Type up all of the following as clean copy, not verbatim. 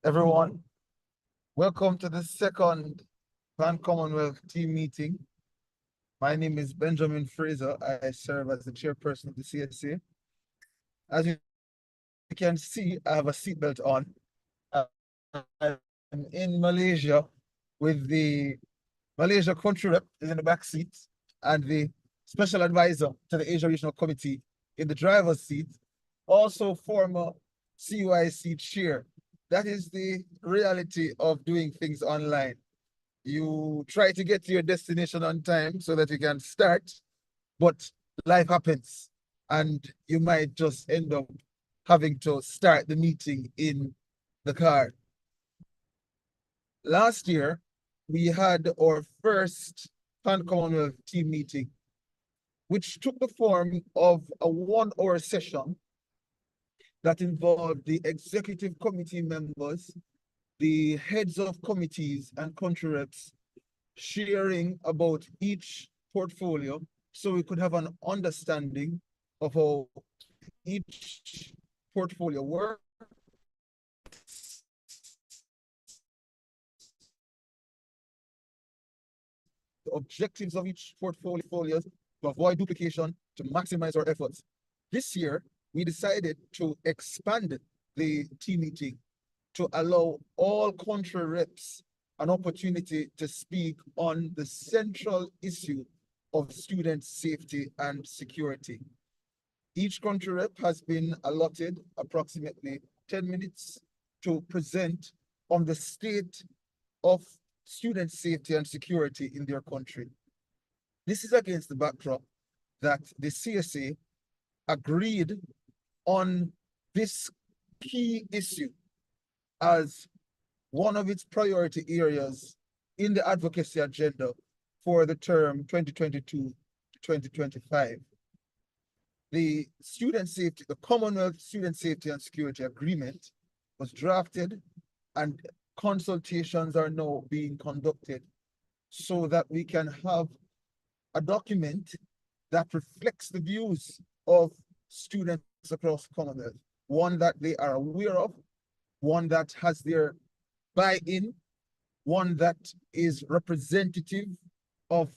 Everyone, welcome to the second Commonwealth team meeting. My name is Benjamin Fraser. I serve as the chairperson of the CSA. As you can see, I have a seatbelt on. I'm in Malaysia with the Malaysia country rep is in the back seat and the special advisor to the Asia Regional Committee in the driver's seat, also former CUIC chair. That is the reality of doing things online. You try to get to your destination on time so that you can start, but life happens and you might just end up having to start the meeting in the car. Last year, we had our first Commonwealth team meeting, which took the form of a 1-hour session that involved the executive committee members, the heads of committees and country reps sharing about each portfolio so we could have an understanding of how each portfolio works, the objectives of each portfolio to avoid duplication, to maximize our efforts. This year, we decided to expand the team meeting to allow all country reps an opportunity to speak on the central issue of student safety and security. Each country rep has been allotted approximately 10 minutes to present on the state of student safety and security in their country. This is against the backdrop that the CSA agreed on this key issue as one of its priority areas in the advocacy agenda for the term 2022-2025. The Commonwealth Student Safety and Security Agreement was drafted and consultations are now being conducted so that we can have a document that reflects the views of students across Commonwealth, one that they are aware of, one that has their buy-in, one that is representative of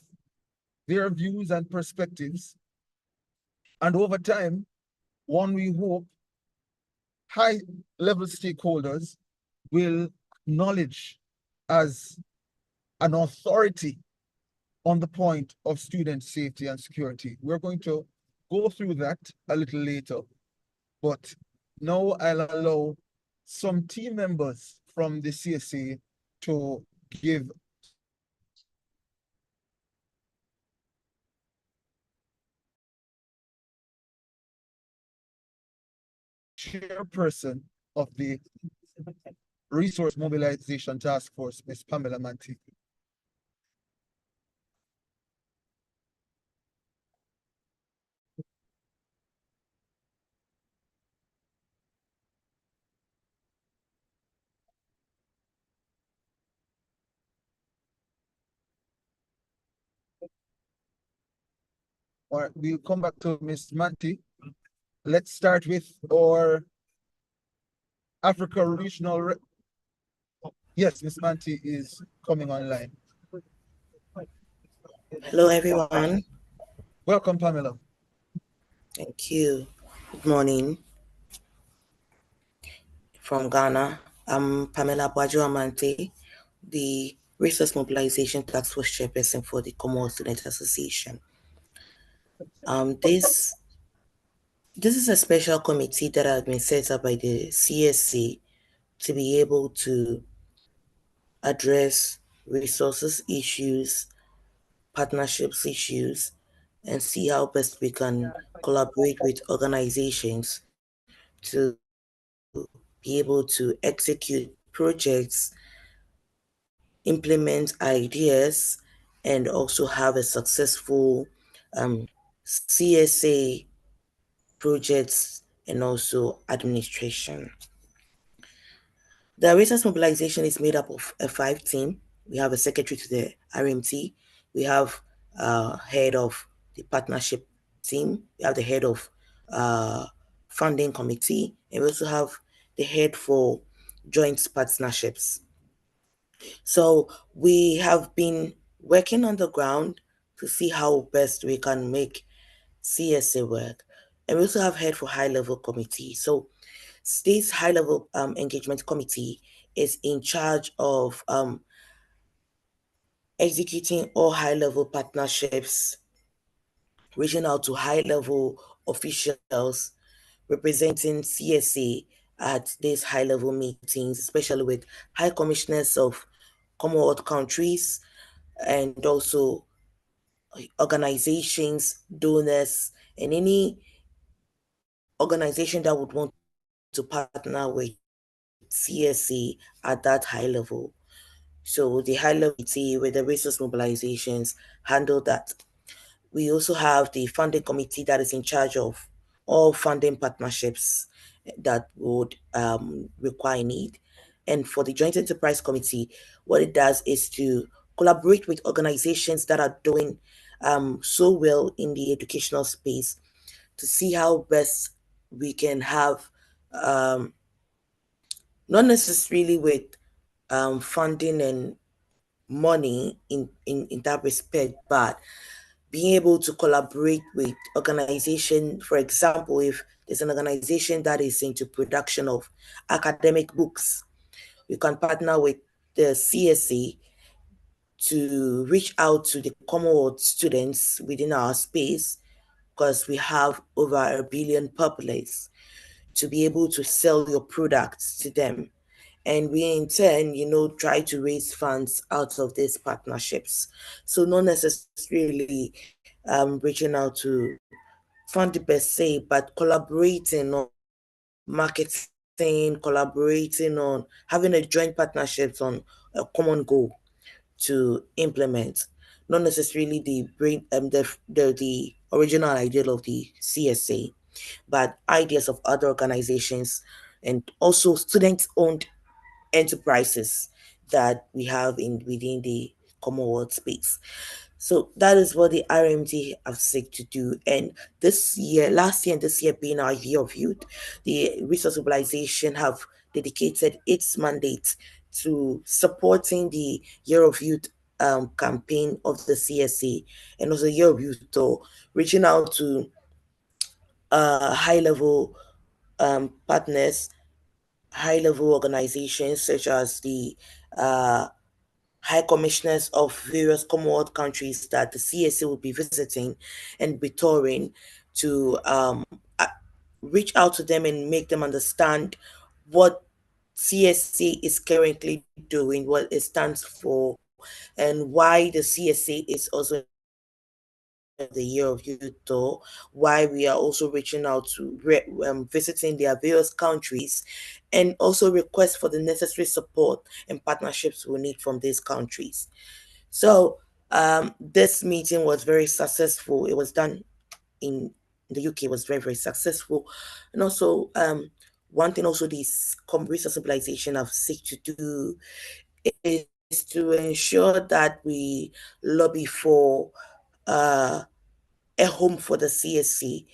their views and perspectives. And over time, one we hope high-level stakeholders will acknowledge as an authority on the point of student safety and security. We're going to go through that a little later, but now I'll allow some team members from the CSA to give chairperson of the Resource Mobilization Task Force, Ms. Pamela Manti. All right, we'll come back to Ms. Manti. Let's start with our Africa Regional. Yes, Ms. Manti is coming online. Hello, everyone. Welcome, Pamela. Thank you. Good morning. From Ghana, I'm Pamela Amante, the Resource Mobilization Task Force Chairperson for the Commonwealth Student Association. This is a special committee that has been set up by the CSA to be able to address resources issues, partnerships issues, and see how best we can collaborate with organizations to be able to execute projects, implement ideas, and also have a successful CSA projects and also administration. The resource mobilization is made up of a 5-team. We have a secretary to the RMT. We have head of the partnership team. We have the head of funding committee. And we also have the head for joint partnerships. So we have been working on the ground to see how best we can make CSA work. And we also have head for high level committee. So this high level engagement committee is in charge of executing all high level partnerships, reaching out to high level officials representing CSA at these high level meetings, especially with high commissioners of Commonwealth countries and also organizations, donors, and any organization that would want to partner with CSA at that high level. So the high level committee with the resource mobilizations handle that. We also have the funding committee that is in charge of all funding partnerships that would require need. And for the Joint Enterprise Committee, what it does is to collaborate with organizations that are doing so well in the educational space to see how best we can have, um, not necessarily with funding and money in that respect, but being able to collaborate with organization. For example, if there's an organization that is into production of academic books, we can partner with the CSA to reach out to the Commonwealth students within our space, because we have over 1 billion populace, to be able to sell your products to them. And we in turn, try to raise funds out of these partnerships. So not necessarily reaching out to fund per se, but collaborating on marketing, collaborating on having a joint partnerships on a common goal to implement. Not necessarily the original ideal of the CSA, but ideas of other organizations and also student-owned enterprises that we have in within the Commonwealth space. So that is what the RMT have set to do. And this year, last year and this year being our year of youth, the Resource Mobilization have dedicated its mandate to supporting the Year of Youth campaign of the CSA and also Year of Youth, so reaching out to high level partners, high level organizations such as the uh, high commissioners of various Commonwealth countries that the CSA will be visiting and be touring to reach out to them and make them understand what CSA is currently doing, what it stands for, and why the CSA is also in the Year of Youth tour, why we are also reaching out to visiting their various countries, and also request for the necessary support and partnerships we need from these countries. So this meeting was very successful. It was done in the UK, was very, very successful. And also, one thing also this resource mobilization have seek to do is to ensure that we lobby for uh, a home for the CSC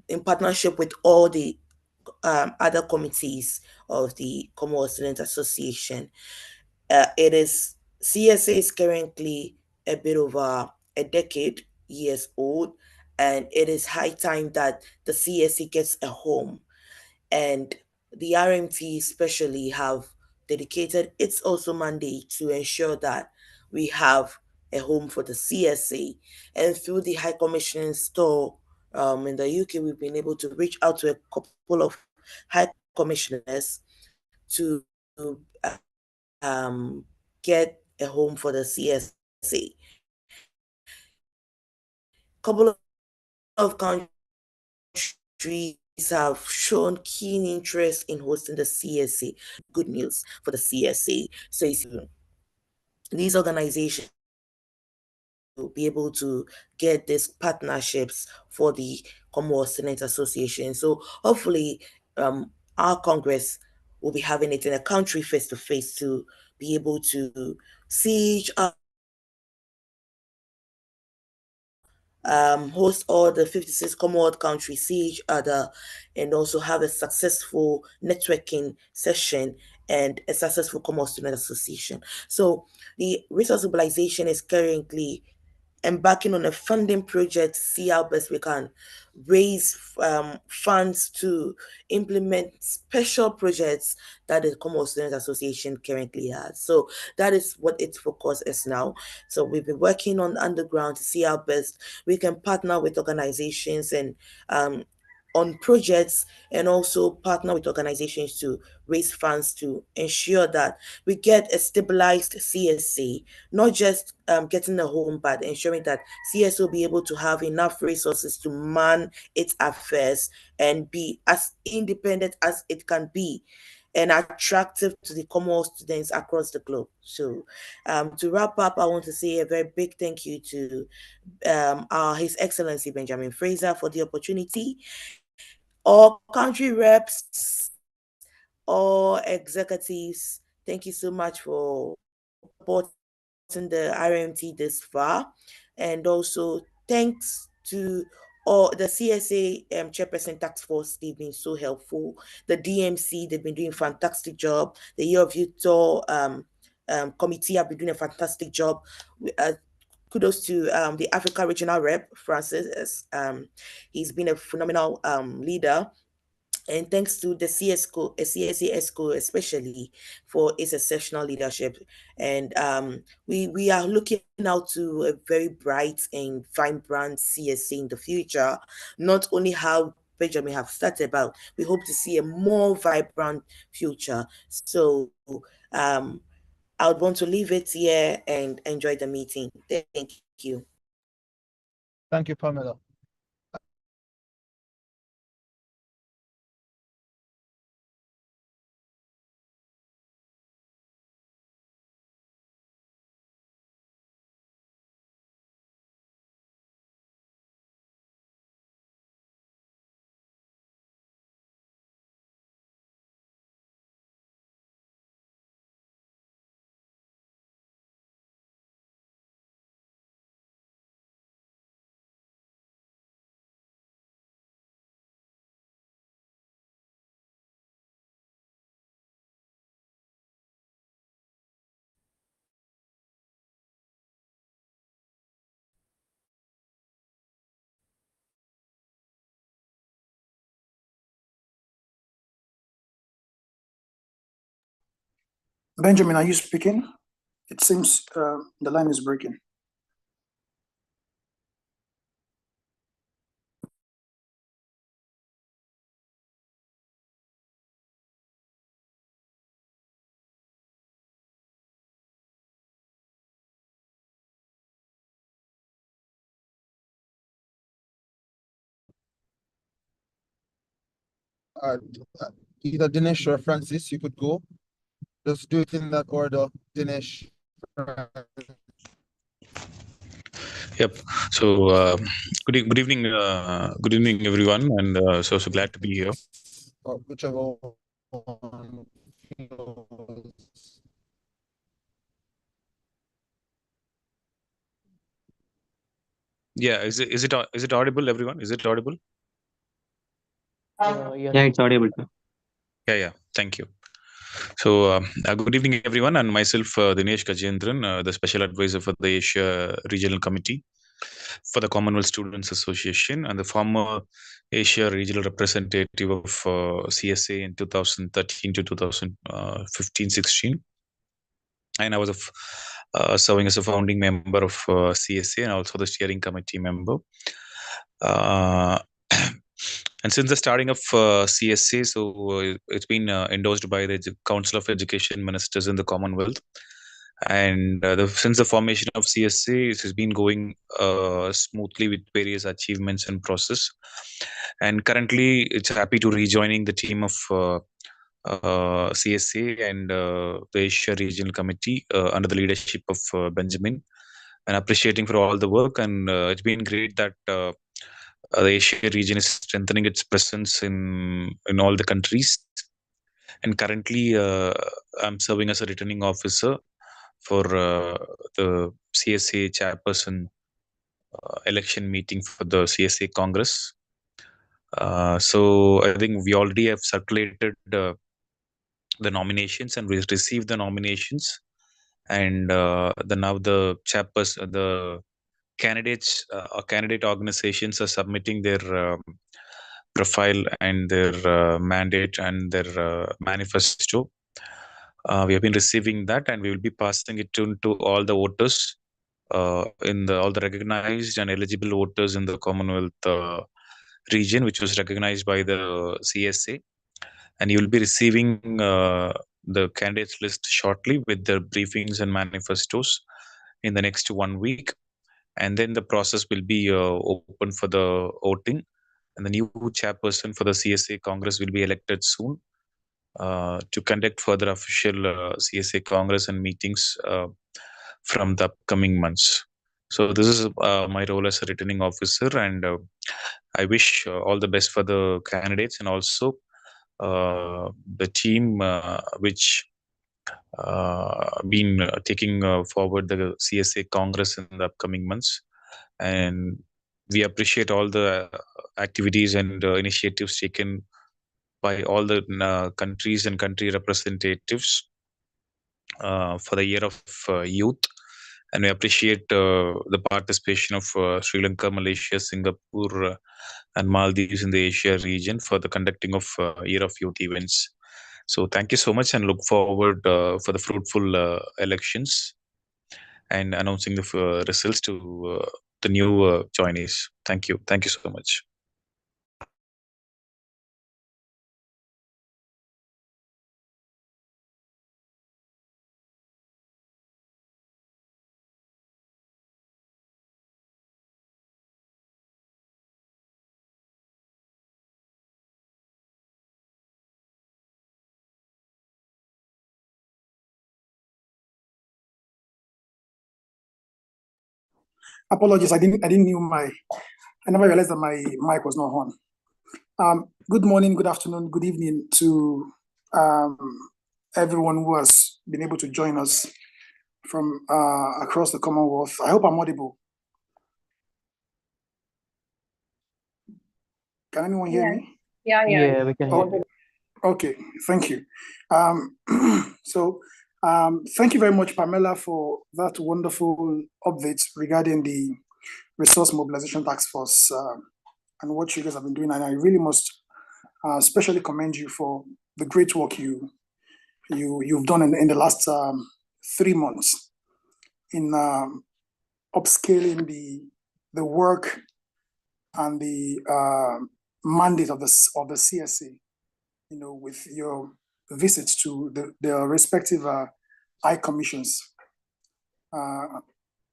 in partnership with all the other committees of the Commonwealth Student Association. It is CSA is currently a bit over a decade years old, and it is high time that the CSA gets a home. And the RMT especially have dedicated its also mandate to ensure that we have a home for the CSA. And through the High Commission store in the UK, we've been able to reach out to a couple of high commissioners to get a home for the CSA. Couple of countries have shown keen interest in hosting the CSA. Good news for the CSA. So it's these organizations to be able to get these partnerships for the Commonwealth Student Association. So hopefully, our Congress will be having it in a country face to face to be able to see each other, host all the 56 Commonwealth countries, see each other, and also have a successful networking session and a successful Commonwealth Student Association. So the resource mobilization is currently embarking on a funding project to see how best we can raise funds to implement special projects that the Commonwealth Students Association currently has. So that is what its focus is now. So we've been working on underground to see how best we can partner with organizations and on projects, and also partner with organizations to raise funds to ensure that we get a stabilized CSA, not just getting a home, but ensuring that CSA will be able to have enough resources to man its affairs and be as independent as it can be and attractive to the Commonwealth students across the globe. So to wrap up, I want to say a very big thank you to His Excellency Benjamin Fraser for the opportunity, all country reps, all executives. Thank you so much for supporting the RMT this far. And also thanks to all the CSA chairperson task force. They've been so helpful. The DMC, they've been doing a fantastic job. The Year of Youth Tour committee have been doing a fantastic job. Kudos to the Africa Regional Rep, Francis. He's been a phenomenal leader. And thanks to the CSA ESCO especially for its exceptional leadership. And we are looking out to a very bright and vibrant CSA in the future. Not only how Benjamin have started, but we hope to see a more vibrant future. So I would want to leave it here and enjoy the meeting. Thank you. Thank you, Pamela. Benjamin, are you speaking? It seems the line is breaking. Uh, Either Dinesh or Francis, you could go. Just do it in that order. Dinesh. Yep. So good evening, everyone, and so glad to be here. Or whichever one feels. Yeah, is it audible, everyone? Is it audible? Yeah, it's audible. Yeah. Thank you. So good evening, everyone, and myself, Dinesh Gajendran, the special advisor for the Asia Regional Committee for the Commonwealth Students Association, and the former Asia Regional Representative of CSA in 2013 to 2015-16. And I was serving as a founding member of CSA and also the steering committee member. And since the starting of CSA, so it's been endorsed by the Council of Education Ministers in the Commonwealth. And since the formation of CSA, it has been going smoothly with various achievements and process. And currently, it's happy to rejoining the team of CSA and the Asia Regional Committee under the leadership of Benjamin, and appreciating for all the work. And it's been great that the Asia region is strengthening its presence in all the countries. And currently, I'm serving as a returning officer for the CSA chairperson election meeting for the CSA Congress. So I think we already have circulated the nominations, and we received the nominations. And now the chairperson, the candidates or candidate organizations are submitting their profile and their mandate and their manifesto. We have been receiving that, and we will be passing it to all the voters all the recognized and eligible voters in the Commonwealth region, which was recognized by the CSA. And you will be receiving the candidates list shortly with their briefings and manifestos in the next 1 week. And then the process will be open for the voting, and the new chairperson for the CSA Congress will be elected soon to conduct further official CSA Congress and meetings from the upcoming months. So this is my role as a returning officer, and I wish all the best for the candidates and also the team which been taking forward the CSA Congress in the upcoming months. And we appreciate all the activities and initiatives taken by all the countries and country representatives for the year of youth. And we appreciate the participation of Sri Lanka, Malaysia, Singapore, and Maldives in the Asia region for the conducting of Year of Youth events. So thank you so much, and look forward for the fruitful elections and announcing the results to the new joinees. Thank you. Thank you so much. Apologies, I never realized that my mic was not on. Good morning, good afternoon, good evening to everyone who has been able to join us from across the Commonwealth. I hope I'm audible. Can anyone hear me? Yeah, we can hear you. Okay, thank you. Thank you very much, Pamela, for that wonderful update regarding the Resource Mobilization Task Force and what you guys have been doing. And I really must especially commend you for the great work you've done in the last 3 months in upscaling the work and the mandate of the CSA. With your visits to the respective high commissions.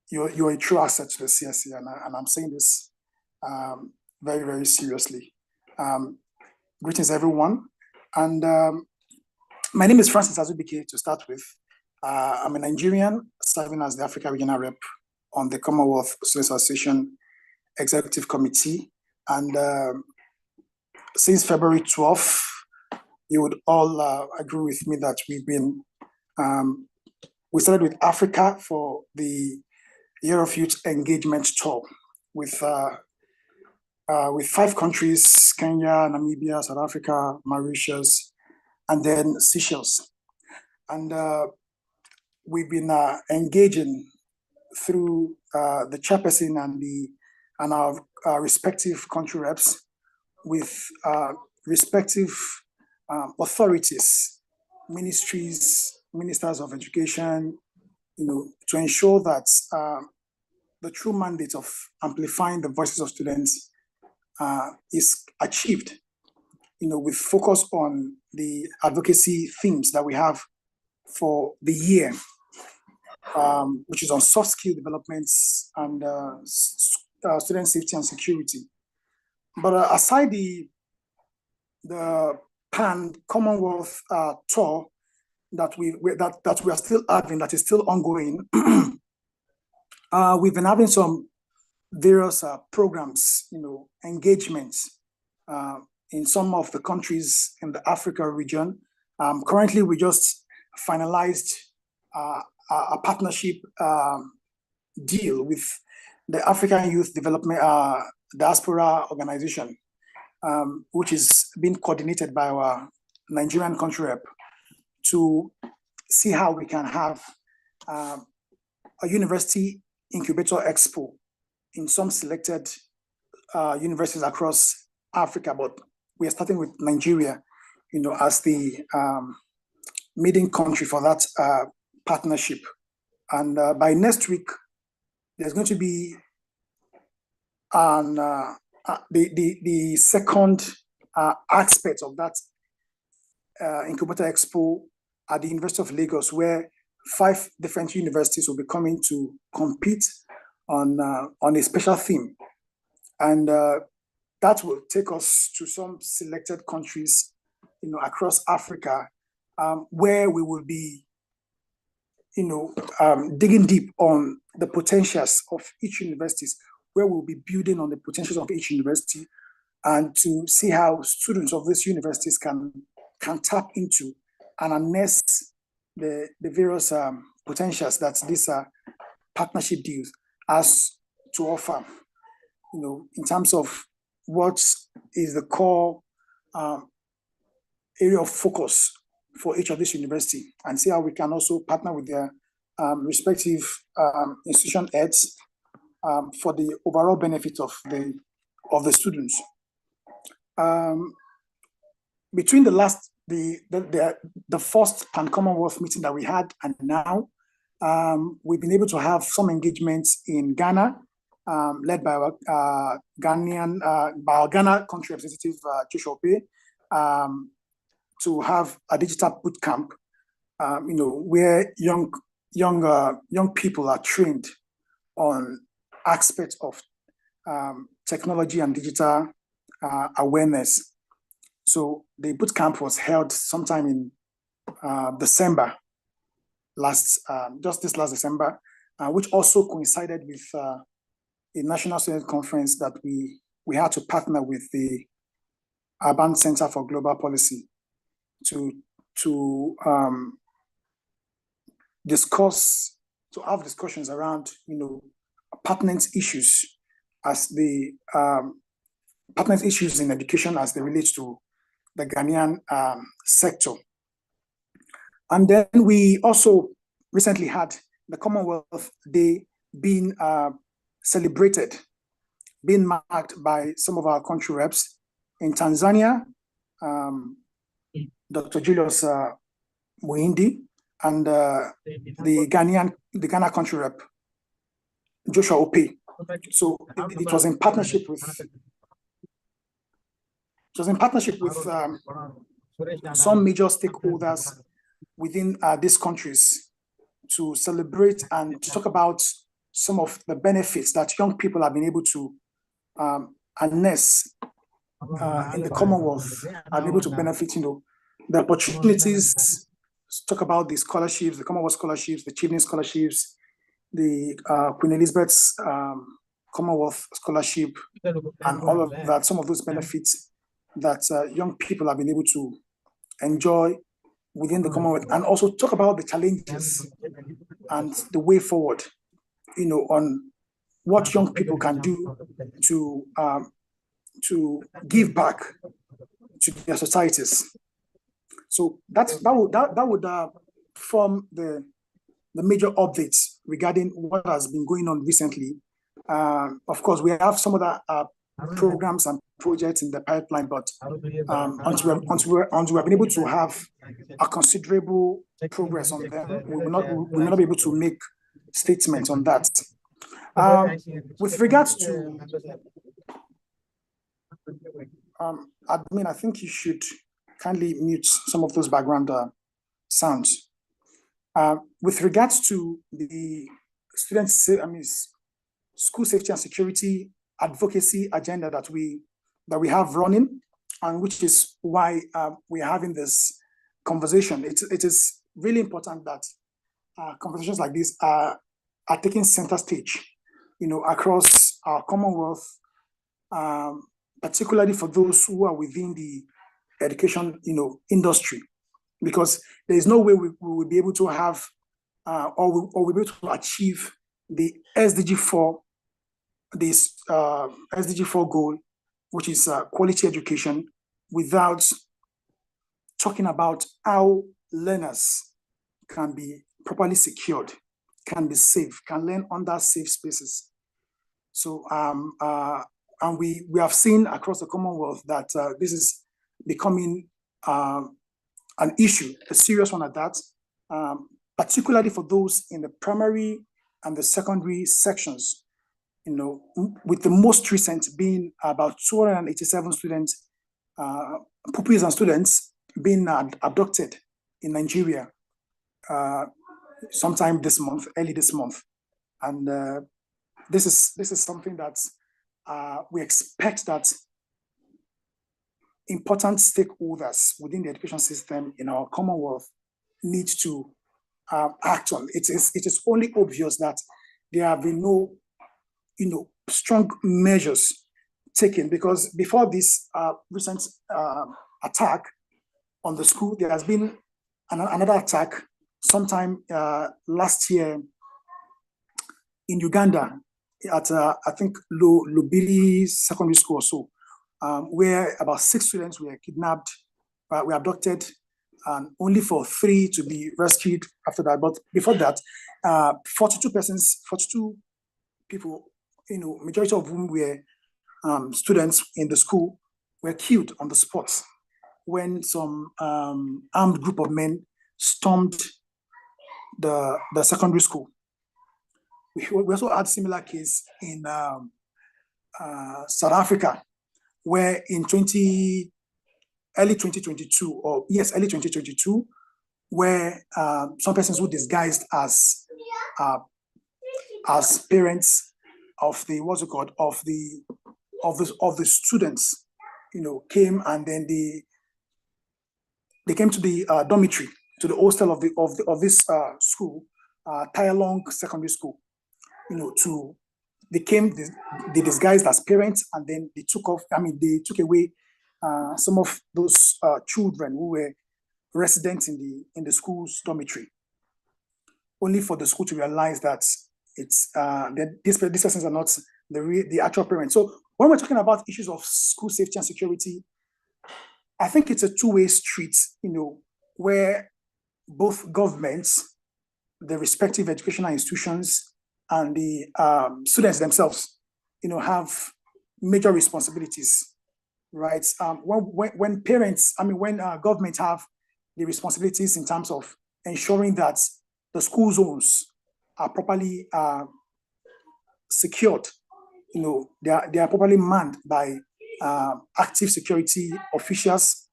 You're a true asset to the CSA, and I'm saying this very, very seriously. Greetings, everyone. And my name is Francis Azubike, to start with. I'm a Nigerian serving as the Africa Regional Rep on the Commonwealth Students Association Executive Committee. And since February 12th, you would all agree with me that we started with Africa for the Year of Youth Engagement Tour with 5 countries: Kenya, Namibia, South Africa, Mauritius, and then Seychelles. And we've been engaging through the chairperson and our respective country reps with respective authorities, ministries, ministers of education, to ensure that the true mandate of amplifying the voices of students is achieved, with focus on the advocacy themes that we have for the year, which is on soft skill developments and student safety and security. But aside the Pan-Commonwealth tour that we are still having, that is still ongoing, we've been having some various programs, engagements in some of the countries in the Africa region. Currently, we just finalized a partnership deal with the African Youth Development Diaspora Organization, which is being coordinated by our Nigerian country rep, to see how we can have a university incubator expo in some selected universities across Africa, but we are starting with Nigeria, as the maiden country for that partnership. And by next week, there's going to be the second aspect of that incubator expo at the University of Lagos, where 5 different universities will be coming to compete on a special theme. And that will take us to some selected countries, across Africa, where we will be, digging deep on the potentials of each university, where we'll be building on the potentials of each university, and to see how students of these universities can tap into and harness the various potentials that this partnership deals has to offer, in terms of what is the core area of focus for each of these universities, and see how we can also partner with their respective institution heads for the overall benefit of the students. Between the first Pan-Commonwealth meeting that we had and now, we've been able to have some engagements in Ghana, led by our Ghana country representative, Joshua Opey, to have a digital boot camp, where young people are trained on aspects of technology and digital awareness. So the boot camp was held sometime in December, just this last December, which also coincided with a national student conference that we had to partner with the Urban Center for Global Policy to have discussions around, pertinent issues pertinent issues in education as they relate to the Ghanaian sector. And then we also recently had the Commonwealth Day being celebrated, being marked by some of our country reps in Tanzania, Dr. Julius Muhindi, and the Ghana country rep, Joshua Opey. So it was in partnership with some major stakeholders within these countries to celebrate and to talk about some of the benefits that young people have been able to harness in the Commonwealth, are able to benefit, the opportunities, talk about the scholarships, the Commonwealth scholarships, the Children's scholarships, the Queen Elizabeth's Commonwealth scholarship, and all of that, some of those benefits that young people have been able to enjoy within the Commonwealth, and also talk about the challenges and the way forward, on what young people can do to give back to their societies. So that would form the major updates regarding what has been going on recently. Of course, we have some other programs and projects in the pipeline, but until we have been able to have a considerable progress on them, we will not be able to make statements on that. With regards to admin, I think you should kindly mute some of those background sounds. With regards to the school safety and security advocacy agenda that we have running, and which is why we are having this conversation. It is really important that conversations like this are taking center stage, across our Commonwealth, particularly for those who are within the education, industry, because there is no way we will be able to have or we'll be able to achieve the SDG 4, this SDG 4 goal, which is quality education, without talking about how learners can be properly secured, can be safe, can learn under safe spaces. So, and we have seen across the Commonwealth that this is becoming an issue, a serious one at that, particularly for those in the primary and the secondary sections, with the most recent being about 287 students, pupils and students being abducted in Nigeria sometime this month, early this month. And this is something that we expect that important stakeholders within the education system in our Commonwealth need to act on. It is only obvious that there have been no, strong measures taken, because before this recent attack on the school, there has been another attack sometime last year in Uganda at I think Lubiri Secondary School or so, where about 6 students were kidnapped, were abducted, and only for 3 to be rescued after that. But before that, 42 people, majority of whom were students in the school, were killed on the spot when some armed group of men stormed the secondary school. We also had similar case in South Africa, where in early 2022, where some persons who disguised as parents of the of the students, came, and then they came to the dormitory, to the hostel of this school, Long Secondary School. They disguised as parents, and then they took away some of those children who were residents in the school's dormitory, only for the school to realize that it's that these persons are not the actual parents. So when we're talking about issues of school safety and security, I think it's a two-way street, where both governments, the respective educational institutions, and the students themselves, have major responsibilities, right? When governments have the responsibilities in terms of ensuring that the school zones are properly secured, they are properly manned by active security officials.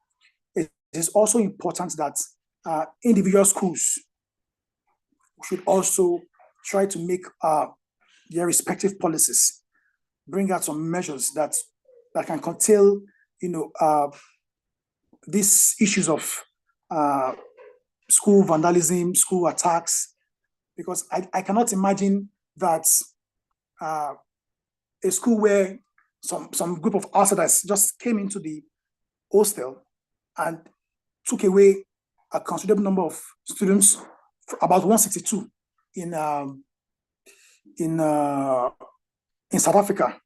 It is also important that individual schools should also try to make their respective policies, bring out some measures that can curtail, these issues of school vandalism, school attacks, because I cannot imagine that a school where some group of outsiders just came into the hostel and took away a considerable number of students, about 162 in South Africa.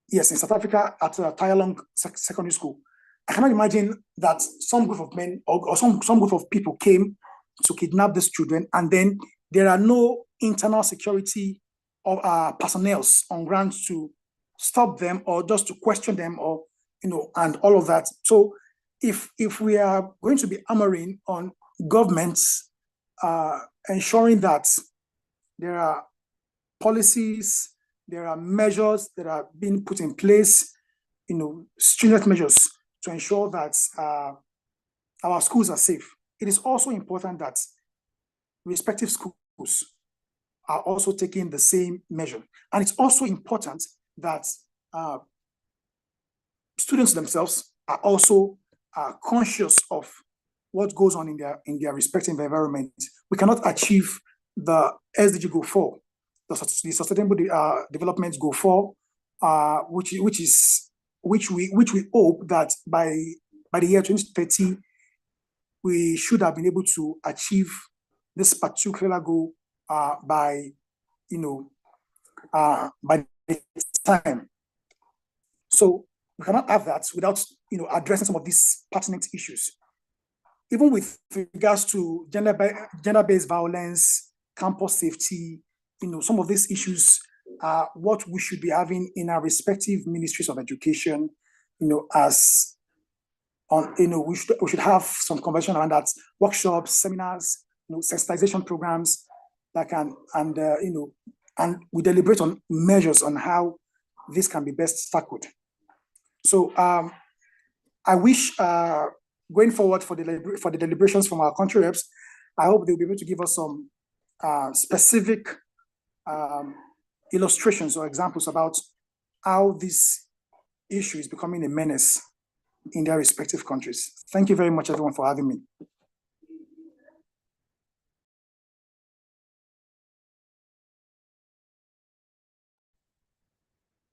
Yes, in South Africa at Long Secondary School. I cannot imagine that some group of men or some group of people came to kidnap these children, and then there are no internal security or personnel on ground to stop them or just to question them, or and all of that. So if we are going to be hammering on governments ensuring that there are policies, there are measures that are being put in place, stringent measures to ensure that our schools are safe, it is also important that respective schools are also taking the same measure. And it's also important that students themselves are also conscious of what goes on in their respective environment. We cannot achieve the SDG Goal 4, the Sustainable Development Goal 4, which we hope that by the year 2030 we should have been able to achieve this particular goal by the time. So we cannot have that without addressing some of these pertinent issues. even with regards to gender-based violence, campus safety, some of these issues are what we should be having in our respective ministries of education, as on, we should have some conversation around that, workshops, seminars, sensitization programs that can, and we deliberate on measures on how this can be best tackled. So I wish going forward for the deliberations from our country reps, I hope they'll be able to give us some specific illustrations or examples about how this issue is becoming a menace in their respective countries. Thank you very much, everyone, for having me.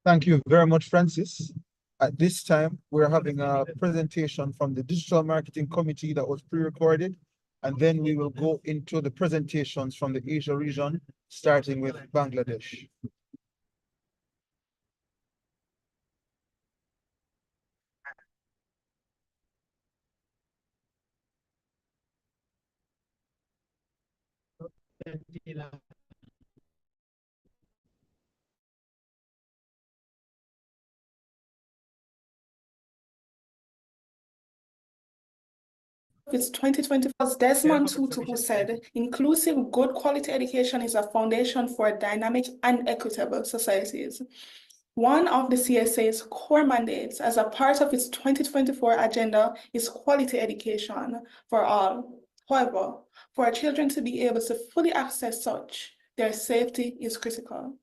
Thank you very much, Francis. At this time, we're having a presentation from the Digital Marketing Committee that was pre-recorded, and then we will go into the presentations from the Asia region, starting with Bangladesh. It's 2024's Desmond Tutu who said, inclusive, good quality education is a foundation for dynamic and equitable societies. One of the CSA's core mandates as a part of its 2024 agenda is quality education for all. However, for our children to be able to fully access such, their safety is critical.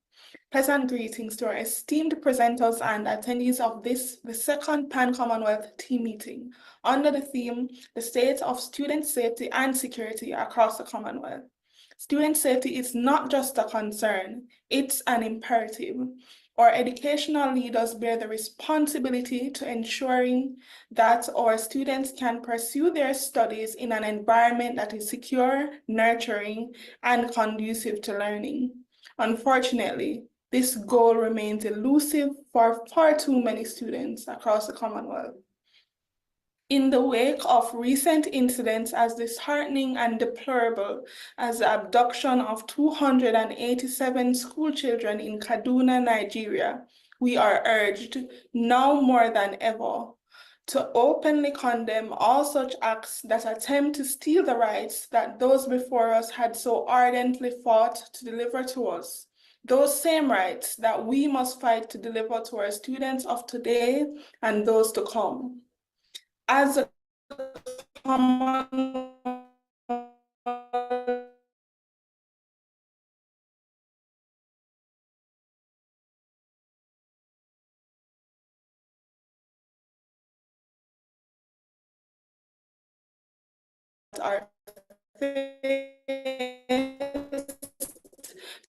Pleasant greetings to our esteemed presenters and attendees of the second Pan-Commonwealth team meeting under the theme, the state of student safety and security across the Commonwealth. Student safety is not just a concern, it's an imperative. Our educational leaders bear the responsibility to ensuring that our students can pursue their studies in an environment that is secure, nurturing, and conducive to learning. Unfortunately, this goal remains elusive for far too many students across the Commonwealth. In the wake of recent incidents as disheartening and deplorable as the abduction of 287 school children in Kaduna, Nigeria, we are urged, now more than ever, to openly condemn all such acts that attempt to steal the rights that those before us had so ardently fought to deliver to us. Those same rights that we must fight to deliver to our students of today and those to come. As a Commonwealth are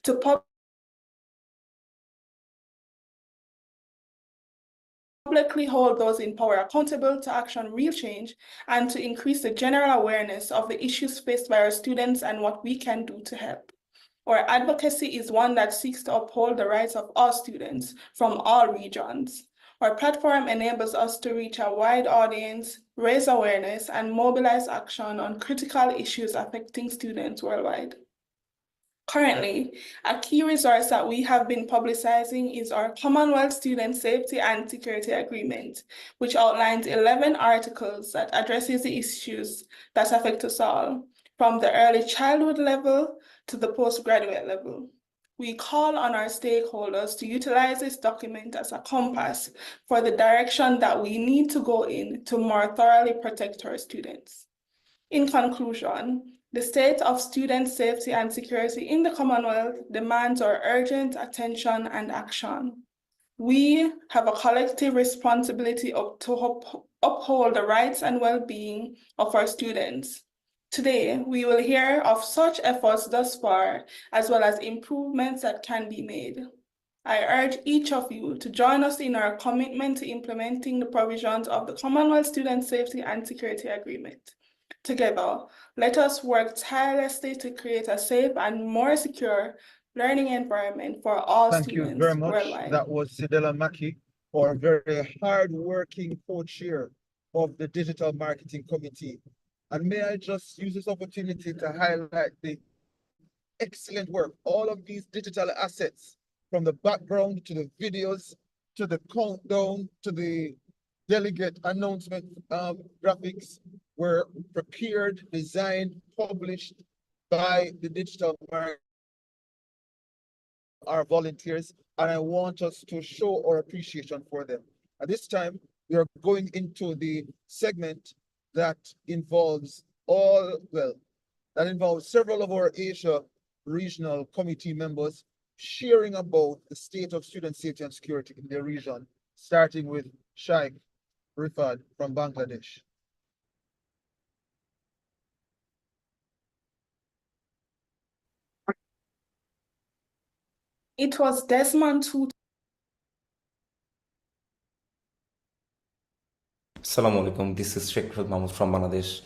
to publicly hold those in power accountable to action real change and to increase the general awareness of the issues faced by our students and what we can do to help. Our advocacy is one that seeks to uphold the rights of all students from all regions. Our platform enables us to reach a wide audience, raise awareness, and mobilize action on critical issues affecting students worldwide. Currently, a key resource that we have been publicizing is our Commonwealth Student Safety and Security Agreement, which outlines 11 articles that addresses the issues that affect us all, from the early childhood level to the postgraduate level. We call on our stakeholders to utilize this document as a compass for the direction that we need to go in to more thoroughly protect our students. In conclusion, the state of student safety and security in the Commonwealth demands our urgent attention and action. We have a collective responsibility to uphold the rights and well-being of our students. Today, we will hear of such efforts thus far, as well as improvements that can be made. I urge each of you to join us in our commitment to implementing the provisions of the Commonwealth Student Safety and Security Agreement. Together, let us work tirelessly to create a safe and more secure learning environment for all students worldwide. Thank you very much. That was Sidela Maki, our very hard-working co-chair of the Digital Marketing Committee. And may I just use this opportunity to highlight the excellent work, all of these digital assets, from the background to the videos, to the countdown, to the delegate announcement graphics, were prepared, designed, published by the digital marketing, our volunteers, and I want us to show our appreciation for them. At this time, we are going into the segment that involves several of our Asia regional committee members sharing about the state of student safety and security in their region, starting with Shaikh Rifad from Bangladesh. It was Desmond Tutu. Assalamu alaikum, this is Sheikh Mahmoud from Bangladesh.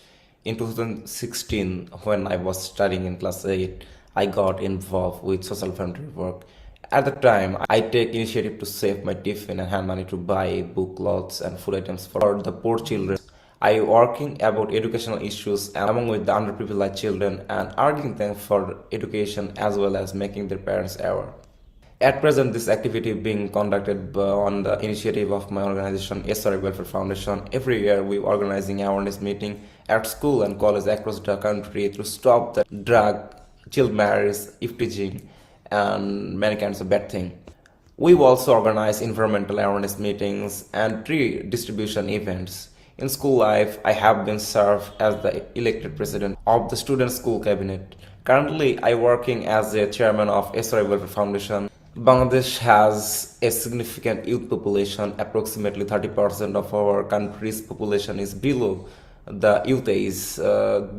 In 2016, when I was studying in class 8, I got involved with social voluntary work. At the time, I take initiative to save my tiffin and hand money to buy book, clothes and food items for the poor children. I working about educational issues among with the underprivileged children and arguing them for education as well as making their parents aware. At present, this activity being conducted on the initiative of my organization, SRA Welfare Foundation. Every year, we organizing awareness meeting at school and college across the country to stop the drug, child marriage, ifteasing, and many kinds of bad things. We've also organized environmental awareness meetings and tree distribution events. In school life, I have been served as the elected president of the student school cabinet. Currently, I working as the chairman of SRA Welfare Foundation. Bangladesh has a significant youth population. Approximately 30% of our country's population is below the youth age.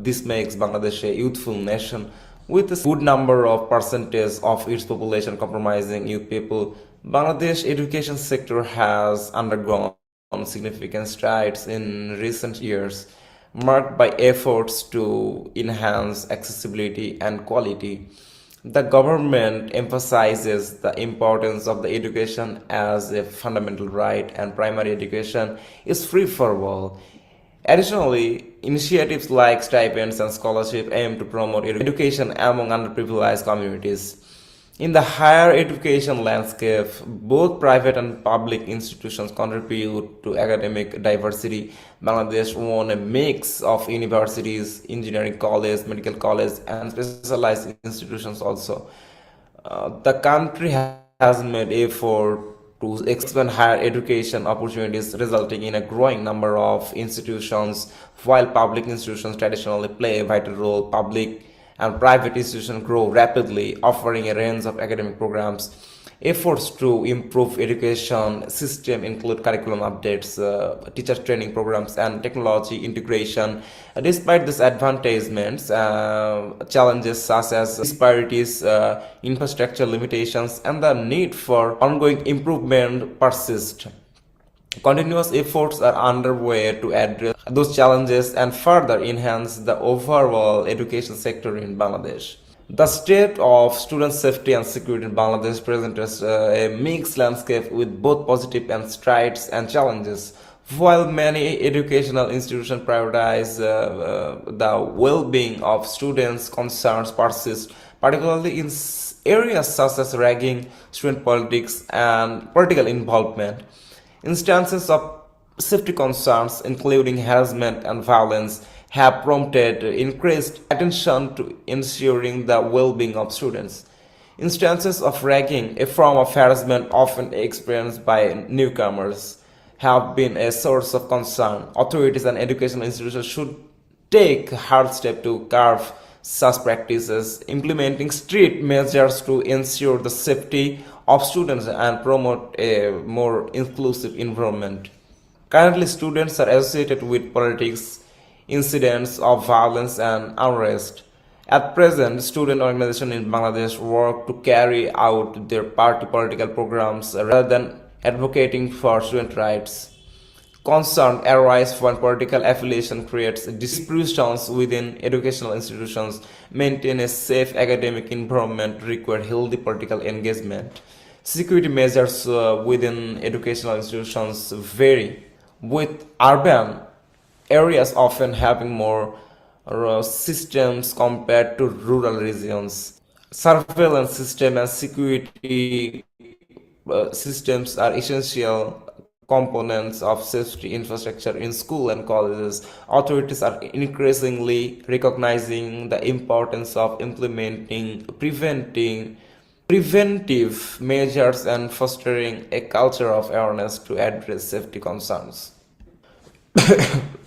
This makes Bangladesh a youthful nation with a good number of percentage of its population comprising youth people. Bangladesh education sector has undergone significant strides in recent years, marked by efforts to enhance accessibility and quality. The government emphasizes the importance of the education as a fundamental right, and primary education is free for all. Additionally, initiatives like stipends and scholarships aim to promote education among underprivileged communities. In the higher education landscape, both private and public institutions contribute to academic diversity. Bangladesh won a mix of universities, engineering college, medical college, and specialized institutions also. The country has made effort to expand higher education opportunities, resulting in a growing number of institutions. While public institutions traditionally play a vital role, public and private institutions grow rapidly, offering a range of academic programs. Efforts to improve education system include curriculum updates, teacher training programs, and technology integration. Despite these advancements, challenges such as disparities, infrastructure limitations, and the need for ongoing improvement persist. Continuous efforts are underway to address those challenges and further enhance the overall education sector in Bangladesh. The state of student safety and security in Bangladesh presents a mixed landscape with both positive and strides and challenges. While many educational institutions prioritize the well-being of students, concerns persist, particularly in areas such as ragging, student politics, and political involvement. Instances of safety concerns, including harassment and violence, have prompted increased attention to ensuring the well-being of students. Instances of ragging, a form of harassment often experienced by newcomers, have been a source of concern. Authorities and educational institutions should take hard steps to curb such practices, implementing strict measures to ensure the safety of students and promote a more inclusive environment. Currently, students are associated with politics, incidents of violence and unrest. At present, student organizations in Bangladesh work to carry out their party political programs rather than advocating for student rights. Concern arises when political affiliation creates disputes within educational institutions. Maintain a safe academic environment require healthy political engagement. Security measures within educational institutions vary, with urban areas often having more systems compared to rural regions. Surveillance system and security systems are essential components of safety infrastructure in school and colleges. Authorities are increasingly recognizing the importance of implementing preventive measures and fostering a culture of awareness to address safety concerns.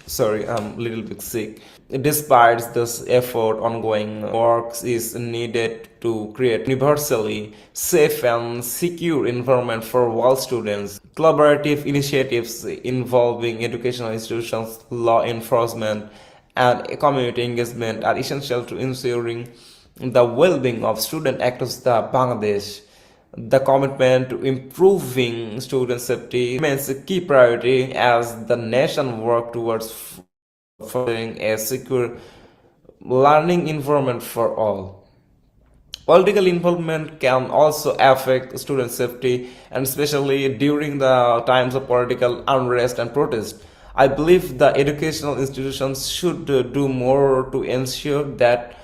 Sorry, I'm a little bit sick. Despite this effort, ongoing work is needed to create universally safe and secure environment for all students. Collaborative initiatives involving educational institutions, law enforcement, and community engagement are essential to ensuring the well-being of students across the Bangladesh. The commitment to improving student safety remains a key priority as the nation works towards fostering a secure learning environment for all. Political involvement can also affect student safety, and especially during the times of political unrest and protest. I believe the educational institutions should do more to ensure that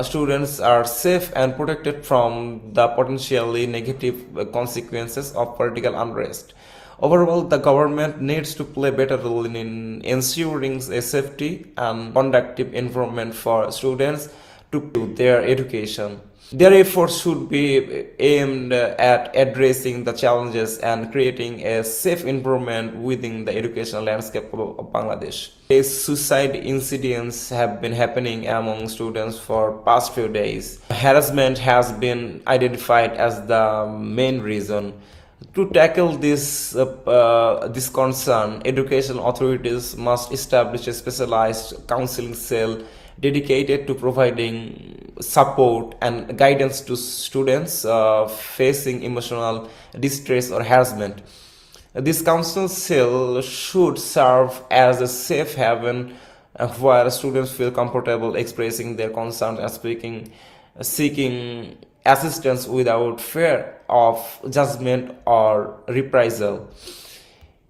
students are safe and protected from the potentially negative consequences of political unrest. Overall, the government needs to play a better role in ensuring a safety and conducive environment for students to pursue their education. Their efforts should be aimed at addressing the challenges and creating a safe environment within the educational landscape of Bangladesh. Suicide incidents have been happening among students for past few days. Harassment has been identified as the main reason. To tackle this concern, education authorities must establish a specialized counseling cell dedicated to providing support and guidance to students facing emotional distress or harassment. This council cell should serve as a safe haven where students feel comfortable expressing their concerns and seeking assistance without fear of judgment or reprisal.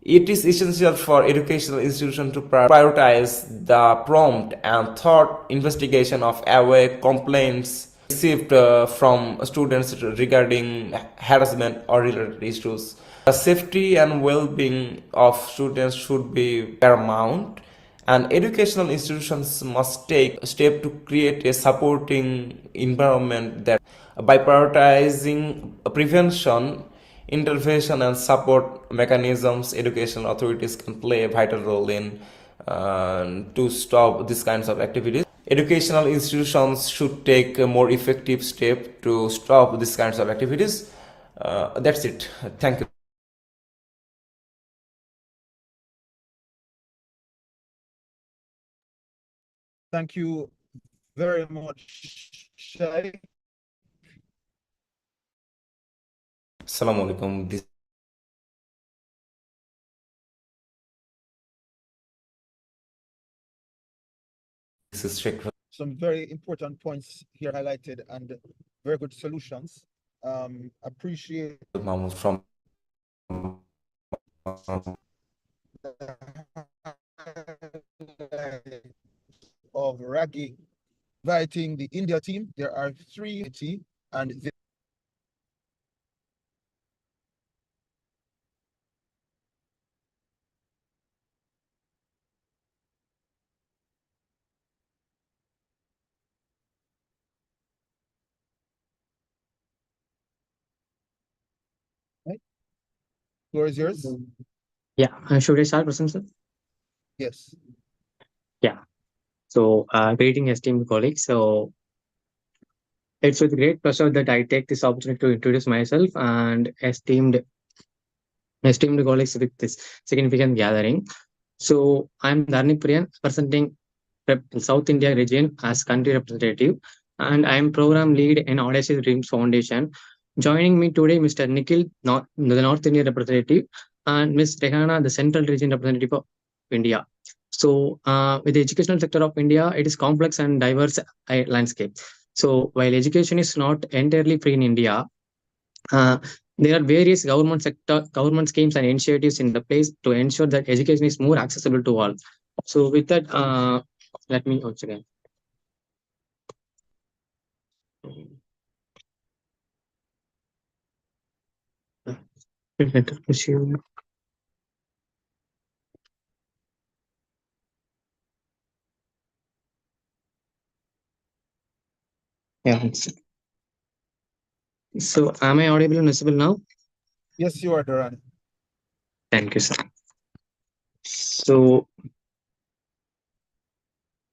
It is essential for educational institutions to prioritize the prompt and thorough investigation of aware complaints received from students regarding harassment or related issues. The safety and well-being of students should be paramount, and educational institutions must take steps to create a supporting environment that, by prioritizing prevention, intervention, and support mechanisms, educational authorities can play a vital role in to stop these kinds of activities. Educational institutions should take a more effective step to stop these kinds of activities. That's it. Thank you. Thank you very much, Shai. Assalamu alaikum. This is Sheikh. Some very important points here highlighted and very good solutions. Appreciate Mahmoud from of Raggi inviting the India team. There are 3 and floor is yours. Yeah, should I start, Prasan, sir? Yes. Yeah. So, greeting esteemed colleagues. So, it's with great pleasure that I take this opportunity to introduce myself and esteemed colleagues with this significant gathering. So, I'm Dharnik Priyan, presenting South India region as country representative, and I am program lead in Audacious Dreams Foundation. Joining me today, Mr. Nikhil, the North Indian representative, and Ms. Rehana, the Central Region representative of India. So, with the educational sector of India, it is complex and diverse landscape. So, while education is not entirely free in India, there are various government schemes and initiatives in the place to ensure that education is more accessible to all. So, with that, Let me once again. Yeah. So am I audible and visible now? Yes, you are, Duran. Thank you, sir. So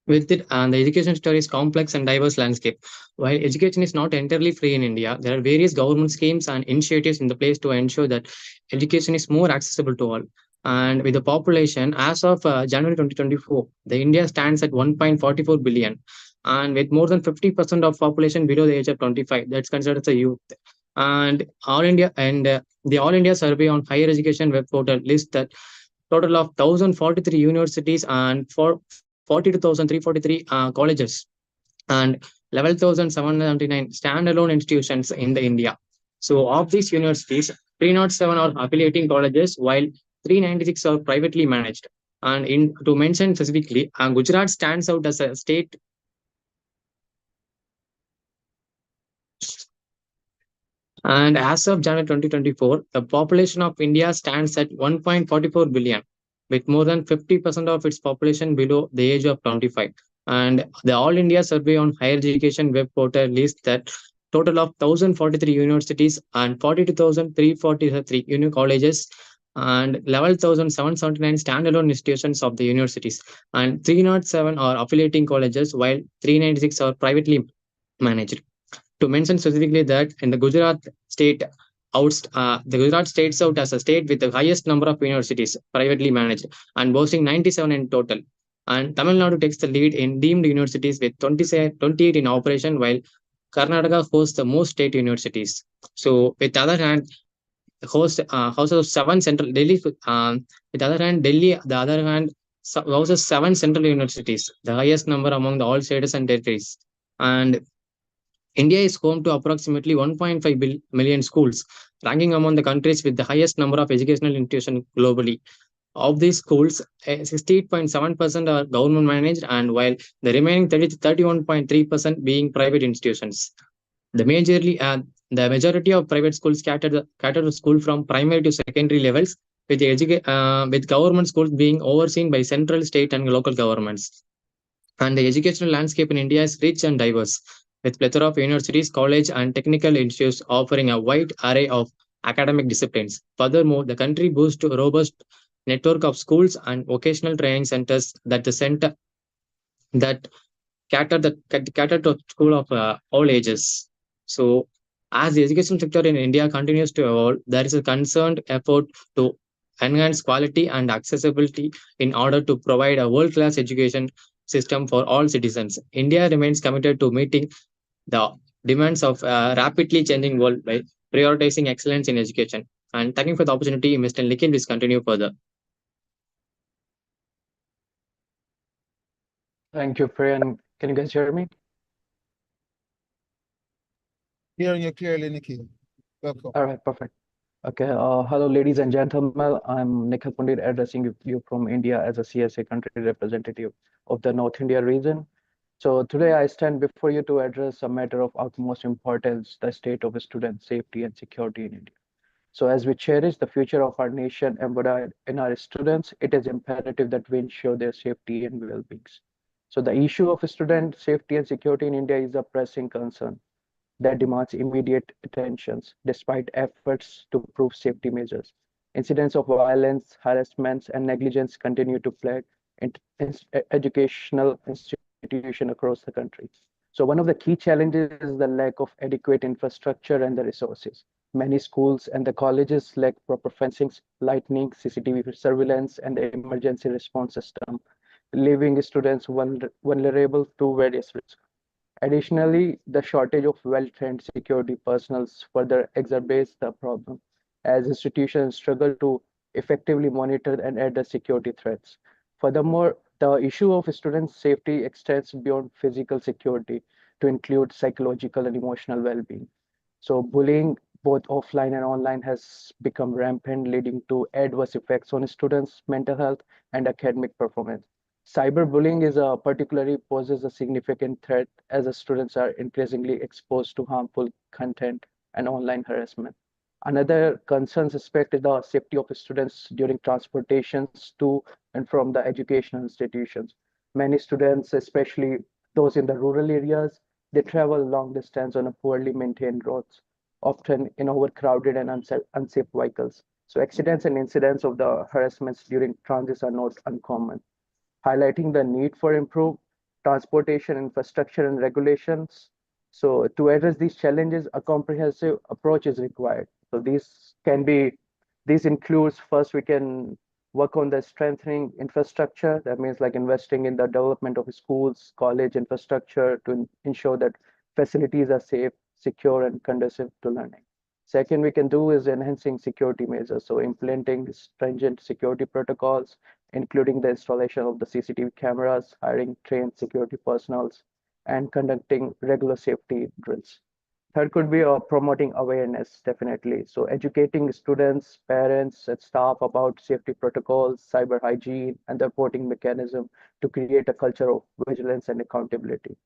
with it, and the education sector is complex and diverse landscape. While education is not entirely free in India, there are various government schemes and initiatives in the place to ensure that education is more accessible to all. And with the population, as of January 2024, the India stands at 1.44 billion, and with more than 50% of population below the age of 25, that's considered as a youth. And the All India Survey on Higher Education web portal lists that total of 1,043 universities and 42,343 colleges and 11,779 standalone institutions in the India. So of these universities, 307 are affiliating colleges, while 396 are privately managed. And to mention specifically, Gujarat stands out as a state. And as of January 2024, the population of India stands at 1.44 billion, with more than 50% of its population below the age of 25. And the All India Survey on Higher Education web portal lists that total of 1,043 universities and 42,343 colleges and 11,779 standalone institutions of the universities, and 307 are affiliating colleges, while 396 are privately managed. To mention specifically that in the the Gujarat states out as a state with the highest number of universities privately managed and boasting 97 in total. And Tamil Nadu takes the lead in deemed universities with 28 in operation, while Karnataka hosts the most state universities. So, with the other hand, houses seven central Delhi. With the other hand, Delhi, the other hand, houses seven central universities, the highest number among the all states and territories. And India is home to approximately 1.5 million schools, ranking among the countries with the highest number of educational institutions globally. Of these schools, 68.7% are government managed, and while the remaining 31.3% being private institutions. The majority of private schools cater to school from primary to secondary levels, with government schools being overseen by central, state, and local governments. And the educational landscape in India is rich and diverse, with plethora of universities, college, and technical institutes offering a wide array of academic disciplines. Furthermore, the country boasts a robust network of schools and vocational training centers that cater to school of all ages. So, as the education sector in India continues to evolve, there is a concerned effort to enhance quality and accessibility in order to provide a world-class education system for all citizens. India remains committed to meeting the demands of a rapidly changing world by prioritizing excellence in education. And thank you for the opportunity, Mr. Nikhil. Please continue further. Thank you, Priyan. Can you guys hear me? Hearing you clearly, Nikhil. Welcome. All right, perfect. Okay, hello, ladies and gentlemen. I'm Nikhil Pandit addressing you from India as a CSA country representative of the North India region. So today I stand before you to address a matter of utmost importance, the state of student safety and security in India. So as we cherish the future of our nation embodied in our students, it is imperative that we ensure their safety and well-being. So the issue of student safety and security in India is a pressing concern that demands immediate attention despite efforts to prove safety measures. Incidents of violence, harassments, and negligence continue to plague educational institutions across the country. So one of the key challenges is the lack of adequate infrastructure and the resources. Many schools and the colleges lack proper fencing, lighting, CCTV surveillance, and the emergency response system, leaving students vulnerable to various risks. Additionally, the shortage of well-trained security personnel further exacerbates the problem, as institutions struggle to effectively monitor and address security threats. Furthermore, the issue of student safety extends beyond physical security to include psychological and emotional well-being. So bullying, both offline and online, has become rampant, leading to adverse effects on students' mental health and academic performance. Cyberbullying is particularly poses a significant threat as the students are increasingly exposed to harmful content and online harassment. Another concerns aspect is the safety of students during transportations to and from the educational institutions. Many students, especially those in the rural areas, they travel long distance on a poorly maintained roads, often in overcrowded and unsafe vehicles. So accidents and incidents of the harassments during transits are not uncommon, highlighting the need for improved transportation infrastructure and regulations. So to address these challenges, a comprehensive approach is required. So these includes first we can work on the strengthening infrastructure. That means like investing in the development of schools, college infrastructure to ensure that facilities are safe, secure, and conducive to learning. Second, we can do is enhancing security measures. So implementing stringent security protocols, including the installation of the CCTV cameras, hiring trained security personnel, and conducting regular safety drills. Third could be promoting awareness, definitely. So educating students, parents, and staff about safety protocols, cyber hygiene, and the reporting mechanism to create a culture of vigilance and accountability.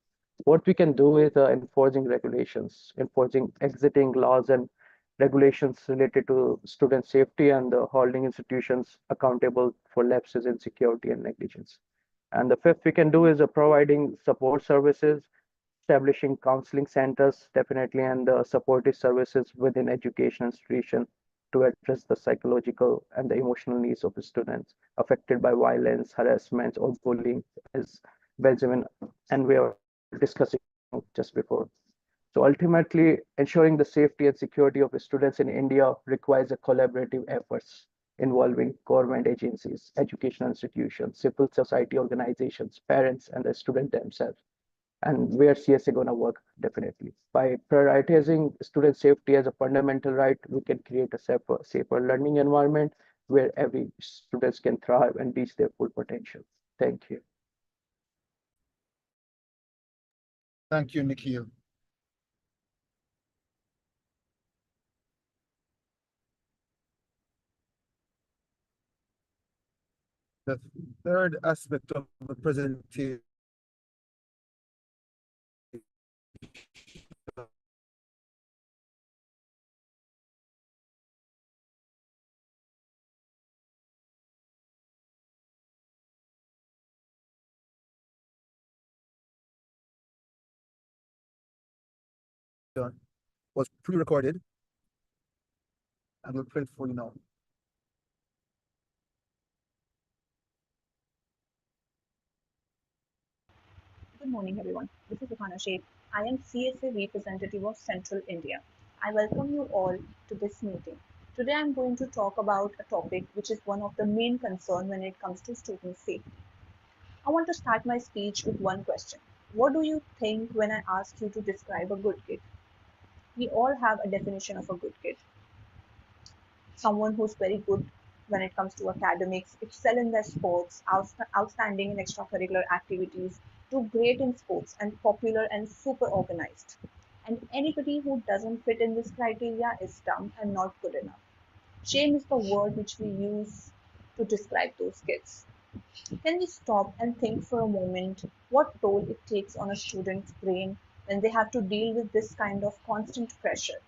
What we can do is enforcing regulations, enforcing exiting laws and regulations related to student safety, and holding institutions accountable for lapses in security and negligence. And the fifth we can do is providing support services, establishing counseling centers, definitely, and supportive services within education institutions to address the psychological and the emotional needs of the students affected by violence, harassment, or bullying, as Benjamin and we are discussing just before. So ultimately, ensuring the safety and security of students in India requires a collaborative efforts involving government agencies, educational institutions, civil society organizations, parents, and the student themselves. And where CSA going to work, definitely. By prioritizing student safety as a fundamental right, we can create a safer learning environment where every student can thrive and reach their full potential. Thank you. Thank you, Nikhil. The third aspect of the presentation was pre-recorded and we'll play it for you now. Good morning, everyone. This is Ruhana Sheikh. I am CSA representative of Central India. I welcome you all to this meeting. Today I am going to talk about a topic which is one of the main concern when it comes to student safety. I want to start my speech with one question. What do you think when I ask you to describe a good kid? We all have a definition of a good kid. Someone who's very good when it comes to academics, excel in their sports, outstanding in extracurricular activities, do great in sports, and popular and super organized. And anybody who doesn't fit in this criteria is dumb and not good enough. Shame is the word which we use to describe those kids. Can we stop and think for a moment what toll it takes on a student's brain when they have to deal with this kind of constant pressure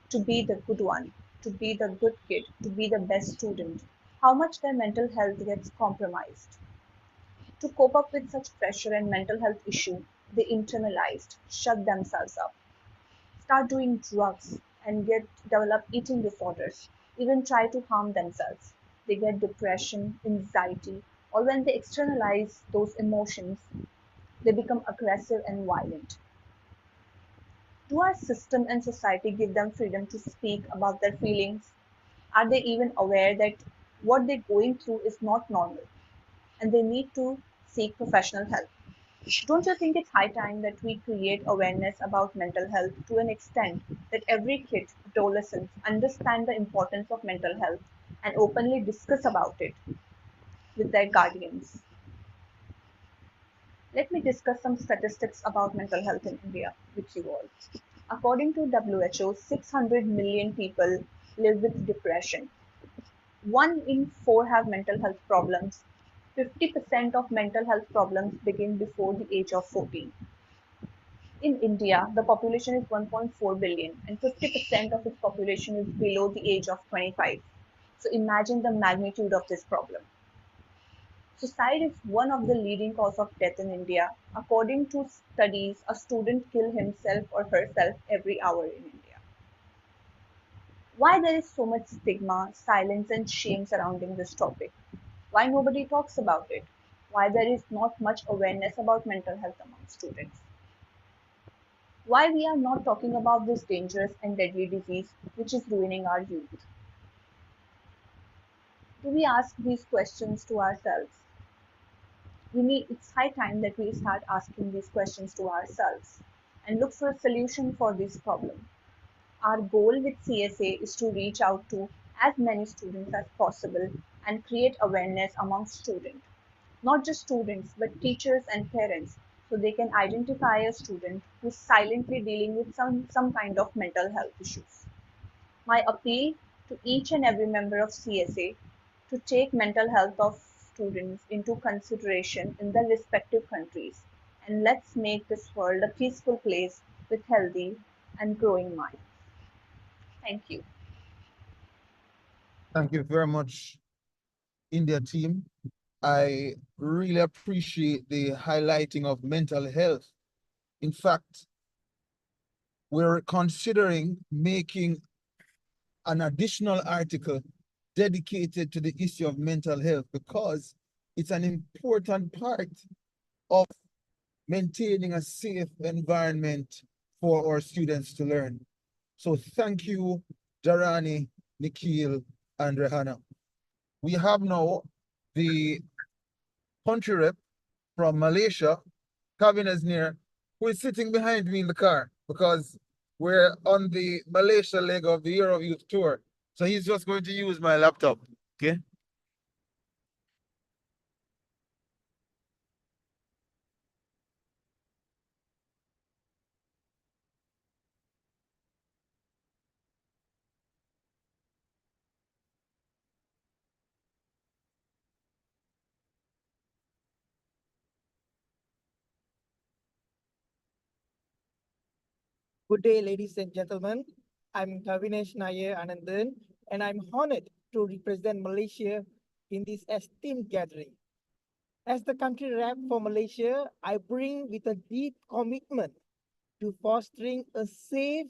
to be the good one, to be the good kid, to be the best student, how much their mental health gets compromised. To cope up with such pressure and mental health issue, they internalized, shut themselves up, start doing drugs and get develop eating disorders, even try to harm themselves. They get depression, anxiety, or when they externalize those emotions, they become aggressive and violent. Do our system and society give them freedom to speak about their feelings? Are they even aware that what they're going through is not normal and they need to seek professional help? Don't you think it's high time that we create awareness about mental health to an extent that every kid, adolescent, understand the importance of mental health and openly discuss about it with their guardians? Let me discuss some statistics about mental health in India with you all. According to WHO, 600 million people live with depression. 1 in 4 have mental health problems, 50% of mental health problems begin before the age of 14. In India, the population is 1.4 billion and 50% of its population is below the age of 25. So imagine the magnitude of this problem. Suicide is one of the leading cause of death in India. According to studies, a student kills himself or herself every hour in India. Why there is so much stigma, silence and shame surrounding this topic? Why nobody talks about it? Why there is not much awareness about mental health among students? Why we are not talking about this dangerous and deadly disease which is ruining our youth? Do we ask these questions to ourselves? It's high time that we start asking these questions to ourselves and look for a solution for this problem. Our goal with CSA is to reach out to as many students as possible and create awareness among students, not just students, but teachers and parents, so they can identify a student who's silently dealing with some kind of mental health issues. My appeal to each and every member of CSA to take mental health of students into consideration in their respective countries, and let's make this world a peaceful place with healthy and growing minds. Thank you. Thank you very much, India team. I really appreciate the highlighting of mental health. In fact, we're considering making an additional article dedicated to the issue of mental health because it's an important part of maintaining a safe environment for our students to learn. So thank you, Darani, Nikhil, and Rehana. We have now the country rep from Malaysia, Kevin Asnir, who is sitting behind me in the car because we're on the Malaysia leg of the Year of Youth tour. So he's just going to use my laptop, okay? Good day, ladies and gentlemen. I'm Kavinesh Nair Anandan, and I'm honored to represent Malaysia in this esteemed gathering. As the country rep for Malaysia, I bring with a deep commitment to fostering a safe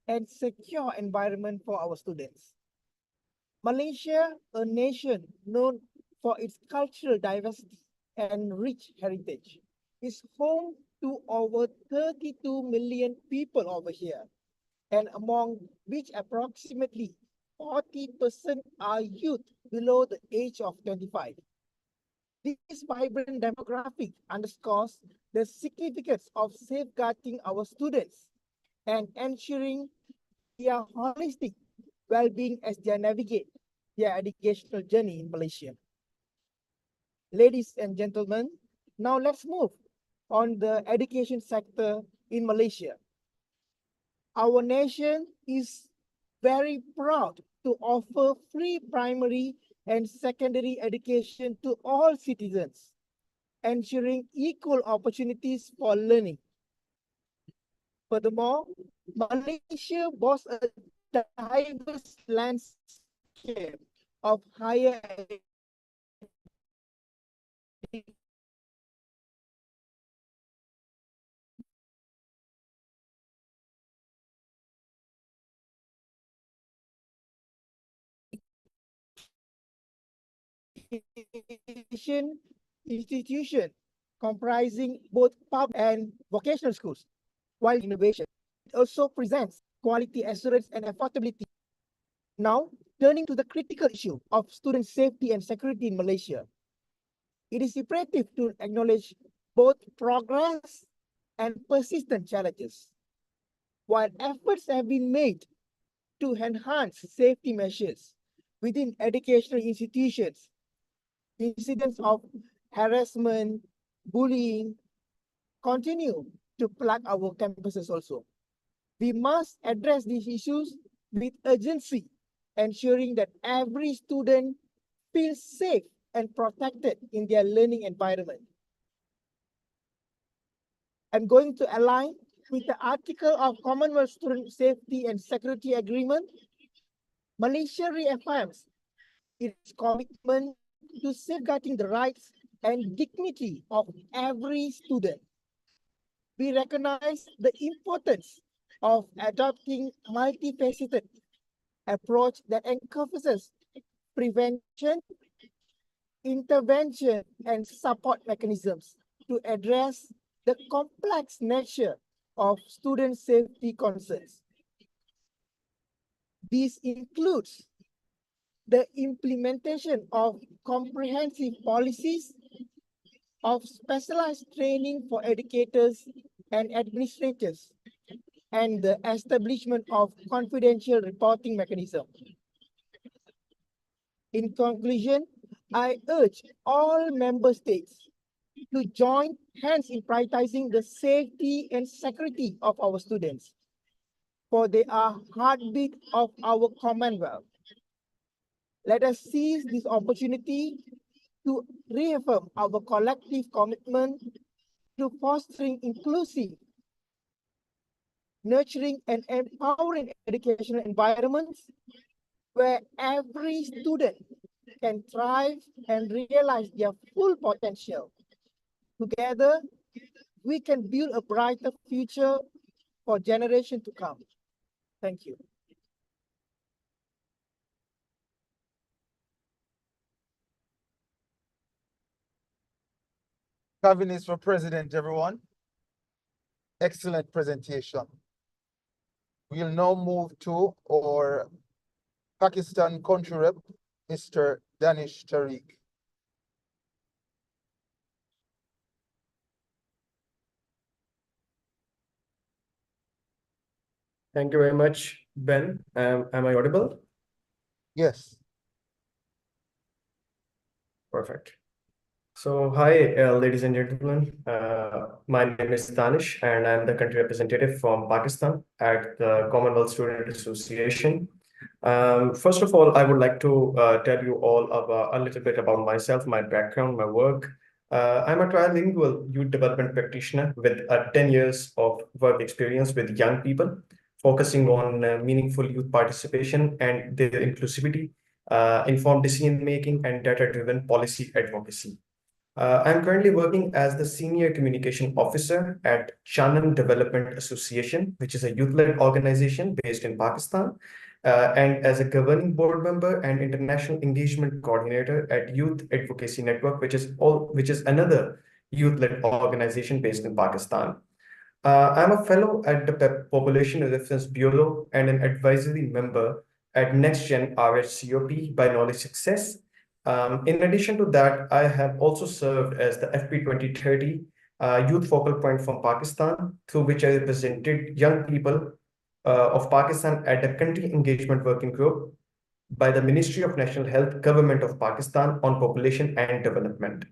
and secure environment for our students. Malaysia, a nation known for its cultural diversity and rich heritage, is home to over 32 million people over here, and among which approximately 40% are youth below the age of 25. This vibrant demographic underscores the significance of safeguarding our students and ensuring their holistic well-being as they navigate their educational journey in Malaysia. Ladies and gentlemen, now let's move on the education sector in Malaysia. Our nation is very proud to offer free primary and secondary education to all citizens, ensuring equal opportunities for learning. Furthermore, Malaysia boasts a diverse landscape of higher education institution comprising both public and vocational schools, while innovation also presents quality assurance and affordability. Now, turning to the critical issue of student safety and security in Malaysia, it is imperative to acknowledge both progress and persistent challenges. While efforts have been made to enhance safety measures within educational institutions, incidents of harassment, bullying continue to plague our campuses also. We must address these issues with urgency, ensuring that every student feels safe and protected in their learning environment. I'm going to align with the article of Commonwealth Student Safety and Security Agreement. Malaysia reaffirms its commitment to safeguarding the rights and dignity of every student. We recognize the importance of adopting multifaceted approach that encompasses prevention, intervention, and support mechanisms to address the complex nature of student safety concerns. This includes the implementation of comprehensive policies, of specialized training for educators and administrators, and the establishment of confidential reporting mechanism. In conclusion, I urge all member states to join hands in prioritizing the safety and security of our students, for they are heartbeat of our Commonwealth. Let us seize this opportunity to reaffirm our collective commitment to fostering inclusive, nurturing, and empowering educational environments where every student can thrive and realize their full potential. Together, we can build a brighter future for generations to come. Thank you. Cabinet for President, everyone. Excellent presentation. We'll now move to our Pakistan country rep, Mr. Danish Tariq. Thank you very much, Ben. Am I audible? Yes. Perfect. So, hi, ladies and gentlemen. My name is Danish, and I'm the country representative from Pakistan at the Commonwealth Student Association. First of all, I would like to tell you all about a little bit about myself, my background, my work. I'm a trilingual youth development practitioner with 10 years of work experience with young people, focusing on meaningful youth participation and their inclusivity, informed decision-making, and data-driven policy advocacy. I'm currently working as the Senior Communication Officer at Chanan Development Association, which is a youth-led organization based in Pakistan, and as a governing board member and international engagement coordinator at Youth Advocacy Network, which is another youth-led organization based in Pakistan. I'm a fellow at the Population Reference Bureau and an advisory member at NextGen RHCOP by Knowledge Success. In addition to that, I have also served as the FP 2030 Youth Focal Point from Pakistan, through which I represented young people of Pakistan at the Country Engagement Working Group by the Ministry of National Health, Government of Pakistan on Population and Development.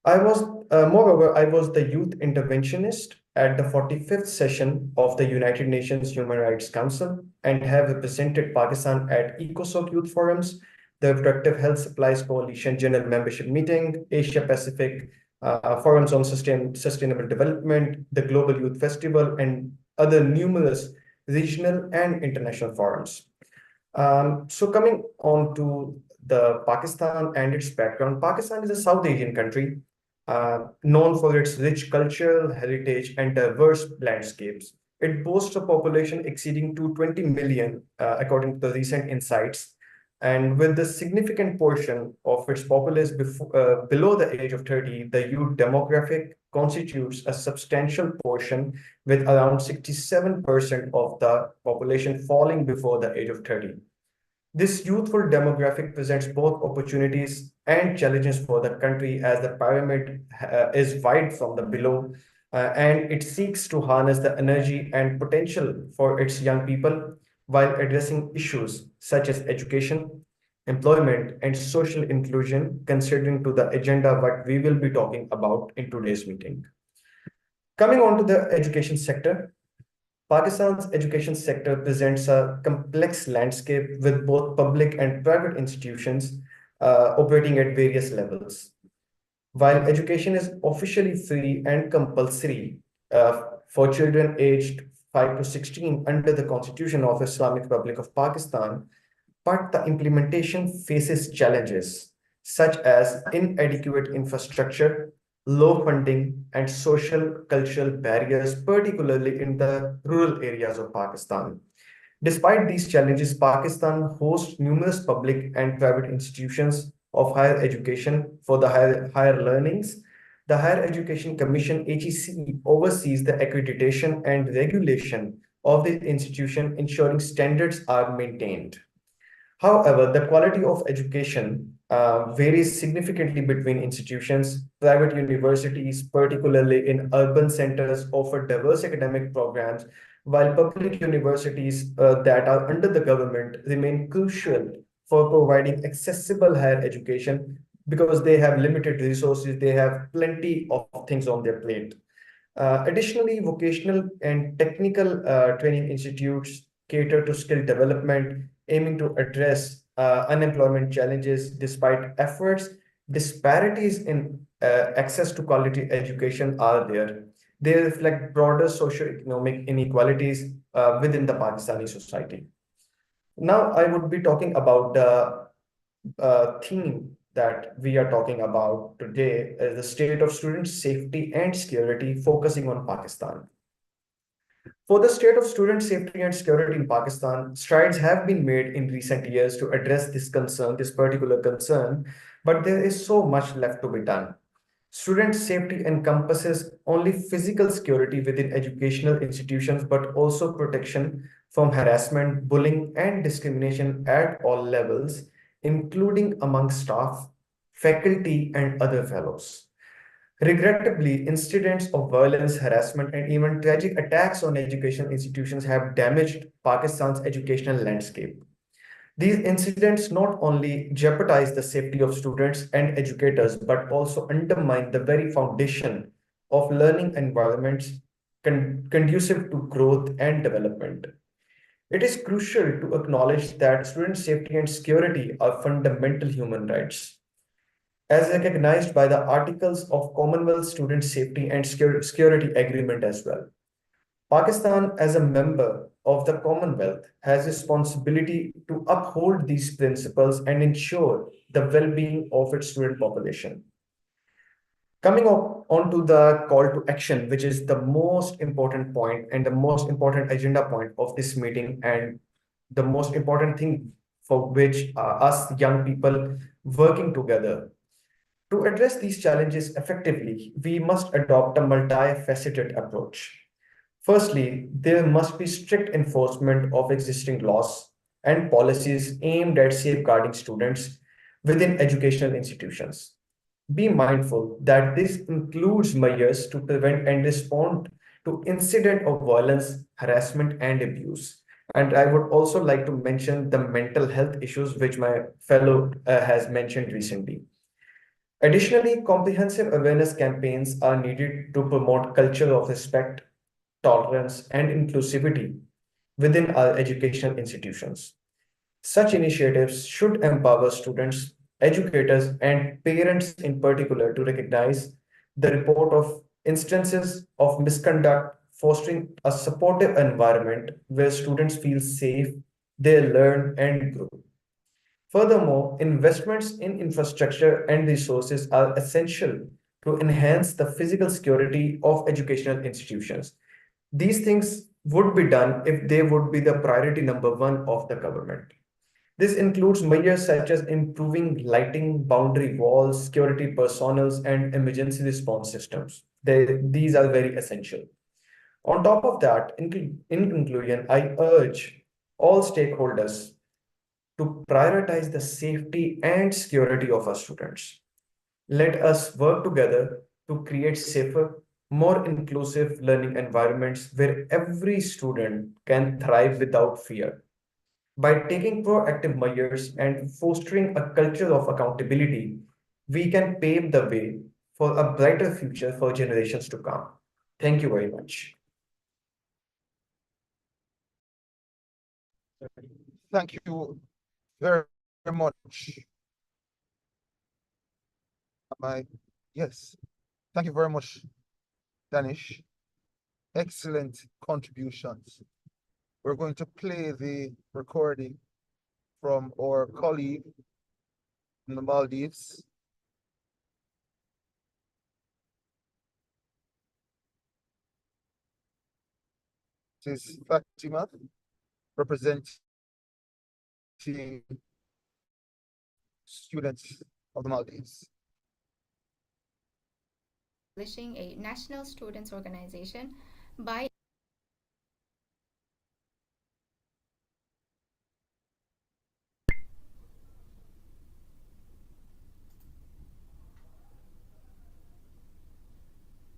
Moreover, I was the youth interventionist at the 45th session of the United Nations Human Rights Council and have represented Pakistan at ECOSOC Youth Forums, the Reproductive Health Supplies Coalition General Membership Meeting, Asia Pacific Forums on Sustainable Development, the Global Youth Festival, and other numerous regional and international forums. So coming on to the Pakistan and its background, Pakistan is a South Asian country known for its rich cultural heritage and diverse landscapes. It boasts a population exceeding 220 million, according to the recent insights, and with the significant portion of its populace below the age of 30, the youth demographic constitutes a substantial portion, with around 67% of the population falling before the age of 30. This youthful demographic presents both opportunities and challenges for the country, as the pyramid is wide from the below, and it seeks to harness the energy and potential for its young people while addressing issues such as education, employment, and social inclusion, considering to the agenda what we will be talking about in today's meeting. Coming on to the education sector, Pakistan's education sector presents a complex landscape with both public and private institutions operating at various levels. While education is officially free and compulsory for children aged 5 to 16 under the Constitution of Islamic Republic of Pakistan, but the implementation faces challenges such as inadequate infrastructure, low funding, and social cultural barriers, particularly in the rural areas of Pakistan. Despite these challenges, Pakistan hosts numerous public and private institutions of higher education for the higher learnings. The Higher Education Commission, HEC, oversees the accreditation and regulation of the institution, ensuring standards are maintained. However, the quality of education varies significantly between institutions. Private universities, particularly in urban centers, offer diverse academic programs, while public universities that are under the government remain crucial for providing accessible higher education because they have limited resources, they have plenty of things on their plate. Additionally, vocational and technical training institutes cater to skill development, aiming to address unemployment challenges. Despite efforts, disparities in access to quality education are there. They reflect broader socioeconomic inequalities within the Pakistani society. Now, I would be talking about the theme that we are talking about today is the state of student safety and security, focusing on Pakistan. For the state of student safety and security in Pakistan, strides have been made in recent years to address this concern, this particular concern, but there is so much left to be done. Student safety encompasses only physical security within educational institutions, but also protection from harassment, bullying, and discrimination at all levels, including among staff, faculty, and other fellows. Regrettably, incidents of violence, harassment, and even tragic attacks on educational institutions have damaged Pakistan's educational landscape. These incidents not only jeopardize the safety of students and educators, but also undermine the very foundation of learning environments conducive to growth and development. It is crucial to acknowledge that student safety and security are fundamental human rights, as recognized by the Articles of Commonwealth Student Safety and Security Agreement as well. Pakistan, as a member of the Commonwealth, has responsibility to uphold these principles and ensure the well-being of its student population. Coming on to the call to action, which is the most important point and the most important agenda point of this meeting, and the most important thing for which us young people working together. To address these challenges effectively, we must adopt a multifaceted approach. Firstly, there must be strict enforcement of existing laws and policies aimed at safeguarding students within educational institutions. Be mindful that this includes measures to prevent and respond to incident of violence, harassment, and abuse. And I would also like to mention the mental health issues which my fellow has mentioned recently. Additionally, comprehensive awareness campaigns are needed to promote culture of respect, tolerance, and inclusivity within our educational institutions. Such initiatives should empower students, educators, and parents in particular to recognize the report of instances of misconduct, fostering a supportive environment where students feel safe, they learn, and grow. Furthermore, investments in infrastructure and resources are essential to enhance the physical security of educational institutions. These things would be done if they would be the priority number one of the government. This includes measures such as improving lighting, boundary walls, security personnel, and emergency response systems. These are very essential. On top of that, in conclusion, I urge all stakeholders to prioritize the safety and security of our students. Let us work together to create safer, more inclusive learning environments where every student can thrive without fear. By taking proactive measures and fostering a culture of accountability, we can pave the way for a brighter future for generations to come. Thank you very much. Thank you very much, Yes. Thank you very much, Danish. Excellent contributions. We're going to play the recording from our colleague in the Maldives. This is Fatima, representing students of the Maldives. Establishing a national students organization by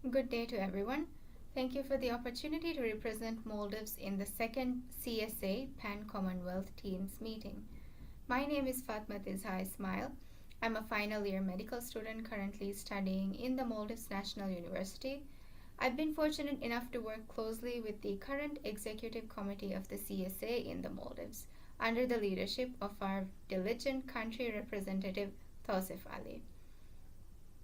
Good day to everyone. Thank you for the opportunity to represent Maldives in the second CSA Pan-Commonwealth Teams meeting. My name is Fatma Tizha Ismail. I'm a final year medical student currently studying in the Maldives National University. I've been fortunate enough to work closely with the current executive committee of the CSA in the Maldives under the leadership of our diligent country representative Tausif Ali.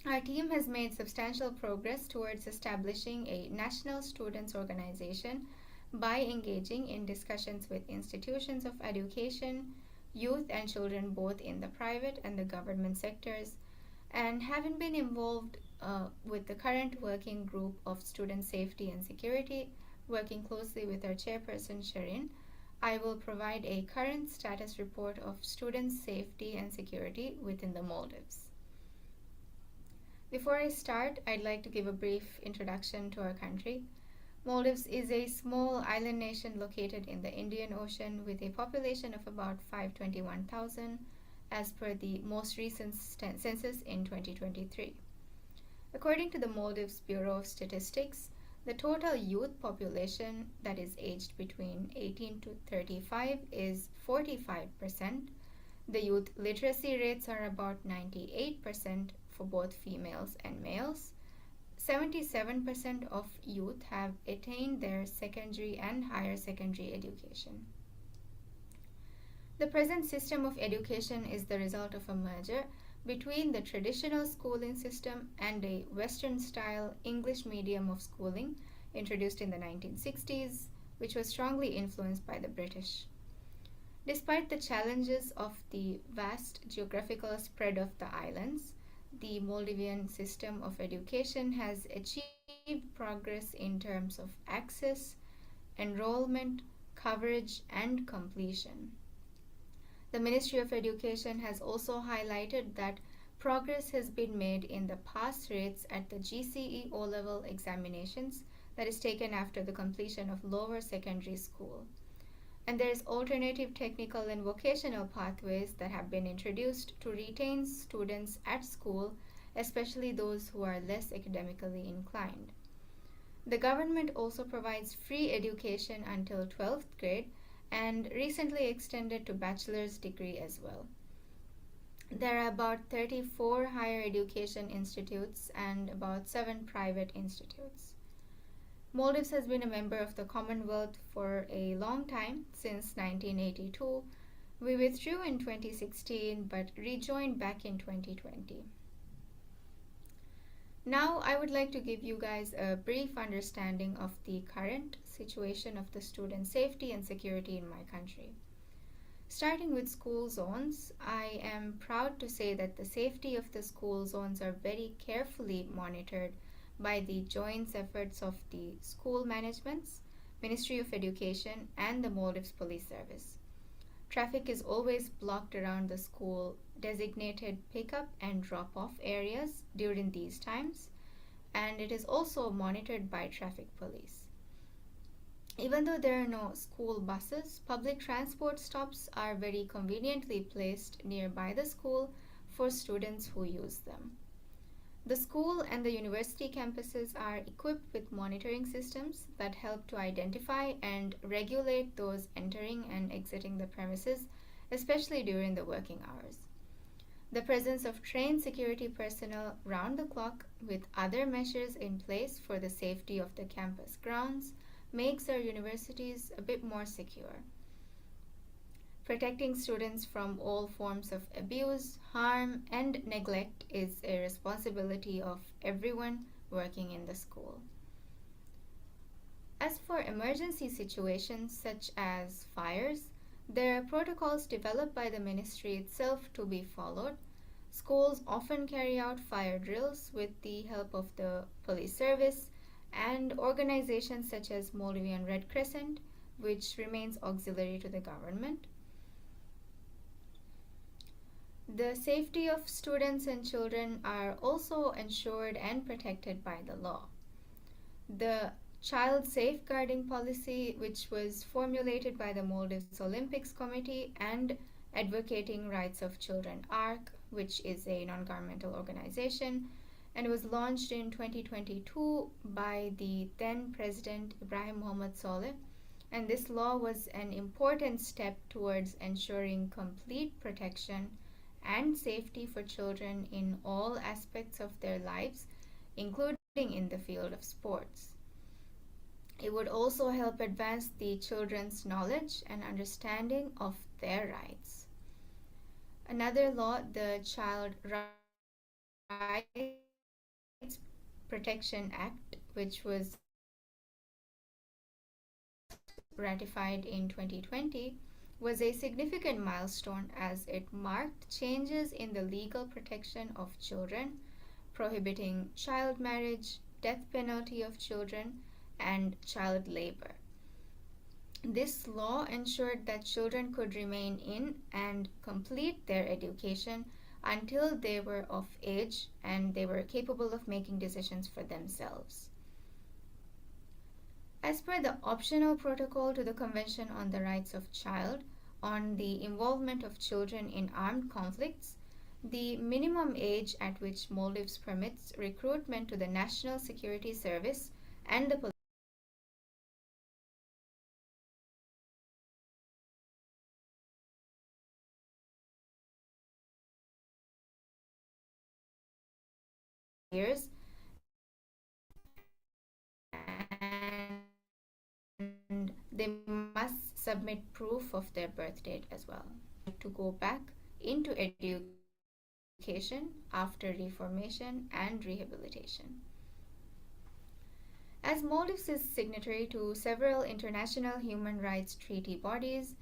Our team has made substantial progress towards establishing a national students organization by engaging in discussions with institutions of education, youth and children both in the private and the government sectors, and having been involved with the current working group of student safety and security, working closely with our chairperson Sherin, I will provide a current status report of student safety and security within the Maldives. Before I start, I'd like to give a brief introduction to our country. Maldives is a small island nation located in the Indian Ocean with a population of about 521,000 as per the most recent census in 2023. According to the Maldives Bureau of Statistics, the total youth population that is aged between 18 to 35 is 45%. The youth literacy rates are about 98% for both females and males. 77% of youth have attained their secondary and higher secondary education. The present system of education is the result of a merger between the traditional schooling system and a Western-style English medium of schooling introduced in the 1960s, which was strongly influenced by the British. Despite the challenges of the vast geographical spread of the islands, the Maldivian system of education has achieved progress in terms of access, enrollment, coverage, and completion. The Ministry of Education has also highlighted that progress has been made in the pass rates at the GCE O-level examinations that is taken after the completion of lower secondary school. And there is alternative technical and vocational pathways that have been introduced to retain students at school, especially those who are less academically inclined. The government also provides free education until 12th grade and recently extended to bachelor's degree as well. There are about 34 higher education institutes and about 7 private institutes. Maldives has been a member of the Commonwealth for a long time, since 1982. We withdrew in 2016 but rejoined back in 2020. Now I would like to give you guys a brief understanding of the current situation of the student safety and security in my country. Starting with school zones, I am proud to say that the safety of the school zones are very carefully monitored by the joint efforts of the school managements, Ministry of Education, and the Maldives Police Service. Traffic is always blocked around the school designated pickup and drop-off areas during these times, and it is also monitored by traffic police. Even though there are no school buses, public transport stops are very conveniently placed nearby the school for students who use them. The school and the university campuses are equipped with monitoring systems that help to identify and regulate those entering and exiting the premises, especially during the working hours. The presence of trained security personnel round the clock with other measures in place for the safety of the campus grounds makes our universities a bit more secure. Protecting students from all forms of abuse, harm, and neglect is a responsibility of everyone working in the school. As for emergency situations such as fires, there are protocols developed by the ministry itself to be followed. Schools often carry out fire drills with the help of the police service and organizations such as Moldavian Red Crescent, which remains auxiliary to the government. The safety of students and children are also ensured and protected by the law. The Child Safeguarding Policy, which was formulated by the Maldives Olympics Committee, and Advocating Rights of Children ARC, which is a non-governmental organization, and was launched in 2022 by the then President Ibrahim Mohamed Saleh. And this law was an important step towards ensuring complete protection and safety for children in all aspects of their lives, including in the field of sports. It would also help advance the children's knowledge and understanding of their rights. Another law, the Child Rights Protection Act, which was ratified in 2020, was a significant milestone as it marked changes in the legal protection of children, prohibiting child marriage, death penalty of children, and child labor. This law ensured that children could remain in and complete their education until they were of age and they were capable of making decisions for themselves. As per the optional protocol to the Convention on the Rights of Child on the involvement of children in armed conflicts, the minimum age at which Maldives permits recruitment to the National Security Service and the years, and they must submit proof of their birth date as well to go back into education after reformation and rehabilitation. As Maldives is signatory to several international human rights treaty bodies,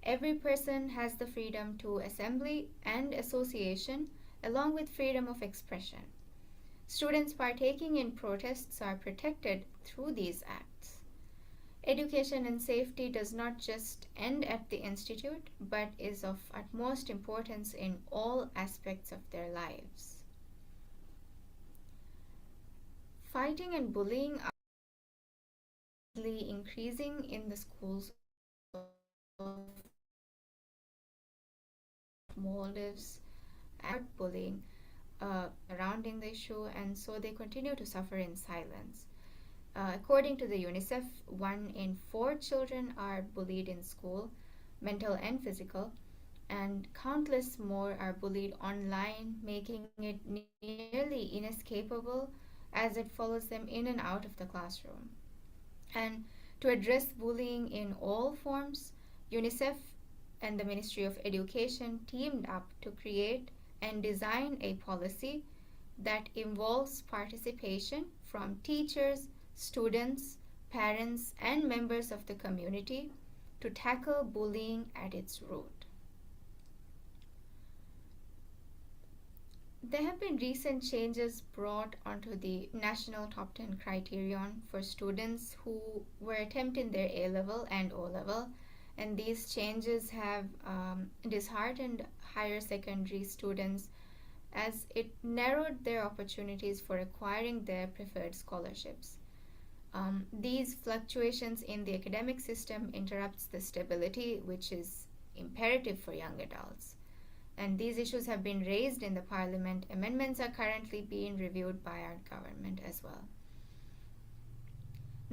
every person has the freedom to assembly and association along with freedom of expression. Students partaking in protests are protected through these acts. Education and safety does not just end at the institute, but is of utmost importance in all aspects of their lives. Fighting and bullying are increasing in the schools of Maldives and bullying surrounding the issue, and so they continue to suffer in silence. According to the UNICEF, 1 in 4 children are bullied in school, mental and physical, and countless more are bullied online, making it nearly inescapable as it follows them in and out of the classroom. And to address bullying in all forms, UNICEF and the Ministry of Education teamed up to create and design a policy that involves participation from teachers, students, parents, and members of the community to tackle bullying at its root. There have been recent changes brought onto the National Top 10 criterion for students who were attempting their A-level and O-level, and these changes have disheartened higher secondary students as it narrowed their opportunities for acquiring their preferred scholarships. These fluctuations in the academic system interrupts the stability which is imperative for young adults. And these issues have been raised in the Parliament. Amendments are currently being reviewed by our government as well.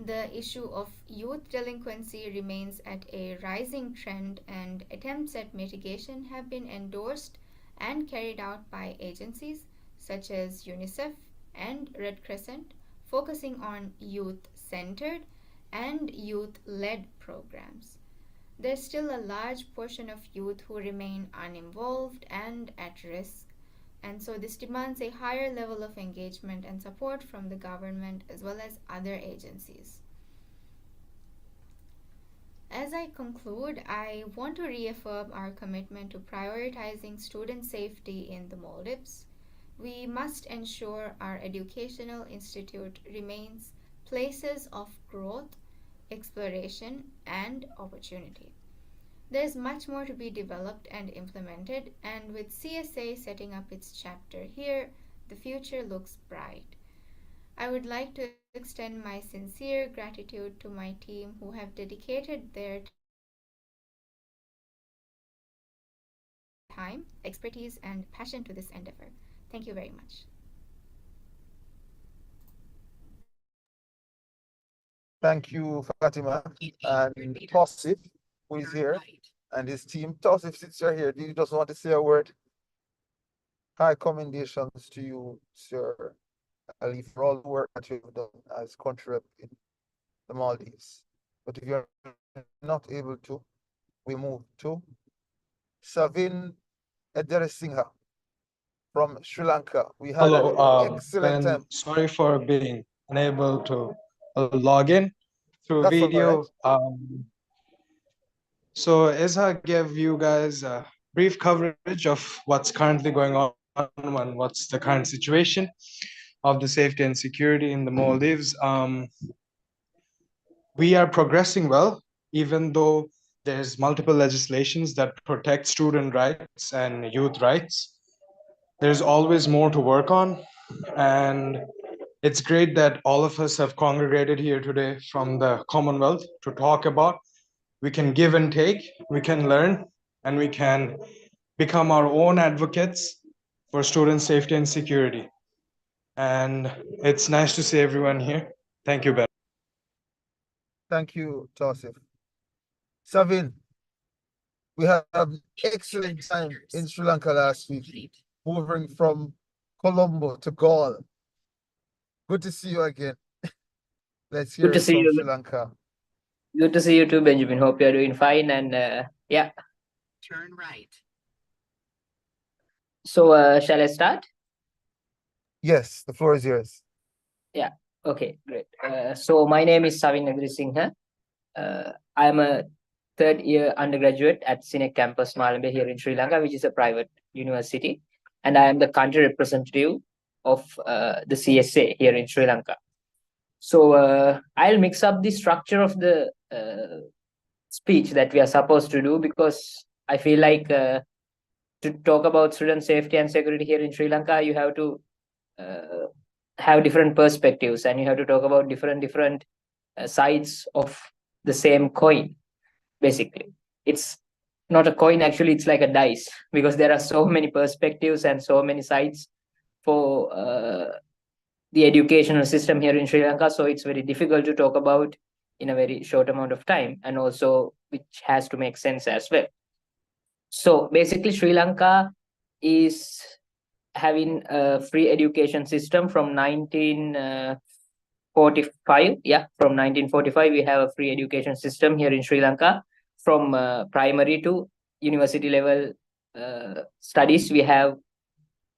The issue of youth delinquency remains at a rising trend, and attempts at mitigation have been endorsed and carried out by agencies such as UNICEF and Red Crescent, focusing on youth-centered and youth-led programs. there's still a large portion of youth who remain uninvolved and at risk, and so this demands a higher level of engagement and support from the government as well as other agencies. As I conclude, I want to reaffirm our commitment to prioritizing student safety in the Maldives. We must ensure our educational institute remains places of growth, exploration, and opportunity. There's much more to be developed and implemented, and with CSA setting up its chapter here, the future looks bright. I would like to extend my sincere gratitude to my team who have dedicated their time, expertise, and passion to this endeavor. Thank you very much. Thank you, Fatima, and Tausif, who is here, and his team. Tausif, since you're here, do you just want to say a word? High commendations to you, Sir Ali, for all the work that you've done as country rep in the Maldives. But if you're not able to, we move to Savin Edersingha from Sri Lanka. We had Hello, an excellent time. sorry for being unable to log in through That's all video. right. So Isha gave you guys a brief coverage of what's currently going on and what's the current situation of the safety and security in the Maldives. We are progressing well, even though there's multiple legislations that protect student rights and youth rights. There's always more to work on, and it's great that all of us have congregated here today from the Commonwealth to talk about. We can give and take, we can learn, and we can become our own advocates for student safety and security. And it's nice to see everyone here. Thank you, Ben. Thank you, Tausif. Savin, we had an excellent time in Sri Lanka last week, moving from Colombo to Gaul. Good to see you again. Let's hear Good to it see from you. Sri Lanka. Good to see you too, Benjamin. Hope you're doing fine. And yeah. Turn right. So shall I start? Yes, the floor is yours. Yeah. Okay, great. So my name is Savin Agrisingha. I'm a third year undergraduate at Sinek Campus Malambe here in Sri Lanka, which is a private university. And I am the country representative of the CSA here in Sri Lanka. So I'll mix up the structure of the speech that we are supposed to do, because I feel like to talk about student safety and security here in Sri Lanka, you have to have different perspectives, and you have to talk about different sides of the same coin. Basically, it's not a coin, actually it's like a dice, because there are so many perspectives and so many sides for the educational system here in Sri Lanka. So it's very difficult to talk about in a very short amount of time, and also which has to make sense as well. So basically, Sri Lanka is having a free education system from 1945. Yeah, from 1945 we have a free education system here in Sri Lanka. From primary to university level studies, we have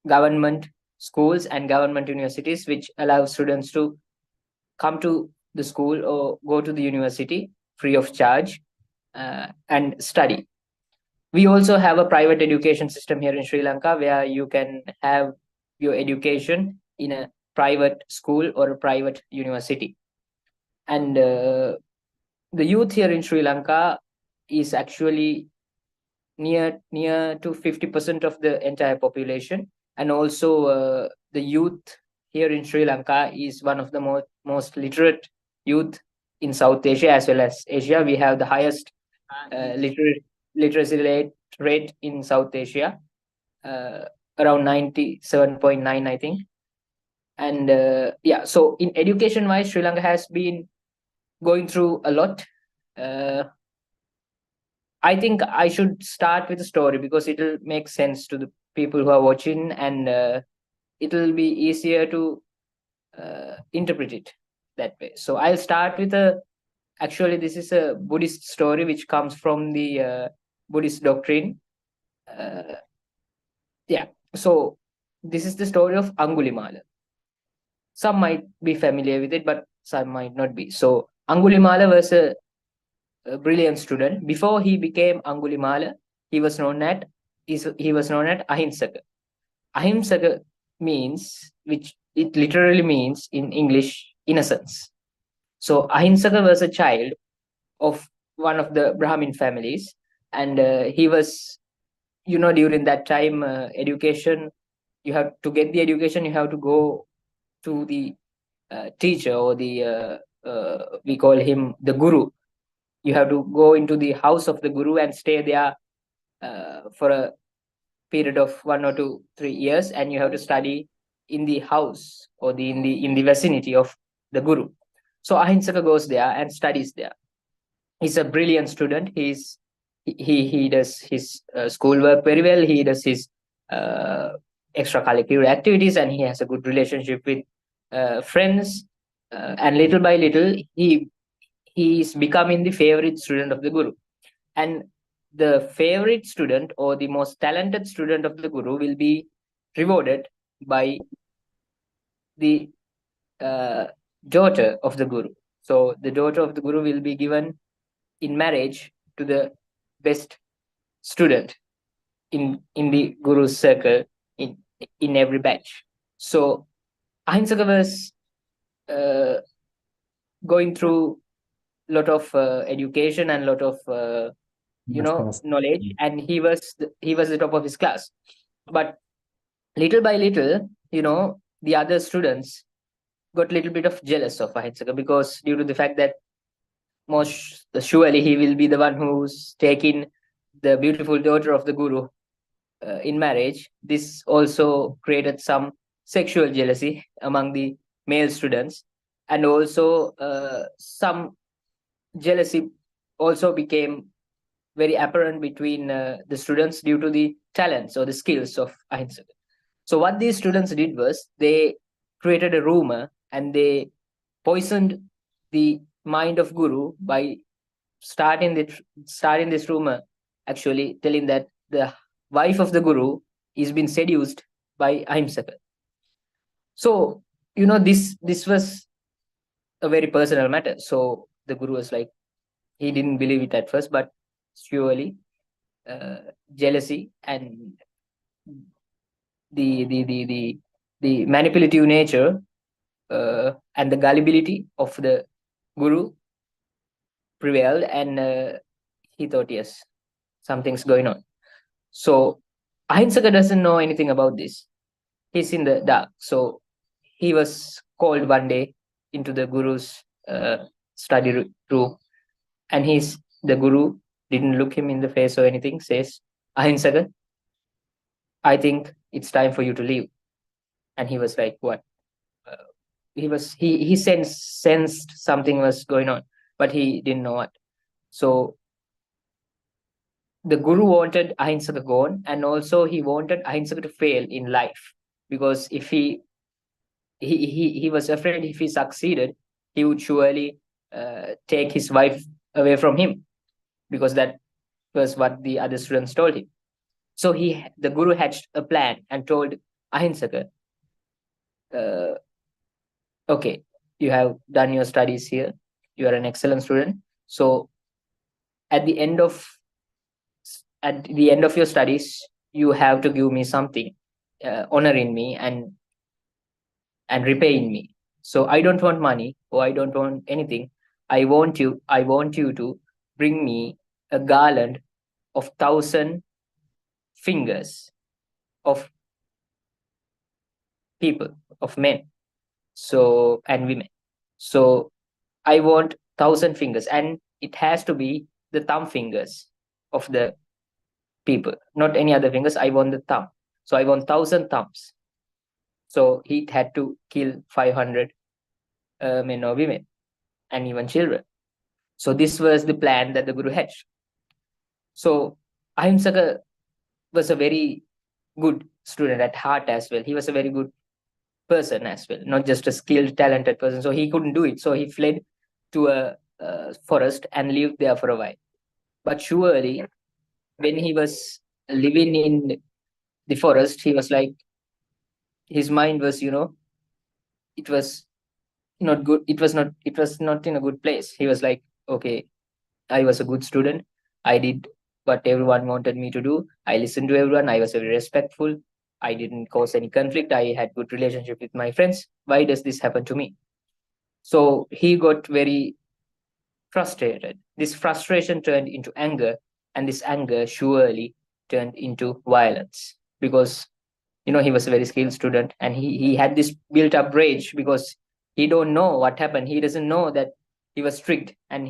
government schools and government universities, which allow students to come to the school or go to the university free of charge and study. We also have a private education system here in Sri Lanka, where you can have your education in a private school or a private university. And the youth here in Sri Lanka is actually near to 50% of the entire population. And also the youth here in Sri Lanka is one of the most literate youth in South Asia as well as Asia. We have the highest literacy rate in South Asia, around 97.9, I think. And yeah, so in education wise, Sri Lanka has been going through a lot. I think I should start with a story, because it will make sense to the people who are watching, and it will be easier to interpret it that way. So I'll start with a Actually, this is a Buddhist story which comes from the Buddhist doctrine. Yeah, so this is the story of Angulimala. Some might be familiar with it, but some might not be. So Angulimala was a brilliant student. Before he became Angulimala, he was known at Ahimsaka. Ahimsaka means, which it literally means in English, innocence. So Ahimsaka was a child of one of the Brahmin families, and he was, during that time, education. You have to get the education. You have to go to the teacher, or the we call him the guru. You have to go into the house of the guru and stay there for a period of 1 or 2, 3 years, and you have to study in the house, or in the vicinity of the guru. So Ahinsaka goes there and studies there. He's a brilliant student. He does his schoolwork very well. He does his extracurricular activities, and he has a good relationship with friends. And little by little, he is becoming the favorite student of the guru. And the favorite student, or the most talented student of the guru, will be rewarded by the daughter of the guru. So the daughter of the guru will be given in marriage to the best student in the guru's circle, in every batch. So Ahinsaka was going through a lot of education and a lot of knowledge, and he was the top of his class. But little by little, the other students got a little bit of jealous of Ahinsaka, because due to the fact that most surely he will be the one who's taking the beautiful daughter of the guru in marriage. This also created some sexual jealousy among the male students, and also some jealousy also became very apparent between the students due to the talents or the skills of Ahinsaka. So what these students did was, they created a rumor, and they poisoned the mind of Guru by starting this rumor, actually telling that the wife of the Guru is being seduced by Ahimsaka. So this was a very personal matter. So the Guru was like, he didn't believe it at first, but surely jealousy and the manipulative nature and the gullibility of the Guru prevailed, and he thought, yes, something's going on. So Ahinsaka doesn't know anything about this. He's in the dark. So he was called one day into the Guru's study room, and the Guru didn't look him in the face or anything, says, Ahinsaka, I think it's time for you to leave. And he was like, what? He sensed something was going on, but he didn't know what. So the Guru wanted Ahinsaka gone, and also he wanted Ahinsaka to fail in life, because if he was afraid if he succeeded, he would surely take his wife away from him, because that was what the other students told him. So the Guru hatched a plan and told Ahinsaka, okay, you have done your studies here. You are an excellent student. So at the end of your studies, you have to give me something, honoring me and repaying me. So I don't want money, or I don't want anything. I want you to bring me a garland of 1,000 fingers of people, of men, and women. So I want 1,000 fingers, and it has to be the thumb fingers of the people, not any other fingers. I want the thumb. So I want 1,000 thumbs. So he had to kill 500 men or women, and even children. So this was the plan that the Guru had. So Ahimsaka was a very good student at heart as well. He was a very good person as well, not just a skilled, talented person. So he couldn't do it. So he fled to a forest and lived there for a while. But surely, when he was living in the forest, he was like, his mind was, it was not good. It was not in a good place. He was like, okay, I was a good student. I did what everyone wanted me to do. I listened to everyone. I was very respectful. I didn't cause any conflict. I had good relationship with my friends. Why does this happen to me? So he got very frustrated. This frustration turned into anger, and this anger surely turned into violence because he was a very skilled student, and he had this built up rage because he don't know what happened. He doesn't know that he was tricked, and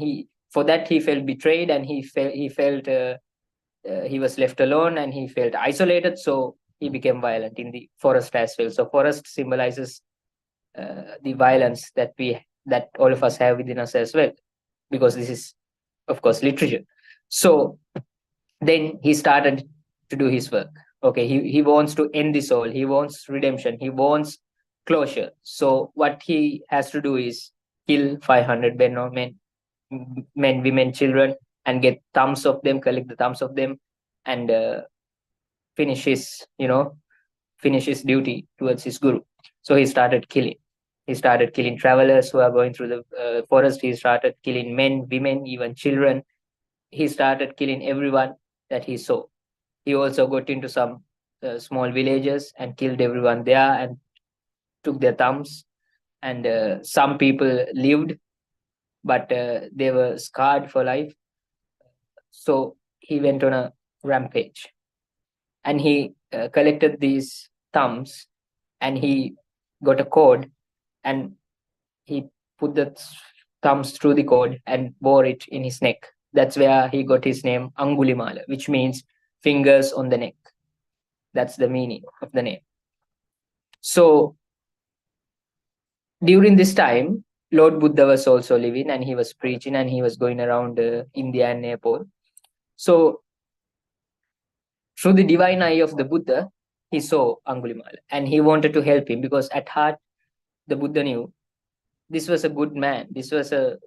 for that he felt betrayed, and he felt he was left alone, and he felt isolated. So he became violent in the forest as well. So forest symbolizes the violence that all of us have within us as well, because this is, of course, literature. So then he started to do his work. Okay, he wants to end this all. He wants redemption. He wants closure. So what he has to do is kill 500 men, women, children, and get thumbs of them, collect the thumbs of them, and finish his, finish his duty towards his guru. So he started killing. He started killing travelers who are going through the forest. He started killing men, women, even children. He started killing everyone that he saw. He also got into some small villages and killed everyone there and took their thumbs. And some people lived, but they were scarred for life. So he went on a rampage, and he collected these thumbs, and he got a cord, and he put the thumbs through the cord and wore it in his neck. That's where he got his name Angulimala, which means fingers on the neck. That's the meaning of the name. So during this time, Lord Buddha was also living, and he was preaching, and he was going around India and Nepal. So through the divine eye of the Buddha, he saw Angulimala, and he wanted to help him, because at heart, the Buddha knew this was a good man. This is a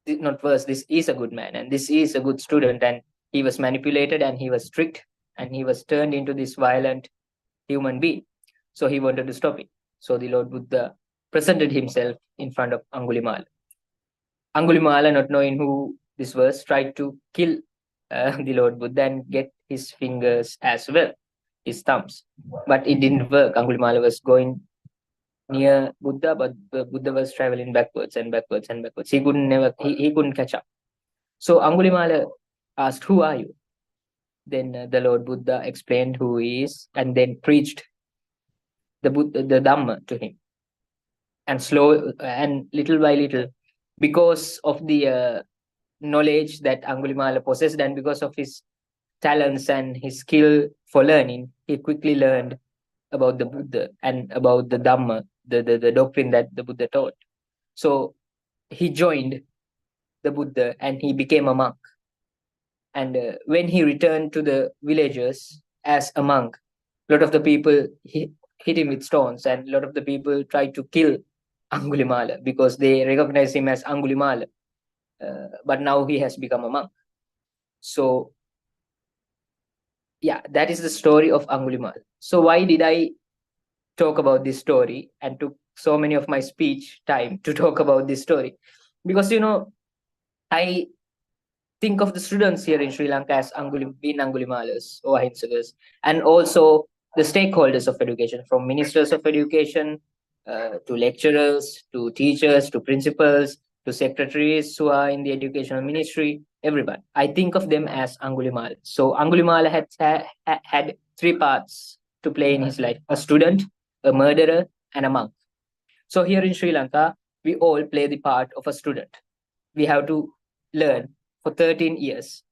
good man, and this is a good student, and he was manipulated, and he was tricked, and he was turned into this violent human being. So he wanted to stop it. So the Lord Buddha presented himself in front of Angulimala. Angulimala, not knowing who this was, tried to kill the Lord Buddha and get his fingers as well, his thumbs. But it didn't work. Angulimala was going near Buddha, but Buddha was traveling backwards and backwards and backwards. He couldn't catch up. So Angulimala asked, "Who are you?" Then the Lord Buddha explained who he is, and then preached the Dhamma to him. And little by little, because of the knowledge that Angulimala possessed, and because of his talents and his skill for learning, he quickly learned about the Buddha and about the Dhamma, the doctrine that the Buddha taught. So he joined the Buddha and he became a monk. And when he returned to the villagers as a monk, a lot of the people hit him with stones, and a lot of the people tried to kill Angulimala because they recognize him as Angulimala. But now he has become a monk. So yeah, that is the story of Angulimala. So why did I talk about this story and took so many of my speech time to talk about this story? Because I think of the students here in Sri Lanka as being Angulimalas or Ahimsakas, and also the stakeholders of education, from ministers of education to lecturers, to teachers, to principals, to secretaries who are in the educational ministry, everyone. I think of them as Angulimala. So Angulimala had three parts to play in his life: a student, a murderer, and a monk. So here in Sri Lanka, we all play the part of a student. We have to learn for 13 years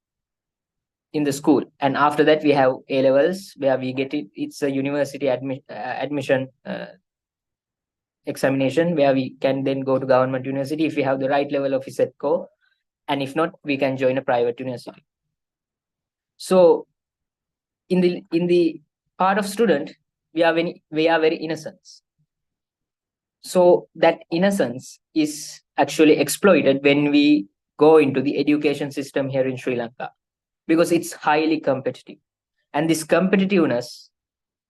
in the school, and after that we have A levels, where we get it. It's a university admission examination, where we can then go to government university if we have the right level of ISETCO, and if not, we can join a private university. So in the part of student, we are very innocent. So that innocence is actually exploited when we go into the education system here in Sri Lanka, because it's highly competitive. And this competitiveness,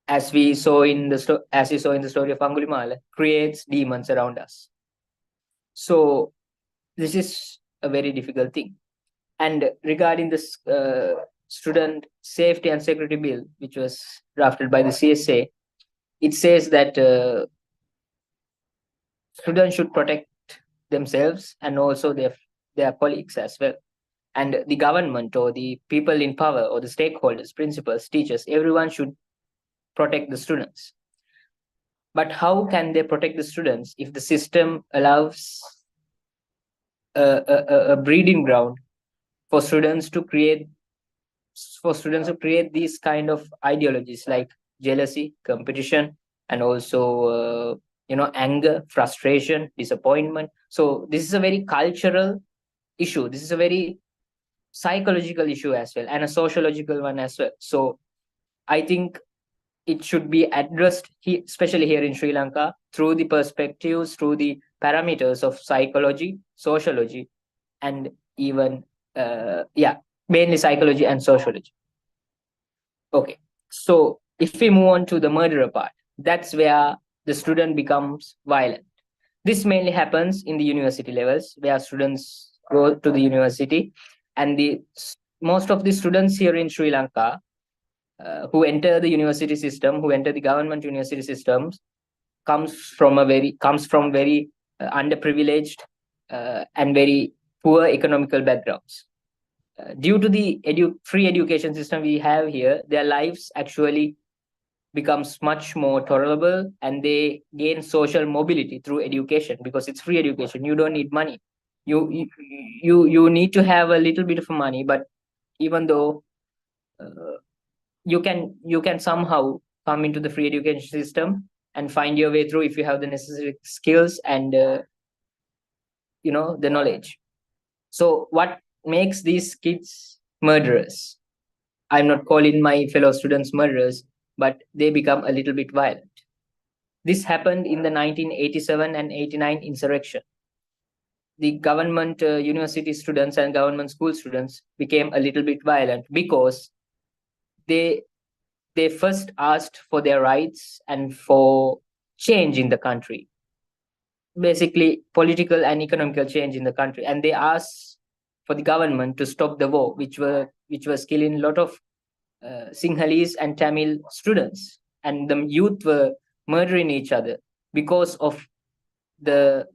as we saw in the as you saw in the story of Angulimala, creates demons around us. So this is a very difficult thing. And regarding this student safety and security bill, which was drafted by the CSA, it says that students should protect themselves and also their colleagues as well. And the government or the people in power or the stakeholders, principals, teachers, everyone should protect the students. But how can they protect the students if the system allows a breeding ground for students to create these kind of ideologies like jealousy, competition, and also anger, frustration, disappointment. So this is a very cultural issue. This is a very psychological issue as well, and a sociological one as well. So I think it should be addressed, especially here in Sri Lanka, through the perspectives, through the parameters of psychology, sociology, and even mainly psychology and sociology. Okay, so if we move on to the murderer part, that's where the student becomes violent. This mainly happens in the university levels, where students go to the university, and most of the students here in Sri Lanka who enter the university system, who enter the government university systems, comes from very underprivileged and very poor economical backgrounds. Due to the free education system we have here, their lives actually becomes much more tolerable, and they gain social mobility through education because it's free education. You don't need money. You need to have a little bit of money, but even though you can somehow come into the free education system and find your way through if you have the necessary skills and the knowledge. So what makes these kids murderers? I'm not calling my fellow students murderers, but they become a little bit violent. This happened in the 1987 and 89 insurrection. The government university students and government school students became a little bit violent because they first asked for their rights and for change in the country, basically political and economical change in the country, and they asked for the government to stop the war, which was killing a lot of Sinhalese and Tamil students, and the youth were murdering each other because of the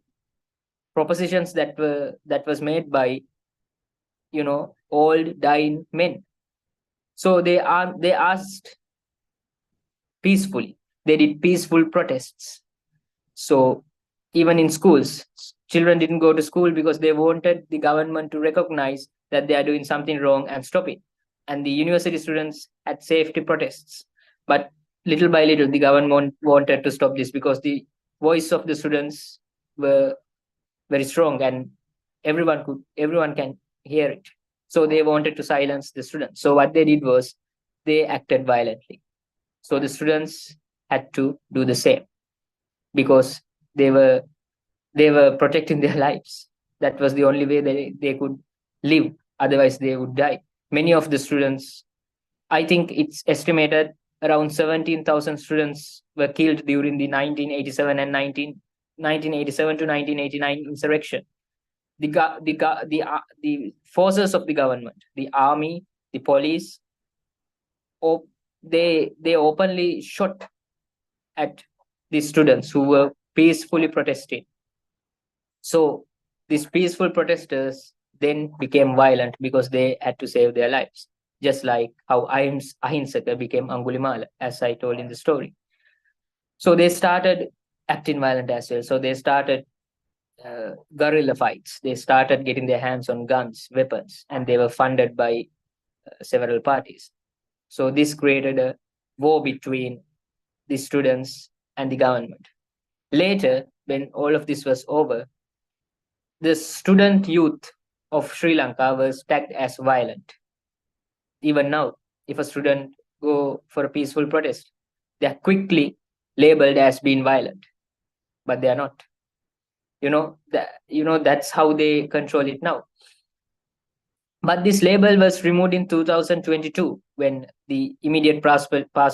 propositions that was made by old dying men. So they asked peacefully. They did peaceful protests. So even in schools, children didn't go to school because they wanted the government to recognize that they are doing something wrong and stop it. And the university students had safety protests. But little by little, the government wanted to stop this because the voice of the students were very strong and everyone can hear it. So they wanted to silence the students. So what they did was they acted violently. So the students had to do the same because they were protecting their lives. That was the only way they could live. Otherwise, they would die. Many of the students, I think it's estimated around 17,000 students were killed during the 1987 and 1987 to 1989 insurrection. The forces of the government, the army, the police, they openly shot at the students who were peacefully protesting. So these peaceful protesters then became violent because they had to save their lives, just like how Ahinsaka became Angulimala, as I told in the story. So they started acting violent as well. So they started guerrilla fights. They started getting their hands on guns, weapons, and they were funded by several parties. So this created a war between the students and the government. Later, when all of this was over, the student youth of Sri Lanka was tagged as violent. Even now, if a student go for a peaceful protest, they are quickly labeled as being violent. but they are not. That's how they control it now. But this label was removed in 2022 when the immediate past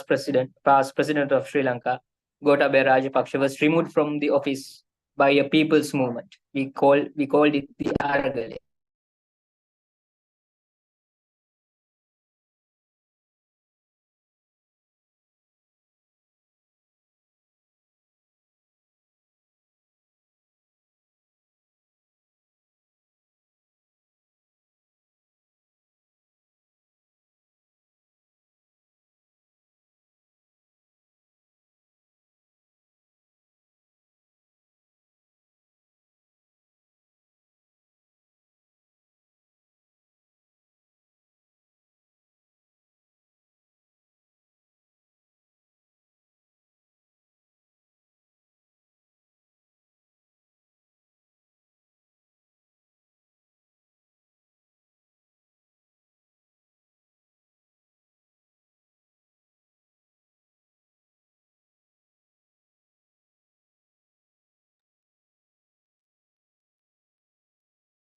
president of Sri Lanka, Gotabaya Rajapaksa, was removed from the office by a people's movement. We called it the Aragale.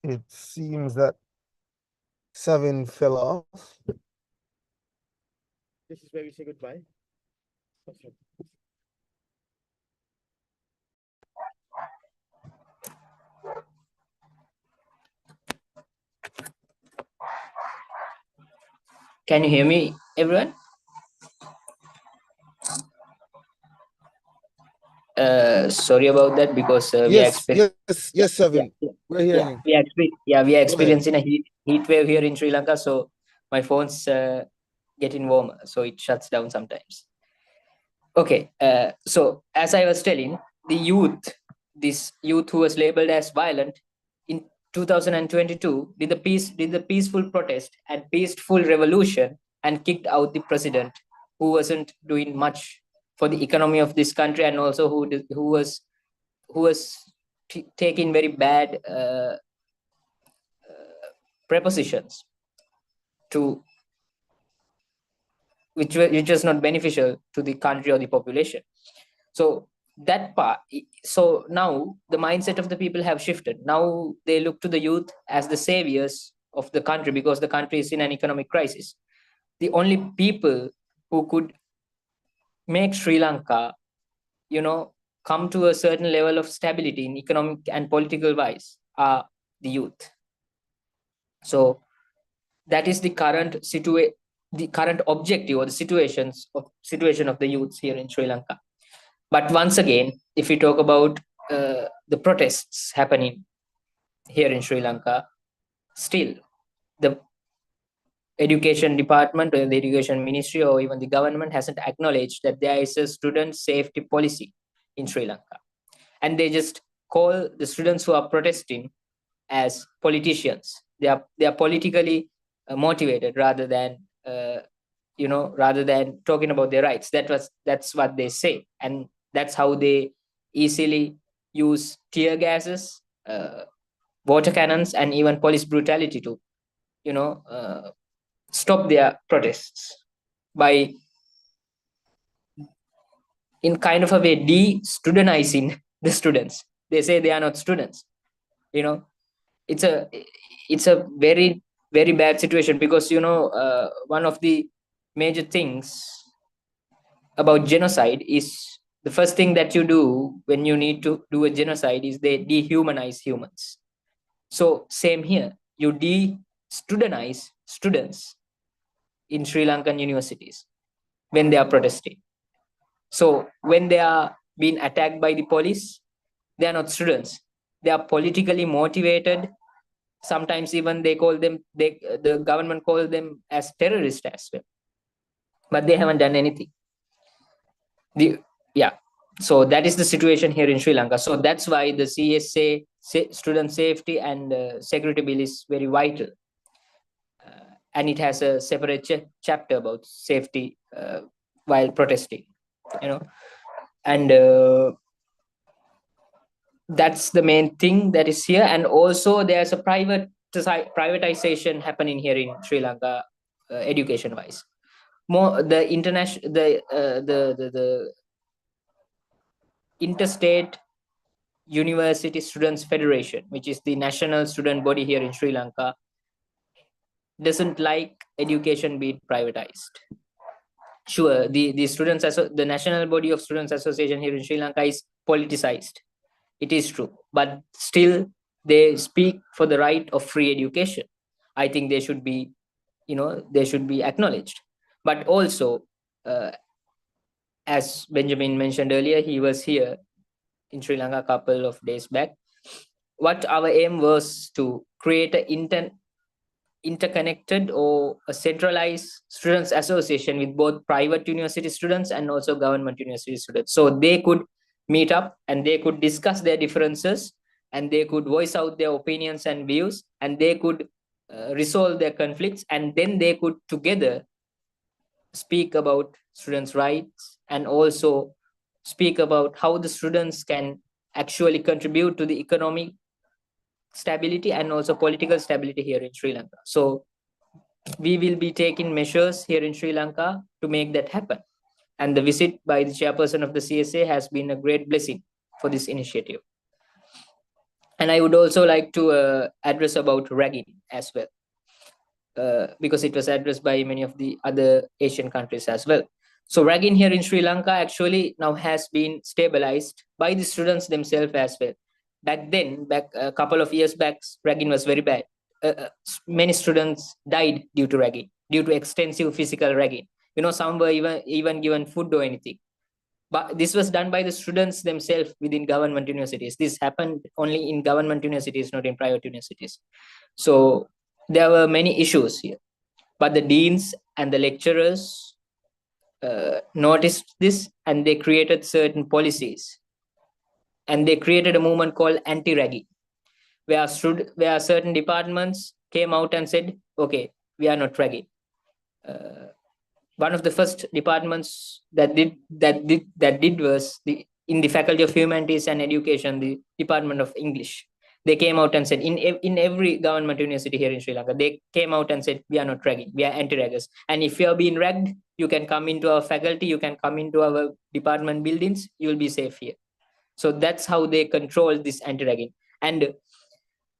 It seems that Savin fell off. This is where we say goodbye. Okay. Can you hear me, everyone? Sorry about that, because yes, Savin. yeah, we're hearing we are experiencing a heat wave here in Sri Lanka, so my phone's getting warmer, so it shuts down sometimes. Okay, so as I was telling, this youth who was labeled as violent in 2022 did the peaceful protest and peaceful revolution and kicked out the president who wasn't doing much for the economy of this country, and also who was taking very bad prepositions to which was not beneficial to the country or the population. So that part, so now the mindset of the people have shifted. Now they look to the youth as the saviors of the country because the country is in an economic crisis. The only people who could make Sri Lanka, come to a certain level of stability in economic and political wise are the youth. So that is the current objective or the situation of the youths here in Sri Lanka. But once again, if we talk about the protests happening here in Sri Lanka, still the education department or the education ministry or even the government hasn't acknowledged that there is a student safety policy in Sri Lanka. And they just call the students who are protesting as politicians. They are politically motivated rather than talking about their rights. That's what they say, and that's how they easily use tear gases, water cannons, and even police brutality to stop their protests by in kind of a way de-studentizing the students. They say they are not students. It's a very, very bad situation because one of the major things about genocide is the first thing that you do when you need to do a genocide is they dehumanize humans. So same here, you de-studentize students in Sri Lankan universities when they are protesting. So when they are being attacked by the police, they are not students. They are politically motivated. Sometimes even the government call them as terrorists as well. But they haven't done anything. So that is the situation here in Sri Lanka. So that's why the CSA, student safety and security bill, is very vital. And it has a separate chapter about safety while protesting, and that's the main thing that is here. And also there's a privatization happening here in Sri Lanka, education wise. More the international the interstate University Students Federation, which is the national student body here in Sri Lanka, doesn't like education being privatized. Sure, the the National Body of Students Association here in Sri Lanka is politicized. It is true, but still they speak for the right of free education. I think they should be, they should be acknowledged. But also, as Benjamin mentioned earlier, he was here in Sri Lanka a couple of days back. What our aim was to create an interconnected or a centralized students association with both private university students and also government university students, so they could meet up and they could discuss their differences and they could voice out their opinions and views and they could resolve their conflicts, and then they could together speak about students' rights and also speak about how the students can actually contribute to the economic stability and also political stability here in Sri Lanka. So we will be taking measures here in Sri Lanka to make that happen. And the visit by the chairperson of the CSA has been a great blessing for this initiative. And I would also like to address about ragging as well, because it was addressed by many of the other Asian countries as well. So ragging here in Sri Lanka actually now has been stabilized by the students themselves as well. Back a couple of years back, ragging was very bad. Many students died due to ragging, due to extensive physical ragging. Some were even given food or anything. But this was done by the students themselves within government universities. This happened only in government universities, not in private universities. So there were many issues here. But the deans and the lecturers noticed this and they created certain policies. And they created a movement called anti-ragging, where certain departments came out and said, okay, we are not ragging. One of the first departments that did was in the Faculty of Humanities and Education, the Department of English. They came out and said, in every government university here in Sri Lanka, they came out and said, we are not ragging, we are anti-raggers. And if you are being ragged, you can come into our faculty, you can come into our department buildings, you will be safe here. So that's how they control this anti-ragging. And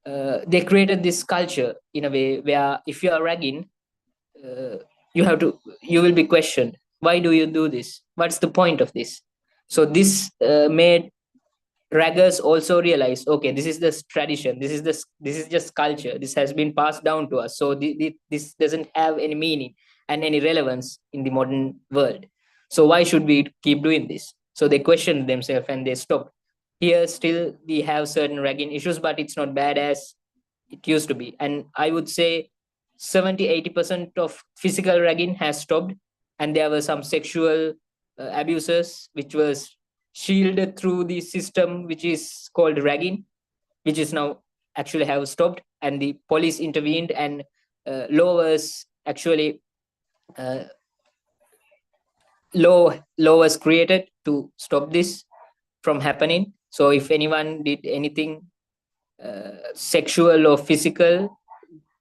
they created this culture in a way where if you are ragging, you will be questioned. Why do you do this? What's the point of this? So this made raggers also realize, okay, this is the tradition, this is just culture, this has been passed down to us, so this doesn't have any meaning and any relevance in the modern world. So why should we keep doing this? So they questioned themselves and they stopped. Here still we have certain ragging issues, but it's not bad as it used to be. And I would say 70-80% of physical ragging has stopped, and there were some sexual abuses which was shielded through the system which is called ragging, which is now actually have stopped, and the police intervened and law was actually law was created to stop this from happening. So if anyone did anything sexual or physical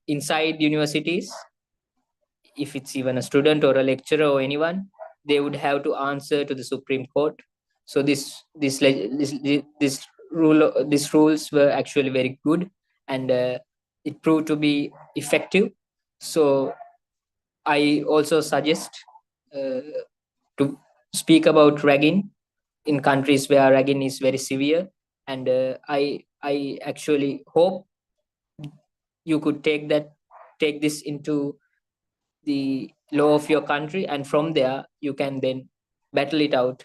inside universities, if it's even a student or a lecturer or anyone, they would have to answer to the Supreme Court. So these rules were actually very good, and it proved to be effective. So I also suggest to speak about ragging in countries where ragging is very severe, and I actually hope you could take this into the law of your country, and from there you can then battle it out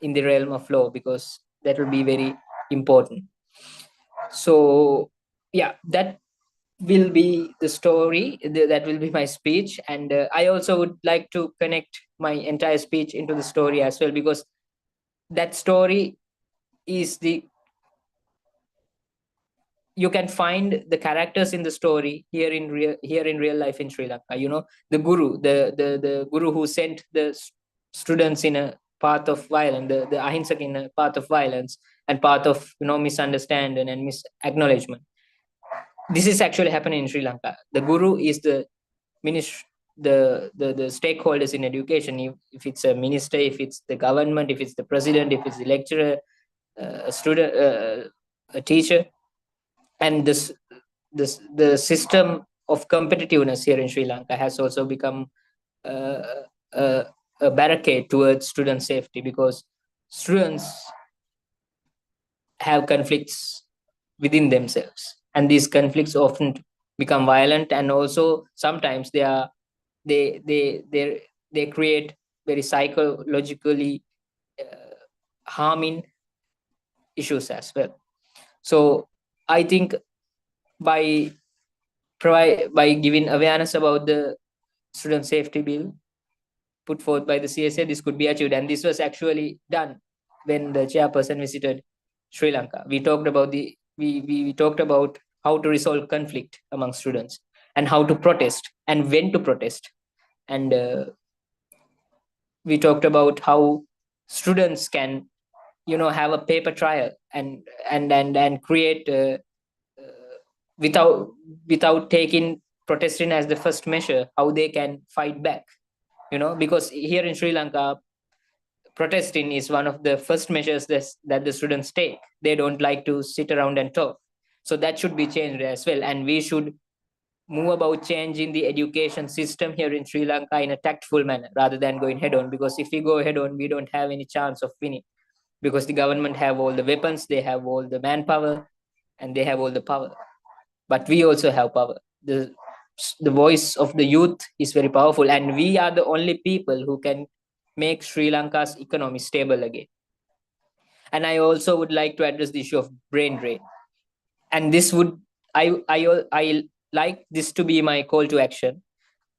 in the realm of law, because that will be very important. So yeah, that will be the story, that will be my speech. And I also would like to connect my entire speech into the story as well, because that story is you can find the characters in the story here in real life in Sri Lanka. The guru who sent the students in a path of violence, the ahimsak in a path of violence and path of misunderstanding and misacknowledgement. This is actually happening in Sri Lanka. The guru is the minister, the stakeholders in education. If it's a minister, if it's the government, if it's the president, if it's the lecturer, a student, a teacher, and the system of competitiveness here in Sri Lanka has also become uh, a, a barricade towards student safety, because students have conflicts within themselves, and these conflicts often become violent, and also sometimes they create very psychologically harming issues as well. So I think by by giving awareness about the student safety bill put forth by the CSA, this could be achieved. And this was actually done when the chairperson visited Sri Lanka. We talked about we talked about how to resolve conflict among students, and how to protest, and when to protest. And we talked about how students can, have a paper trial, and create without taking protesting as the first measure, how they can fight back, because here in Sri Lanka, protesting is one of the first measures that the students take. They don't like to sit around and talk. So that should be changed as well, and we should move about changing the education system here in Sri Lanka in a tactful manner rather than going head on, because if we go head on, we don't have any chance of winning, because the government have all the weapons, they have all the manpower, and they have all the power. But we also have power. The voice of the youth is very powerful, and we are the only people who can make Sri Lanka's economy stable again. And I also would like to address the issue of brain drain. And this would, I like this to be my call to action.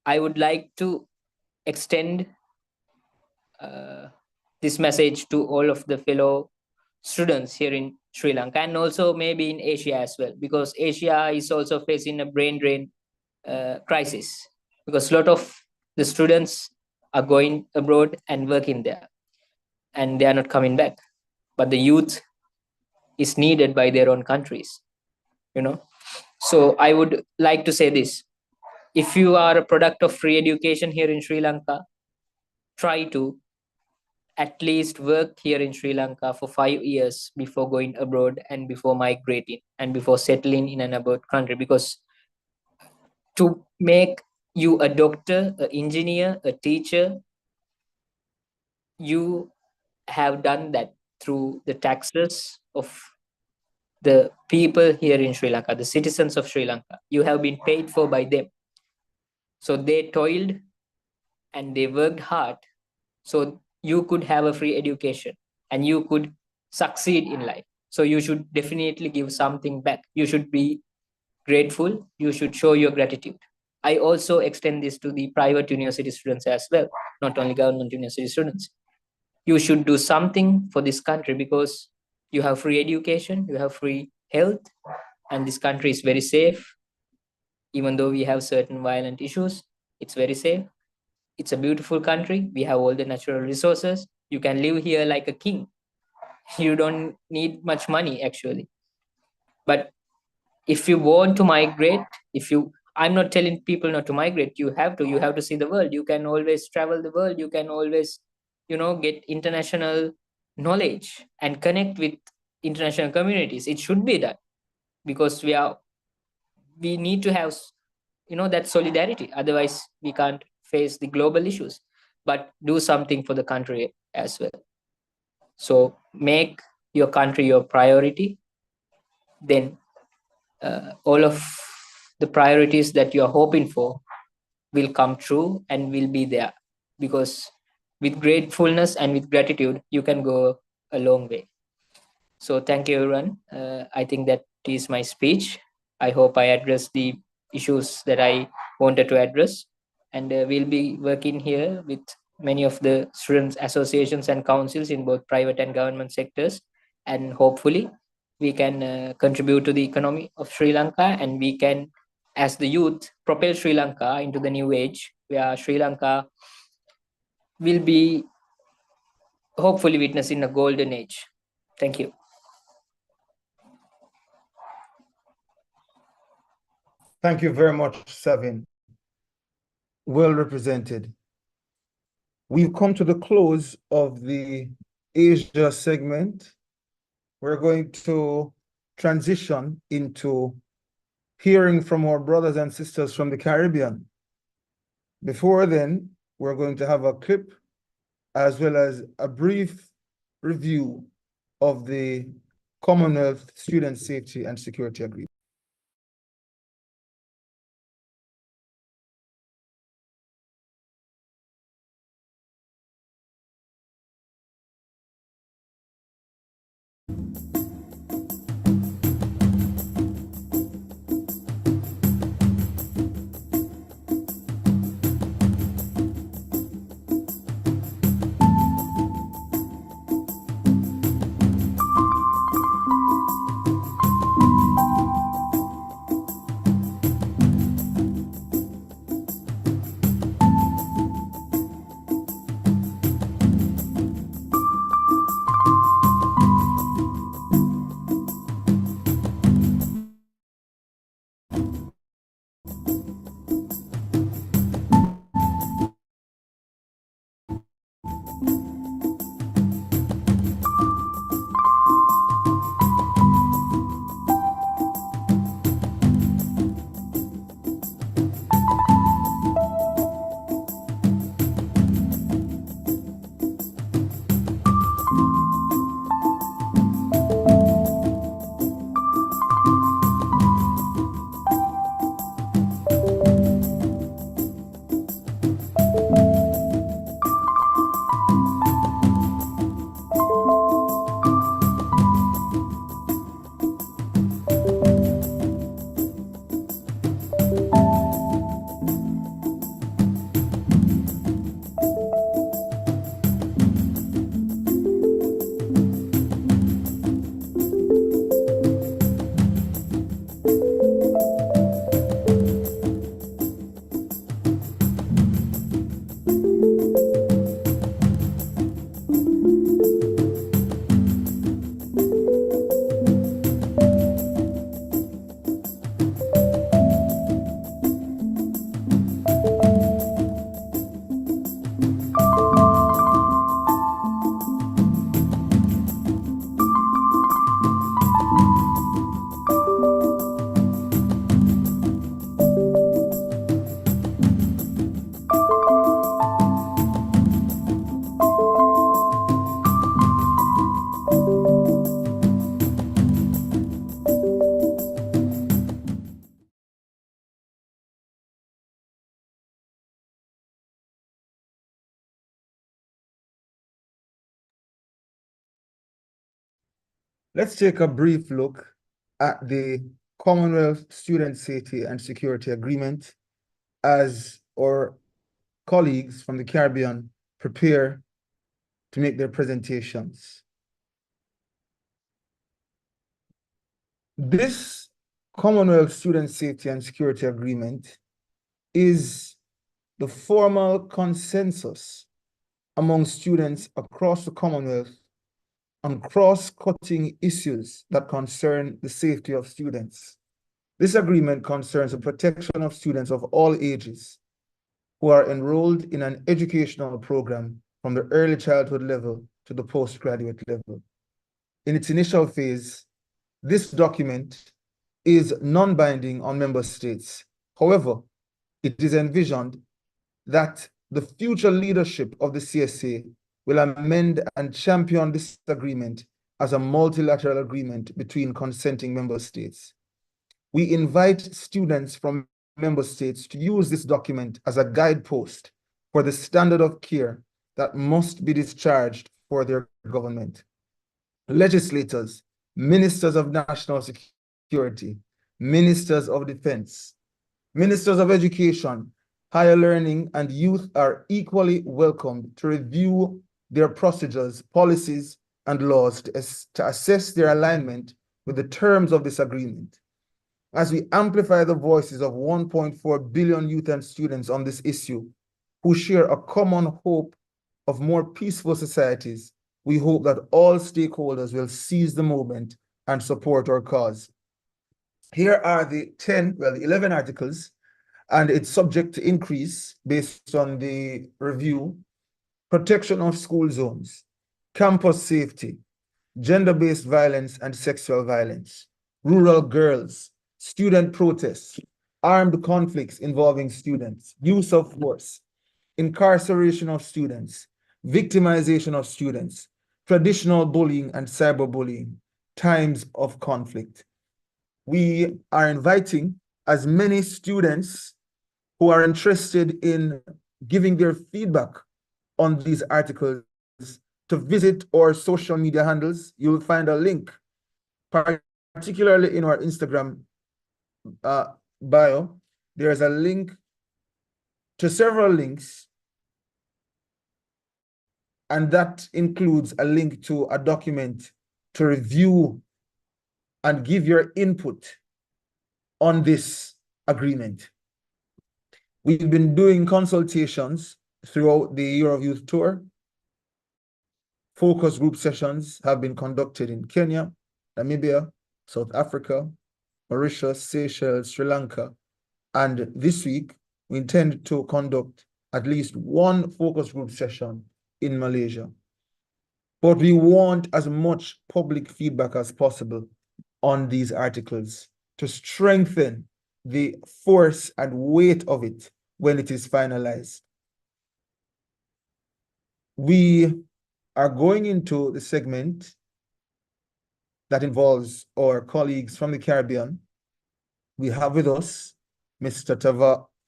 I would like to extend this message to all of the fellow students here in Sri Lanka, and also maybe in Asia as well, because Asia is also facing a brain drain crisis, because a lot of the students are going abroad and working there, and they are not coming back. But the youth is needed by their own countries, So I would like to say this: if you are a product of free education here in Sri Lanka, try to at least work here in Sri Lanka for 5 years before going abroad, and before migrating, and before settling in an abroad country, because to make you a doctor, an engineer, a teacher, you have done that through the taxes of the people here in Sri Lanka, the citizens of Sri Lanka. You have been paid for by them. So they toiled and they worked hard, so you could have a free education and you could succeed in life. So you should definitely give something back. You should be grateful. You should show your gratitude. I also extend this to the private university students as well, not only government university students. You should do something for this country, because you have free education, you have free health, and this country is very safe. Even though we have certain violent issues, it's very safe. It's a beautiful country. We have all the natural resources. You can live here like a king. You don't need much money, actually. But if you want to migrate, I'm not telling people not to migrate. You have to see the world. You can always travel the world. You can always, get international knowledge and connect with international communities. It should be done, because we need to have, that solidarity. Otherwise, we can't face the global issues. But do something for the country as well. So make your country your priority. Then all of the priorities that you are hoping for will come true and will be there, because with gratefulness and with gratitude, you can go a long way. So thank you, everyone. I think that is my speech. I hope I addressed the issues that I wanted to address. And we'll be working here with many of the students associations and councils in both private and government sectors. And hopefully we can contribute to the economy of Sri Lanka, and we can, as the youth, propel Sri Lanka into the new age, where Sri Lanka will be hopefully witnessing a golden age. Thank you. Thank you very much, Savin. Well represented. We've come to the close of the Asia segment. we're going to transition into hearing from our brothers and sisters from the Caribbean. Before then, we're going to have a clip as well as a brief review of the Commonwealth Student Safety and Security Agreement. Let's take a brief look at the Commonwealth Student Safety and Security Agreement as our colleagues from the Caribbean prepare to make their presentations. This Commonwealth Student Safety and Security Agreement is the formal consensus among students across the Commonwealth on cross-cutting issues that concern the safety of students. This agreement concerns the protection of students of all ages who are enrolled in an educational program from the early childhood level to the postgraduate level. In its initial phase, this document is non-binding on member states. However, it is envisioned that the future leadership of the CSA will amend and champion this agreement as a multilateral agreement between consenting member states. We invite students from member states to use this document as a guidepost for the standard of care that must be discharged for their government. Legislators, ministers of national security, ministers of defense, ministers of education, higher learning, and youth are equally welcomed to review their procedures, policies, and laws to assess their alignment with the terms of this agreement. As we amplify the voices of 1.4 billion youth and students on this issue, who share a common hope of more peaceful societies, we hope that all stakeholders will seize the moment and support our cause. Here are the 11 articles, and it's subject to increase based on the review: protection of school zones, campus safety, gender-based violence and sexual violence, rural girls, student protests, armed conflicts involving students, use of force, incarceration of students, victimization of students, traditional bullying and cyberbullying, times of conflict. We are inviting as many students who are interested in giving their feedback on these articles to visit our social media handles. You'll find a link, particularly in our Instagram bio. There's a link to several links, and that includes a link to a document to review and give your input on this agreement. We've been doing consultations throughout the Year of Youth Tour. Focus group sessions have been conducted in Kenya, Namibia, South Africa, Mauritius, Seychelles, Sri Lanka, and this week we intend to conduct at least one focus group session in Malaysia. But we want as much public feedback as possible on these articles to strengthen the force and weight of it when it is finalized. We are going into the segment that involves our colleagues from the Caribbean. We have with us Mr.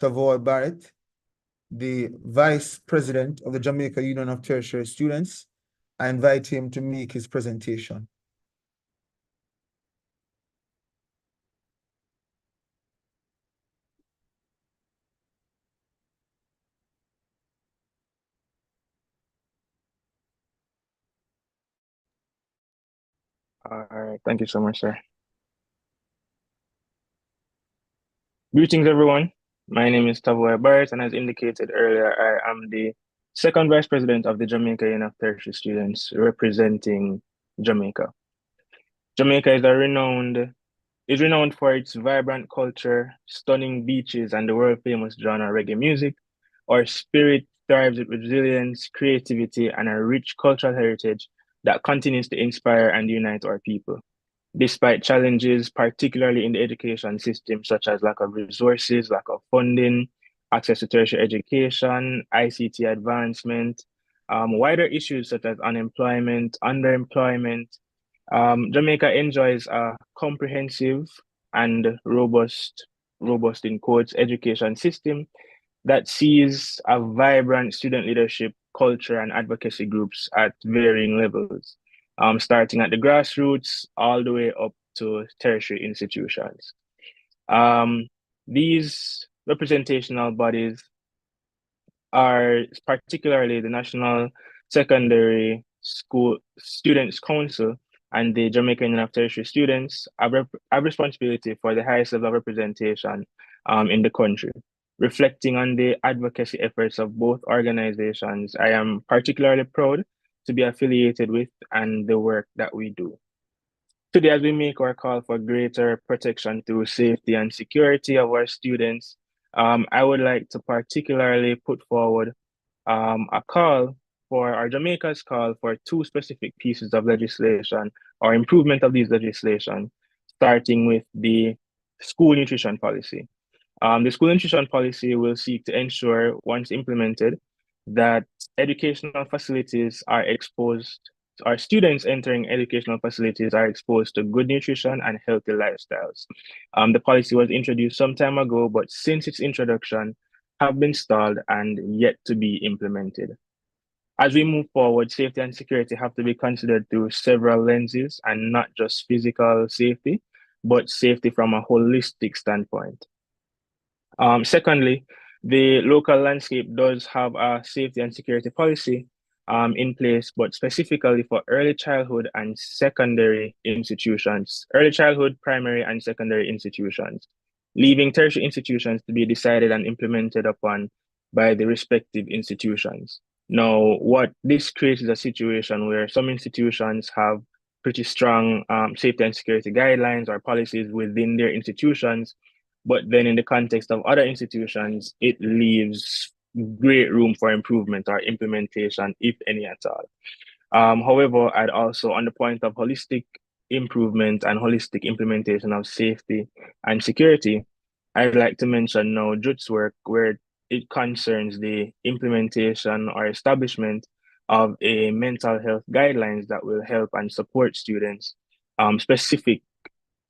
Tavoy Barrett, the Vice President of the Jamaica Union of Tertiary Students. I invite him to make his presentation. All right, thank you so much, sir. Greetings, everyone. My name is Tavoy Barrett, and as indicated earlier, I am the second vice president of the Jamaica Union of Tertiary Students, representing Jamaica. Jamaica is renowned for its vibrant culture, stunning beaches, and the world-famous genre reggae music. Our spirit thrives with resilience, creativity, and a rich cultural heritage that continues to inspire and unite our people. Despite challenges, particularly in the education system, such as lack of resources, lack of funding, access to tertiary education, ICT advancement, wider issues such as unemployment, underemployment, Jamaica enjoys a comprehensive and robust in quotes, education system that sees a vibrant student leadership, culture, and advocacy groups at varying levels, starting at the grassroots all the way up to tertiary institutions. These representational bodies are particularly the National Secondary School Students Council and the Jamaican Union of Tertiary Students have responsibility for the highest level of representation in the country. Reflecting on the advocacy efforts of both organizations, I am particularly proud to be affiliated with and the work that we do. Today, as we make our call for greater protection through safety and security of our students, I would like to particularly put forward a call for our Jamaica's call for two specific pieces of legislation or improvement of these legislation, starting with the school nutrition policy. The school nutrition policy will seek to ensure, once implemented, that educational facilities are exposed, our students entering educational facilities are exposed to good nutrition and healthy lifestyles. The policy was introduced some time ago, but since its introduction, have been stalled and yet to be implemented. As we move forward, safety and security have to be considered through several lenses and not just physical safety, but safety from a holistic standpoint. Secondly, the local landscape does have a safety and security policy in place, but specifically for early childhood and secondary institutions, early childhood, primary, and secondary institutions, leaving tertiary institutions to be decided and implemented upon by the respective institutions. Now, what this creates is a situation where some institutions have pretty strong safety and security guidelines or policies within their institutions, but then in the context of other institutions, it leaves great room for improvement or implementation, if any at all. However, I'd also, on the point of holistic improvement and holistic implementation of safety and security, I'd like to mention now JUT's work, where it concerns the implementation or establishment of a mental health guidelines that will help and support students, specific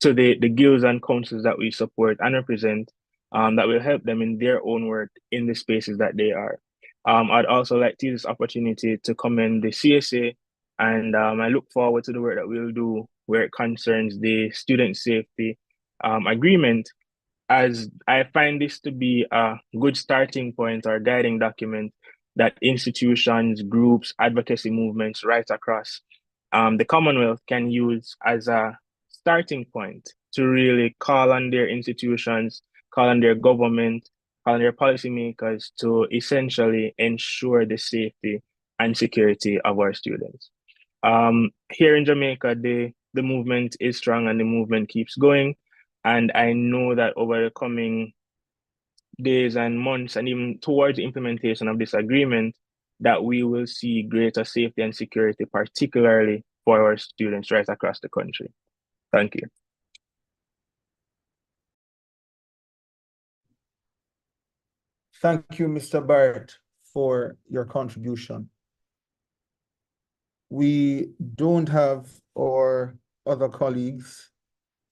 to the guilds and councils that we support and represent, that will help them in their own work in the spaces that they are. I'd also like to use this opportunity to commend the CSA, and I look forward to the work that we'll do where it concerns the student safety agreement, as I find this to be a good starting point or guiding document that institutions, groups, advocacy movements right across the Commonwealth can use as a starting point to really call on their institutions, call on their government, call on their policymakers to essentially ensure the safety and security of our students. Here in Jamaica, the movement is strong and the movement keeps going. And I know that over the coming days and months, and even towards the implementation of this agreement, that we will see greater safety and security, particularly for our students right across the country. Thank you. Thank you, Mr. Barrett, for your contribution. We don't have our other colleagues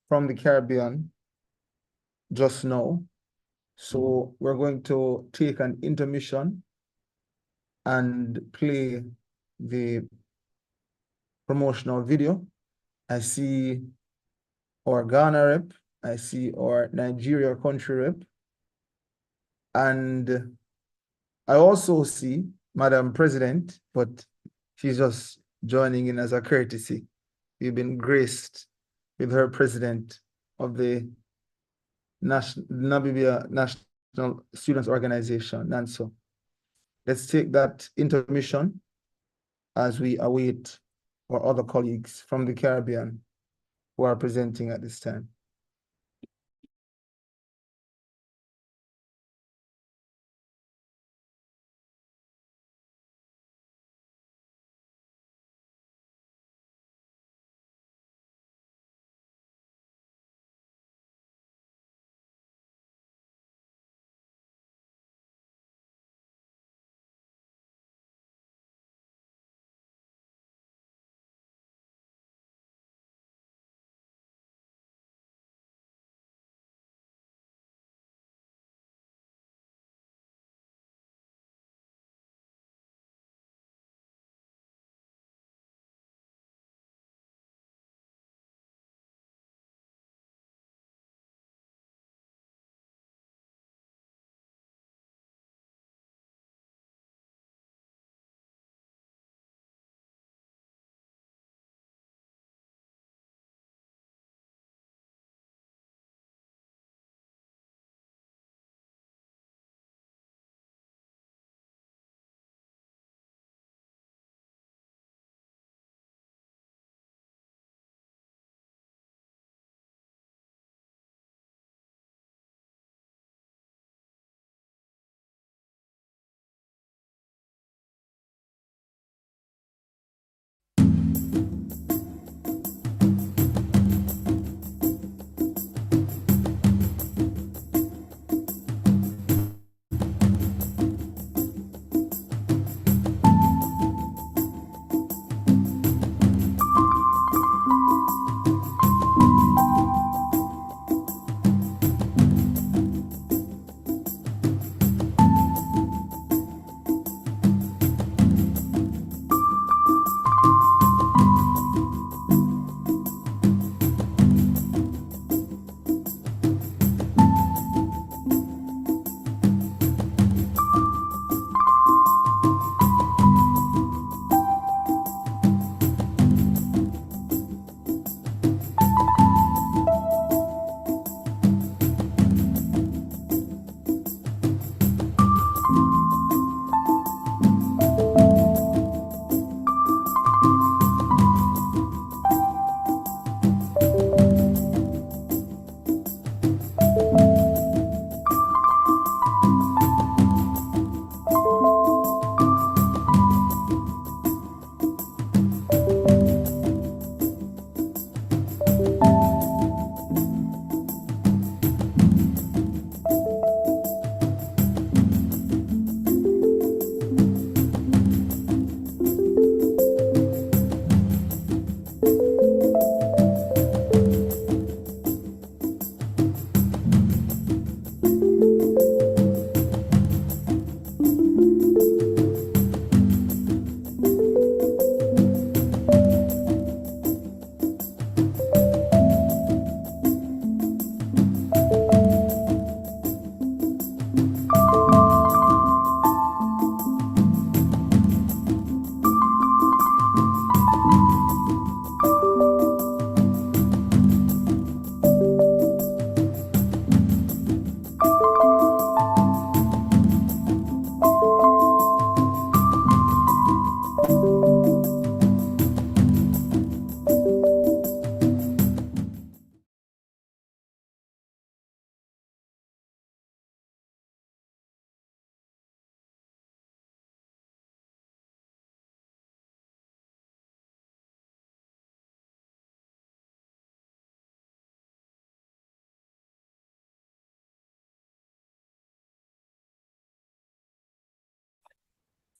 from the Caribbean just now. So we're going to take an intermission and play the promotional video. I see our Ghana rep, I see our Nigeria country rep, and I also see Madam President, but she's just joining in as a courtesy. We've been graced with her president of the Namibia National Students Organization, NANSO. Let's take that intermission as we await our other colleagues from the Caribbean who are presenting at this time.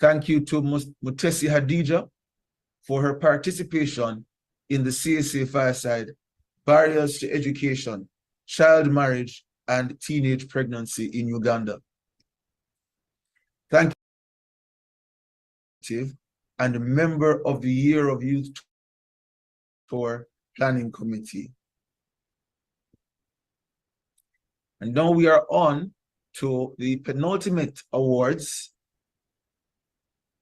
Thank you to Mutesi Hadija for her participation in the CSA Fireside, Barriers to Education, Child Marriage, and Teenage Pregnancy in Uganda. Thank you, and a member of the Year of Youth Tour Planning Committee. And now we are on to the penultimate awards.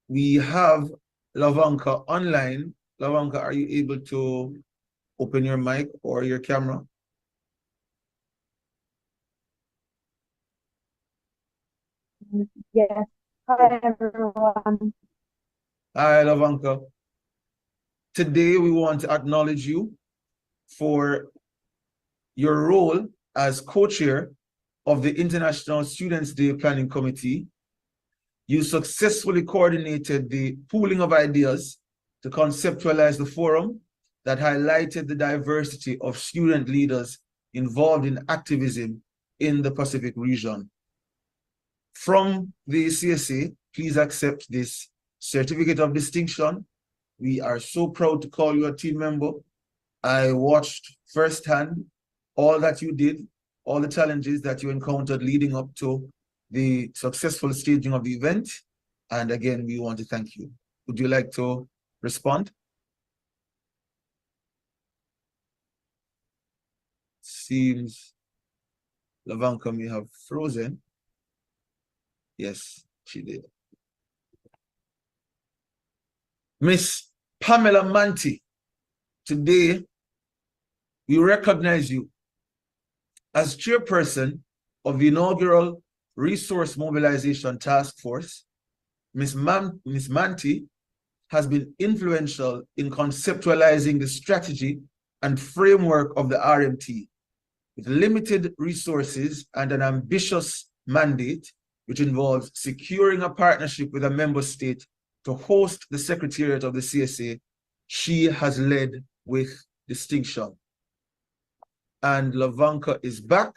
We have Lavanka online. Lavanka, are you able to open your mic or your camera? Yes. Hi, everyone. Hi, Lavanka. Today, we want to acknowledge you for your role as co-chair of the International Students' Day Planning Committee. You successfully coordinated the pooling of ideas to conceptualize the forum that highlighted the diversity of student leaders involved in activism in the Pacific region. From the CSA, please accept this certificate of distinction. We are so proud to call you a team member. I watched firsthand all that you did, all the challenges that you encountered leading up to the successful staging of the event. And again, we want to thank you. Would you like to respond? Seems Lavanka may have frozen. Yes, she did. Miss Pamela Manti, today we recognize you as chairperson of the inaugural Resource Mobilization Task Force. Miss Manti has been influential in conceptualizing the strategy and framework of the RMT. With limited resources and an ambitious mandate, which involves securing a partnership with a member state to host the Secretariat of the CSA, she has led with distinction. And Lavanka is back.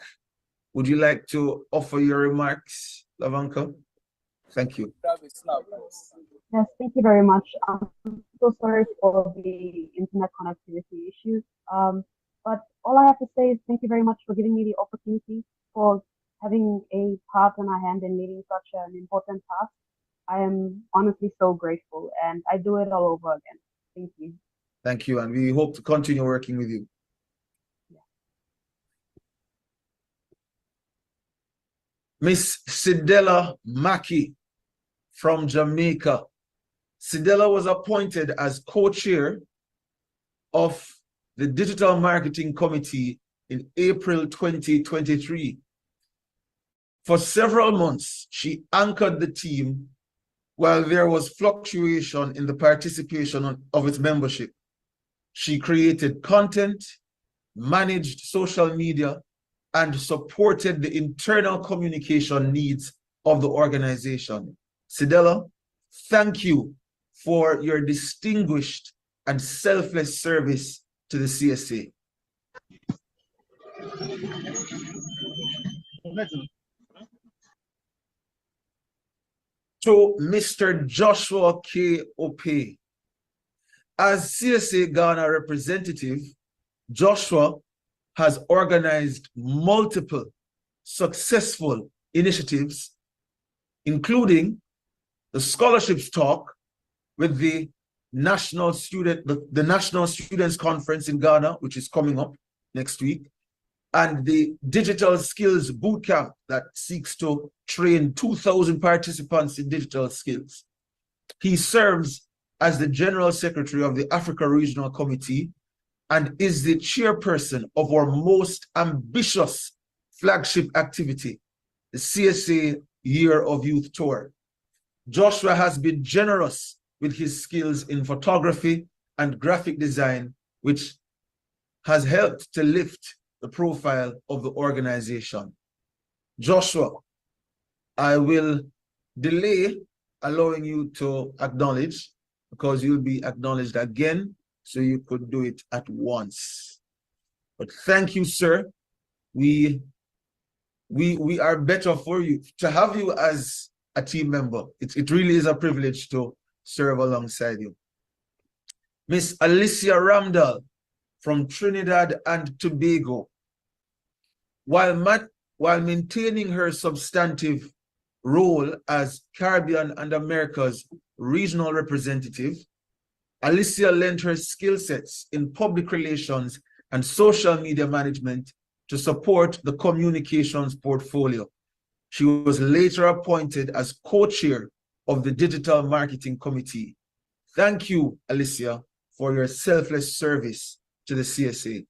Would you like to offer your remarks, Lavanka? Thank you. Yes, thank you very much. I'm so sorry for the internet connectivity issues. But all I have to say is thank you very much for giving me the opportunity, for having a part in our hand in leading such an important task. I am honestly so grateful, and I do it all over again. Thank you. Thank you, and we hope to continue working with you. Miss Sidela Maki from Jamaica. Sidela was appointed as co-chair of the Digital Marketing Committee in April 2023. For several months, she anchored the team while there was fluctuation in the participation of its membership. She created content, managed social media, and supported the internal communication needs of the organization. Sidela, thank you for your distinguished and selfless service to the CSA. To Mr. Joshua K. Ope. As CSA Ghana representative, Joshua has organized multiple successful initiatives, including the scholarships talk with the National Students Conference in Ghana, which is coming up next week, and the Digital Skills Bootcamp that seeks to train 2,000 participants in digital skills. He serves as the General Secretary of the Africa Regional Committee and is the chairperson of our most ambitious flagship activity, the CSA Year of Youth Tour. Joshua has been generous with his skills in photography and graphic design, which has helped to lift the profile of the organization. Joshua, I will delay allowing you to acknowledge because you'll be acknowledged again, so you could do it at once. But thank you, sir. We are better for you. To have you as a team member. It really is a privilege to serve alongside you. Miss Alicia Ramdal from Trinidad and Tobago. While maintaining her substantive role as Caribbean and America's regional representative, Alicia lent her skill sets in public relations and social media management to support the communications portfolio. She was later appointed as co-chair of the Digital Marketing Committee. Thank you, Alicia, for your selfless service to the CSA.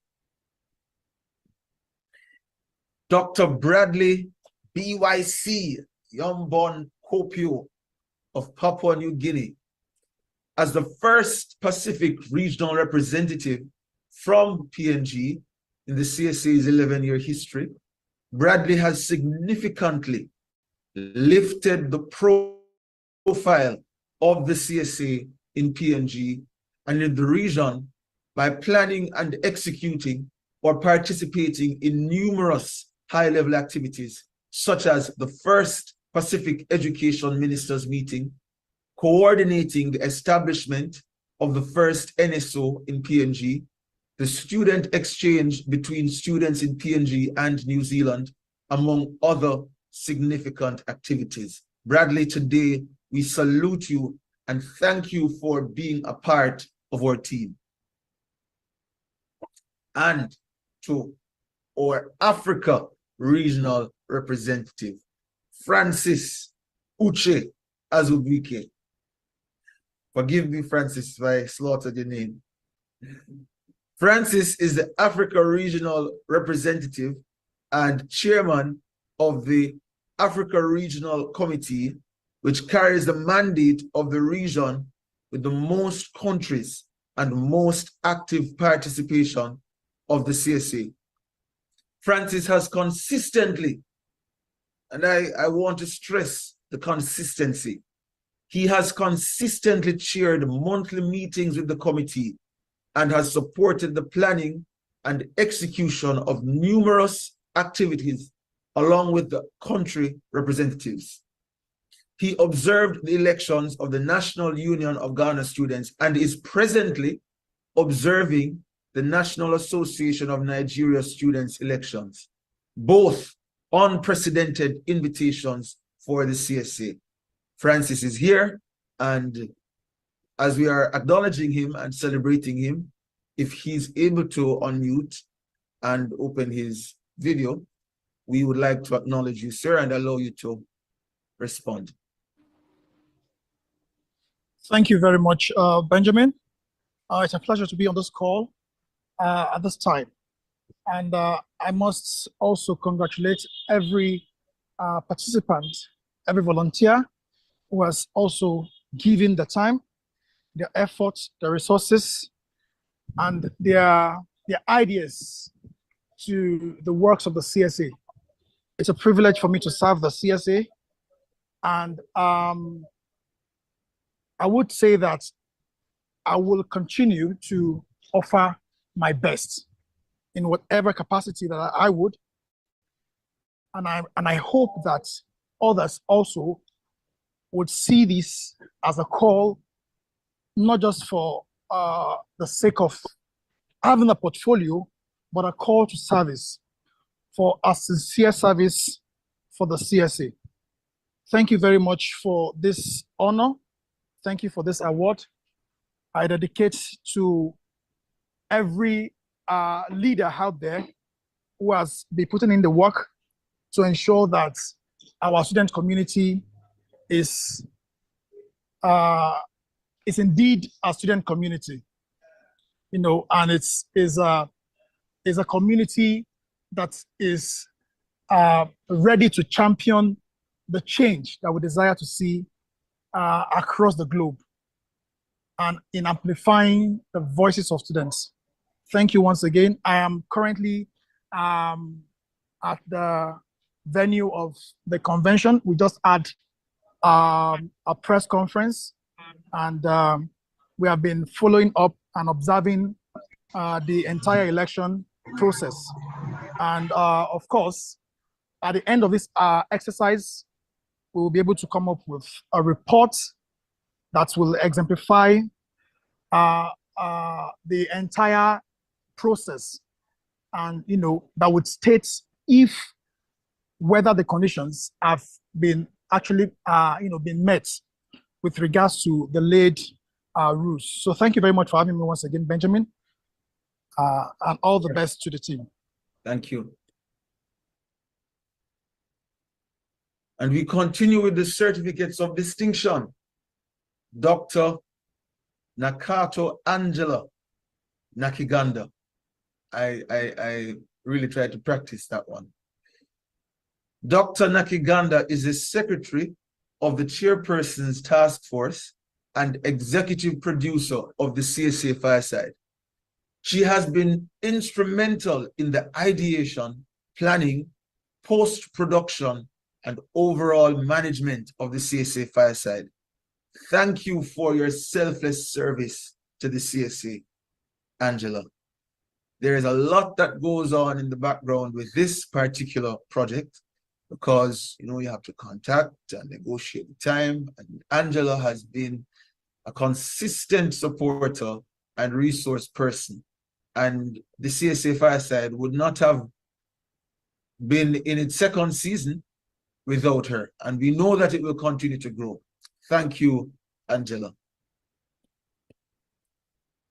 Dr. Bradley BYC Yombon Kopio of Papua New Guinea. As the first Pacific regional representative from PNG in the CSA's 11-year history, Bradley has significantly lifted the profile of the CSA in PNG and in the region by planning and executing or participating in numerous high-level activities, such as the first Pacific Education Ministers meeting, coordinating the establishment of the first NSO in PNG, the student exchange between students in PNG and New Zealand, among other significant activities. Bradley, today we salute you and thank you for being a part of our team. And to our Africa regional representative, Francis Uche Azubike. Forgive me, Francis, if I slaughtered your name. Francis is the Africa regional representative and chairman of the Africa Regional Committee, which carries the mandate of the region with the most countries and most active participation of the CSA. Francis has consistently, and I want to stress the consistency, he has consistently chaired monthly meetings with the committee and has supported the planning and execution of numerous activities along with the country representatives. He observed the elections of the National Union of Ghana Students and is presently observing the National Association of Nigeria Students elections, both unprecedented invitations for the CSA. Francis is here, and as we are acknowledging him and celebrating him, if he's able to unmute and open his video, we would like to acknowledge you, sir, and allow you to respond. Thank you very much, Benjamin. It's a pleasure to be on this call at this time. And I must also congratulate every participant, every volunteer who has also given the time, their efforts, their resources, and their ideas to the works of the CSA. It's a privilege for me to serve the CSA, and I would say that I will continue to offer my best in whatever capacity that I would, and I hope that others also would see this as a call, not just for the sake of having a portfolio, but a call to service, for a sincere service for the CSA. Thank you very much for this honor. Thank you for this award. I dedicate to every leader out there who has been putting in the work to ensure that our student community is indeed a student community, you know, and it's a community that is ready to champion the change that we desire to see across the globe and in amplifying the voices of students. Thank you once again. I am currently at the venue of the convention. We just had a press conference, and we have been following up and observing the entire election process. And of course, at the end of this exercise, we will be able to come up with a report that will exemplify the entire process, and that would state if whether the conditions have been actually been met with regards to the laid rules. So thank you very much for having me once again, Benjamin, and all the best to the team. Thank you. And we continue with the certificates of distinction. Dr. Nakato Angela Nakiganda. I really try to practice that one. Dr. Nakiganda is the secretary of the Chairperson's Task Force and executive producer of the CSA Fireside. She has been instrumental in the ideation, planning, post-production, and overall management of the CSA Fireside. Thank you for your selfless service to the CSA, Angela. There is a lot that goes on in the background with this particular project because, you have to contact and negotiate the time. And Angela has been a consistent supporter and resource person. And the CSA Fireside would not have been in its second season without her. And we know that it will continue to grow. Thank you, Angela.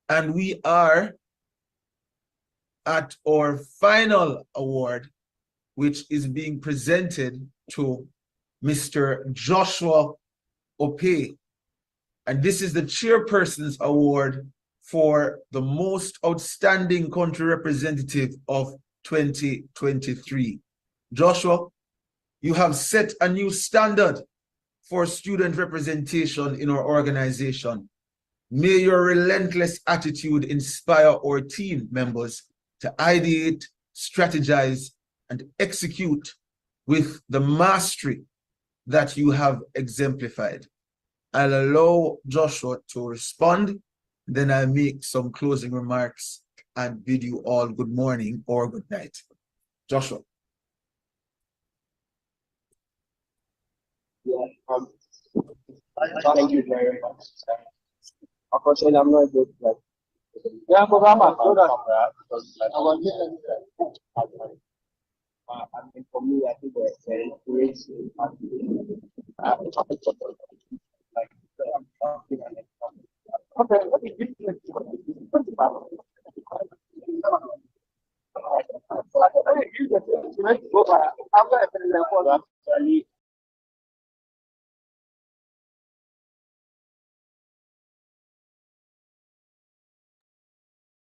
And we are at our final award, which is being presented to Mr. Joshua Opey. And this is the Chairperson's Award for the most outstanding country representative of 2023. Joshua, you have set a new standard for student representation in our organization. May your relentless attitude inspire our team members to ideate, strategize, and execute with the mastery that you have exemplified. I'll allow Joshua to respond, then I'll make some closing remarks and bid you all good morning or good night. Joshua. Thank you very much. Unfortunately, I'm not good. Yeah, but I mean, for me, I think it's very great. Okay, let me give you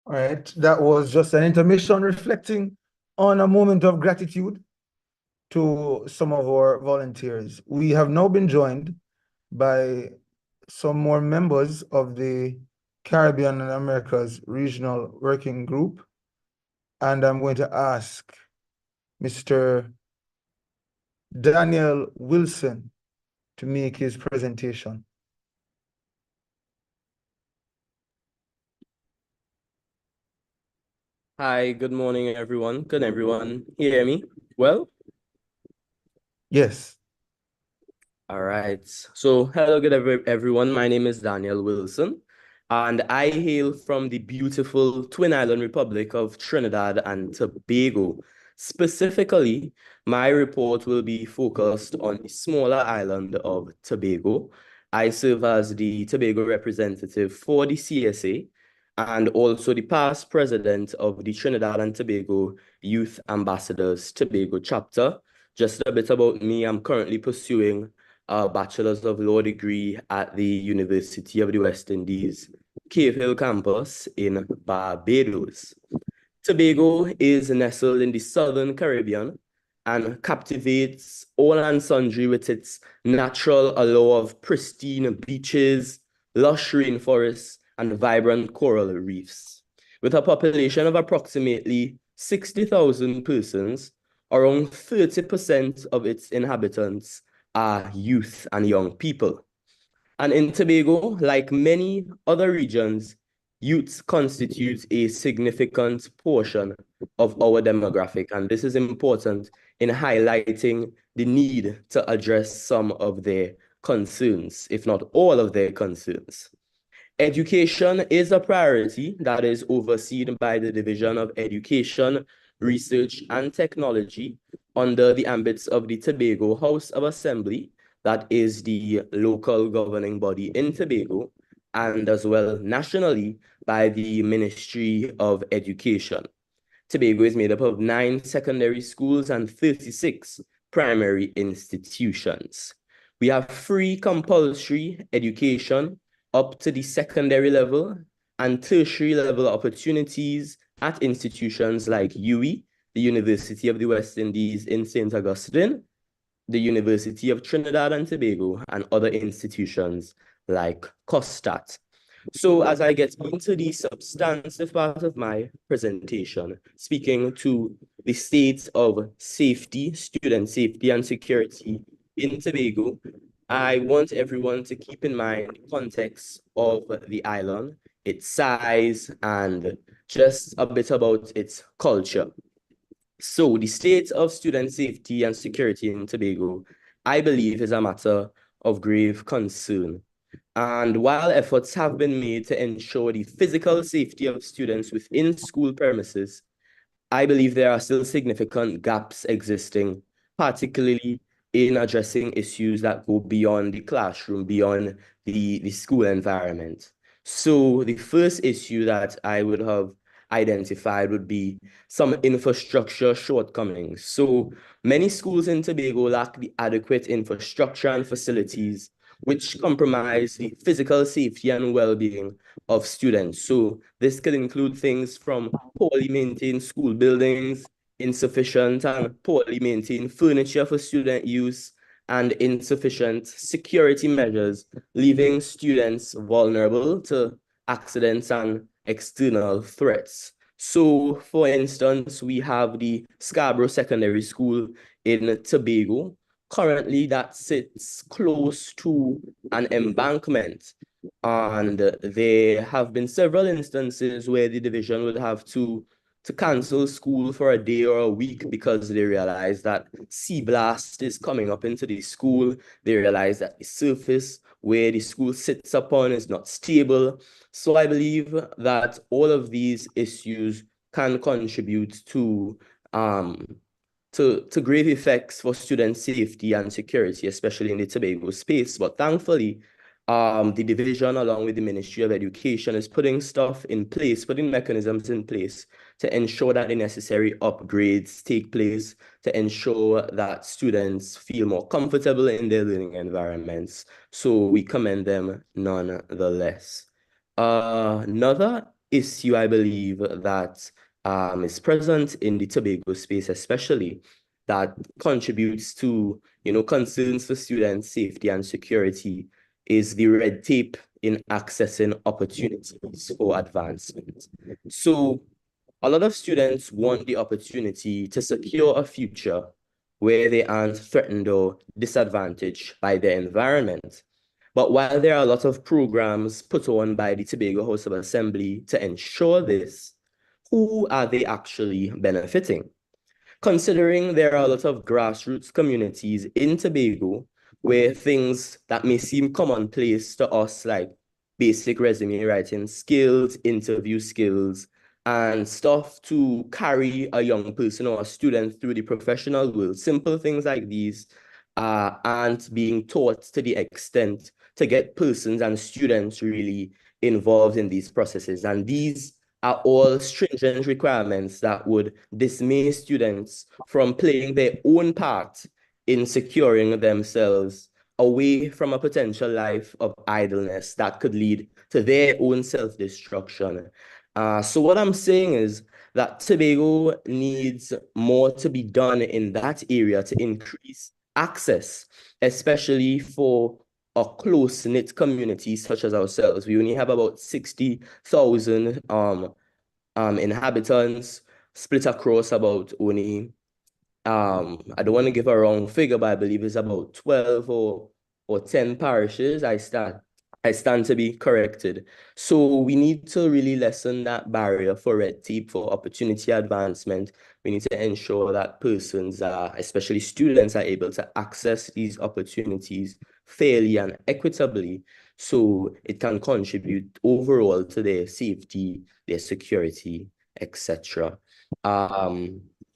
All right, that was just an intermission reflecting on a moment of gratitude to some of our volunteers. We have now been joined by some more members of the Caribbean and Americas Regional Working Group, and I'm going to ask Mr. Daniel Wilson to make his presentation. Hi, good morning, everyone. Can everyone hear me well? Yes. All right. So, hello, everyone. My name is Daniel Wilson, and I hail from the beautiful Twin Island Republic of Trinidad and Tobago. Specifically, my report will be focused on the smaller island of Tobago. I serve as the Tobago representative for the CSA, and also the past president of the Trinidad and Tobago Youth Ambassadors Tobago chapter. Just a bit about me, I'm currently pursuing a Bachelor's of Law degree at the University of the West Indies, Cave Hill campus in Barbados. Tobago is nestled in the Southern Caribbean and captivates all and sundry with its natural allure of pristine beaches, lush rainforests, and vibrant coral reefs. With a population of approximately 60,000 persons, around 30% of its inhabitants are youth and young people. And in Tobago, like many other regions, youth constitutes a significant portion of our demographic, and this is important in highlighting the need to address some of their concerns, if not all of their concerns. Education is a priority that is overseen by the Division of Education, Research and Technology under the ambits of the Tobago House of Assembly, that is the local governing body in Tobago, and as well nationally by the Ministry of Education. Tobago is made up of 9 secondary schools and 36 primary institutions. We have free compulsory education up to the secondary level and tertiary level opportunities at institutions like UWI, the University of the West Indies in St. Augustine, the University of Trinidad and Tobago, and other institutions like COSTAT. So as I get into the substantive part of my presentation, speaking to the state of safety, student safety and security in Tobago, I want everyone to keep in mind the context of the island, its size, and just a bit about its culture. So the state of student safety and security in Tobago, I believe, is a matter of grave concern. And while efforts have been made to ensure the physical safety of students within school premises, I believe there are still significant gaps existing, particularly in addressing issues that go beyond the classroom, beyond the school environment. So the first issue that I would have identified would be some infrastructure shortcomings. So many schools in Tobago lack the adequate infrastructure and facilities which compromise the physical safety and well-being of students. So this could include things from poorly maintained school buildings, insufficient and poorly maintained furniture for student use, and insufficient security measures, leaving students vulnerable to accidents and external threats. So, for instance, we have the Scarborough Secondary School in Tobago. Currently, that sits close to an embankment, and there have been several instances where the division would have to cancel school for a day or a week because they realize that sea blast is coming up into the school. They realize that the surface where the school sits upon is not stable. So I believe that all of these issues can contribute to grave effects for student safety and security, especially in the Tobago space. But thankfully, the division, along with the Ministry of Education, is putting stuff in place, putting mechanisms in place to ensure that the necessary upgrades take place, to ensure that students feel more comfortable in their learning environments. So we commend them nonetheless. Another issue I believe that is present in the Tobago space, especially that contributes to concerns for student safety and security, is the red tape in accessing opportunities for advancement. So a lot of students want the opportunity to secure a future where they aren't threatened or disadvantaged by their environment. But while there are a lot of programs put on by the Tobago House of Assembly to ensure this, who are they actually benefiting? Considering there are a lot of grassroots communities in Tobago where things that may seem commonplace to us, like basic resume writing skills, interview skills, and stuff to carry a young person or a student through the professional world, simple things like these aren't being taught to the extent to get persons and students really involved in these processes. And these are all stringent requirements that would dismay students from playing their own part in securing themselves away from a potential life of idleness that could lead to their own self-destruction. So what I'm saying is that Tobago needs more to be done in that area to increase access, especially for a close-knit community such as ourselves. We only have about 60,000 inhabitants split across about only, I don't want to give a wrong figure, but I believe it's about 12 or 10 parishes. I I stand to be corrected. So we need to really lessen that barrier for red tape for opportunity advancement. We need to ensure that persons, especially students, are able to access these opportunities fairly and equitably, so it can contribute overall to their safety, their security, etc.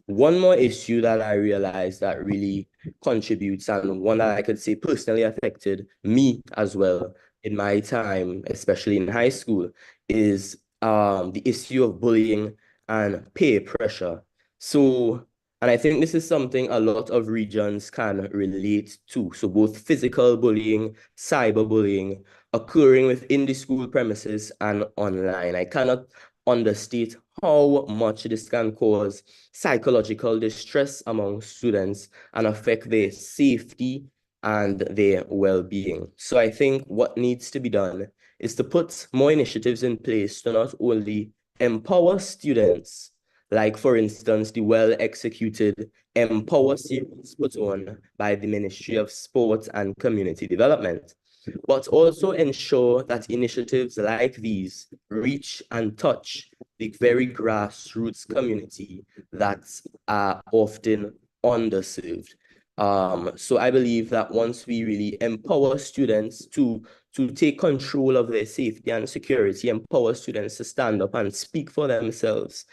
One more issue that I realized that really contributes, and one that I could say personally affected me as well in my time, especially in high school, is the issue of bullying and peer pressure. So, and I think this is something a lot of regions can relate to. So both physical bullying, cyberbullying, occurring within the school premises and online. I cannot understate how much this can cause psychological distress among students and affect their safety and their well-being. So I think what needs to be done is to put more initiatives in place to not only empower students, like for instance, the well-executed Empower series put on by the Ministry of Sport and Community Development, but also ensure that initiatives like these reach and touch the very grassroots community that are often underserved. So I believe that once we really empower students to take control of their safety and security, empower students to stand up and speak for themselves,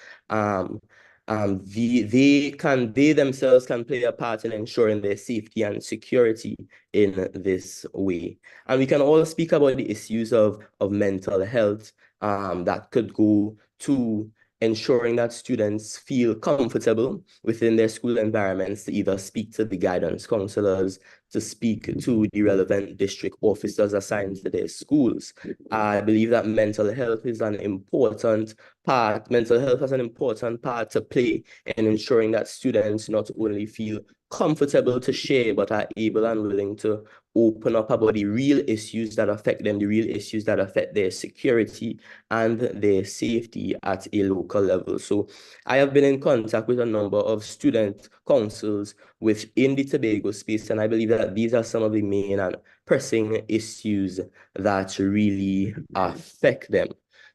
they themselves can play a part in ensuring their safety and security in this way. And we can all speak about the issues of mental health that could go to ensuring that students feel comfortable within their school environments to either speak to the guidance counselors, to speak to the relevant district officers assigned to their schools. I believe that mental health has an important part to play in ensuring that students not only feel comfortable to share, but are able and willing to open up about the real issues that affect them, the real issues that affect their security and their safety at a local level. So I have been in contact with a number of student councils within the Tobago space, and I believe that these are some of the main and pressing issues that really affect them.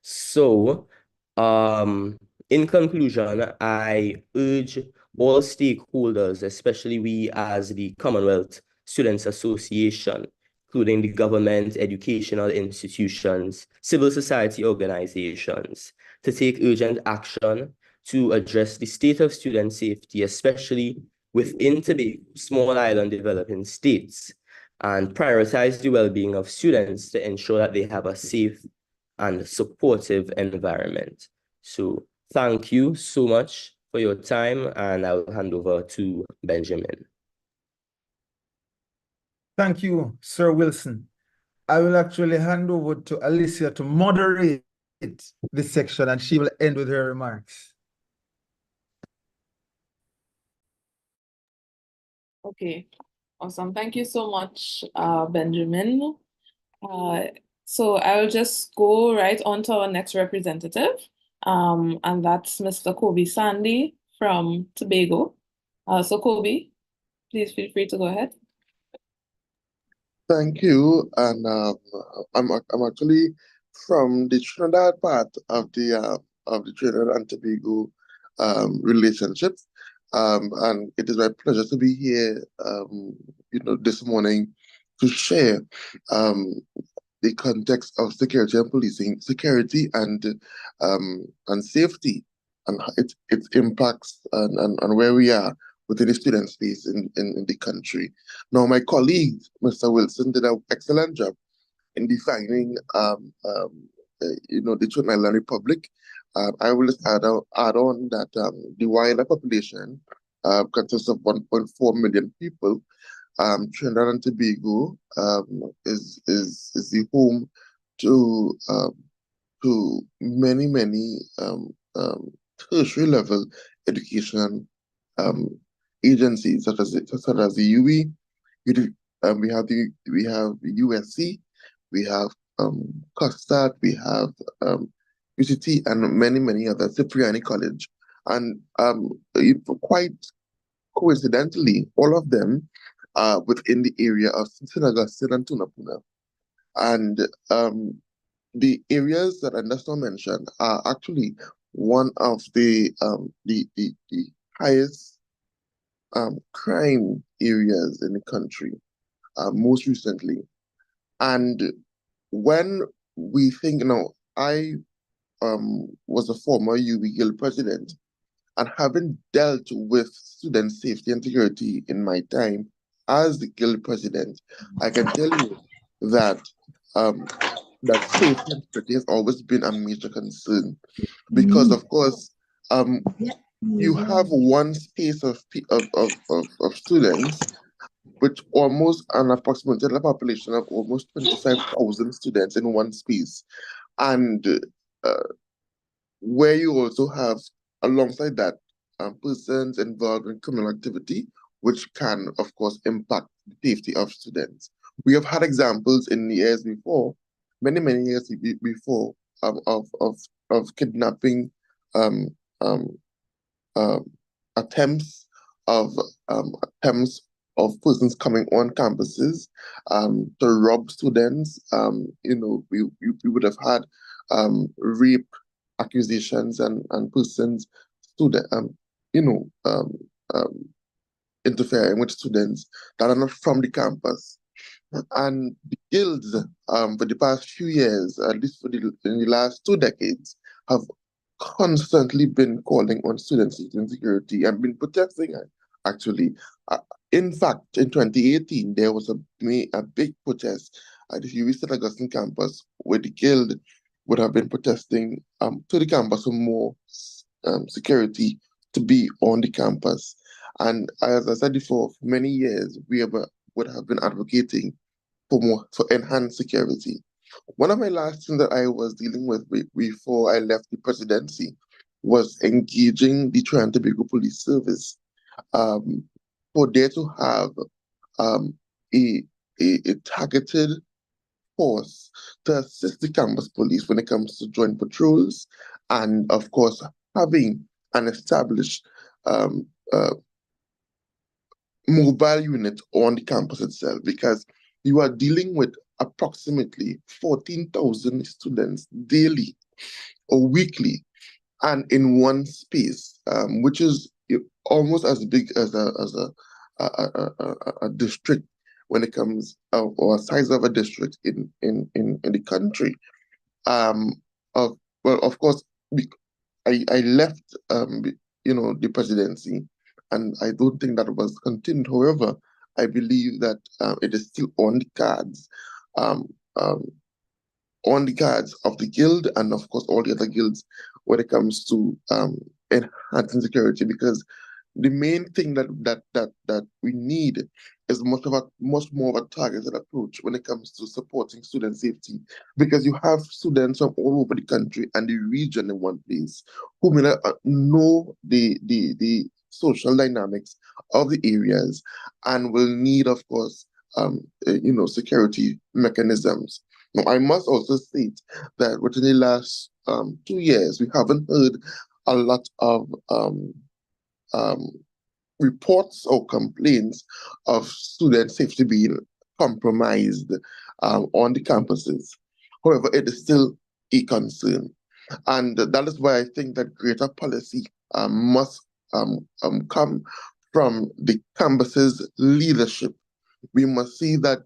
So, in conclusion, I urge all stakeholders, especially we as the Commonwealth Students Association, including the government, educational institutions, civil society organizations, to take urgent action to address the state of student safety, especially within Tobago, small island developing states, and prioritize the well-being of students to ensure that they have a safe and supportive environment. So thank you so much for your time, and I'll hand over to Benjamin. Thank you, Sir Wilson. I will actually hand over to Alicia to moderate this section, and she will end with her remarks. Okay, awesome. Thank you so much, Benjamin. So I'll just go right on to our next representative, and that's Mr. Kobe Sandy from Tobago. So Kobe, please feel free to go ahead. Thank you, and I'm actually from the Trinidad part of the Trinidad and Tobago relationship, and it is my pleasure to be here, this morning to share the context of security and policing, security and safety, and its impacts and where we are within the student space in the country. Now, my colleague, Mr. Wilson, did an excellent job in defining, the Trinidad Island Republic. I will just add on that the wider population consists of 1.4 million people. Trinidad and Tobago is the home to many tertiary level education agencies such as the UE. We have the USC, we have COSTAT, we have UCT, and many other, Cipriani College, and quite coincidentally, all of them are within the area of St. Augustine and Tunapuna. And the areas that I just now mentioned are actually one of the highest crime areas in the country, most recently. And when we think, I was a former UB Guild president, and having dealt with student safety and security in my time as the Guild president, I can tell you that that safety and security has always been a major concern, because of course you have one space of students, which almost an approximate general population of almost 25,000 students in one space. And where you also have, alongside that, persons involved in criminal activity, which can, of course, impact the safety of students. We have had examples in the years before, many years before, of kidnapping, um, um, attempts of attempts of persons coming on campuses to rob students. We would have had rape accusations and persons interfering with students that are not from the campus. And the guilds for the past few years, at least in the last 2 decades, have constantly been calling on student safety and security and been protesting it, actually. In fact, in 2018, there was a big protest at the UV St. Augustine campus, where the guild would have been protesting to the campus for more security to be on the campus. And as I said before, for many years, would have been advocating for enhanced security. One of my last things that I was dealing with before I left the presidency was engaging the Trinidad and Tobago Police Service for there to have a targeted force to assist the campus police when it comes to joint patrols, and of course having an established mobile unit on the campus itself, because you are dealing with approximately 14,000 students daily or weekly, and in one space, which is almost as big as a district when it comes, or a size of a district in the country. Of course, I left the presidency, and I don't think that was continued. However, I believe that it is still on the cards, of the guild, and of course all the other guilds, when it comes to enhancing security, because the main thing that we need is much more of a targeted approach when it comes to supporting student safety, because you have students from all over the country and the region in one place who may not know the social dynamics of the areas, and will need, of course, security mechanisms. Now, I must also state that within the last 2 years, we haven't heard a lot of reports or complaints of student safety being compromised on the campuses. However, it is still a concern. And that is why I think that greater policy must come from the campus's leadership. We must see that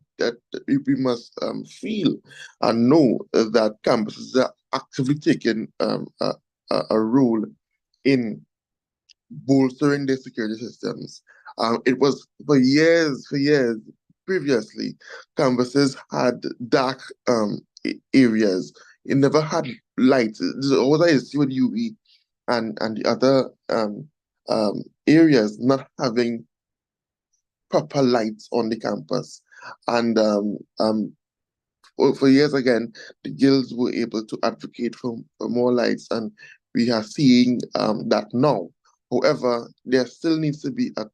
we must feel and know that campuses are actively taking a role in bolstering their security systems. It was for years previously, campuses had dark areas. It never had lights. There's always an issue with UV and the other areas not having proper lights on the campus. And for years again, the guilds were able to advocate for more lights, and we are seeing that now. However, there still needs to be a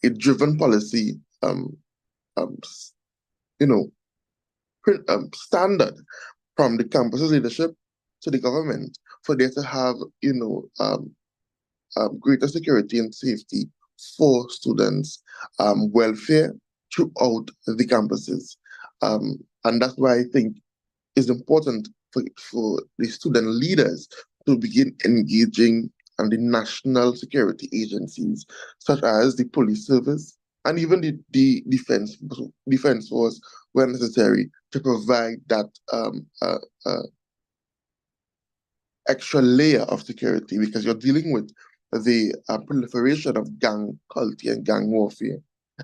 driven policy, standard from the campus's leadership to the government, for there to have greater security and safety for students' welfare throughout the campuses. And that's why I think it's important for the student leaders to begin engaging and the national security agencies, such as the police service and even the defense force, where necessary, to provide that extra layer of security, because you're dealing with the proliferation of gang culture and gang warfare.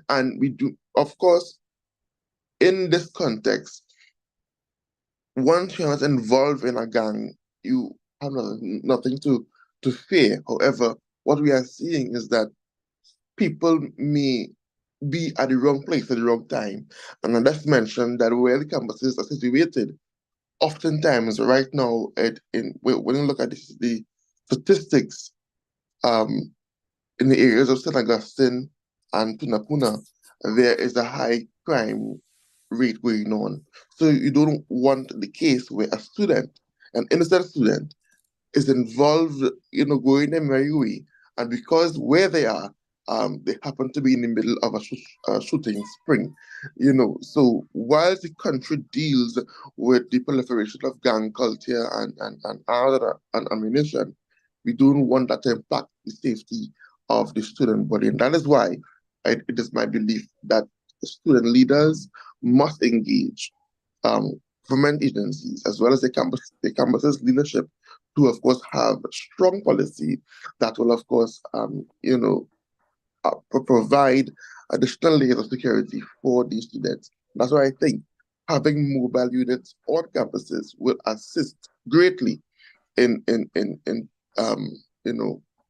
And we do, of course, in this context, once you're not involved in a gang, you have nothing to fear. However, what we are seeing is that people may be at the wrong place at the wrong time. And I just mentioned that where the campuses are situated, oftentimes right now, when you look at the statistics in the areas of St. Augustine and Tunapuna, there is a high crime rate going on. So you don't want the case where a student, an innocent student, is involved, going their merry way, and because where they are, they happen to be in the middle of a shooting spring, So while the country deals with the proliferation of gang culture and other and ammunition, we don't want that to impact the safety of the student body, and that is why it is my belief that student leaders must engage government agencies as well as the campus's leadership to, of course, have strong policy that will, of course, provide additional layers of security for these students. That's why I think having mobile units on campuses will assist greatly in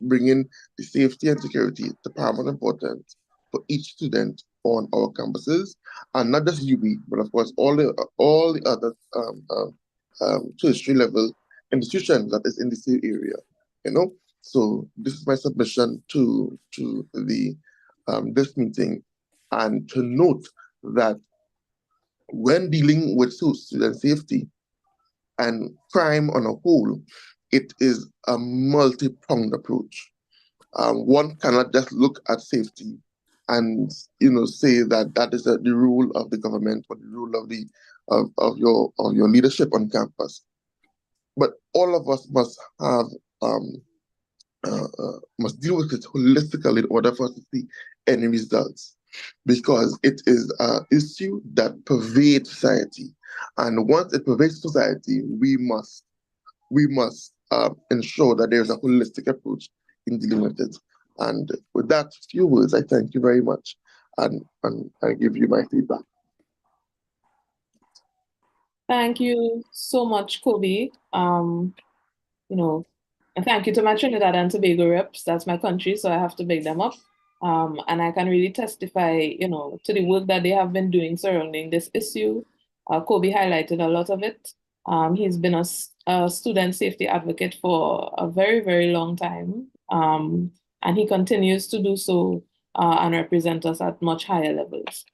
bringing the safety and security to paramount importance for each student on our campuses, and not just UB, but of course all the other tertiary level institutions that is in the same area. So this is my submission to the this meeting, and to note that when dealing with student safety and crime on a whole, it is a multi-pronged approach. One cannot just look at safety and say that that is the rule of the government or the rule of your leadership on campus. But all of us must have must deal with it holistically in order for us to see any results, because it is an issue that pervades society, and once it pervades society, we must ensure that there's a holistic approach in dealing with it. And with that few words, I thank you very much, and I give you my feedback. Thank you so much, Kobe. And thank you to my Trinidad and Tobago reps. That's my country, so I have to big them up. And I can really testify, to the work that they have been doing surrounding this issue. Kobe highlighted a lot of it. He's been a student safety advocate for a very, very long time. And he continues to do so and represent us at much higher levels.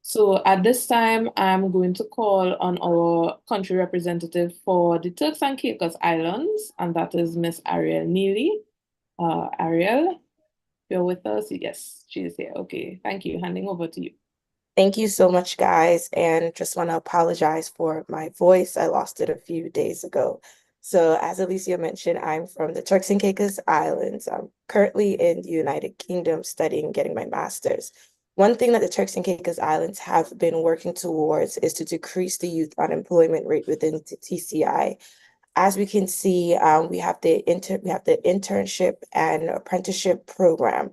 So at this time, I'm going to call on our country representative for the Turks and Caicos Islands, and that is Miss Ariel Neely. Ariel, you're with us? Yes, she is here. Okay, thank you. Handing over to you. Thank you so much, guys. And just want to apologize for my voice. I lost it a few days ago. So as Alicia mentioned, I'm from the Turks and Caicos Islands. I'm currently in the United Kingdom studying, getting my master's. One thing that the Turks and Caicos Islands have been working towards is to decrease the youth unemployment rate within the TCI. As we can see, we have the internship and apprenticeship program,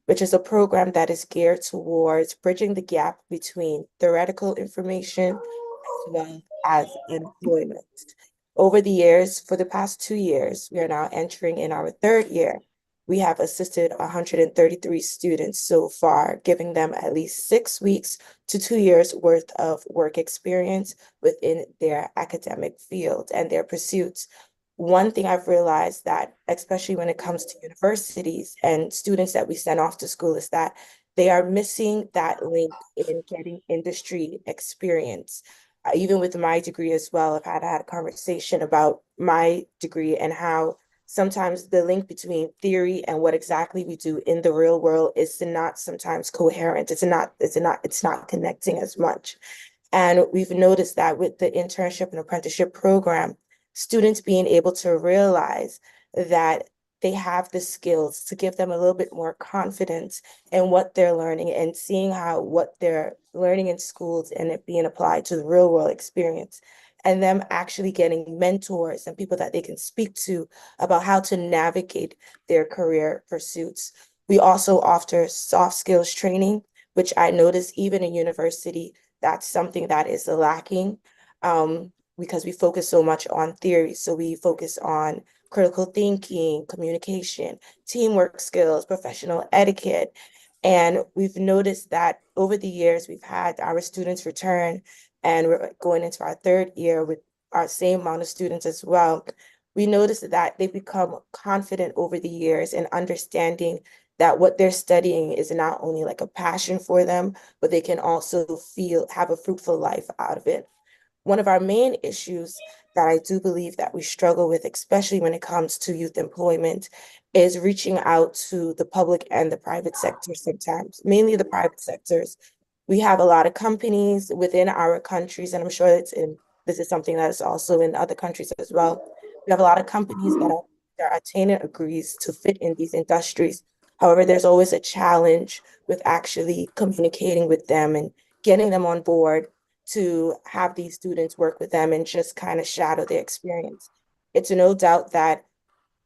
which is a program that is geared towards bridging the gap between theoretical information as well as employment. Over the years, for the past 2 years, we are now entering in our 3rd year. We have assisted 133 students so far, giving them at least 6 weeks to 2 years worth of work experience within their academic field and their pursuits. One thing I've realized that, especially when it comes to universities and students that we send off to school, is that they are missing that link in getting industry experience. Even with my degree as well, I've had a conversation about my degree and how sometimes the link between theory and what exactly we do in the real world is not sometimes coherent. It's not connecting as much. And we've noticed that with the internship and apprenticeship program, students being able to realize that they have the skills to give them a little bit more confidence in what they're learning and seeing how what they're learning in schools and it being applied to the real world experience. And them actually getting mentors and people that they can speak to about how to navigate their career pursuits. We also offer soft skills training, which I notice even in university, that's something that is lacking because we focus so much on theory. So we focus on critical thinking, communication, teamwork skills, professional etiquette. And we've noticed that over the years, we've had our students return and we're going into our third year with our same amount of students as well. We noticed that they become confident over the years in understanding that what they're studying is not only like a passion for them, but they can also have a fruitful life out of it. One of our main issues that I do believe that we struggle with, especially when it comes to youth employment, is reaching out to the public and the private sector sometimes, mainly the private sectors. We have a lot of companies within our countries, and I'm sure this is something that is also in other countries as well. We have a lot of companies that are attaining degrees to fit in these industries. However, there's always a challenge with actually communicating with them and getting them on board to have these students work with them and just kind of shadow their experience. It's no doubt that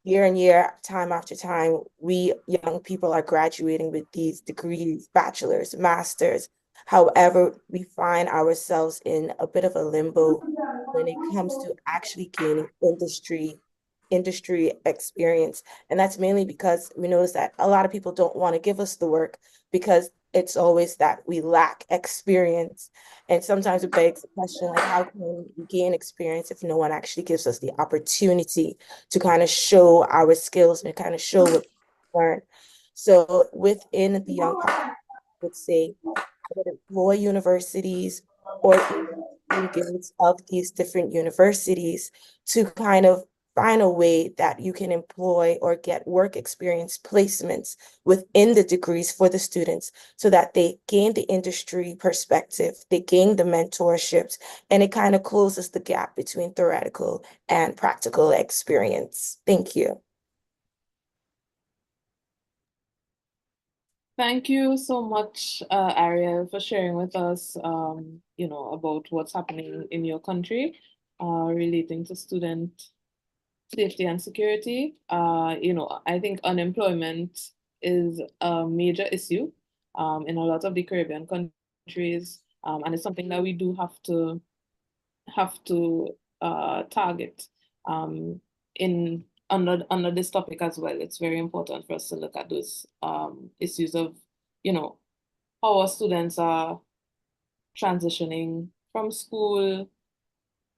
year and year, time after time, we young people are graduating with these degrees, bachelor's, master's. However, we find ourselves in a bit of a limbo when it comes to actually gaining industry experience. And that's mainly because we notice that a lot of people don't want to give us the work because it's always that we lack experience. And sometimes it begs the question, like, how can we gain experience if no one actually gives us the opportunity to kind of show our skills and kind of show what we learn? So within the young population, I would say would employ universities or gates of these different universities to kind of find a way that you can employ or get work experience placements within the degrees for the students so that they gain the industry perspective, they gain the mentorships, and it kind of closes the gap between theoretical and practical experience. Thank you. Thank you so much, Ariel, for sharing with us, about what's happening in your country, relating to student safety and security. I think unemployment is a major issue in a lot of the Caribbean countries, and it's something that we do have to target in under this topic as well. It's very important for us to look at those issues of, how our students are transitioning from school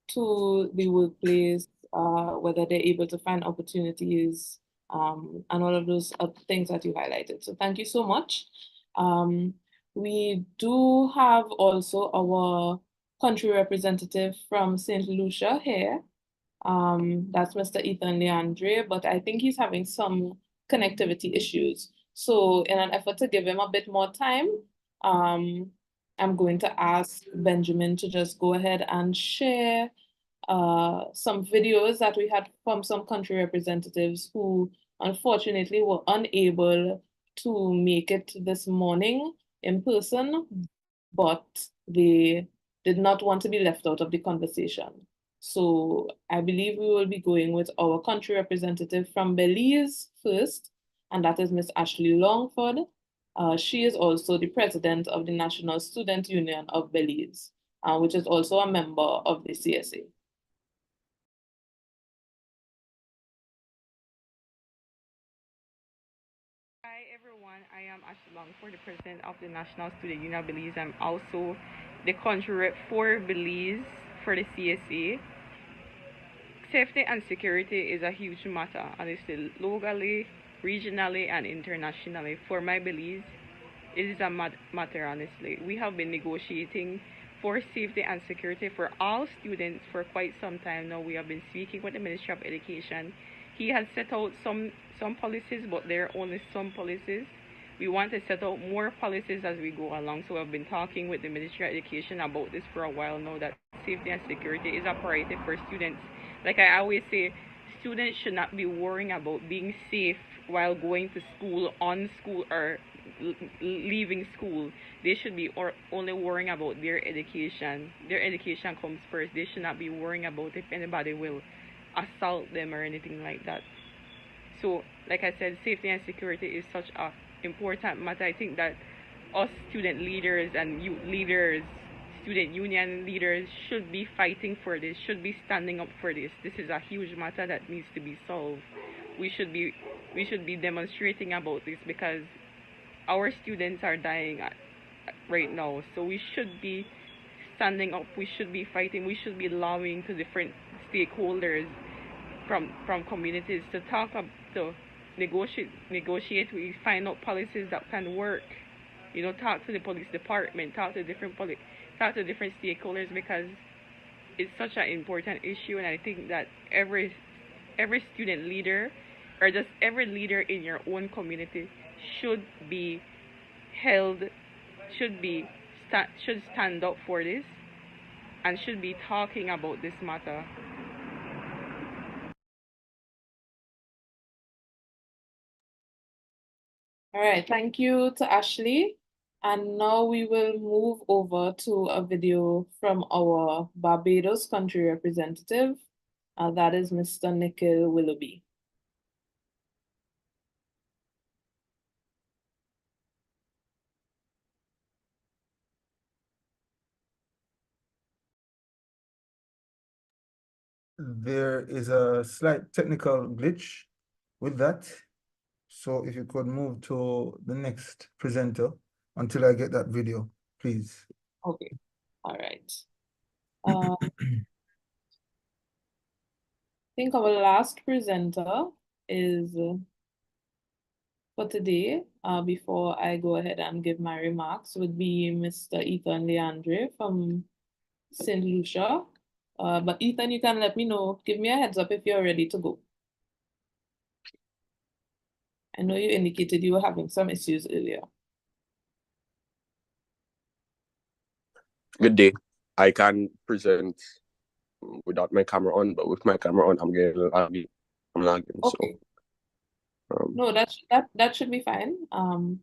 to the workplace, whether they're able to find opportunities, and all of those things that you highlighted. So thank you so much. We do have also our country representative from St. Lucia here. That's Mr. Ethan Leandre, but I think he's having some connectivity issues. So in an effort to give him a bit more time, I'm going to ask Benjamin to just go ahead and share some videos that we had from some country representatives who unfortunately were unable to make it this morning in person, but they did not want to be left out of the conversation. So I believe we will be going with our country representative from Belize first, and that is Miss Ashley Longford. She is also the president of the National Student Union of Belize, which is also a member of the CSA. Hi everyone, I am Ashley Longford, the president of the National Student Union of Belize. I'm also the country rep for Belize for the CSA. Safety and security is a huge matter, and it's still locally, regionally, and internationally. For my Belize, it is a matter, honestly. We have been negotiating for safety and security for all students for quite some time now. We have been speaking with the Ministry of Education. He has set out some policies, but there are only some policies. We want to set out more policies as we go along. So I've been talking with the Ministry of Education about this for a while now, that safety and security is a priority for students. Like I always say, students should not be worrying about being safe while going to school, on school, or leaving school. They should be only worrying about their education. Their education comes first. They should not be worrying about if anybody will assault them or anything like that. So, like I said, safety and security is such a important matter. I think that us student leaders and youth leaders, student union leaders should be fighting for this, should be standing up for this. This is a huge matter that needs to be solved. We should be demonstrating about this, because our students are dying right now. So we should be standing up, we should be fighting, we should be lobbying to different stakeholders from communities to to negotiate, we find out policies that can work. You know, talk to the police department, talk to different stakeholders, because it's such an important issue. And I think that every student leader, or just every leader in your own community, should be held, should stand up for this, and should be talking about this matter. All right, thank you to Ashley. And now we will move over to a video from our Barbados country representative. That is Mr. Nikhil Willoughby. There is a slight technical glitch with that. So if you could move to the next presenter until I get that video, please. Okay, all right. I think our last presenter is for today, before I go ahead and give my remarks, would be Mr. Ethan Leandre from St. Lucia. But Ethan, you can let me know, give me a heads up if you're ready to go. I know you indicated you were having some issues earlier. Good day. I can present without my camera on, but with my camera on, I'm getting lagging. I'm lagging. Okay. So No, that should be fine. all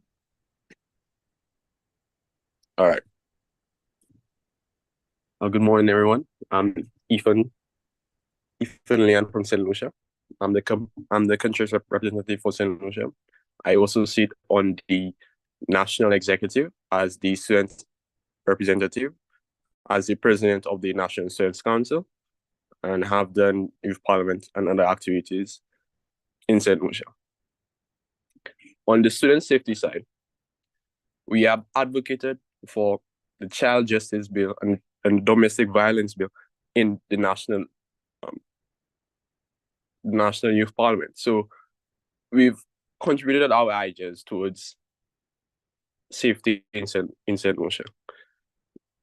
right. Good morning, everyone. I'm Ethan Leon from St. Lucia. I'm the country's representative for St. Lucia. I also sit on the national executive as the student representative, as the president of the National Students Council, and have done youth parliament and other activities in St. Lucia. On the student safety side, we have advocated for the Child Justice Bill and Domestic Violence Bill in the National Youth Parliament. So we've contributed our ideas towards safety in St. Lucia.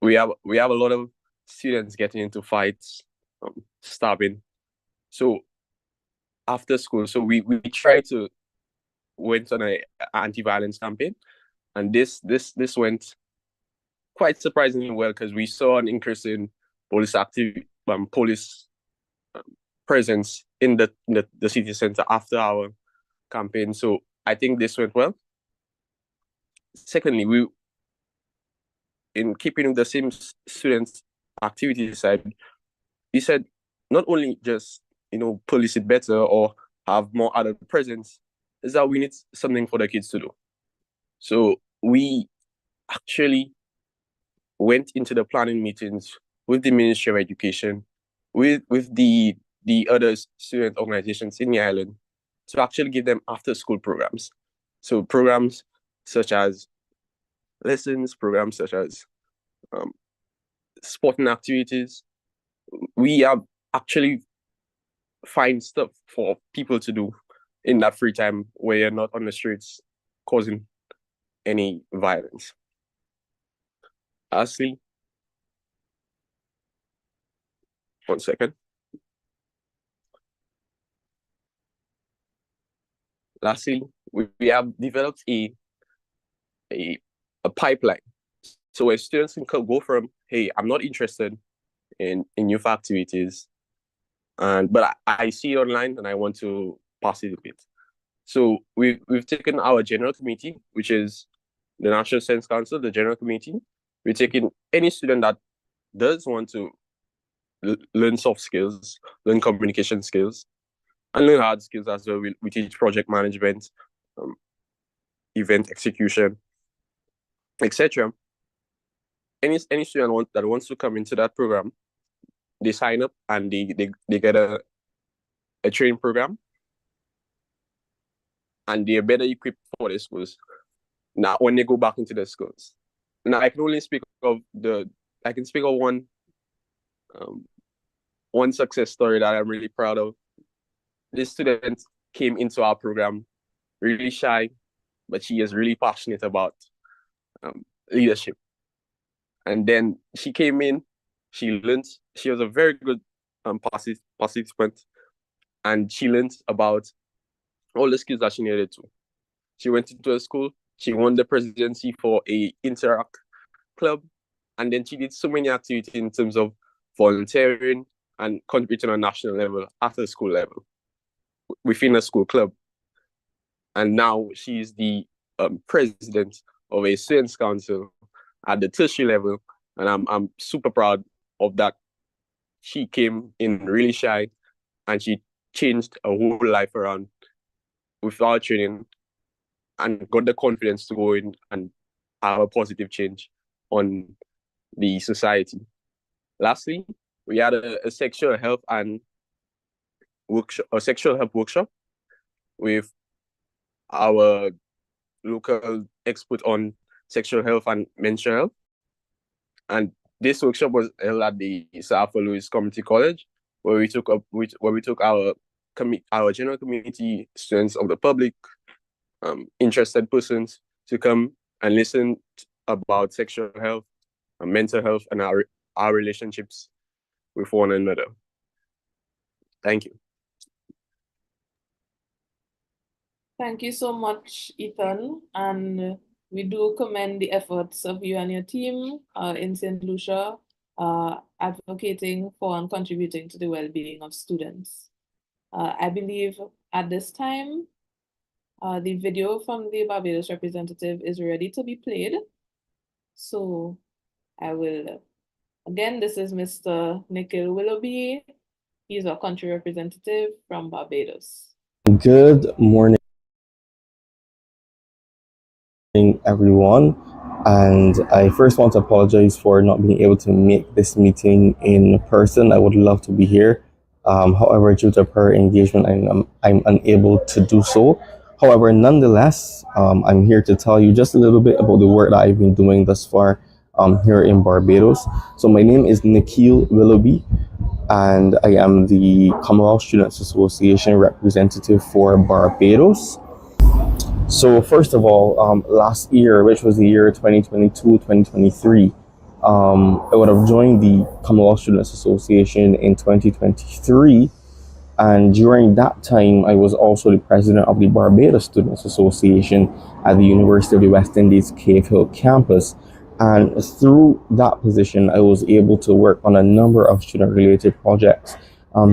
We have a lot of students getting into fights, stabbing. So after school, so we try to went on an anti-violence campaign, and this went quite surprisingly well, because we saw an increase in police presence in the city center after our campaign. So I think this went well. Secondly, we, in keeping with the same students' activity side, we said not only just police it better or have more adult presence, is that we need something for the kids to do. So we actually went into the planning meetings with the Ministry of Education, with the other student organizations in the island, to actually give them after-school programs. So programs such as lessons, programs such as sporting activities. We have actually find stuff for people to do in that free time where you're not on the streets causing any violence. Lastly, one second. Lastly, we have developed a a pipeline. So where students can go from, hey, I'm not interested in youth activities, but I see it online and I want to participate. So we've taken our general committee, which is the National Science Council, the general committee. We're taking any student that does want to learn soft skills, learn communication skills, and learn hard skills as well. We teach project management, event execution, etc. Any student that wants to come into that program, they sign up and they get a training program, and they're better equipped for their schools. Now, when they go back into their schools, now I can only speak of one success story that I'm really proud of. This student came into our program really shy, but she is really passionate about leadership. And then she came in, she learned, she was a very good participant, and she learned about all the skills that she needed to. She went into a school, she won the presidency for a Interact club, and then she did so many activities in terms of volunteering and contributing on a national level, at the school level, within a school club. And now she's the president of a students' council at the tertiary level, and I'm super proud of that. She came in really shy, and she changed her whole life around with our training, and got the confidence to go in and have a positive change on the society. Lastly, we had a sexual health workshop with our local expert on sexual health and mental health. And this workshop was held at the Sir Arthur Lewis Community College, where we took our general community, students of the public, interested persons to come and listen about sexual health and mental health and our relationships with one another. Thank you. Thank you so much, Ethan. And we do commend the efforts of you and your team in St. Lucia, advocating for and contributing to the well-being of students. I believe at this time, the video from the Barbados representative is ready to be played. So I will, again, this is Mr. Nikhil Willoughby. He's our country representative from Barbados. Good morning, everyone. And I first want to apologize for not being able to make this meeting in person. I would love to be here. However, due to prior engagement, I'm unable to do so. However, nonetheless, I'm here to tell you just a little bit about the work that I've been doing thus far here in Barbados. So my name is Nikhil Willoughby, and I am the Commonwealth Students Association representative for Barbados. So first of all, last year, which was the year 2022-2023, I would have joined the Commonwealth Students Association in 2023. And during that time, I was also the president of the Barbados Students Association at the University of the West Indies Cave Hill campus. And through that position, I was able to work on a number of student-related projects.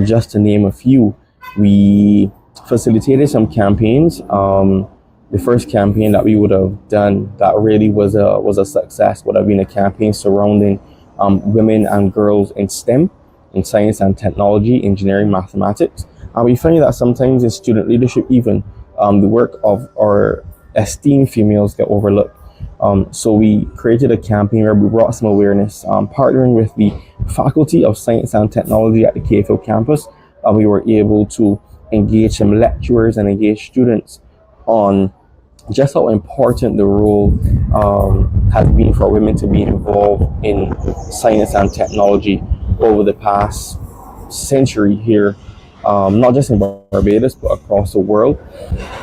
Just to name a few, we facilitated some campaigns. The first campaign that we would have done that really was a success would have been a campaign surrounding women and girls in STEM, in science and technology, engineering, mathematics. And we find that sometimes in student leadership even, the work of our esteemed females get overlooked. So we created a campaign where we brought some awareness, partnering with the Faculty of Science and Technology at the Cave Hill campus. We were able to engage some lecturers and engage students on just how important the role has been for women to be involved in science and technology over the past century here, not just in Barbados, but across the world.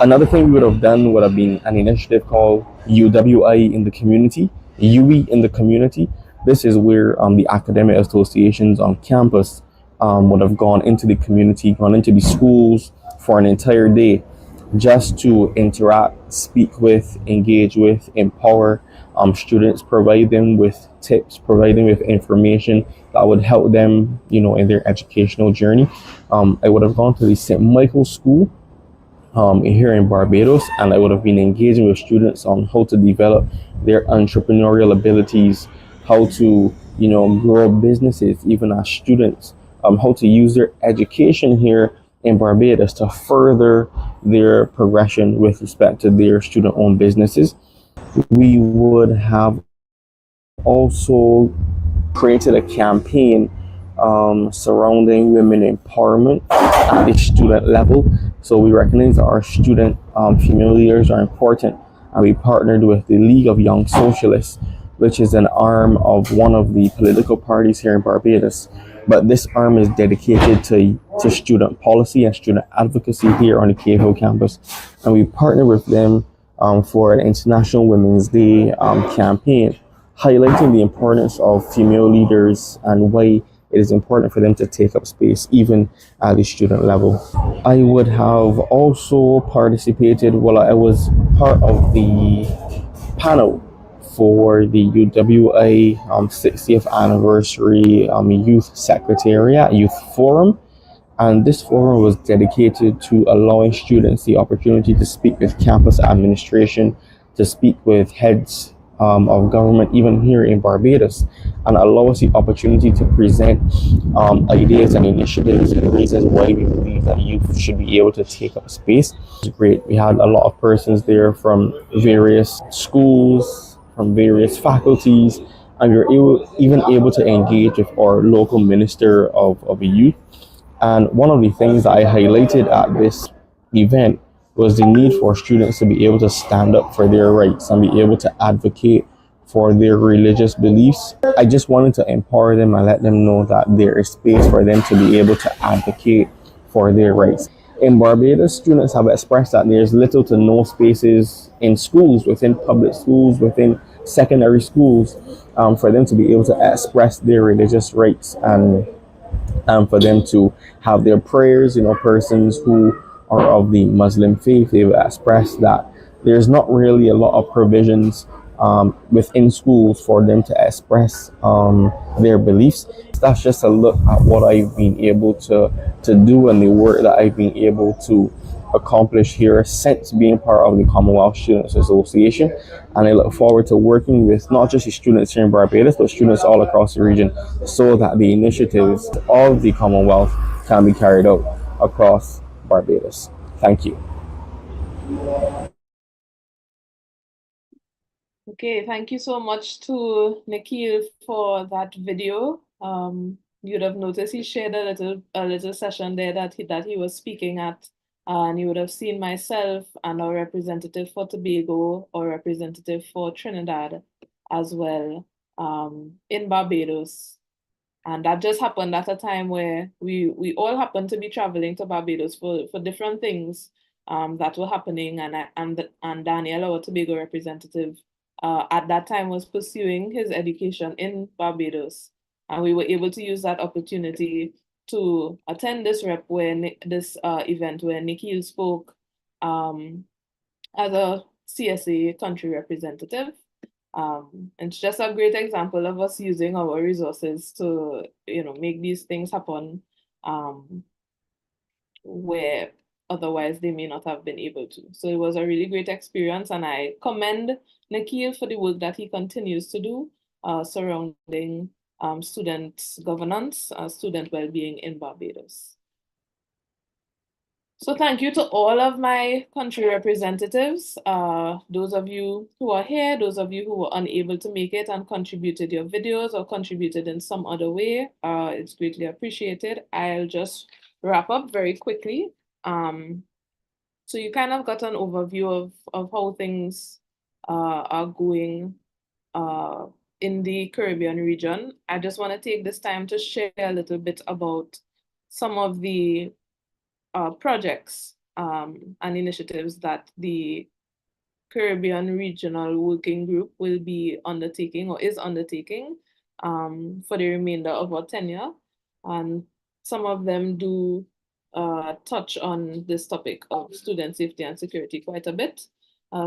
Another thing we would have done would have been an initiative called UWI in the community, UE in the community. This is where the academic associations on campus would have gone into the community, gone into the schools for an entire day just to interact, speak with, engage with, empower students, provide them with tips, provide them with information that would help them, in their educational journey. I would have gone to the St. Michael's School here in Barbados, and I would have been engaging with students on how to develop their entrepreneurial abilities, how to, grow businesses, even as students, how to use their education here in Barbados to further their progression with respect to their student-owned businesses. We would have also created a campaign surrounding women empowerment at the student level. So we recognize that our student female leaders are important, and we partnered with the League of Young Socialists, which is an arm of one of the political parties here in Barbados. But this arm is dedicated to student policy and student advocacy here on the Cave Hill campus. And we partnered with them for an International Women's Day campaign, highlighting the importance of female leaders and why it is important for them to take up space even at the student level. I would have also participated, I was part of the panel for the UWA 60th anniversary youth secretariat, youth forum. And this forum was dedicated to allowing students the opportunity to speak with campus administration, to speak with heads of government, even here in Barbados, and allow us the opportunity to present ideas and initiatives and reasons why we believe that youth should be able to take up space. It was great. We had a lot of persons there from various schools, from various faculties, and we were even able to engage with our local minister of youth. And one of the things that I highlighted at this event was the need for students to be able to stand up for their rights and be able to advocate for their religious beliefs. I just wanted to empower them and let them know that there is space for them to be able to advocate for their rights. In Barbados, students have expressed that there's little to no spaces in schools, within public schools, within secondary schools, for them to be able to express their religious rights and for them to have their prayers. Persons who are of the Muslim faith, they've expressed that there's not really a lot of provisions within schools for them to express their beliefs. That's just a look at what I've been able to do and the work that I've been able to accomplish here since being part of the Commonwealth Students Association. And I look forward to working with not just the students here in Barbados, but students all across the region, so that the initiatives of the Commonwealth can be carried out across Barbados. Thank you. Okay, thank you so much to Nikhil for that video. You'd have noticed he shared a little session there that he was speaking at, and you would have seen myself and our representative for Tobago, or representative for Trinidad as well, in Barbados. And that just happened at a time where we all happened to be traveling to Barbados for different things that were happening, and Daniel, our Tobago representative, at that time was pursuing his education in Barbados, and we were able to use that opportunity to attend this event where Nikhil spoke as a CSA country representative. It's just a great example of us using our resources to, make these things happen where otherwise they may not have been able to. So it was a really great experience, and I commend Nikhil for the work that he continues to do surrounding student governance, student well-being in Barbados. So thank you to all of my country representatives, those of you who are here, those of you who were unable to make it and contributed your videos or contributed in some other way. It's greatly appreciated. I'll just wrap up very quickly. So you kind of got an overview of how things are going in the Caribbean region. I just want to take this time to share a little bit about some of the projects and initiatives that the Caribbean Regional Working Group will be undertaking or is undertaking for the remainder of our tenure. And some of them do touch on this topic of student safety and security quite a bit.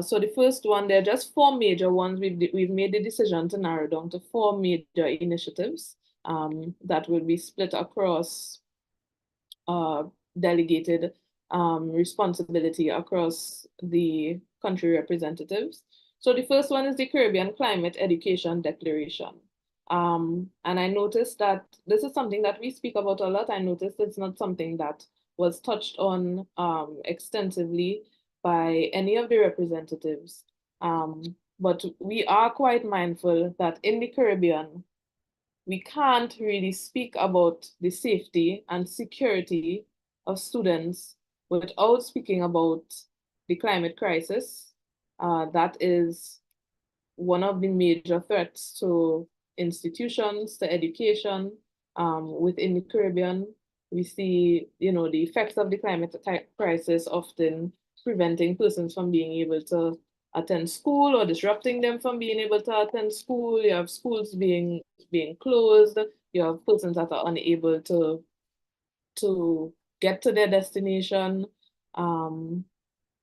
So the first one, there are just 4 major ones. We've made the decision to narrow down to 4 major initiatives that will be split across delegated responsibility across the country representatives. So the first one is the Caribbean Climate Education Declaration. And I noticed that this is something that we speak about a lot. I noticed it's not something that was touched on extensively by any of the representatives. But we are quite mindful that in the Caribbean, we can't really speak about the safety and security of students without speaking about the climate crisis. That is one of the major threats to institutions, to education within the Caribbean. We see, the effects of the climate crisis often preventing persons from being able to attend school or disrupting them from being able to attend school. You have schools being closed. You have persons that are unable to get to their destination.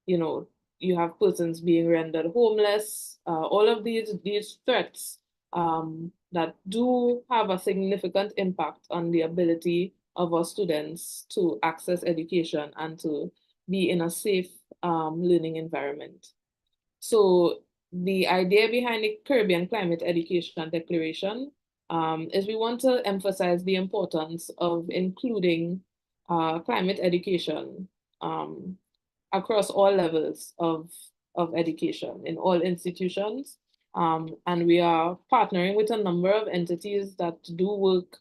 You have persons being rendered homeless. All of these threats that do have a significant impact on the ability of our students to access education and to be in a safe learning environment. So the idea behind the Caribbean Climate Education Declaration is we want to emphasize the importance of including climate education across all levels of education in all institutions. And we are partnering with a number of entities that do work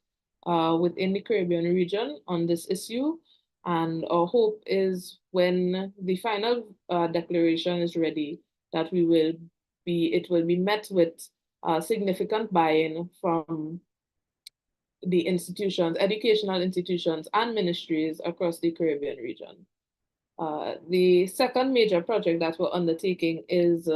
within the Caribbean region on this issue. And our hope is when the final declaration is ready, that it will be met with significant buy-in from the institutions, educational institutions and ministries across the Caribbean region. The second major project that we're undertaking is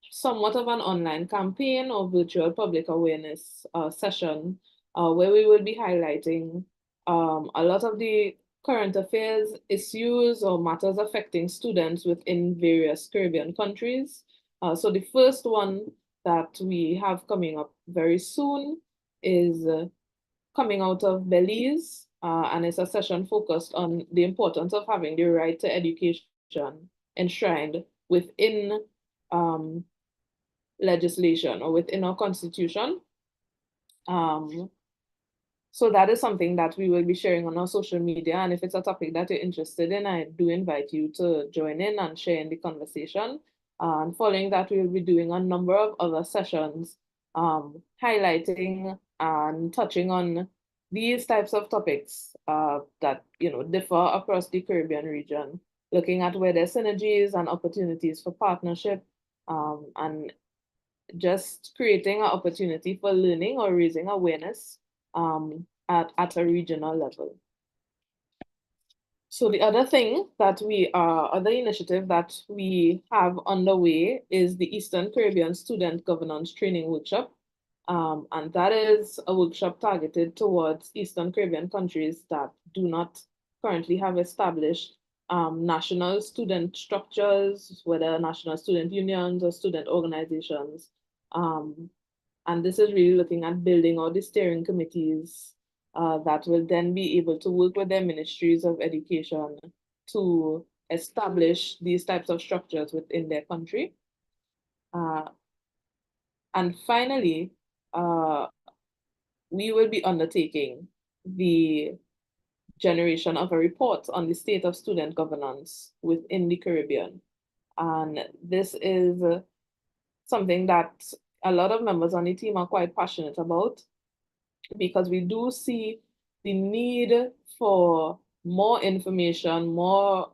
somewhat of an online campaign or virtual public awareness session where we will be highlighting a lot of the current affairs issues or matters affecting students within various Caribbean countries. So the first one that we have coming up very soon is coming out of Belize, and it's a session focused on the importance of having the right to education enshrined within legislation or within our constitution. So that is something that we will be sharing on our social media. And if it's a topic that you're interested in, I do invite you to join in and share in the conversation. And following that, we will be doing a number of other sessions highlighting and touching on these types of topics that differ across the Caribbean region, looking at where there's synergies and opportunities for partnership, and just creating an opportunity for learning or raising awareness at a regional level. So the other thing that other initiative that we have underway is the Eastern Caribbean Student Governance Training Workshop. And that is a workshop targeted towards Eastern Caribbean countries that do not currently have established national student structures, whether national student unions or student organizations. And this is really looking at building all the steering committees that will then be able to work with their ministries of education to establish these types of structures within their country. And finally, we will be undertaking the generation of a report on the state of student governance within the Caribbean. And this is something that a lot of members on the team are quite passionate about, because we do see the need for more information, more,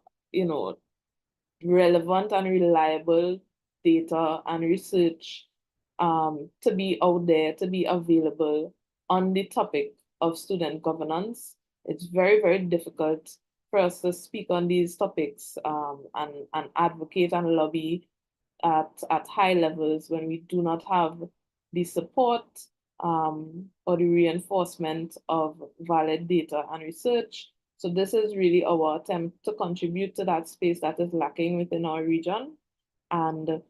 relevant and reliable data and research to be out there, to be available on the topic of student governance. It's very, very difficult for us to speak on these topics and advocate and lobby at high levels when we do not have the support or the reinforcement of valid data and research So this is really our attempt to contribute to that space that is lacking within our region. And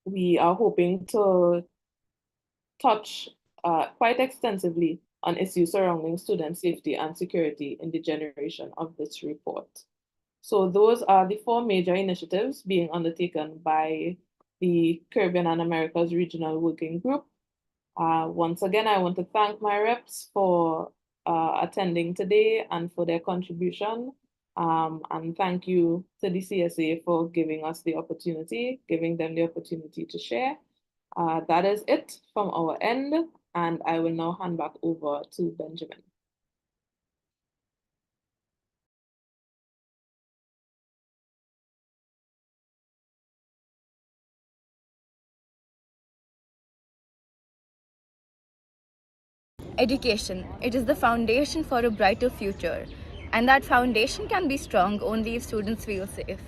we are hoping to touch quite extensively on issues surrounding student safety and security in the generation of this report. So those are the 4 major initiatives being undertaken by the Caribbean and Americas Regional Working Group. Once again, I want to thank my reps for attending today and for their contribution. And thank you to the CSA for giving us the opportunity, giving them the opportunity to share. That is it from our end, and I will now hand back over to Benjamin. Education. It is the foundation for a brighter future, and that foundation can be strong only if students feel safe.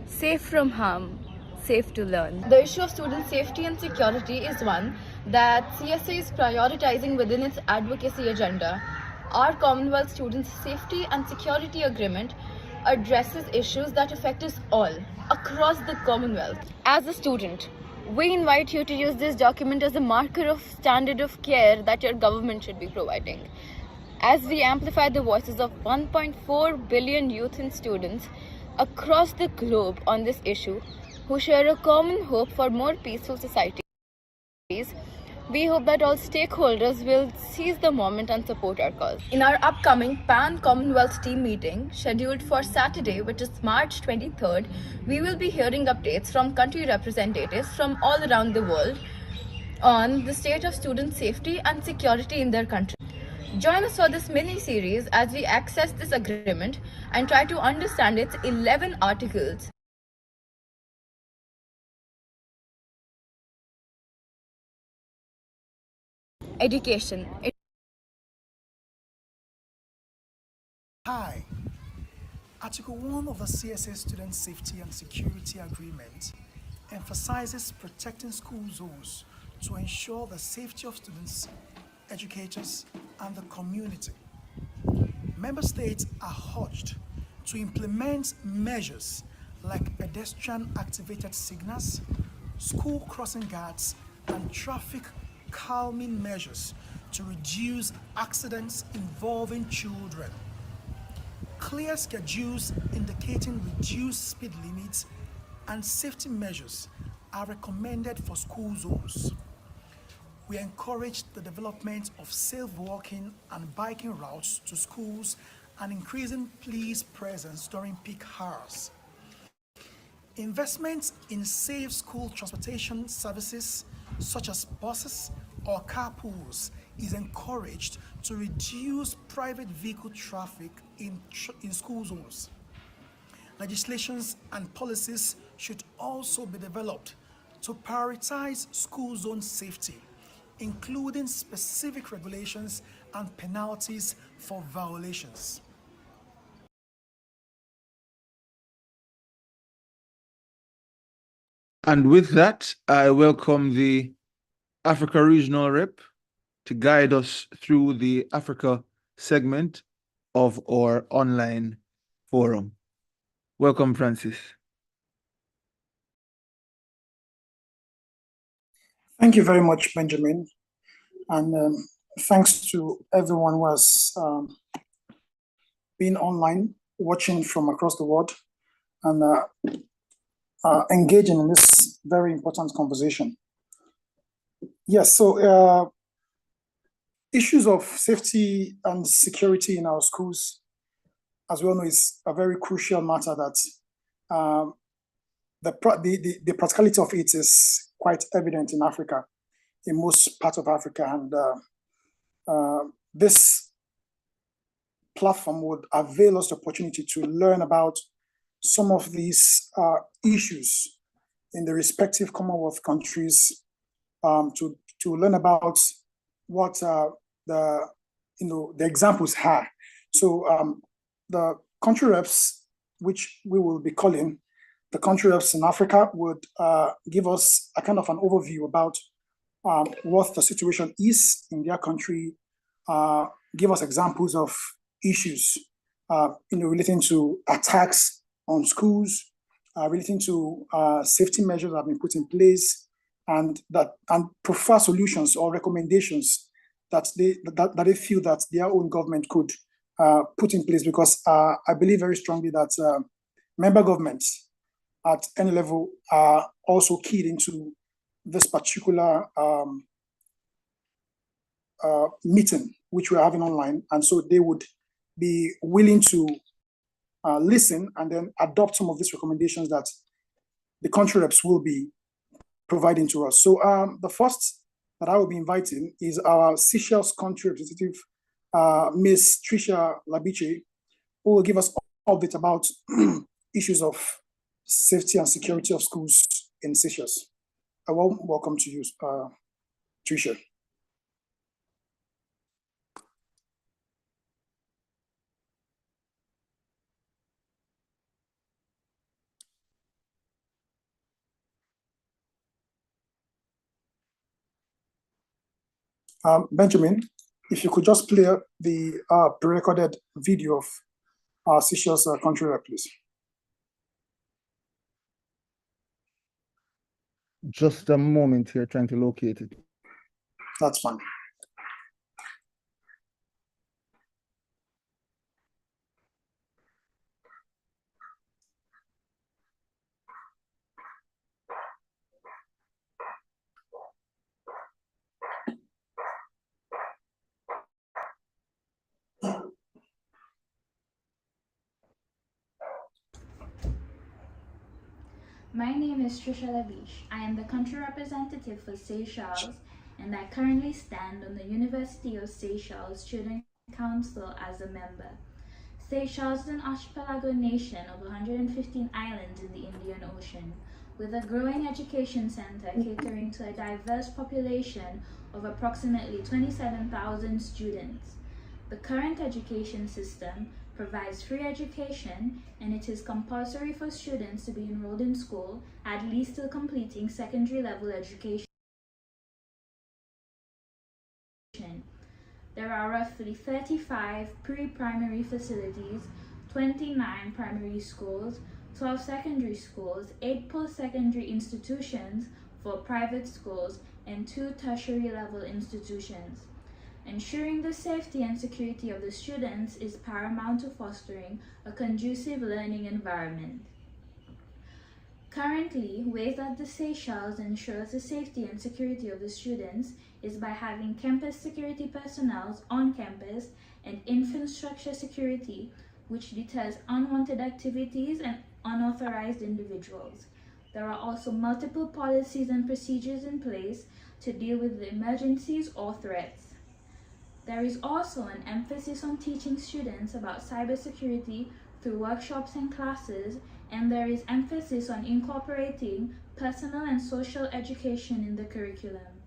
Safe from harm, safe to learn. The issue of student safety and security is one that CSA is prioritizing within its advocacy agenda. Our Commonwealth Student Safety and Security Agreement addresses issues that affect us all across the Commonwealth. As a student, we invite you to use this document as a marker of standard of care that your government should be providing. As we amplify the voices of 1.4 billion youth and students across the globe on this issue who share a common hope for more peaceful societies, we hope that all stakeholders will seize the moment and support our cause. In our upcoming Pan-Commonwealth team meeting, scheduled for Saturday, which is March 23rd, we will be hearing updates from country representatives from all around the world on the state of student safety and security in their country. Join us for this mini-series as we access this agreement and try to understand its 11 articles. Education. Hi. Article 1 of the CSA Student Safety and Security Agreement emphasizes protecting school zones to ensure the safety of students, educators, and the community. Member states are urged to implement measures like pedestrian-activated signals, school crossing guards, and traffic calming measures to reduce accidents involving children. Clear schedules indicating reduced speed limits and safety measures are recommended for school zones. We encourage the development of safe walking and biking routes to schools and increasing police presence during peak hours. Investments in safe school transportation services such as buses or carpools is encouraged to reduce private vehicle traffic in school zones. Legislations and policies should also be developed to prioritize school zone safety, including specific regulations and penalties for violations. And with that, I welcome the Africa Regional Rep to guide us through the Africa segment of our online forum. Welcome, Francis. Thank you very much, Benjamin. And thanks to everyone who has been online, watching from across the world, and engaging in this very important conversation. Yes, so issues of safety and security in our schools, as we all know, is a very crucial matter that the practicality of it is quite evident in Africa, in most parts of Africa. And this platform would avail us the opportunity to learn about some of these issues in the respective Commonwealth countries, to learn about what the examples are. So the country reps, which we will be calling the country reps in Africa, would give us a kind of an overview about what the situation is in their country, give us examples of issues, relating to attacks on schools, relating to safety measures that have been put in place, and prefer solutions or recommendations that they feel that their own government could put in place. Because I believe very strongly that member governments at any level are also keyed into this particular meeting which we're having online, and so they would be willing to listen and then adopt some of these recommendations that the country reps will be providing to us. So the first that I will be inviting is our Seychelles country representative, Ms. Tricia Labiche, who will give us an update about issues of safety and security of schools in Seychelles. A warm welcome to you, Tricia. Benjamin, if you could just play the pre-recorded video of our Seychelles country rep, please. Just a moment here, trying to locate it. That's fine. My name is Tricia Labiche. I am the country representative for Seychelles, and I currently stand on the University of Seychelles Student Council as a member. Seychelles is an archipelago nation of 115 islands in the Indian Ocean, with a growing education center catering to a diverse population of approximately 27,000 students. The current education system provides free education, and it is compulsory for students to be enrolled in school at least till completing secondary level education. There are roughly 35 pre-primary facilities, 29 primary schools, 12 secondary schools, 8 post-secondary institutions for private schools, and 2 tertiary level institutions. Ensuring the safety and security of the students is paramount to fostering a conducive learning environment. Currently, ways that the Seychelles ensures the safety and security of the students is by having campus security personnel on campus and infrastructure security, which deters unwanted activities and unauthorized individuals. There are also multiple policies and procedures in place to deal with the emergencies or threats. There is also an emphasis on teaching students about cybersecurity through workshops and classes, and there is emphasis on incorporating personal and social education in the curriculum.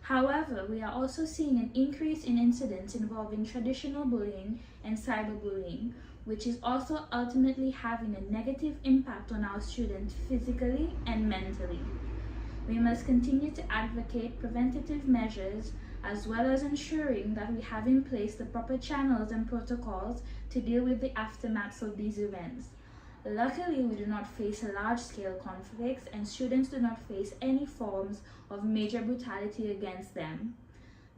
However, we are also seeing an increase in incidents involving traditional bullying and cyberbullying, which is also ultimately having a negative impact on our students physically and mentally. We must continue to advocate preventative measures as well as ensuring that we have in place the proper channels and protocols to deal with the aftermaths of these events. Luckily, we do not face large-scale conflicts, and students do not face any forms of major brutality against them.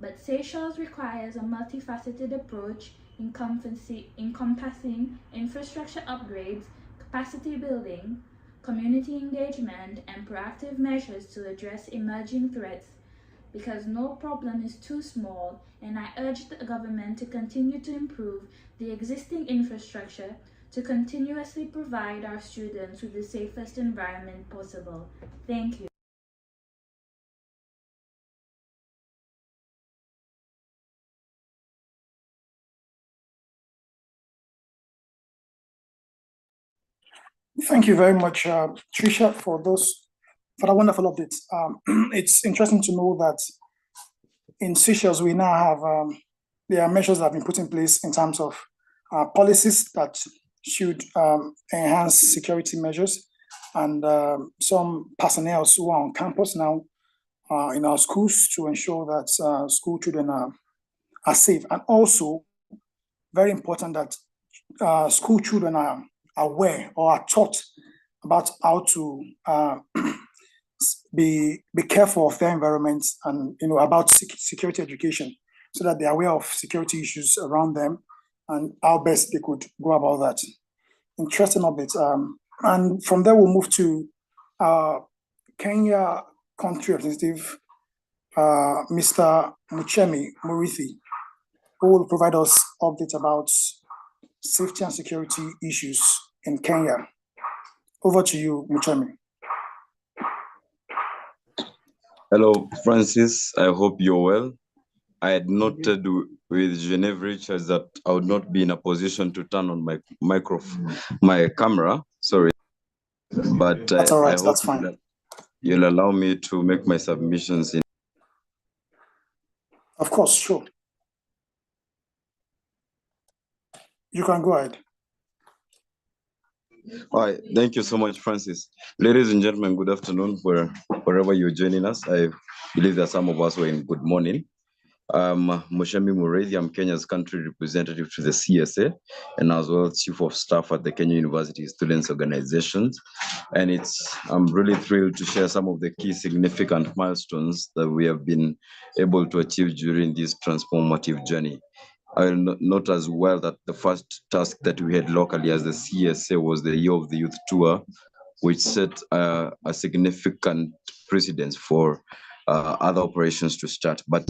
But Seychelles requires a multifaceted approach encompassing infrastructure upgrades, capacity building, community engagement, and proactive measures to address emerging threats, because no problem is too small, and I urge the government to continue to improve the existing infrastructure to continuously provide our students with the safest environment possible. Thank you. Thank you very much, Tricia, for that wonderful updates. It's interesting to know that in Seychelles we now have there are measures that have been put in place in terms of policies that should enhance security measures, and some personnel who are on campus now in our schools to ensure that school children are safe. And also very important that school children are aware or are taught about how to be careful of their environments and about security education, so that they're aware of security issues around them and how best they could go about that. Interesting updates. And from there, we'll move to Kenya country representative, Mr. Muchemi Murithi, who will provide us updates about safety and security issues in Kenya. Over to you, Muchemi. Hello, Francis. I hope you're well. I had noted with Geneva Richards that I would not be in a position to turn on my camera. Sorry, but That's all right. I hope That's fine. you'll allow me to make my submissions. Of course, sure. You can go ahead. All right, thank you so much, Francis. Ladies and gentlemen, good afternoon, wherever you're joining us. I believe that some of us were in good morning. Muchemi Murithi, I'm Kenya's country representative to the CSA and as well Chief of Staff at the Kenya University Students Organizations. And I'm really thrilled to share some of the key significant milestones that we have been able to achieve during this transformative journey. I will note as well that the first task that we had locally as the CSA was the Year of the Youth Tour, which set a significant precedence for other operations to start. But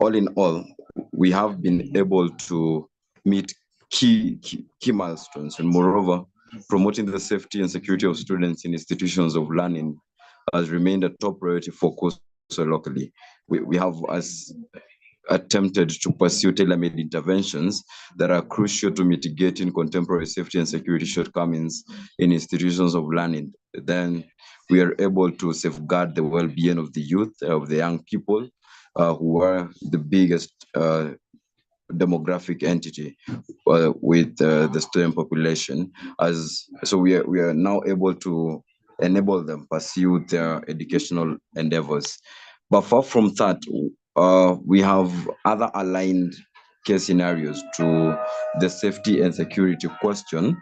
all in all, we have been able to meet key milestones, and moreover, promoting the safety and security of students in institutions of learning has remained a top priority for COSO locally. We have attempted to pursue tailor-made interventions that are crucial to mitigating contemporary safety and security shortcomings in institutions of learning. Then we are able to safeguard the well-being of the youth, of the young people, who are the biggest demographic entity with the student population. So we are now able to enable them pursue their educational endeavors. But far from that, we have other aligned case scenarios to the safety and security question,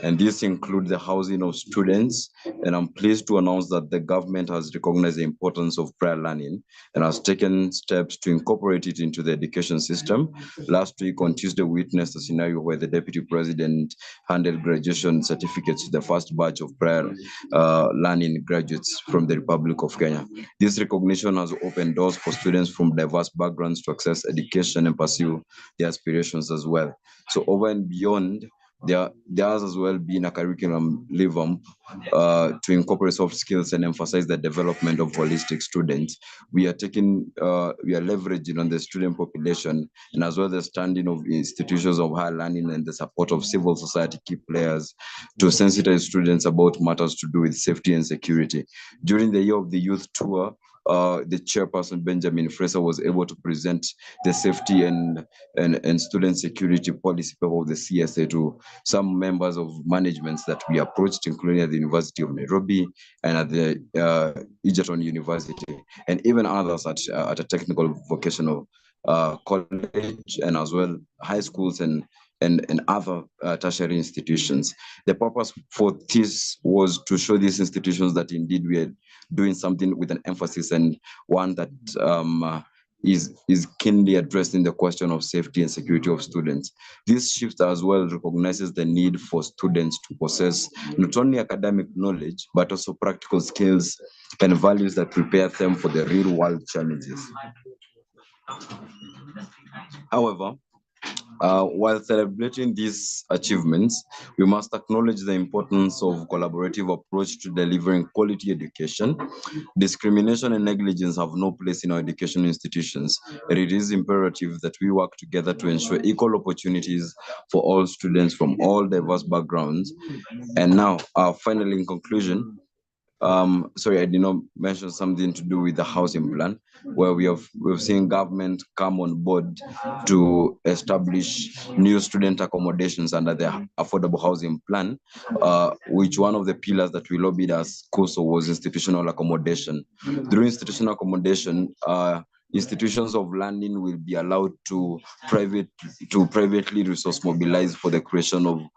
and this includes the housing of students. And I'm pleased to announce that the government has recognized the importance of prior learning and has taken steps to incorporate it into the education system. Last week on Tuesday, we witnessed a scenario where the Deputy President handed graduation certificates to the first batch of prior learning graduates from the Republic of Kenya. This recognition has opened doors for students from diverse backgrounds to access education and pursue their aspirations as well. So over and beyond, there has as well been a curriculum revamp to incorporate soft skills and emphasize the development of holistic students. We are leveraging on the student population and as well the standing of institutions of higher learning and the support of civil society key players to sensitize students about matters to do with safety and security. During the Year of the Youth Tour, the chairperson Benjamin Fraser was able to present the safety and student security policy paper of the CSA to some members of managements that we approached, including at the University of Nairobi and at the Egerton University, and even others at a technical vocational college and as well high schools and other tertiary institutions. The purpose for this was to show these institutions that indeed we are doing something with an emphasis and one that is keenly addressing the question of safety and security of students. This shift as well recognizes the need for students to possess not only academic knowledge, but also practical skills and values that prepare them for the real world challenges. However, while celebrating these achievements, we must acknowledge the importance of collaborative approach to delivering quality education. Discrimination and negligence have no place in our education institutions, and it is imperative that we work together to ensure equal opportunities for all students from all diverse backgrounds. And now, finally, in conclusion, sorry, I did not mention something to do with the housing plan, where we've seen government come on board to establish new student accommodations under the affordable housing plan, which one of the pillars that we lobbied as COSO was institutional accommodation. Through institutional accommodation, institutions of learning will be allowed to privately resource mobilize for the creation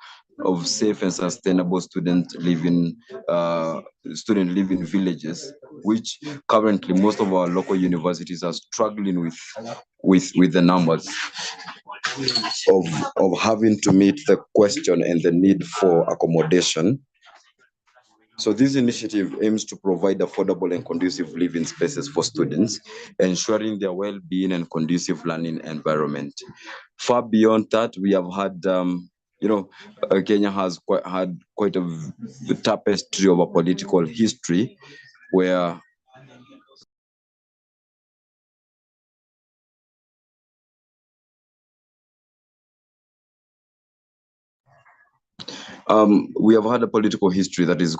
of safe and sustainable student living villages, which currently most of our local universities are struggling with the numbers of having to meet the question and the need for accommodation. So this initiative aims to provide affordable and conducive living spaces for students, ensuring their well-being and conducive learning environment. Far beyond that, we have had, Kenya has had quite a tapestry of a political history where we have had a political history that is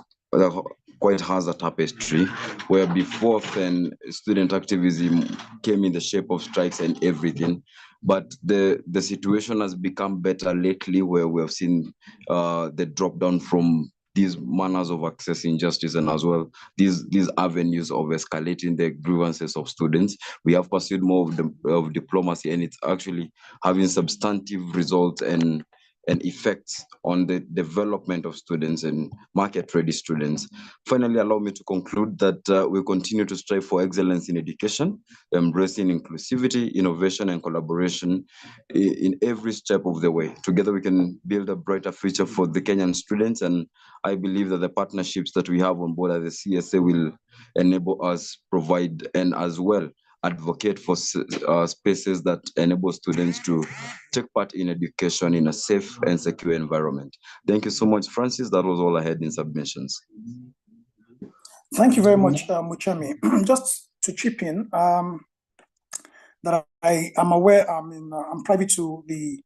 quite has a tapestry, where before then student activism came in the shape of strikes and everything. But the situation has become better lately, where we have seen the drop down from these manners of accessing justice, and as well these avenues of escalating the grievances of students. We have pursued more of diplomacy, and it's actually having substantive results and effects on the development of students and market-ready students. Finally, allow me to conclude that we continue to strive for excellence in education, embracing inclusivity, innovation, and collaboration in every step of the way. Together, we can build a brighter future for the Kenyan students, and I believe that the partnerships that we have on board at the CSA will enable us provide and as well advocate for spaces that enable students to take part in education in a safe and secure environment. Thank you so much, Francis. That was all I had in submissions. Thank you very much, Muchami. Just to chip in, that I am aware, I'm privy to the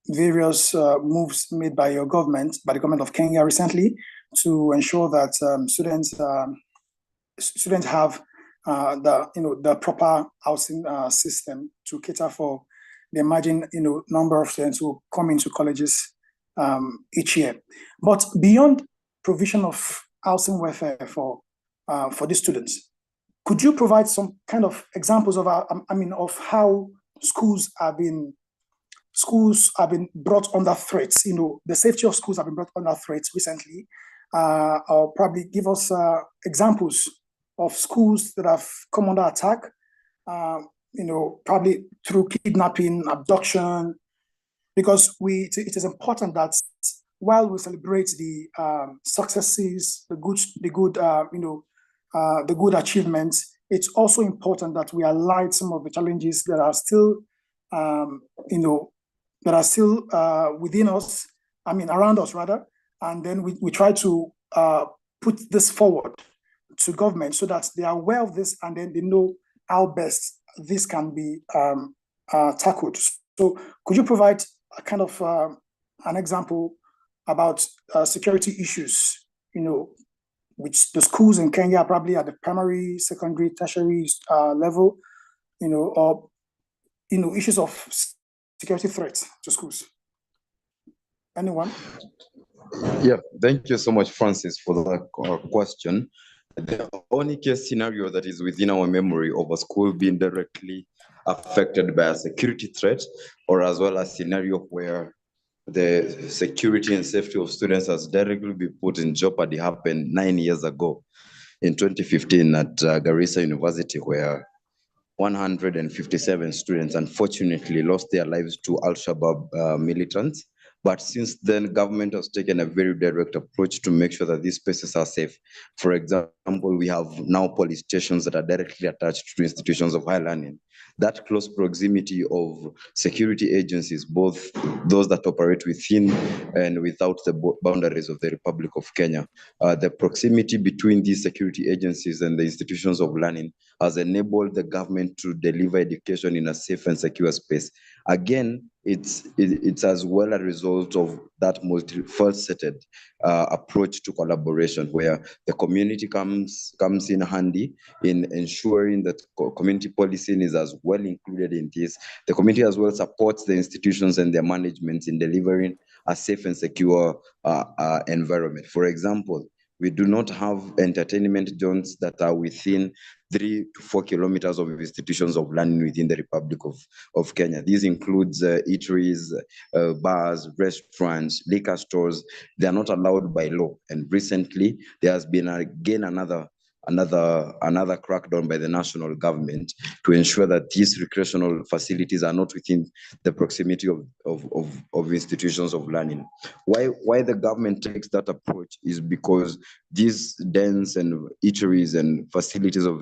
various moves made by your government, by the government of Kenya recently, to ensure that students have the proper housing system to cater for the emerging number of students who come into colleges each year. But beyond provision of housing welfare for these students, could you provide some kind of examples of of how schools have been brought under threats? The safety of schools have been brought under threats recently, or probably give us examples of schools that have come under attack, probably through kidnapping, abduction, because it is important that while we celebrate the successes, the good achievements, it's also important that we highlight some of the challenges that are still, within us, around us rather, and then we try to put this forward to government so that they are aware of this and then they know how best this can be tackled. So could you provide a kind of an example about security issues, which the schools in Kenya are probably at the primary, secondary, tertiary level, or issues of security threats to schools? Anyone? Yeah, thank you so much, Francis, for that question. The only case scenario that is within our memory of a school being directly affected by a security threat, or as well as scenario where the security and safety of students has directly been put in jeopardy, happened 9 years ago in 2015 at Garissa University, where 157 students unfortunately lost their lives to Al-Shabaab militants. But since then, government has taken a very direct approach to make sure that these spaces are safe. For example, we have now police stations that are directly attached to institutions of higher learning. That close proximity of security agencies, both those that operate within and without the boundaries of the Republic of Kenya, the proximity between these security agencies and the institutions of learning has enabled the government to deliver education in a safe and secure space. Again, it's as well a result of that multifaceted approach to collaboration, where the community comes in handy in ensuring that community policing is as well included in this. The community as well supports the institutions and their management in delivering a safe and secure environment. For example, we do not have entertainment zones that are within 3 to 4 kilometers of institutions of learning within the Republic of Kenya. This includes eateries, bars, restaurants, liquor stores. They are not allowed by law. And recently, there has been again another crackdown by the national government to ensure that these recreational facilities are not within the proximity of institutions of learning. Why the government takes that approach is because these dens and eateries and facilities of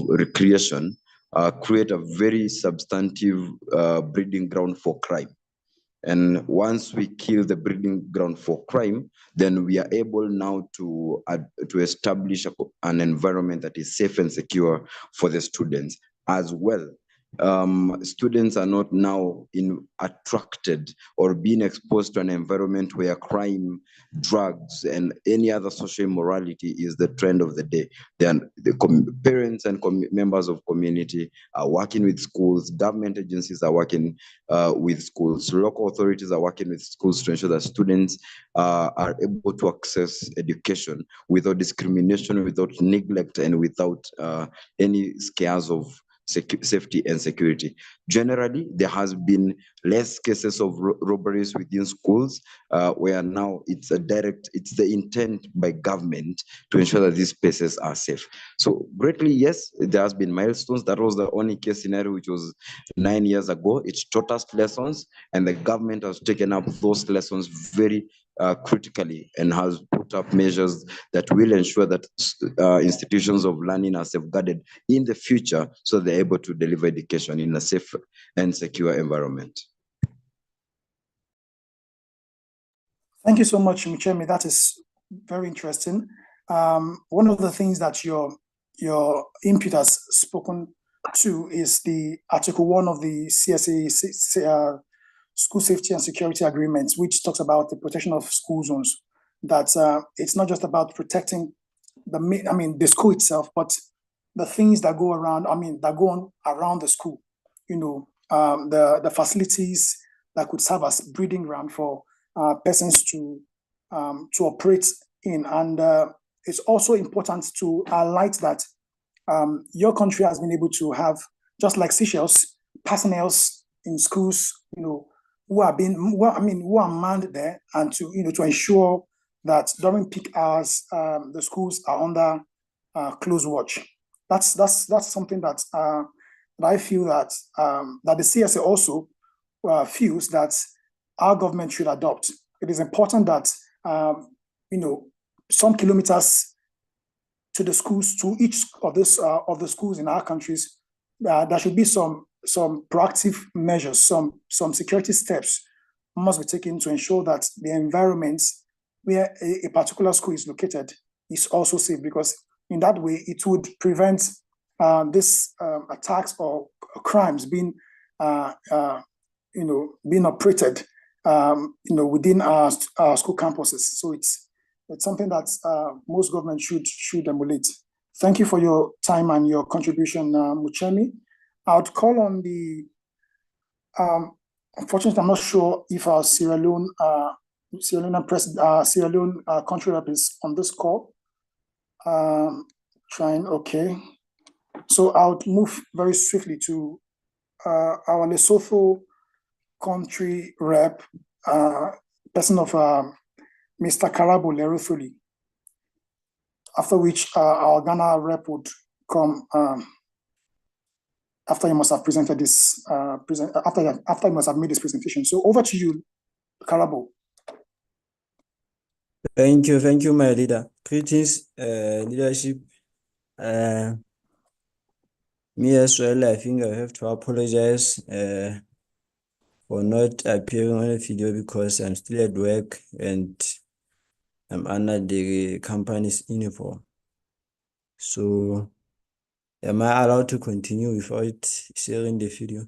recreation create a very substantive breeding ground for crime. And once we kill the breeding ground for crime, then we are able now to establish an environment that is safe and secure for the students as well. Students are not now attracted or being exposed to an environment where crime, drugs, and any other social immorality is the trend of the day. Then the parents and members of community are working with schools, government agencies are working with schools, local authorities are working with schools to ensure that students are able to access education without discrimination, without neglect, and without any scares of safety and security. Generally, there has been less cases of robberies within schools, where now it's the intent by government to ensure that these spaces are safe. So greatly, yes, there has been milestones. That was the only case scenario, which was 9 years ago. It taught us lessons, and the government has taken up those lessons very critically and has put up measures that will ensure that institutions of learning are safeguarded in the future, so they're able to deliver education in a safe and secure environment. Thank you so much, Muchemi. That is very interesting. One of the things that your input has spoken to is the Article 1 of the CSA School Safety and Security Agreement, which talks about the protection of school zones. That it's not just about protecting the school itself, but the things that go around, that go on around the school. The facilities that could serve as breeding ground for persons to operate in. And it's also important to highlight that your country has been able to have, just like Seychelles, personnel in schools, who are manned there, and to ensure that during peak hours, the schools are under close watch. That's something that I feel that the CSA also feels that our government should adopt. It is important that some kilometers to the schools, to each of the schools in our countries, there should be some proactive measures, some security steps must be taken to ensure that the environment where a particular school is located is also safe, because in that way it would prevent these attacks or crimes being operated within our school campuses. So it's something that most governments should emulate. Thank you for your time and your contribution, Muchemi. I would call on the unfortunately, I'm not sure if our Sierra Leone country rep is on this call. Okay. So I would move very swiftly to our Lesotho country rep, person of Mr. Karabo Leruthuli, after which our Ghana rep would come after he must have presented this, after he must have made this presentation. So over to you, Karabo. Thank you, my leader. Greetings, leadership. Me as well, I think I have to apologize for not appearing on the video because I'm still at work and I'm under the company's uniform. So, am I allowed to continue without sharing the video?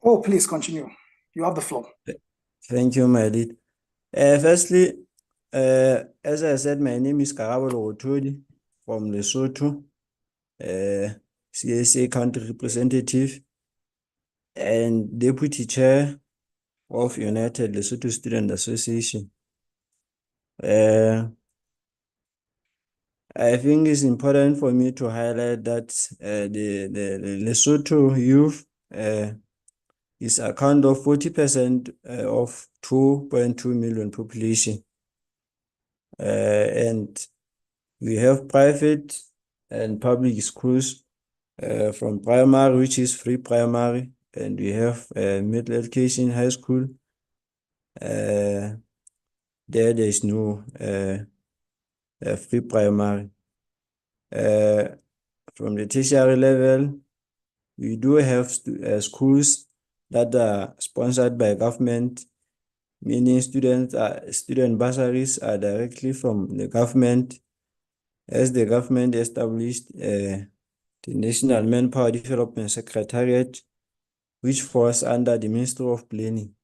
Oh, please continue. You have the floor. Thank you, my lead. Firstly, as I said, my name is Karabo Leruthuli from Lesotho, CSA country representative and deputy chair of United Lesotho Student Association. I think it's important for me to highlight that the Lesotho youth is account of 40% of 2.2 million population. And we have private and public schools from primary, which is free primary, and we have middle education, high school. There's no free primary. From the tertiary level, we do have schools that are sponsored by government, meaning student bursaries are directly from the government, as the government established the National Manpower Development Secretariat, which falls under the Ministry of Planning.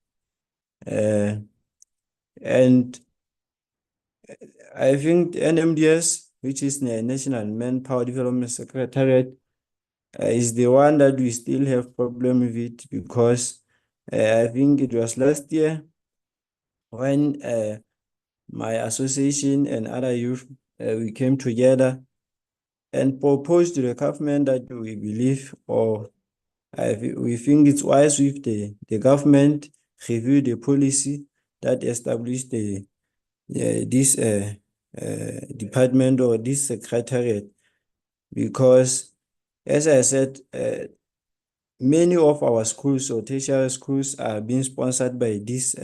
And I think NMDS, which is the National Manpower Development Secretariat, is the one that we still have problem with it, because I think it was last year when my association and other youth, we came together and proposed to the government that we believe, or we think it's wise if the government review the policy that established this department or this secretariat, because as I said, many of our schools or tertiary schools are being sponsored by this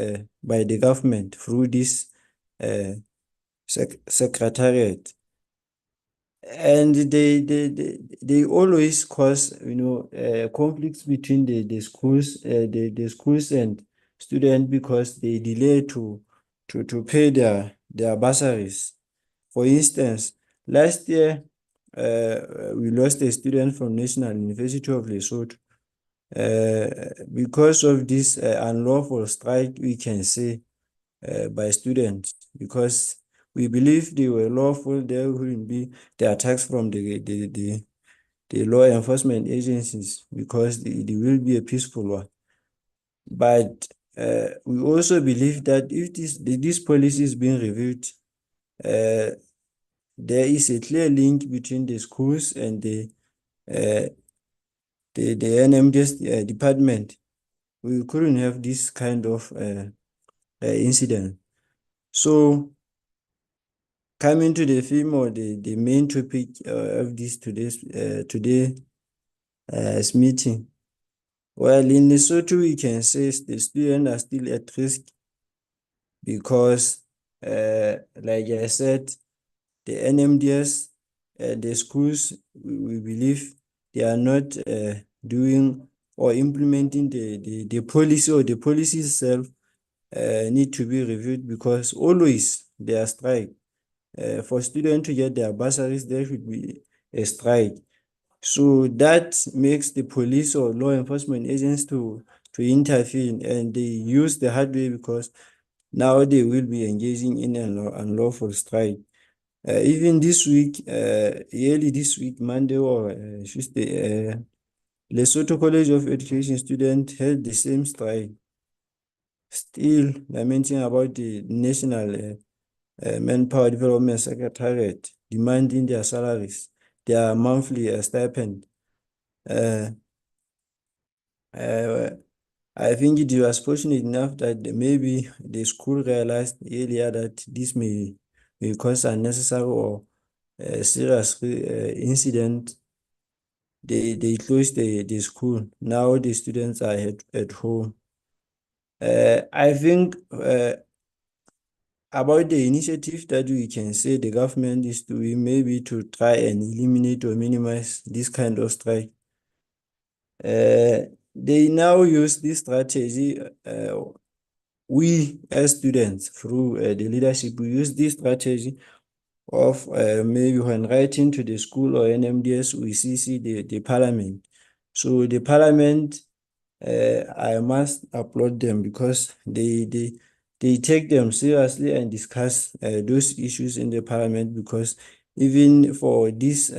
by the government through this secretariat, and they always cause conflicts between the schools and students, because they delay to pay their bursaries. For instance, last year we lost a student from National University of Lesotho because of this unlawful strike, we can say, by students, because we believe they were lawful. There wouldn't be the attacks from the law enforcement agencies, because it will be a peaceful one. But we also believe that if this policy is being reviewed, there is a clear link between the schools and the NMDS department. We couldn't have this kind of incident. So, coming to the theme or the main topic of this today's meeting. Well, in Lesotho, we can say the students are still at risk, because, like I said, the NMDS, the schools, we believe they are not doing or implementing the policy, or the policy itself need to be reviewed, because always there are strike. For students to get their bursaries, there should be a strike. So that makes the police or law enforcement agents to intervene, and they use the hard way, because now they will be engaging in an unlawful strike. Even this week, early this week, Monday or Tuesday, Lesotho College of Education students held the same strike, still lamenting about the National Manpower Development Secretariat demanding their salaries, their monthly stipend. I think it was fortunate enough that maybe the school realized earlier that this may cause unnecessary or serious incident. They closed the school. Now the students are at home. I think about the initiative that we can say the government is doing, maybe to try and eliminate or minimize this kind of strike. They now use this strategy. We as students, through the leadership, we use this strategy of maybe when writing to the school or NMDS, we CC the parliament. So the parliament, I must applaud them, because they take them seriously and discuss those issues in the parliament, because even for this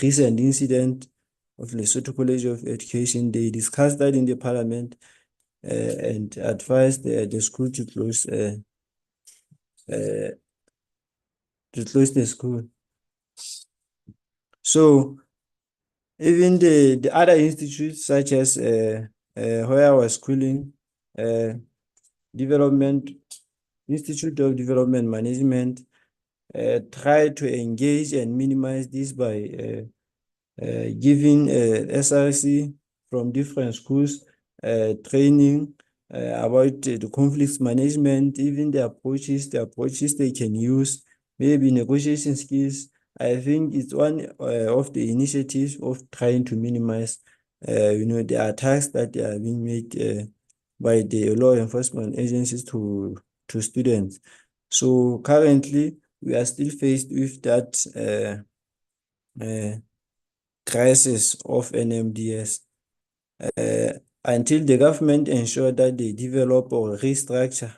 recent incident of Lesotho College of Education, they discussed that in the parliament and advised the school to close to close the school. So even the other institutes such as where I was schooling, Institute of Development Management, try to engage and minimize this by giving SRC from different schools training about the conflicts management, even the approaches they can use, maybe negotiation skills. I think it's one of the initiatives of trying to minimize, the attacks that are being made by the law enforcement agencies to students. So currently, we are still faced with that crisis of NMDS. Until the government ensure that they develop or restructure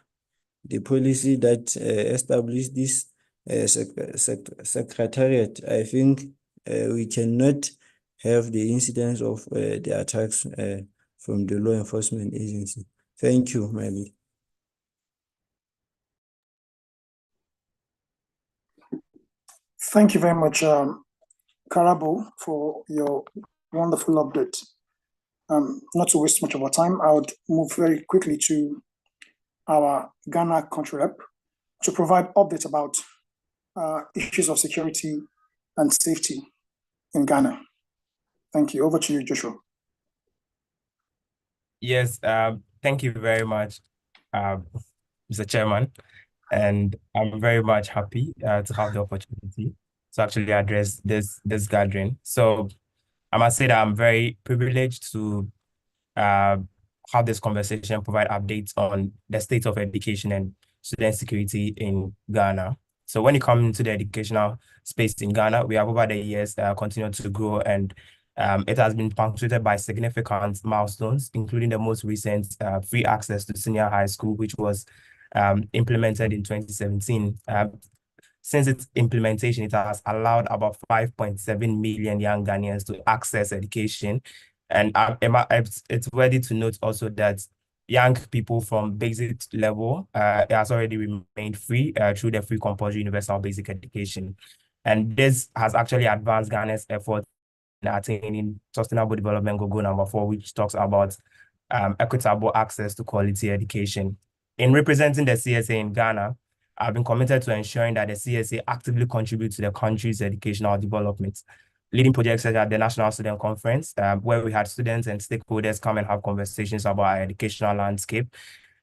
the policy that establish this secretariat, I think we cannot have the incidence of the attacks from the law enforcement agency. Thank you, my lead. Thank you very much, Karabo, for your wonderful update. Not to waste much of our time, I would move very quickly to our Ghana country rep to provide updates about issues of security and safety in Ghana. Thank you. Over to you, Joshua. Yes, thank you very much, Mr. Chairman. And I'm very much happy to have the opportunity to actually address this gathering. So I must say that I'm very privileged to have this conversation, provide updates on the state of education and student security in Ghana. So when it comes to the educational space in Ghana, we have over the years continued to grow, and it has been punctuated by significant milestones, including the most recent free access to senior high school, which was implemented in 2017. Since its implementation, it has allowed about 5.7 million young Ghanaians to access education. And it's worthy to note also that young people from basic level it has already remained free through the free compulsory universal basic education. And this has actually advanced Ghana's effort in attaining Sustainable Development Goal number 4, which talks about equitable access to quality education. In representing the CSA in Ghana, I've been committed to ensuring that the CSA actively contributes to the country's educational development, leading projects such as the National Student Conference, where we had students and stakeholders come and have conversations about our educational landscape,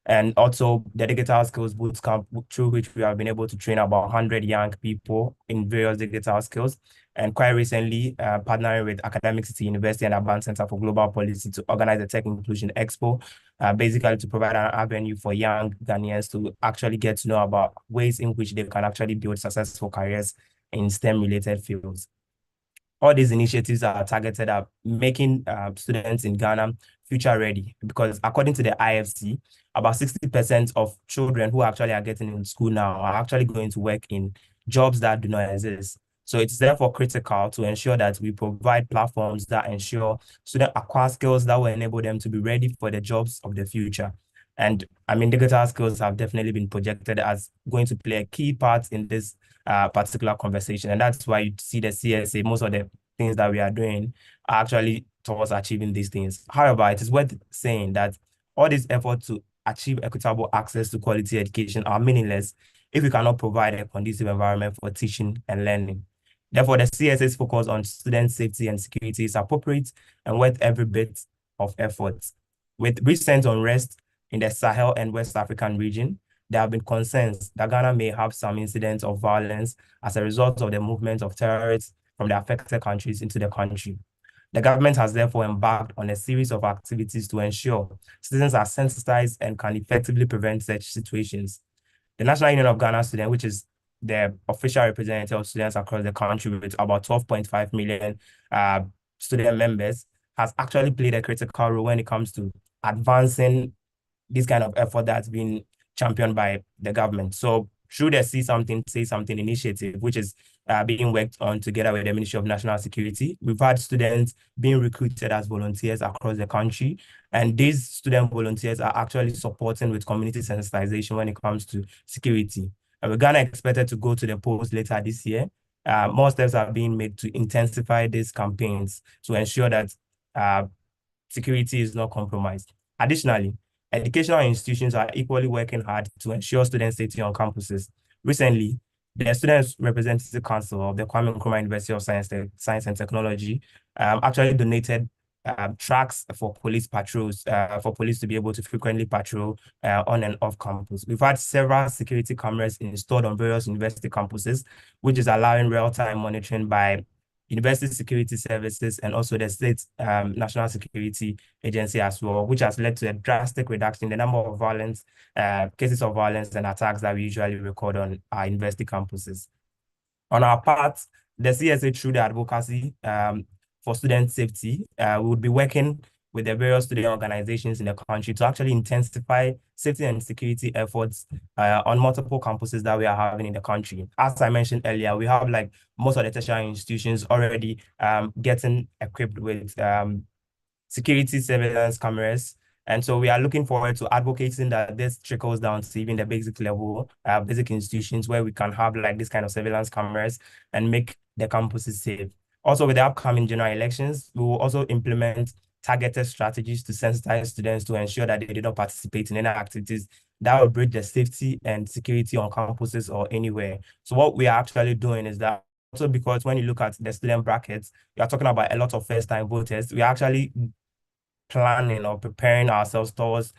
and also the Digital Skills Bootcamp, through which we have been able to train about 100 young people in various digital skills. And quite recently, partnering with Academic City University and Urban Center for Global Policy to organize a Tech Inclusion Expo, basically to provide an avenue for young Ghanaians to actually get to know about ways in which they can actually build successful careers in STEM-related fields. All these initiatives are targeted at making students in Ghana future ready, because according to the IFC, about 60% of children who actually are getting in school now are actually going to work in jobs that do not exist. So it's therefore critical to ensure that we provide platforms that ensure students acquire skills that will enable them to be ready for the jobs of the future. And I mean, digital skills have definitely been projected as going to play a key part in this particular conversation. And that's why you see the CSA, most of the things that we are doing are actually towards achieving these things. However, it is worth saying that all these efforts to achieve equitable access to quality education are meaningless if we cannot provide a conducive environment for teaching and learning. Therefore, the CSA's focus on student safety and security is appropriate and worth every bit of effort. With recent unrest in the Sahel and West African region, there have been concerns that Ghana may have some incidents of violence as a result of the movement of terrorists from the affected countries into the country. The government has therefore embarked on a series of activities to ensure citizens are sensitized and can effectively prevent such situations. The National Union of Ghana Students, which is the official representative of students across the country with about 12.5 million student members, has actually played a critical role when it comes to advancing this kind of effort that's been championed by the government. So through the See Something, Say Something initiative, which is being worked on together with the Ministry of National Security, we've had students being recruited as volunteers across the country. And these student volunteers are actually supporting with community sensitization when it comes to security. And we're Ghana expected to go to the polls later this year. More steps are being made to intensify these campaigns to ensure that security is not compromised. Additionally, educational institutions are equally working hard to ensure student safety on campuses. Recently, the Students Representative Council of the Kwame Nkrumah University of Science and Technology actually donated tracks for police patrols, for police to be able to frequently patrol on and off campus. We've had several security cameras installed on various university campuses, which is allowing real-time monitoring by University Security Services and also the State National Security Agency as well, which has led to a drastic reduction in the number of cases of violence and attacks that we usually record on our university campuses. On our part, the CSA, through the advocacy for student safety, we would be working with the various student organizations in the country to actually intensify safety and security efforts on multiple campuses that we are having in the country. As I mentioned earlier, we have like most of the tertiary institutions already getting equipped with security surveillance cameras. And so we are looking forward to advocating that this trickles down to even the basic level, basic institutions where we can have like this kind of surveillance cameras and make the campuses safe. Also, with the upcoming general elections, we will also implement targeted strategies to sensitize students to ensure that they do not participate in any activities that will breach the safety and security on campuses or anywhere. So what we are actually doing is that also, because when you look at the student brackets, you are talking about a lot of first-time voters. We are actually planning or preparing ourselves towards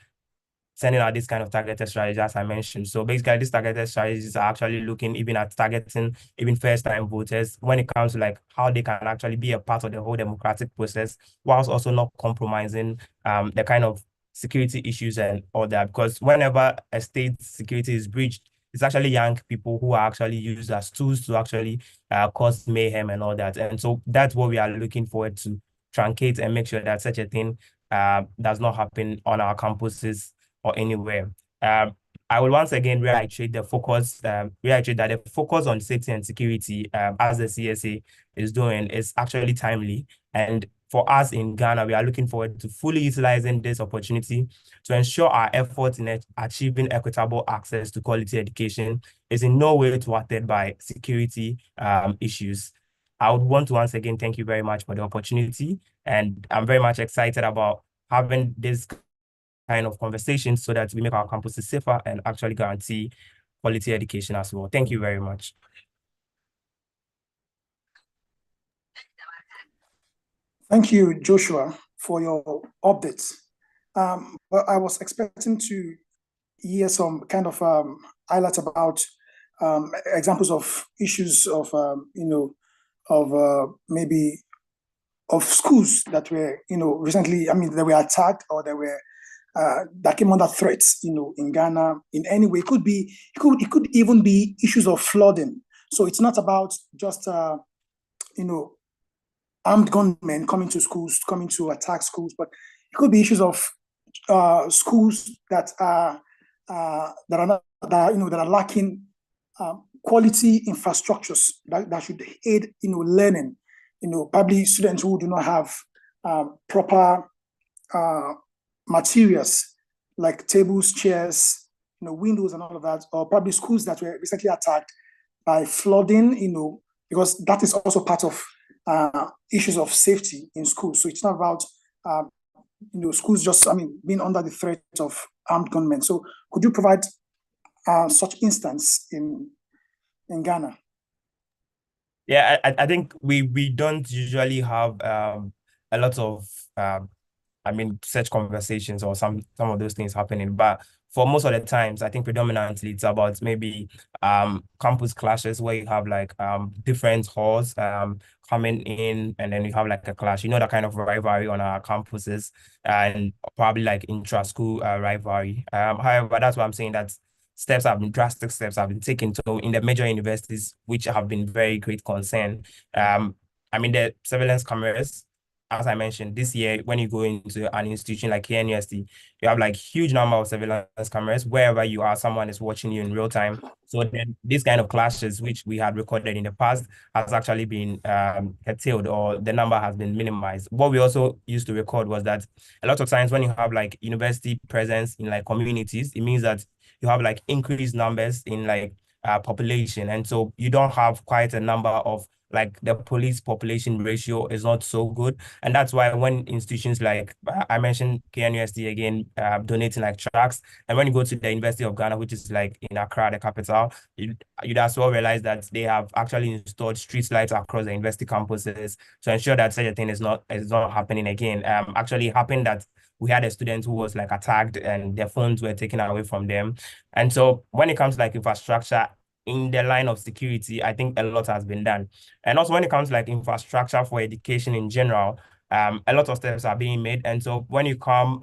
sending out this kind of targeted strategies, as I mentioned. So basically, these targeted strategies are actually looking even at targeting even first-time voters when it comes to like how they can actually be a part of the whole democratic process, whilst also not compromising the kind of security issues and all that. Because whenever a state security is breached, it's actually young people who are actually used as tools to actually cause mayhem and all that. And so that's what we are looking forward to truncate and make sure that such a thing does not happen on our campuses or anywhere. I will once again reiterate that the focus on safety and security as the CSA is doing is actually timely. And for us in Ghana, we are looking forward to fully utilizing this opportunity to ensure our efforts in achieving equitable access to quality education is in no way thwarted by security issues. I would want to once again thank you very much for the opportunity, and I'm very much excited about having this kind of conversations so that we make our campuses safer and actually guarantee quality education as well. Thank you very much. Thank you, Joshua, for your updates. But I was expecting to hear some kind of highlights about examples of issues of maybe of schools that were recently, that were attacked or that came under threats, in Ghana in any way. It could even be issues of flooding. So it's not about just armed gunmen coming to schools, coming to attack schools, but it could be issues of schools that are lacking quality infrastructures that should aid learning. Probably students who do not have proper materials like tables, chairs, windows and all of that, or probably schools that were recently attacked by flooding, because that is also part of issues of safety in schools. So it's not about schools just being under the threat of armed gunmen. So could you provide such instance in Ghana? Yeah, I think we don't usually have a lot of such conversations or some of those things happening. But for most of the times, I think predominantly it's about maybe campus clashes where you have like different halls coming in, and then you have like a clash. That kind of rivalry on our campuses, and probably like intra-school rivalry. However, that's why I'm saying that drastic steps have been taken. So in the major universities, which have been very great concern, the surveillance cameras, as I mentioned, this year, when you go into an institution like KNUST, you have like huge number of surveillance cameras. Wherever you are, someone is watching you in real time. So then this kind of clashes, which we had recorded in the past, has actually been curtailed, or the number has been minimized. What we also used to record was that a lot of times when you have like university presence in like communities, it means that you have like increased numbers in like population. And so you don't have quite a number of, like, the police population ratio is not so good. And that's why when institutions like, I mentioned KNUST again, donating like tracks, and when you go to the University of Ghana, which is like in Accra, the capital, you'd as well realize that they have actually installed street lights across the university campuses to ensure that such a thing is not happening again. Actually happened that we had a student who was like attacked and their phones were taken away from them. And so when it comes to like infrastructure in the line of security, I think a lot has been done. And also when it comes to like infrastructure for education in general, a lot of steps are being made. And so when you come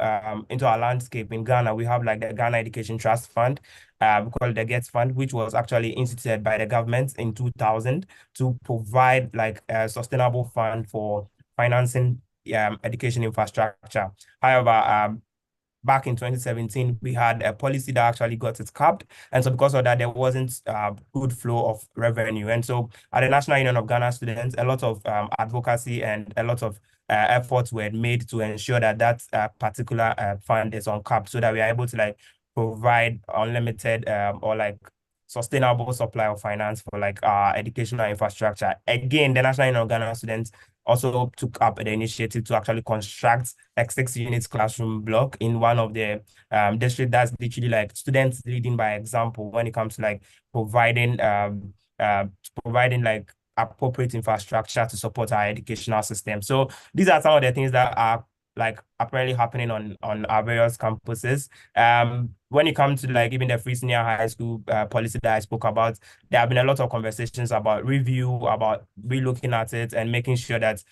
into our landscape in Ghana, we have like the Ghana Education Trust Fund, we call it the GETS Fund, which was actually instituted by the government in 2000 to provide like a sustainable fund for financing education infrastructure. However, back in 2017, we had a policy that actually got it capped. And so because of that, there wasn't good flow of revenue. And so at the National Union of Ghana Students, a lot of advocacy and a lot of efforts were made to ensure that that particular fund is uncapped so that we are able to like provide unlimited or like sustainable supply of finance for like educational infrastructure. Again, the National Union of Ghana Students also took up the initiative to actually construct a 6 units classroom block in one of the districts that's literally like students leading by example when it comes to like providing like appropriate infrastructure to support our educational system. So these are some of the things that are like apparently happening on our various campuses. When it comes to like even the free senior high school policy that I spoke about, there have been a lot of conversations about review, about relooking at it and making sure that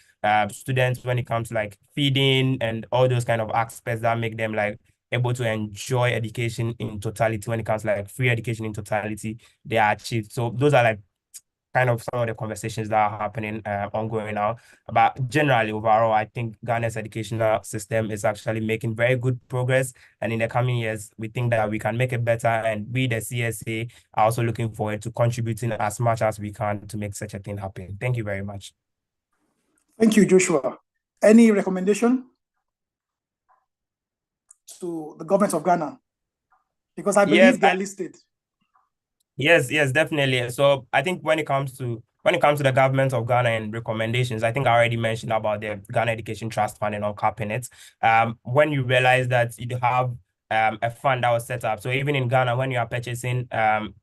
students, when it comes to like feeding and all those kind of aspects that make them like able to enjoy education in totality, when it comes to like free education in totality, they are achieved. So those are like kind of some of the conversations that are happening ongoing now. But generally, overall, I think Ghana's educational system is actually making very good progress. And in the coming years, we think that we can make it better. And we, the CSA, are also looking forward to contributing as much as we can to make such a thing happen. Thank you very much. Thank you, Joshua. Any recommendation to the government of Ghana? Because I believe they're listed. Yes, definitely. So I think when it comes to the government of Ghana and recommendations, I think I already mentioned about the Ghana Education Trust Fund and uncapping it. When you realize that you have a fund that was set up, so even in Ghana, when you are purchasing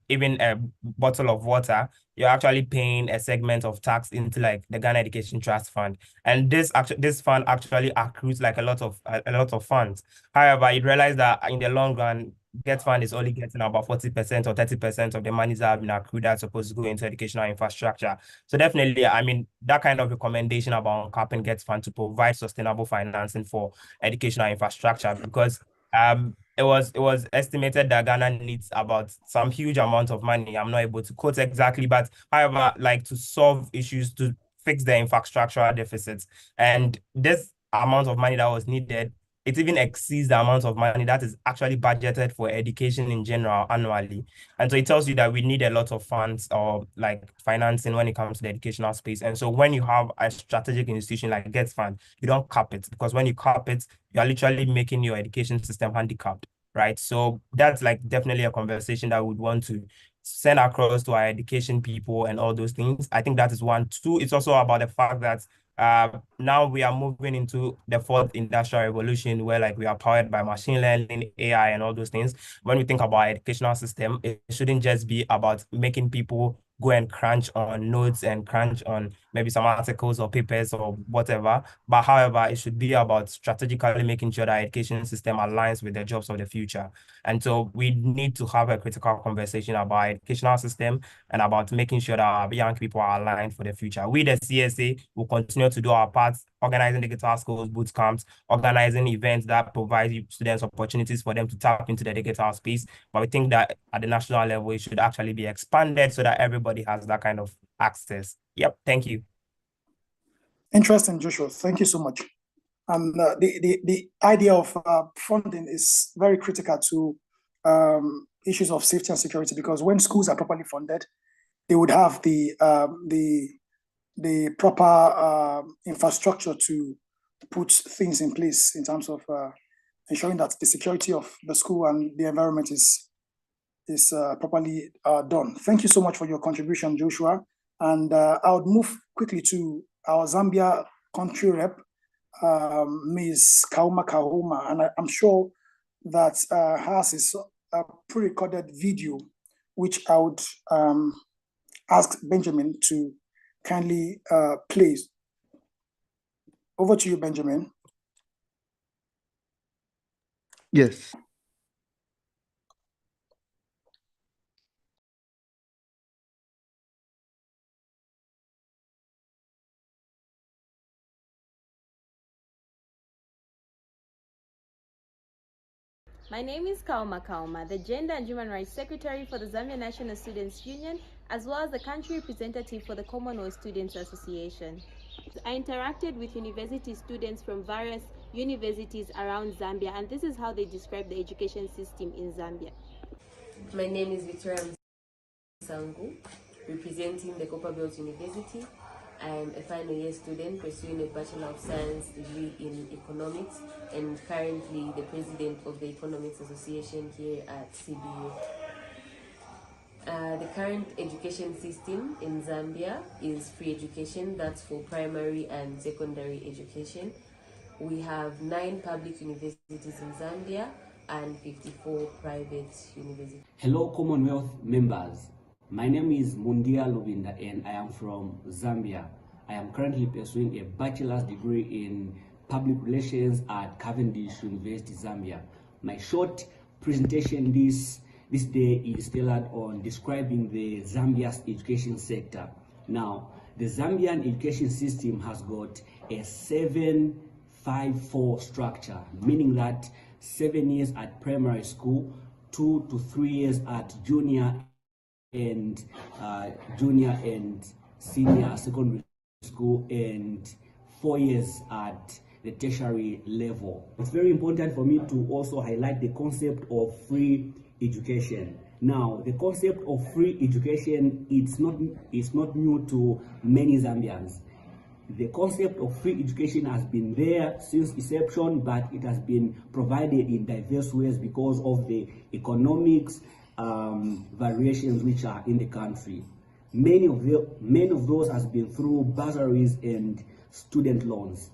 even a bottle of water, you're actually paying a segment of tax into like the Ghana Education Trust Fund, and this fund actually accrues like a lot of funds. However, you realize that in the long run, GET Fund is only getting about 40% or 30% of the monies that have been accrued that's supposed to go into educational infrastructure. So definitely, I mean, that kind of recommendation about uncapping GET Fund to provide sustainable financing for educational infrastructure, because it was estimated that Ghana needs about some huge amount of money. I'm not able to quote exactly, but however, like to solve issues, to fix the infrastructural deficits. And this amount of money that was needed, it even exceeds the amount of money that is actually budgeted for education in general annually. And so it tells you that we need a lot of funds or like financing when it comes to the educational space. And so when you have a strategic institution like GET Fund, you don't cap it, because when you cap it, you are literally making your education system handicapped, right? So that's like definitely a conversation that we would want to send across to our education people and all those things. I think that is one. Two, it's also about the fact that now we are moving into the fourth industrial revolution, where like we are powered by machine learning, AI, and all those things. When we think about our educational system, it shouldn't just be about making people go and crunch on notes and crunch on maybe some articles or papers or whatever. But however, it should be about strategically making sure that our education system aligns with the jobs of the future. And so we need to have a critical conversation about our educational system and about making sure that our young people are aligned for the future. We, the CSA, will continue to do our part, organizing digital skills boot camps, organizing events that provide students opportunities for them to tap into the digital space. But we think that at the national level, it should actually be expanded so that everybody has that kind of access. Yep, thank you. Interesting, Joshua. Thank you so much. The idea of funding is very critical to issues of safety and security, because when schools are properly funded, they would have the proper infrastructure to put things in place in terms of ensuring that the security of the school and the environment is is properly done. Thank you so much for your contribution, Joshua. And I would move quickly to our Zambia country rep, Ms. Kahuma, and I'm sure that hers is a pre-recorded video, which I would ask Benjamin to kindly play. Over to you, Benjamin. Yes. My name is Kauma, the Gender and Human Rights Secretary for the Zambia National Students Union, as well as the country representative for the Commonwealth Students Association. I interacted with university students from various universities around Zambia, and this is how they describe the education system in Zambia. My name is Victoria Sangu, representing the Commonwealth University. I am a final year student pursuing a Bachelor of Science degree in Economics and currently the president of the Economics Association here at CBU. The current education system in Zambia is free education, that's for primary and secondary education. We have 9 public universities in Zambia and 54 private universities. Hello Commonwealth members. My name is Mundia Lubinda and I am from Zambia. I am currently pursuing a bachelor's degree in public relations at Cavendish University, Zambia. My short presentation this day is tailored on describing the Zambia's education sector. Now, the Zambian education system has got a 7-5-4 structure, meaning that 7 years at primary school, 2 to 3 years at junior and senior secondary school, and 4 years at the tertiary level. It's very important for me to also highlight the concept of free education. Now, the concept of free education it's not new to many Zambians. The concept of free education has been there since inception, but it has been provided in diverse ways because of the economics variations which are in the country. Many of those has been through bursaries and student loans.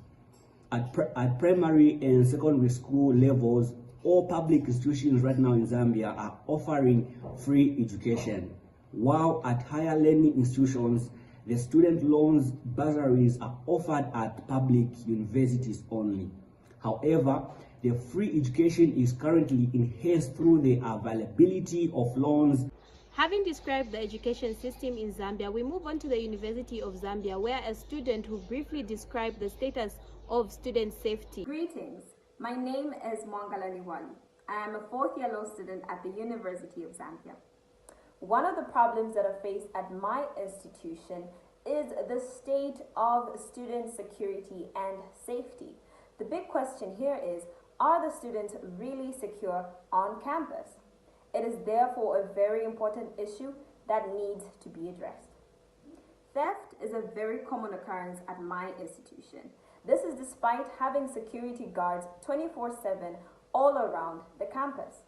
At primary and secondary school levels, all public institutions right now in Zambia are offering free education, while at higher learning institutions, the student loans bursaries are offered at public universities only. However, the free education is currently enhanced through the availability of loans. Having described the education system in Zambia, we move on to the University of Zambia, where a student will briefly describe the status of student safety. Greetings, my name is Mwangala Liwali. I am a 4th year law student at the University of Zambia. One of the problems that are faced at my institution is the state of student security and safety. The big question here is, are the students really secure on campus? It is therefore a very important issue that needs to be addressed. Theft is a very common occurrence at my institution. This is despite having security guards 24/7 all around the campus.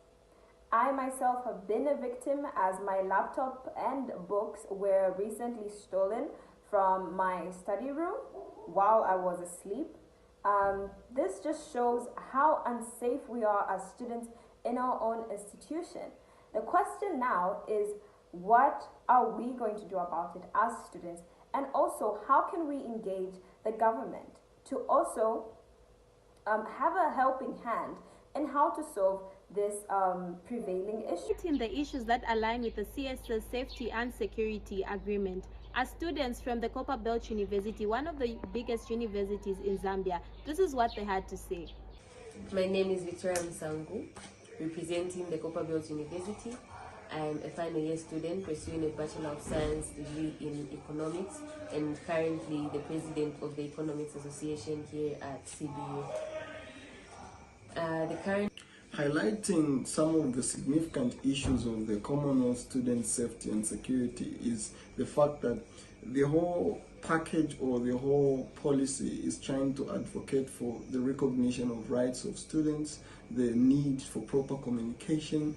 I myself have been a victim as my laptop and books were recently stolen from my study room while I was asleep. This just shows how unsafe we are as students in our own institution. The question now is, what are we going to do about it as students? And also, how can we engage the government to also have a helping hand in how to solve this prevailing issue? In the issues that align with the CSA Safety and Security Agreement, as students from the Copperbelt University, one of the biggest universities in Zambia, this is what they had to say. My name is Victoria Sangu, representing the Copperbelt University. I am a final year student pursuing a Bachelor of Science degree in Economics and currently the president of the Economics Association here at CBU. highlighting some of the significant issues of the Commonwealth student safety and security is the fact that the whole package or the whole policy is trying to advocate for the recognition of rights of students, the need for proper communication,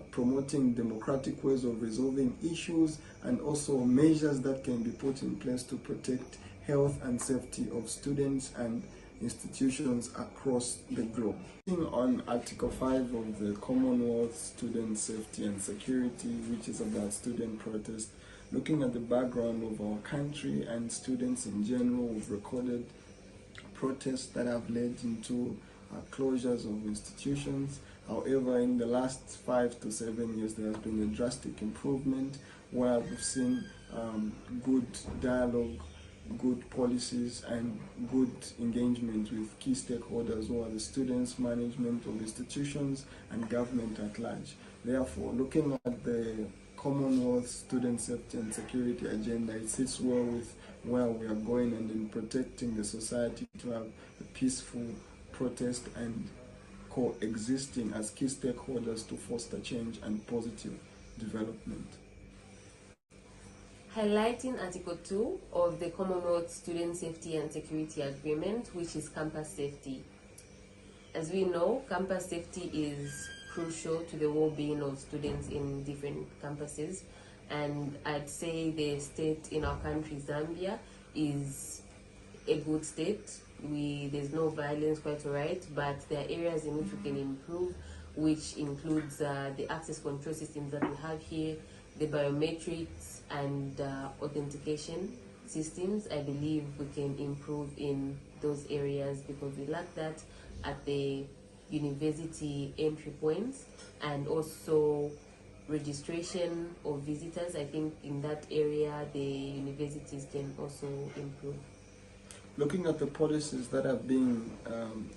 promoting democratic ways of resolving issues, and also measures that can be put in place to protect health and safety of students and institutions across the globe. On Article 5 of the Commonwealth Student Safety and Security, which is about student protest, looking at the background of our country and students in general, we've recorded protests that have led into closures of institutions. However, in the last 5 to 7 years, there has been a drastic improvement where we've seen good dialogue, good policies, and good engagement with key stakeholders who are the students, management of institutions, and government at large. Therefore, looking at the Commonwealth Student Safety and Security agenda, it sits well with where we are going and in protecting the society to have a peaceful protest and coexisting as key stakeholders to foster change and positive development. Highlighting Article 2 of the Commonwealth Student Safety and Security Agreement, which is campus safety. As we know, campus safety is crucial to the well-being of students in different campuses, and I'd say the state in our country, Zambia, is a good state. There's no violence, quite all right, but there are areas in which we can improve, which includes the access control systems that we have here, the biometrics and authentication systems. I believe we can improve in those areas because we lack that at the university entry points, and also registration of visitors. I think in that area the universities can also improve. Looking at the policies that are being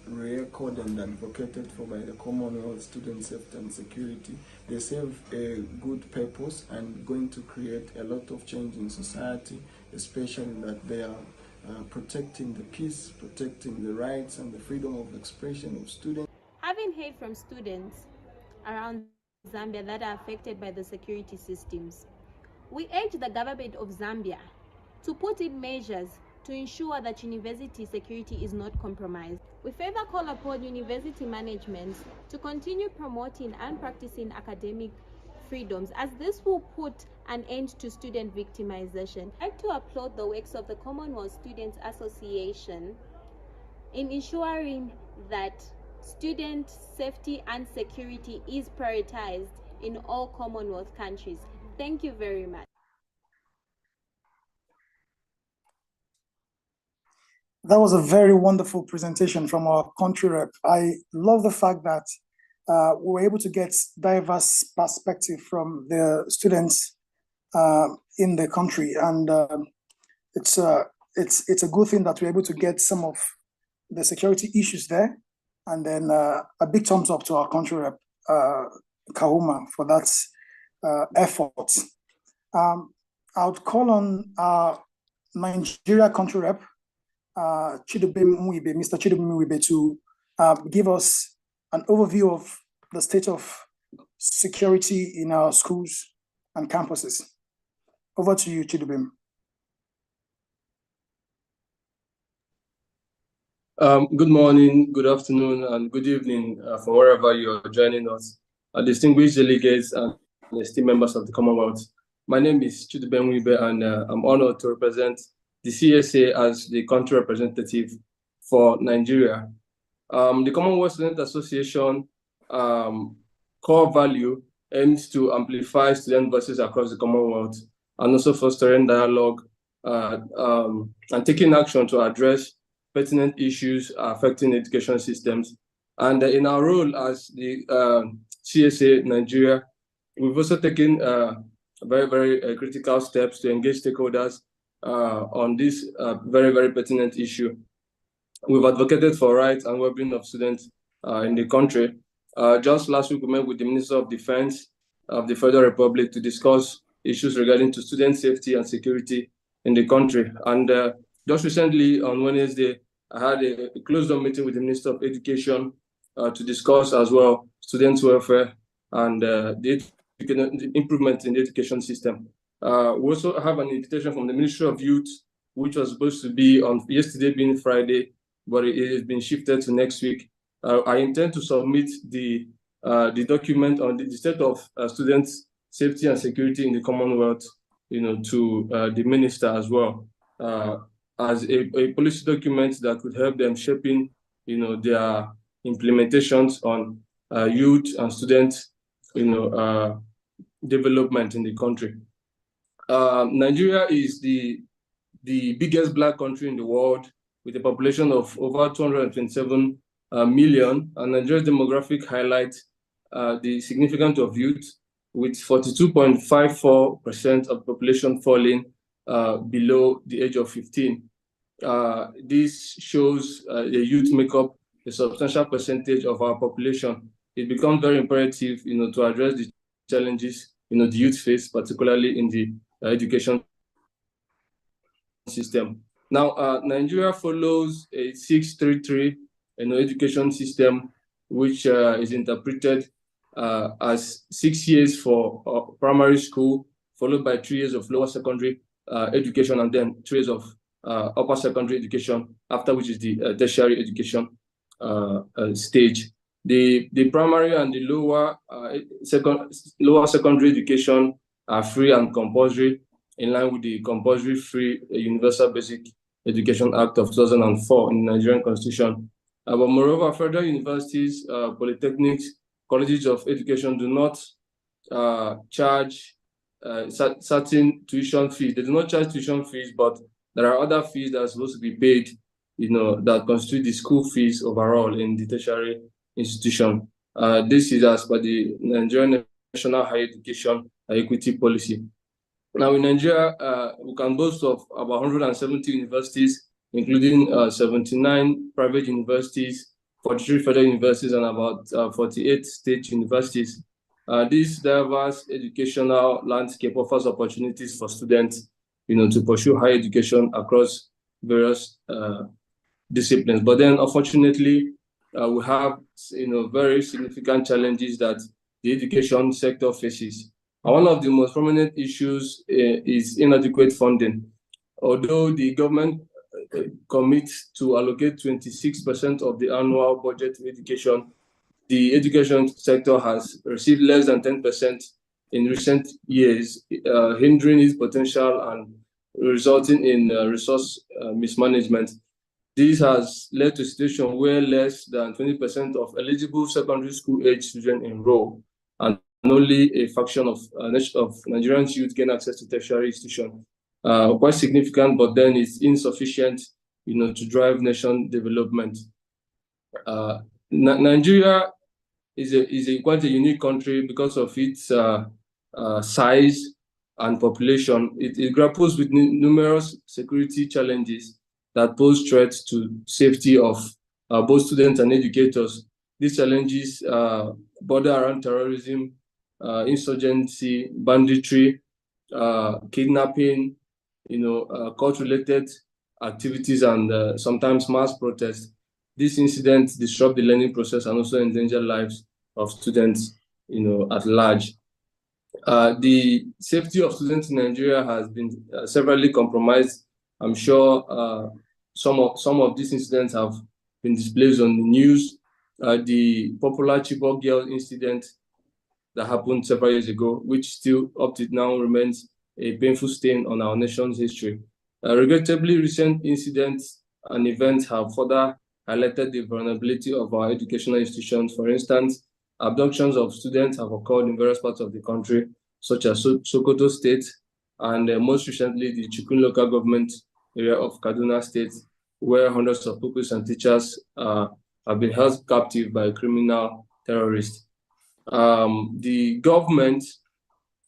recorded and advocated for by the Commonwealth Student Safety and Security, they serve a good purpose and going to create a lot of change in society, especially that they are protecting the peace, protecting the rights and the freedom of expression of students. Having heard from students around Zambia that are affected by the security systems, we urge the government of Zambia to put in measures to ensure that university security is not compromised. We further call upon university management to continue promoting and practicing academic freedoms, as this will put an end to student victimization. I'd like to applaud the works of the Commonwealth Students Association in ensuring that student safety and security is prioritized in all Commonwealth countries. Thank you very much. That was a very wonderful presentation from our country rep. I love the fact that we were able to get diverse perspective from the students in the country, and it's a good thing that we're able to get some of the security issues there. And then a big thumbs up to our country rep, Kahuma, for that effort. I would call on our Nigeria country rep, Mr. Chidubem Mwibe, to give us an overview of the state of security in our schools and campuses. Over to you, Chidubem. Good morning, good afternoon, and good evening from wherever you are joining us. Distinguished delegates and esteemed members of the Commonwealth. My name is Chidubem Mwibe, and I'm honored to represent the CSA as the country representative for Nigeria. The Commonwealth Student Association core value aims to amplify student voices across the Commonwealth and also fostering dialogue and taking action to address pertinent issues affecting education systems. And in our role as the CSA Nigeria, we've also taken very, very critical steps to engage stakeholders on this very, very pertinent issue. We've advocated for rights and well-being of students in the country. Just last week, we met with the Minister of Defense of the Federal Republic to discuss issues regarding to student safety and security in the country. And just recently, on Wednesday, I had a closed-door meeting with the Minister of Education to discuss as well student welfare and the improvement in the education system. We also have an invitation from the Ministry of Youth, which was supposed to be on yesterday being Friday, but it has been shifted to next week. I intend to submit the document on the state of students' safety and security in the Commonwealth, to the minister as well, as a policy document that could help them shaping, their implementations on youth and student, development in the country. Nigeria is the biggest Black country in the world with a population of over 227 million, and Nigeria's demographic highlights the significance of youth, with 42.54% of the population falling below the age of 15. This shows the youth make up a substantial percentage of our population. It becomes very imperative, to address the challenges, the youth face, particularly in the education system. Now, Nigeria follows a 633, education system, which is interpreted as 6 years for primary school, followed by 3 years of lower secondary education, and then 3 years of upper secondary education, after which is the tertiary education stage. The primary and the lower secondary education are free and compulsory, in line with the Compulsory Free Universal Basic Education Act of 2004 in the Nigerian Constitution. But moreover, federal universities, polytechnics, colleges of education do not charge certain tuition fees. They do not charge tuition fees, but there are other fees that are supposed to be paid, that constitute the school fees overall in the tertiary institution. This is as per the Nigerian National Higher Education Equity Policy. Now, in Nigeria, we can boast of about 170 universities, including 79 private universities, 43 federal universities, and about 48 state universities. This diverse educational landscape offers opportunities for students, to pursue higher education across various disciplines. But then, unfortunately, we have, very significant challenges that the education sector faces. And one of the most prominent issues is inadequate funding. Although the government commits to allocate 26% of the annual budget to education, the education sector has received less than 10% in recent years, hindering its potential and resulting in resource mismanagement. This has led to a situation where less than 20% of eligible secondary school age students enroll, and only a fraction of Nigerians youth gain access to tertiary institutions. Quite significant, but then it's insufficient, to drive nation development. Nigeria is quite a unique country because of its size and population. It grapples with numerous security challenges that pose threats to safety of both students and educators. These challenges border around terrorism, insurgency, banditry, kidnapping, court-related activities, and sometimes mass protests. These incidents disrupt the learning process and also endanger lives of students, at large. The safety of students in Nigeria has been severely compromised. I'm sure some of these incidents have been displayed on the news. The popular Chibok girl incident that happened several years ago, which still up to now remains a painful stain on our nation's history. Regrettably, recent incidents and events have further highlighted the vulnerability of our educational institutions. For instance, abductions of students have occurred in various parts of the country, such as Sokoto State, and most recently, the Chikun local government area of Kaduna State, where hundreds of pupils and teachers have been held captive by criminal terrorists. The government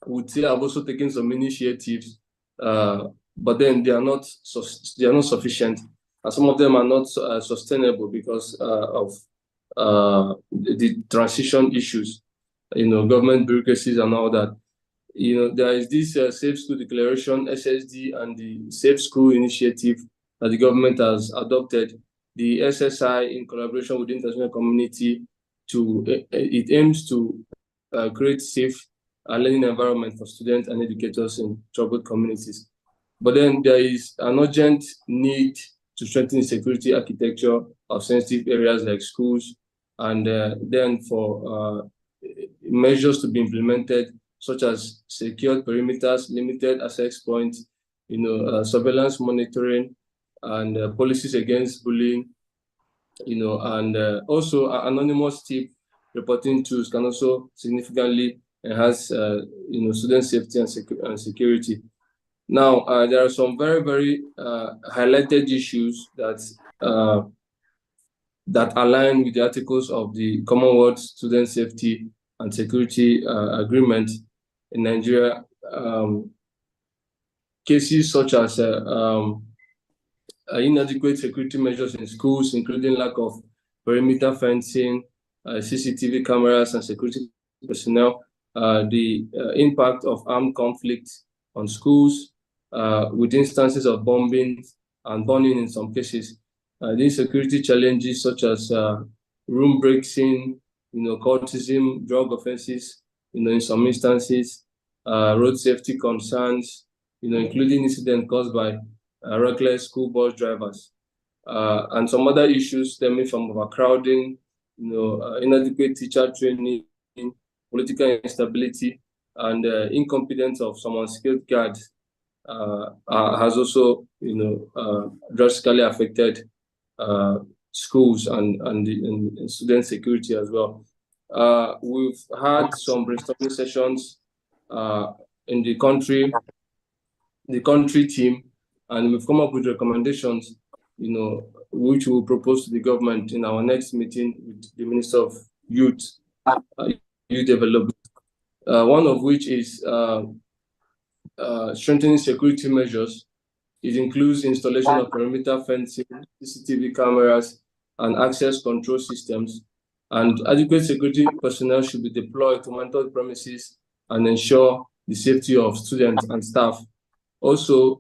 would say have also taken some initiatives, but then they are not sufficient, and some of them are not sustainable because of the transition issues, government bureaucracies and all that. There is this Safe School Declaration, SSD, and the Safe School Initiative that the government has adopted. The SSI, in collaboration with the international community, it aims to create safe learning environment for students and educators in troubled communities. But then there is an urgent need to strengthen the security architecture of sensitive areas like schools, and then for measures to be implemented, such as secured perimeters, limited access points, surveillance monitoring, and policies against bullying, and also anonymous tip reporting tools can also significantly enhance, student safety and security. Now, there are some very, very highlighted issues that align with the articles of the Commonwealth Student Safety and Security Agreement in Nigeria. Cases such as inadequate security measures in schools, including lack of perimeter fencing, CCTV cameras, and security personnel, the impact of armed conflict on schools, with instances of bombing and burning in some cases. These security challenges such as room breaking, cultism, drug offenses, in some instances, road safety concerns, including incidents caused by reckless school bus drivers, and some other issues stemming from overcrowding, inadequate teacher training, political instability, and incompetence of some unskilled guards has also, drastically affected schools and student security as well. We've had some brainstorming sessions in the country team, and we've come up with recommendations, which we'll propose to the government in our next meeting with the Minister of Youth Development. One of which is strengthening security measures. It includes installation of perimeter fencing, CCTV cameras, and access control systems. And adequate security personnel should be deployed to monitor the premises and ensure the safety of students and staff. Also,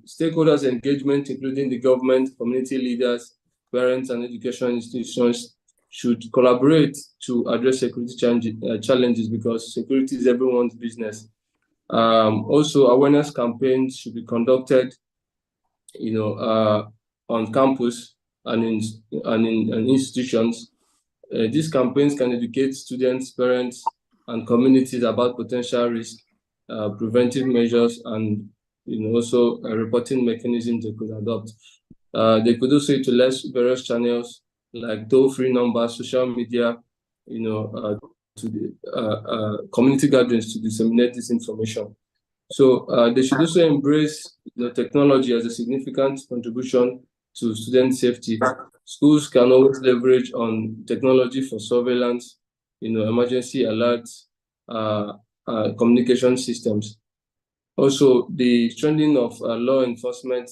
stakeholders' engagement, including the government, community leaders, parents, and education institutions, should collaborate to address security challenges, because security is everyone's business. Also, awareness campaigns should be conducted, on campus and in institutions. These campaigns can educate students, parents, and communities about potential risk, preventive measures, and also reporting mechanisms they could adopt. They could also utilize various channels like toll-free numbers, social media, to the community gatherings to disseminate this information. So they should also embrace the technology as a significant contribution to student safety. Schools can always leverage on technology for surveillance, emergency alerts, communication systems. Also, the strengthening of law enforcement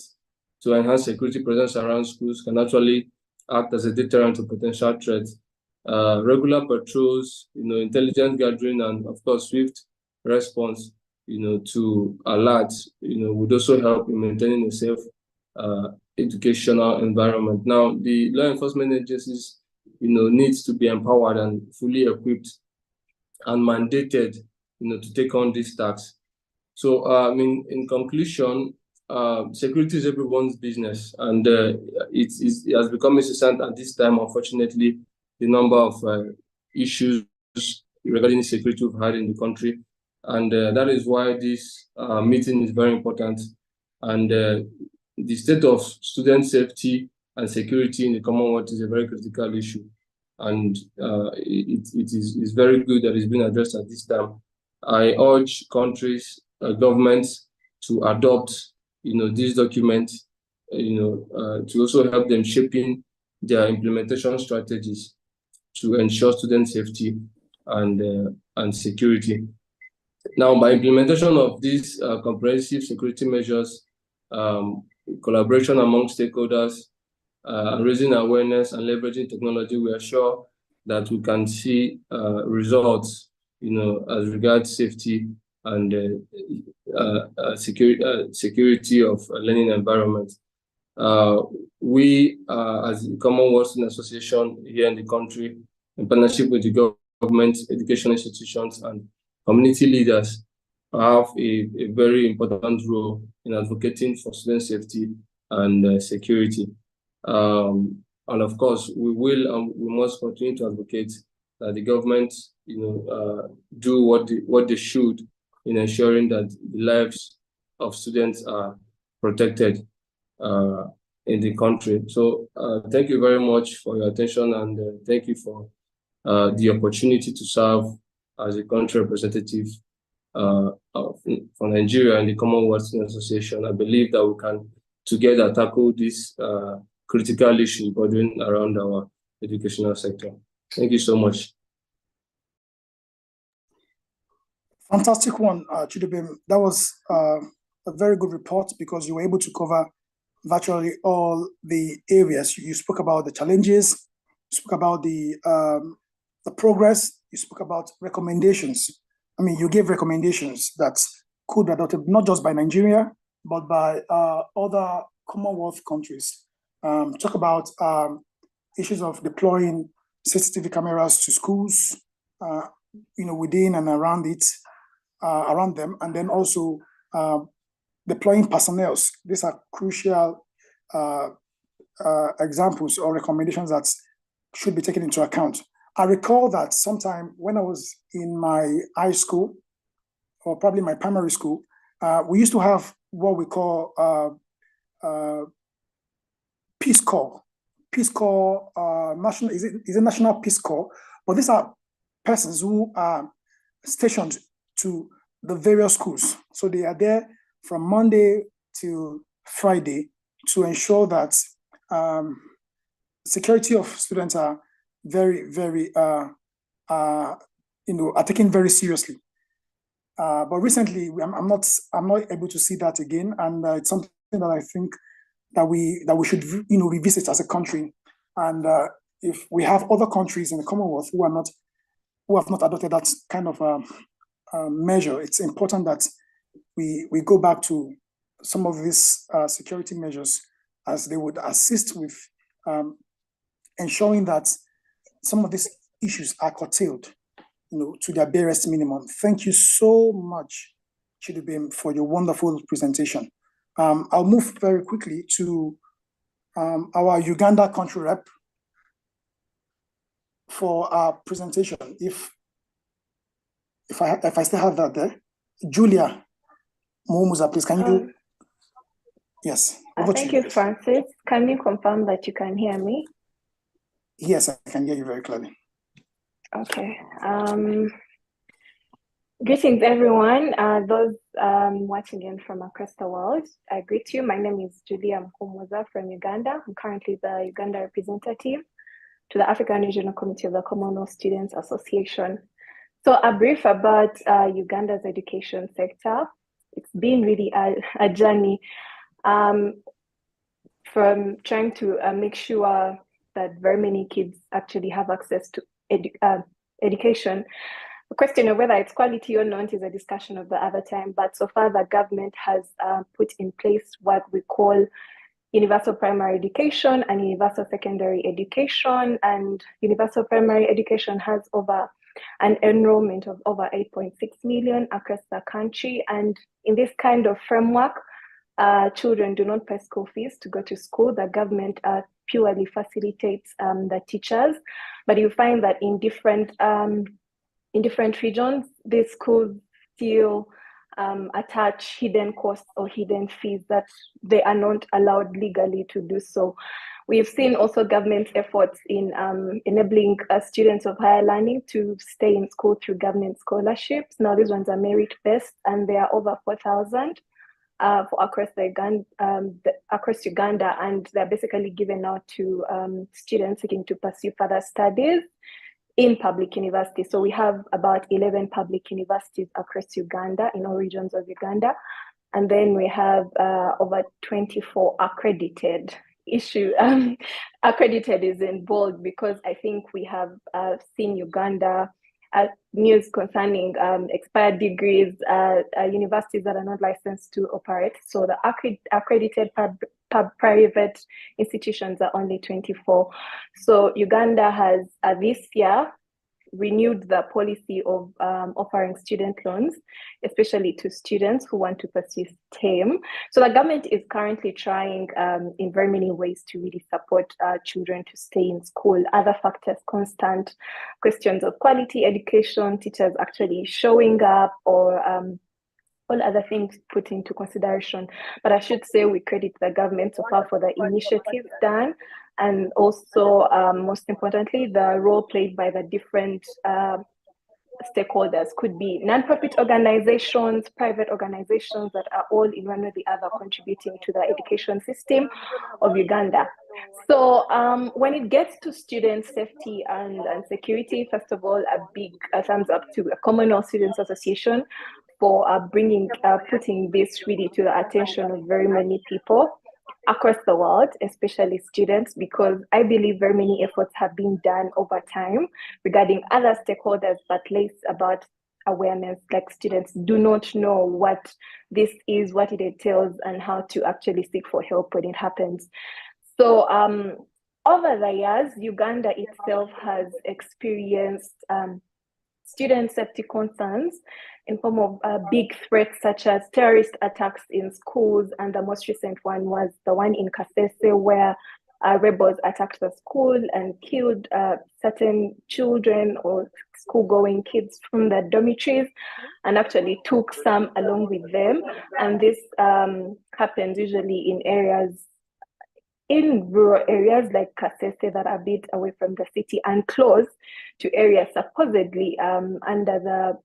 to enhance security presence around schools can actually act as a deterrent to potential threats. Regular patrols, intelligent gathering, and of course, swift response, to alerts, would also help in maintaining a safe educational environment. Now, the law enforcement agencies, needs to be empowered and fully equipped and mandated, to take on these tasks. So, in conclusion, security is everyone's business, and it has become incessant at this time. Unfortunately, the number of issues regarding security we've had in the country, and that is why this meeting is very important. And the state of student safety and security in the Commonwealth is a very critical issue, and it is very good that it's been addressed at this time. I urge countries, governments to adopt, these documents, to also help them shaping their implementation strategies to ensure student safety and security. Now, by implementation of these comprehensive security measures, collaboration among stakeholders, raising awareness and leveraging technology, we are sure that we can see results, as regards safety and security of learning environment. We, as the Commonwealth Student Association here in the country, in partnership with the government, education institutions, and community leaders, have a very important role in advocating for student safety and security. And of course, we will and we must continue to advocate that the government, do what they should in ensuring that the lives of students are protected in the country. So thank you very much for your attention, and thank you for the opportunity to serve as a country representative for Nigeria and the Commonwealth Student Association. I believe that we can together tackle this critical issue burden around our educational sector. Thank you so much. Fantastic one, Chidubem. That was a very good report because you were able to cover virtually all the areas. You spoke about the challenges, you spoke about the progress, you spoke about recommendations. I mean, you gave recommendations that could be adopted not just by Nigeria, but by other Commonwealth countries. Talk about issues of deploying CCTV cameras to schools, within and around it, around them, and then also deploying personnel. These are crucial examples or recommendations that should be taken into account. I recall that sometime when I was in my high school, or probably my primary school, we used to have what we call Peace Corps. Peace Corps, national, is it National Peace Corps? But these are persons who are stationed to the various schools. So they are there from Monday to Friday to ensure that security of students are very, very, are taken very seriously. But recently, I'm not able to see that again, and it's something that I think that we should revisit as a country. And if we have other countries in the Commonwealth who have not adopted that kind of measure, it's important that we go back to some of these security measures, as they would assist with ensuring that some of these issues are curtailed, to their barest minimum. Thank you so much, Chidubem, for your wonderful presentation. I'll move very quickly to our Uganda country rep for our presentation. If I still have that there, Julia Momuza, please, can you do? Yes. Thank you, Francis. Can you confirm that you can hear me? Yes, I can hear you very clearly. Okay. Greetings, everyone. Those watching in from across the world, I greet you. My name is Julia Mkomoza from Uganda. I'm currently the Uganda representative to the African Regional Committee of the Commonwealth Students Association. So a brief about Uganda's education sector. It's been really a journey from trying to make sure that very many kids actually have access to education. The question of whether it's quality or not is a discussion of the other time, but so far the government has put in place what we call universal primary education and universal secondary education, and universal primary education has over an enrollment of over 8.6 million across the country. And in this kind of framework, children do not pay school fees to go to school. The government purely facilitates the teachers, but you find that in different regions, these schools still attach hidden costs or hidden fees that they are not allowed legally to do so. We've seen also government efforts in enabling students of higher learning to stay in school through government scholarships. Now these ones are merit-based, and they are over 4,000 across Uganda, and they're basically given out to students seeking to pursue further studies in public universities. So we have about 11 public universities across Uganda, in all regions of Uganda. And then we have over 24 accredited. Accredited is in bold because I think we have seen Uganda news concerning expired degrees, universities that are not licensed to operate. So the accredited private institutions are only 24. So Uganda has this year renewed the policy of offering student loans, especially to students who want to pursue STEM. So the government is currently trying in very many ways to really support children to stay in school. Other factors, constant questions of quality education, teachers actually showing up, or all other things put into consideration. But I should say we credit the government so far for the initiative done, and also most importantly, the role played by the different stakeholders. Could be non-profit organizations, private organizations that are all in one or the other contributing to the education system of Uganda. So when it gets to student safety and security, first of all, a big thumbs up to the Commonwealth Students Association for putting this really to the attention of very many people across the world, especially students, because I believe very many efforts have been done over time regarding other stakeholders, but less about awareness. Like, students do not know what this is, what it entails, and how to actually seek for help when it happens. So over the years, Uganda itself has experienced student safety concerns in form of big threats such as terrorist attacks in schools, and the most recent one was the one in Kasese, where rebels attacked the school and killed certain children or school-going kids from the dormitories, and actually took some along with them. And this happens usually in rural areas like Kasese that are a bit away from the city and close to areas supposedly under the,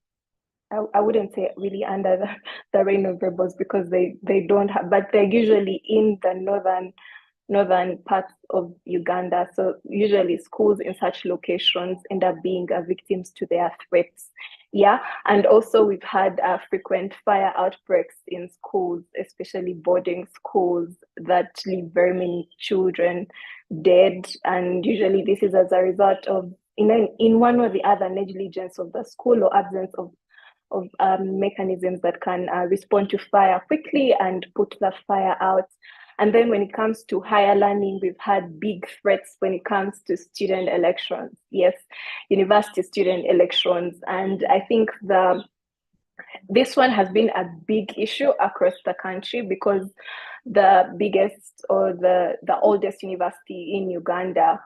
I wouldn't say really under the reign of rebels, because they don't have, but they're usually in the northern parts of Uganda. So usually schools in such locations end up being victims to their threats. Yeah, and also we've had frequent fire outbreaks in schools, especially boarding schools, that leave very many children dead. And usually this is as a result of, in one or the other, negligence of the school or absence of mechanisms that can respond to fire quickly and put the fire out. And then when it comes to higher learning, we've had big threats when it comes to student elections. Yes, university student elections. And I think this one has been a big issue across the country, because the biggest or the oldest university in Uganda,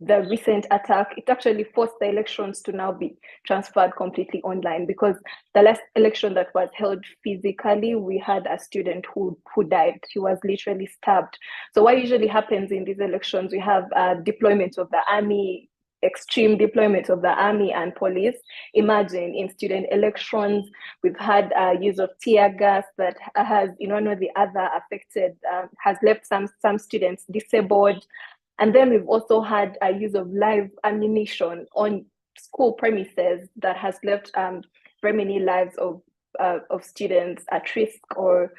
the recent attack, it actually forced the elections to now be transferred completely online, because the last election that was held physically, we had a student who died. He was literally stabbed. So what usually happens in these elections, we have deployment of the army, extreme deployment of the army and police. Imagine in student elections, we've had use of tear gas that has, in one or the other, affected, has left some students disabled. And then we've also had a use of live ammunition on school premises that has left very many lives of students at risk, or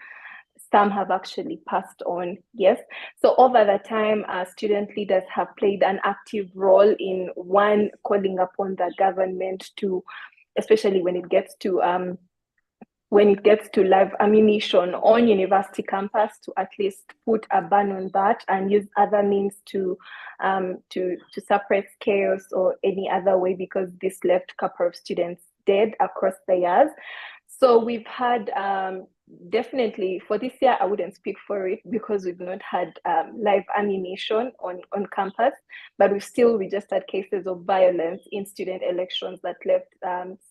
some have actually passed on. Yes. So over the time, student leaders have played an active role in, one, calling upon the government to, especially when it gets to live ammunition on university campus, to at least put a ban on that and use other means to suppress chaos or any other way, because this left a couple of students dead across the years. So we've had definitely, for this year, I wouldn't speak for it because we've not had live ammunition on campus, but we've still registered cases of violence in student elections that left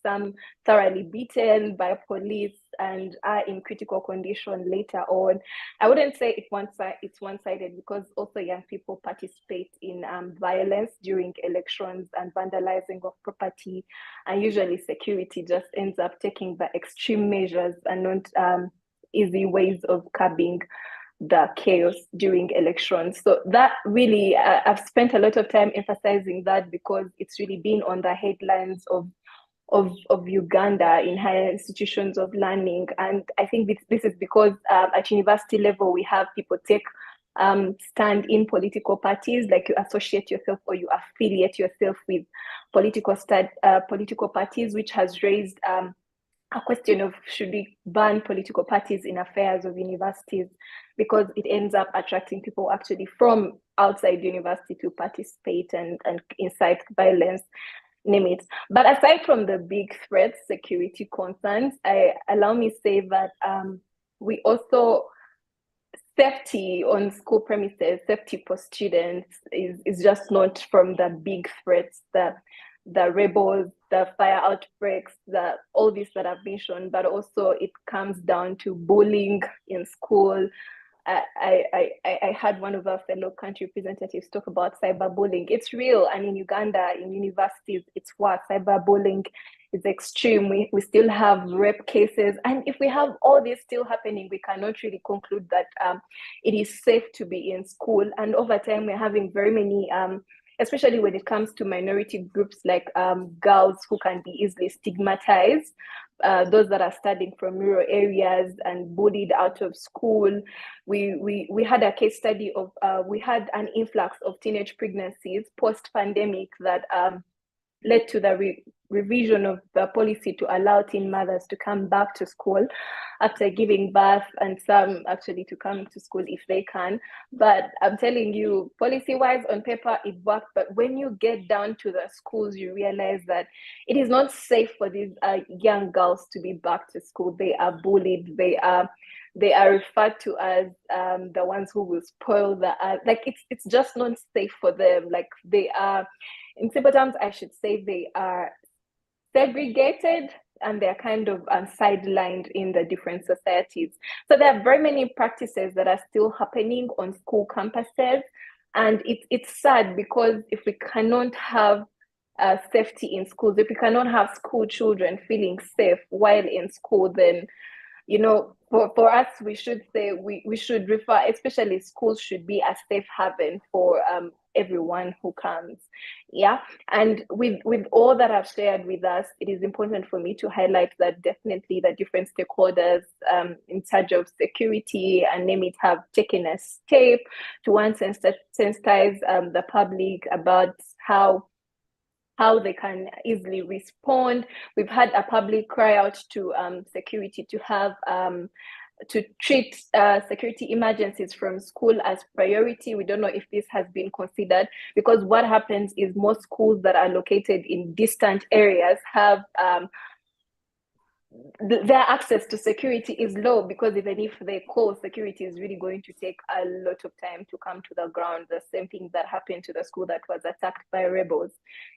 some thoroughly beaten by police and are in critical condition later on. I wouldn't say it's one-sided, because also young people participate in violence during elections and vandalizing of property, and usually security just ends up taking the extreme measures and not easy ways of curbing the chaos during elections. So that really, I've spent a lot of time emphasizing that, because it's really been on the headlines of Uganda in higher institutions of learning. And I think this is because at university level, we have people take stand in political parties, like you associate yourself or you affiliate yourself with political parties, which has raised a question of should we ban political parties in affairs of universities, because it ends up attracting people actually from outside university to participate and incite violence, name it. But aside from the big threats, security concerns, allow me say that we also, safety on school premises, safety for students is just not from the big threats, the rebels, the fire outbreaks, all this that have been shown, but also it comes down to bullying in school. I had one of our fellow country representatives talk about cyberbullying. It's real, and in Uganda, in universities, it's what cyberbullying is extreme. We still have rape cases, and if we have all this still happening, we cannot really conclude that it is safe to be in school. And over time, we're having very many, especially when it comes to minority groups like girls who can be easily stigmatized, those that are studying from rural areas and bullied out of school. We had a case study of, we had an influx of teenage pregnancies post-pandemic that led to the revision of the policy to allow teen mothers to come back to school after giving birth, and some actually to come to school if they can. But I'm telling you, policy-wise, on paper, it worked. But when you get down to the schools, you realize that it is not safe for these young girls to be back to school. They are bullied. They are referred to as the ones who will spoil the like it's just not safe for them. Like they are, in simple terms, I should say they are segregated and they're kind of sidelined in the different societies. So there are very many practices that are still happening on school campuses, and it's sad because if we cannot have safety in schools, if we cannot have school children feeling safe while in school, then for us, we should say we should refer, especially schools should be a safe haven for everyone who comes. Yeah. And with all that I've shared with us, it is important for me to highlight that definitely the different stakeholders in charge of security and name it have taken a step to sensitize the public about how they can easily respond. We've had a public cry out to security to have to treat security emergencies from school as priority. We don't know if this has been considered, because what happens is most schools that are located in distant areas have their access to security is low, because even if they call, security is really going to take a lot of time to come to the ground. The same thing that happened to the school that was attacked by rebels.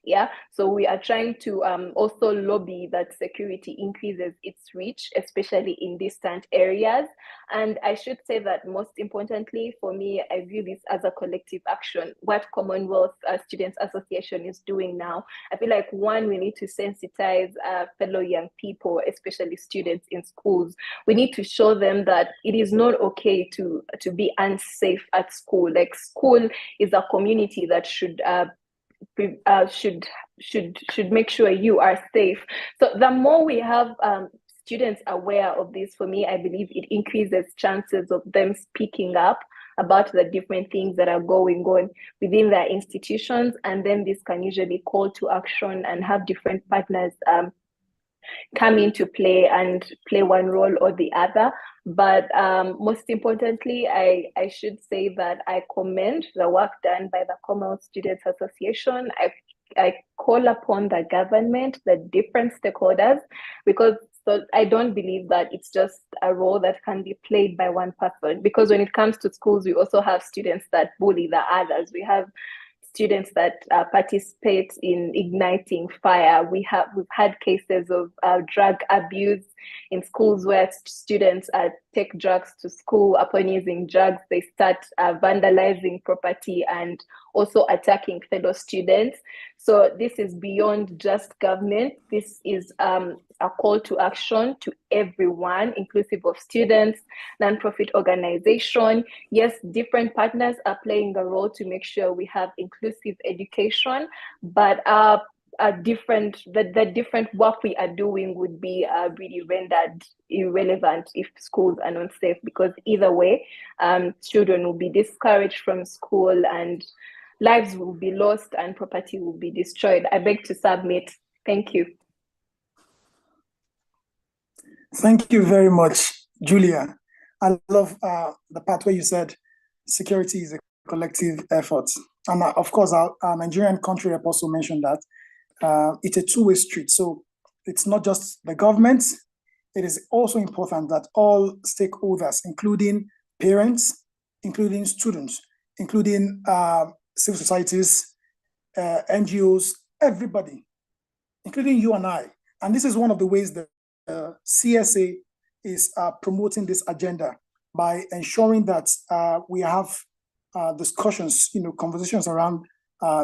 Yeah, so we are trying to also lobby that security increases its reach, especially in distant areas. And I should say that most importantly for me, I view this as a collective action. What Commonwealth Students Association is doing now, I feel like one, we need to sensitize fellow young people, especially students in schools. We need to show them that it is not okay to be unsafe at school. Like, school is a community that should make sure you are safe. So the more we have students aware of this, for me, I believe it increases chances of them speaking up about the different things that are going on within their institutions. And then this can usually call to action and have different partners come into play and play one role or the other. But most importantly, I should say that I commend the work done by the Commonwealth Students Association. I call upon the government, the different stakeholders, because I don't believe that it's just a role that can be played by one person. Because when it comes to schools, we also have students that bully the others. We have students that participate in igniting fire. We've had cases of drug abuse in schools where students take drugs to school. Upon using drugs, they start vandalizing property and also attacking fellow students. So this is beyond just government. This is a call to action to everyone, inclusive of students, nonprofit organization. Yes, different partners are playing a role to make sure we have inclusive education, but the different work we are doing would be really rendered irrelevant if schools are not safe, because either way, children will be discouraged from school and lives will be lost and property will be destroyed. I beg to submit. Thank you. Thank you very much, Julia. I love the part where you said security is a collective effort. And of course, our Nigerian country rep also mentioned that it's a two-way street. So it's not just the government, it is also important that all stakeholders, including parents, including students, including civil societies, NGOs, everybody, including you and I. And this is one of the ways that CSA is promoting this agenda by ensuring that we have discussions, conversations around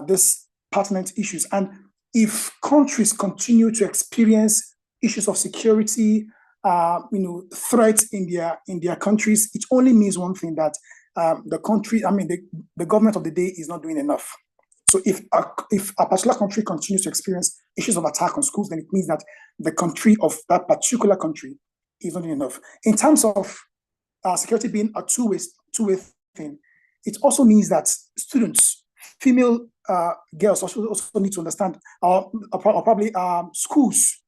these pertinent issues. And if countries continue to experience issues of security, threats in their countries, it only means one thing, that the government of the day is not doing enough. So if a particular country continues to experience issues of attack on schools, then it means that the country of that particular country is not doing enough. In terms of security being a two-way thing, it also means that students, female girls also need to understand, or probably schools,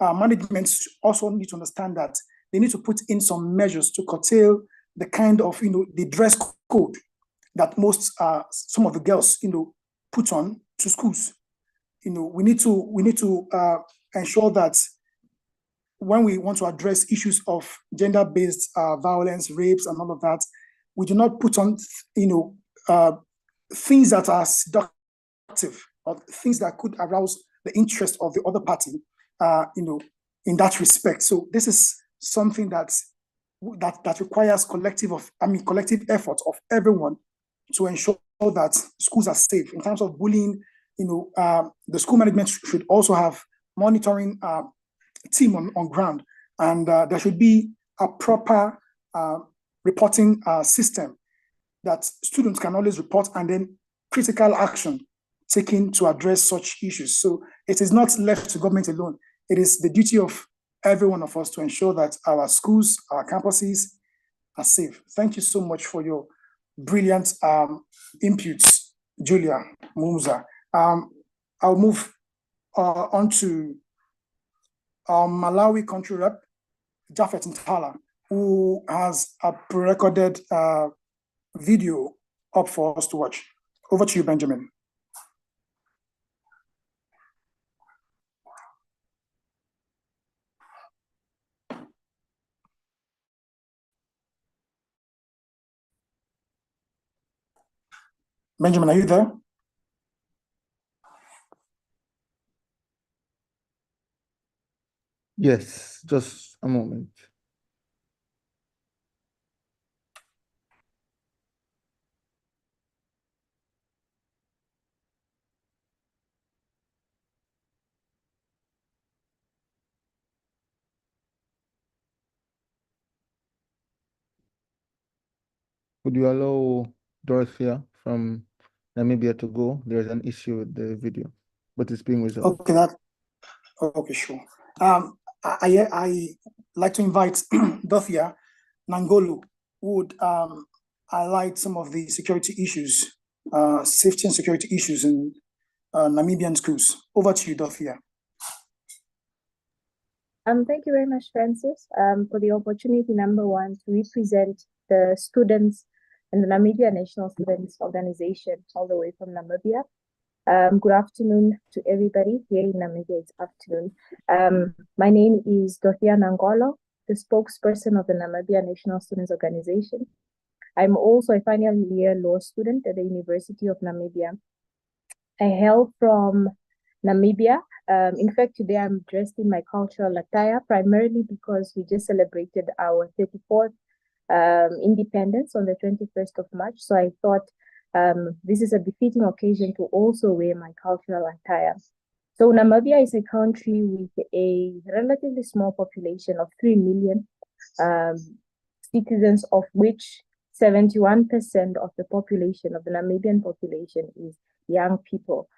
management also need to understand that they need to put in some measures to curtail the kind of, the dress code that some of the girls, put on to schools. We need to ensure that when we want to address issues of gender-based violence, rapes, and all of that, we do not put on, things that are seductive or things that could arouse the interest of the other party, in that respect. So this is something that requires collective effort of everyone to ensure that schools are safe. In terms of bullying, the school management should also have monitoring team on ground, and there should be a proper reporting system that students can always report, and then critical action taken to address such issues. So it is not left to government alone. It is the duty of every one of us to ensure that our schools, our campuses are safe. Thank you so much for your brilliant inputs, Julia Mumza. I'll move on to our Malawi country rep, Jafet Ntala, who has a pre-recorded video up for us to watch. Over to you, Benjamin. Benjamin, are you there? Yes, just a moment. Would you allow Dorothea from Namibia to go? There's an issue with the video, but it's being resolved. Okay, sure. I like to invite Dorothea Nangolu, who would highlight some of the security issues, safety and security issues in Namibian schools. Over to you, Dorothea. Thank you very much, Francis, for the opportunity, number one, to represent the students in the Namibia National Students Organization, all the way from Namibia. Good afternoon to everybody here in Namibia. It's afternoon. My name is Dorothea Nangolo, the spokesperson of the Namibia National Students Organization. I'm also a final year law student at the University of Namibia. I hail from Namibia. In fact, today I'm dressed in my cultural attire, primarily because we just celebrated our 34th independence on the 21st of March. So I thought this is a befitting occasion to also wear my cultural attire. So Namibia is a country with a relatively small population of 3 million citizens, of which 71% of the population, of the Namibian population, is young people.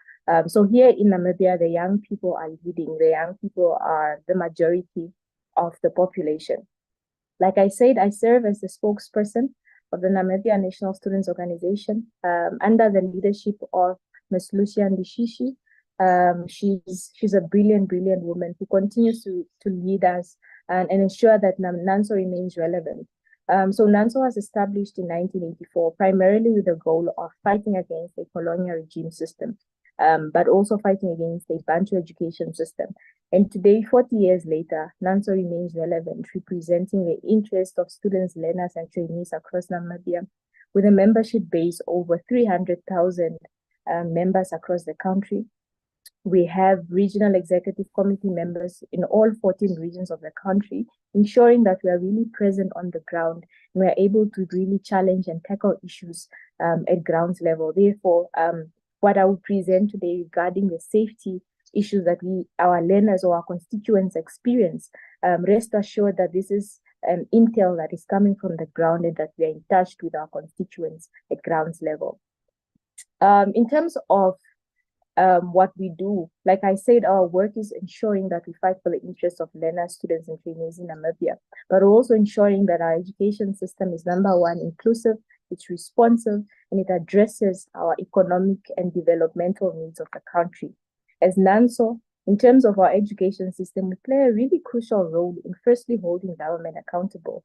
So here in Namibia, the young people are leading. The young people are the majority of the population. Like I said, I serve as the spokesperson of the Namibia National Students Organization under the leadership of Ms. Lucia Ndishishi, She's a brilliant, brilliant woman who continues to lead us and ensure that NANSO remains relevant. So NANSO was established in 1984, primarily with the goal of fighting against the colonial regime system, but also fighting against the Bantu education system. And today, 40 years later, NANSO remains relevant, representing the interests of students, learners, and trainees across Namibia, with a membership base over 300,000 members across the country. We have regional executive committee members in all 14 regions of the country, ensuring that we are really present on the ground and we are able to really challenge and tackle issues at ground level. Therefore, what I will present today regarding the safety issues that our learners or our constituents experience, rest assured that this is intel that is coming from the ground and that we are in touch with our constituents at ground level. In terms of what we do, like I said, our work is ensuring that we fight for the interests of learners, students, and trainees in Namibia, but also ensuring that our education system is, number one, inclusive, it's responsive, and it addresses our economic and developmental needs of the country. As NANSO, in terms of our education system, we play a really crucial role in firstly holding government accountable.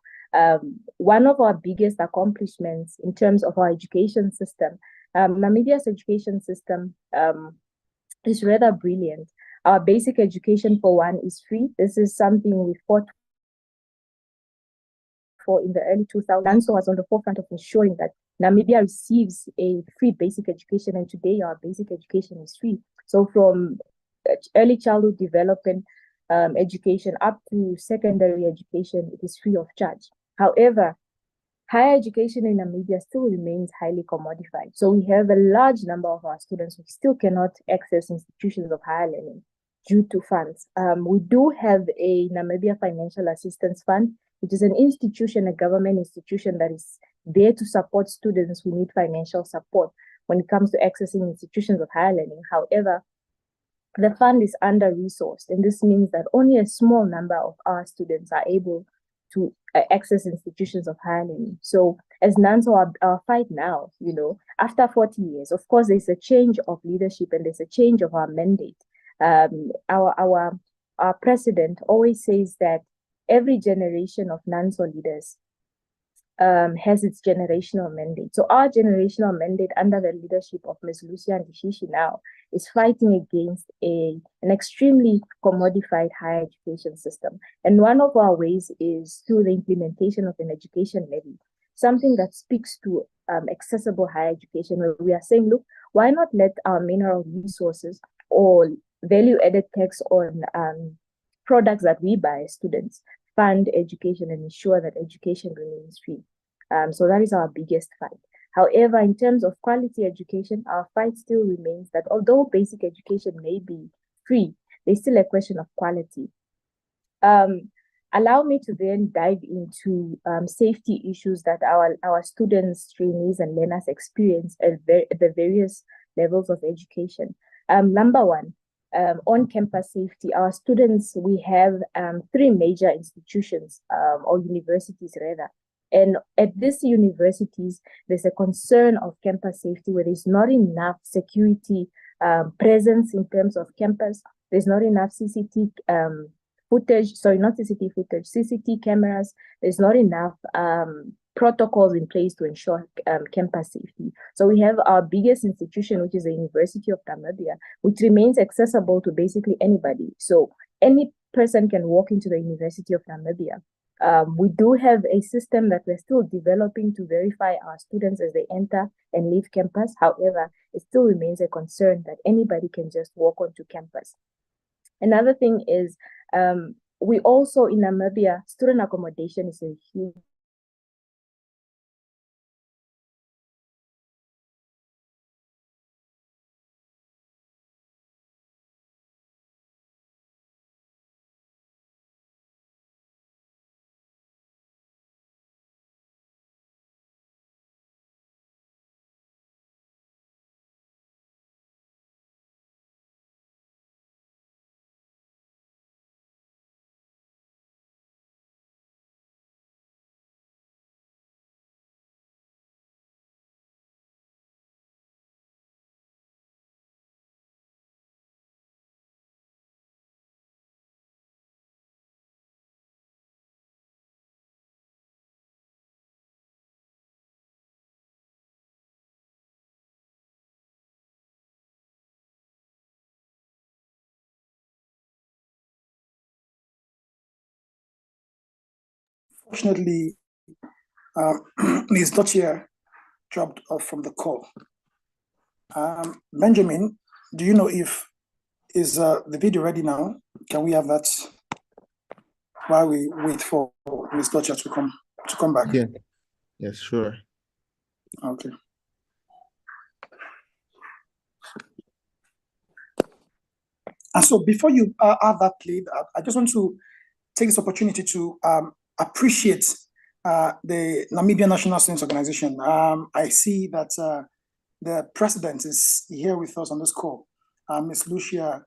One of our biggest accomplishments in terms of our education system, Namibia's education system is rather brilliant. Our basic education, for one, is free. This is something we fought for in the early 2000s. NANSO was on the forefront of ensuring that Namibia receives a free basic education, and today our basic education is free. So from early childhood development education up to secondary education, it is free of charge. However, higher education in Namibia still remains highly commodified. So we have a large number of our students who still cannot access institutions of higher learning due to funds. We do have a Namibia Financial Assistance Fund, which is an institution, a government institution that is there to support students who need financial support when it comes to accessing institutions of higher learning. However, the fund is under-resourced, and this means that only a small number of our students are able to access institutions of higher learning. So as NANSO, our fight now, after 40 years, of course, there's a change of leadership and there's a change of our mandate. Our president always says that every generation of NANSO leaders has its generational mandate. So our generational mandate under the leadership of Ms. Lucia Ndishishi now is fighting against an extremely commodified higher education system. And one of our ways is through the implementation of an education levy, something that speaks to accessible higher education, where we are saying, look, why not let our mineral resources or value-added tax on products that we buy as students fund education and ensure that education remains free. So that is our biggest fight. However, in terms of quality education, our fight still remains that although basic education may be free, there's still a question of quality. Allow me to then dive into safety issues that our students, trainees, and learners experience at the various levels of education. Number one, on-campus safety. Our students, we have 3 major institutions or universities rather. And at these universities, there's a concern of campus safety where there's not enough security presence in terms of campus. There's not enough CCTV cameras. There's not enough protocols in place to ensure campus safety. So we have our biggest institution, which is the University of Namibia, which remains accessible to basically anybody. So any person can walk into the University of Namibia. We do have a system that we're still developing to verify our students as they enter and leave campus. However, it still remains a concern that anybody can just walk onto campus. Another thing is, we also in Namibia, student accommodation is a huge Unfortunately, Ms. Dottier dropped off from the call. Benjamin, do you know if is the video ready now? Can we have that while we wait for Ms. Dottier to come back? Yeah. Yes, sure. Okay. And so before you have that played, I just want to take this opportunity to appreciate the Namibian National Students Organization. I see that the president is here with us on this call, Ms. Lucia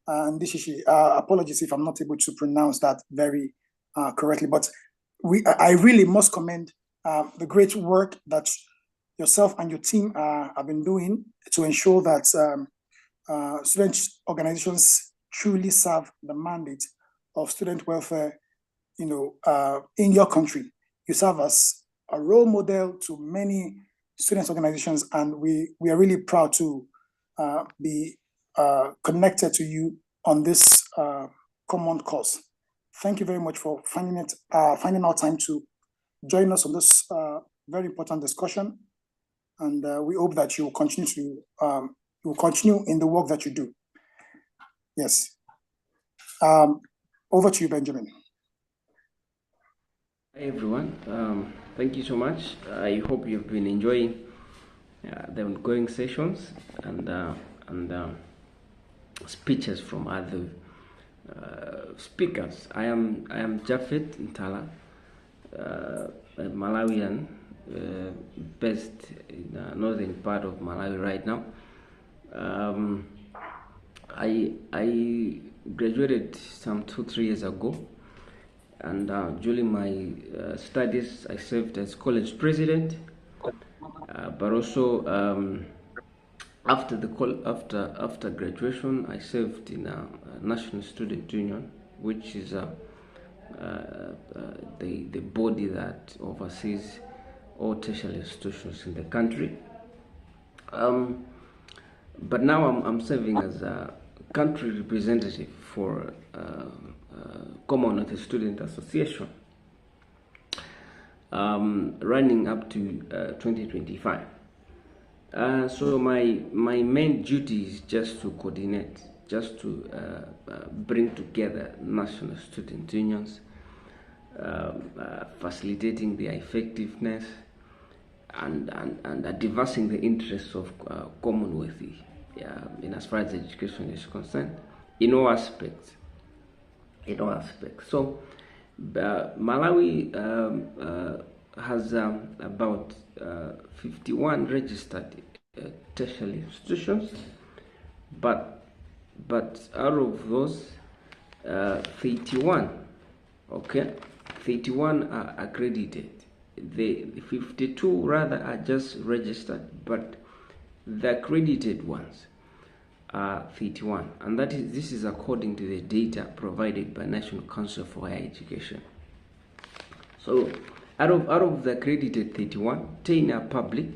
Ndishishi. Apologies if I'm not able to pronounce that very correctly, but I really must commend the great work that yourself and your team have been doing to ensure that student organizations truly serve the mandate of student welfare, in your country. You serve as a role model to many students organizations, and we are really proud to be connected to you on this common cause. Thank you very much for finding out time to join us on this very important discussion, and we hope that you will continue in the work that you do. Yes. Over to you, Benjamin. Hi everyone, thank you so much. I hope you've been enjoying the ongoing sessions and speeches from other speakers. I am Jafet Ntala, a Malawian based in the northern part of Malawi right now. I graduated some 2-3 years ago, and during my studies I served as college president, but also after graduation I served in a National Student Union, which is the body that oversees all tertiary institutions in the country. But now I'm serving as a country representative for Commonwealth Student Association, running up to 2025. So my main duty is just to coordinate, just to bring together national student unions, facilitating their effectiveness and advancing the interests of Commonwealth in as far as education is concerned, in all aspects. So Malawi has about 51 registered tertiary institutions, but out of those 31 are accredited. The 52 rather are just registered, but the accredited ones are 31, and this is according to the data provided by National Council for Higher Education. So out of the accredited 31, 10 are public,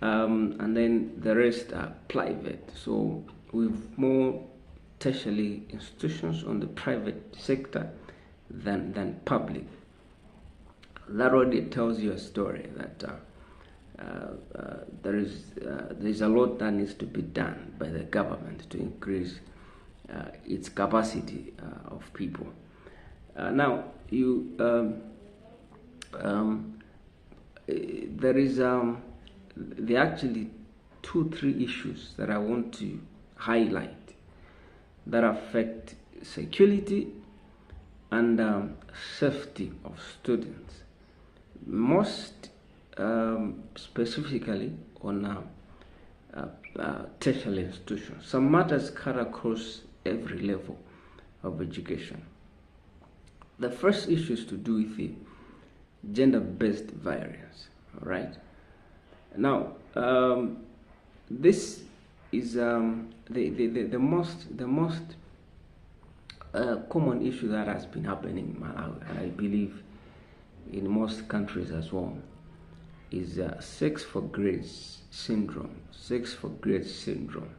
and then the rest are private. So with more tertiary institutions on the private sector than public. That already tells you a story that there's a lot that needs to be done by the government to increase its capacity of people. Now, there are actually 2-3 issues that I want to highlight that affect security and safety of students, most specifically on tertiary institutions. Some matters cut across every level of education. The first issue is to do with the gender-based violence. All right. Now, this is the most common issue that has been happening in Malawi, and I believe in most countries as well, is sex for grades syndrome. Sex for grades syndrome.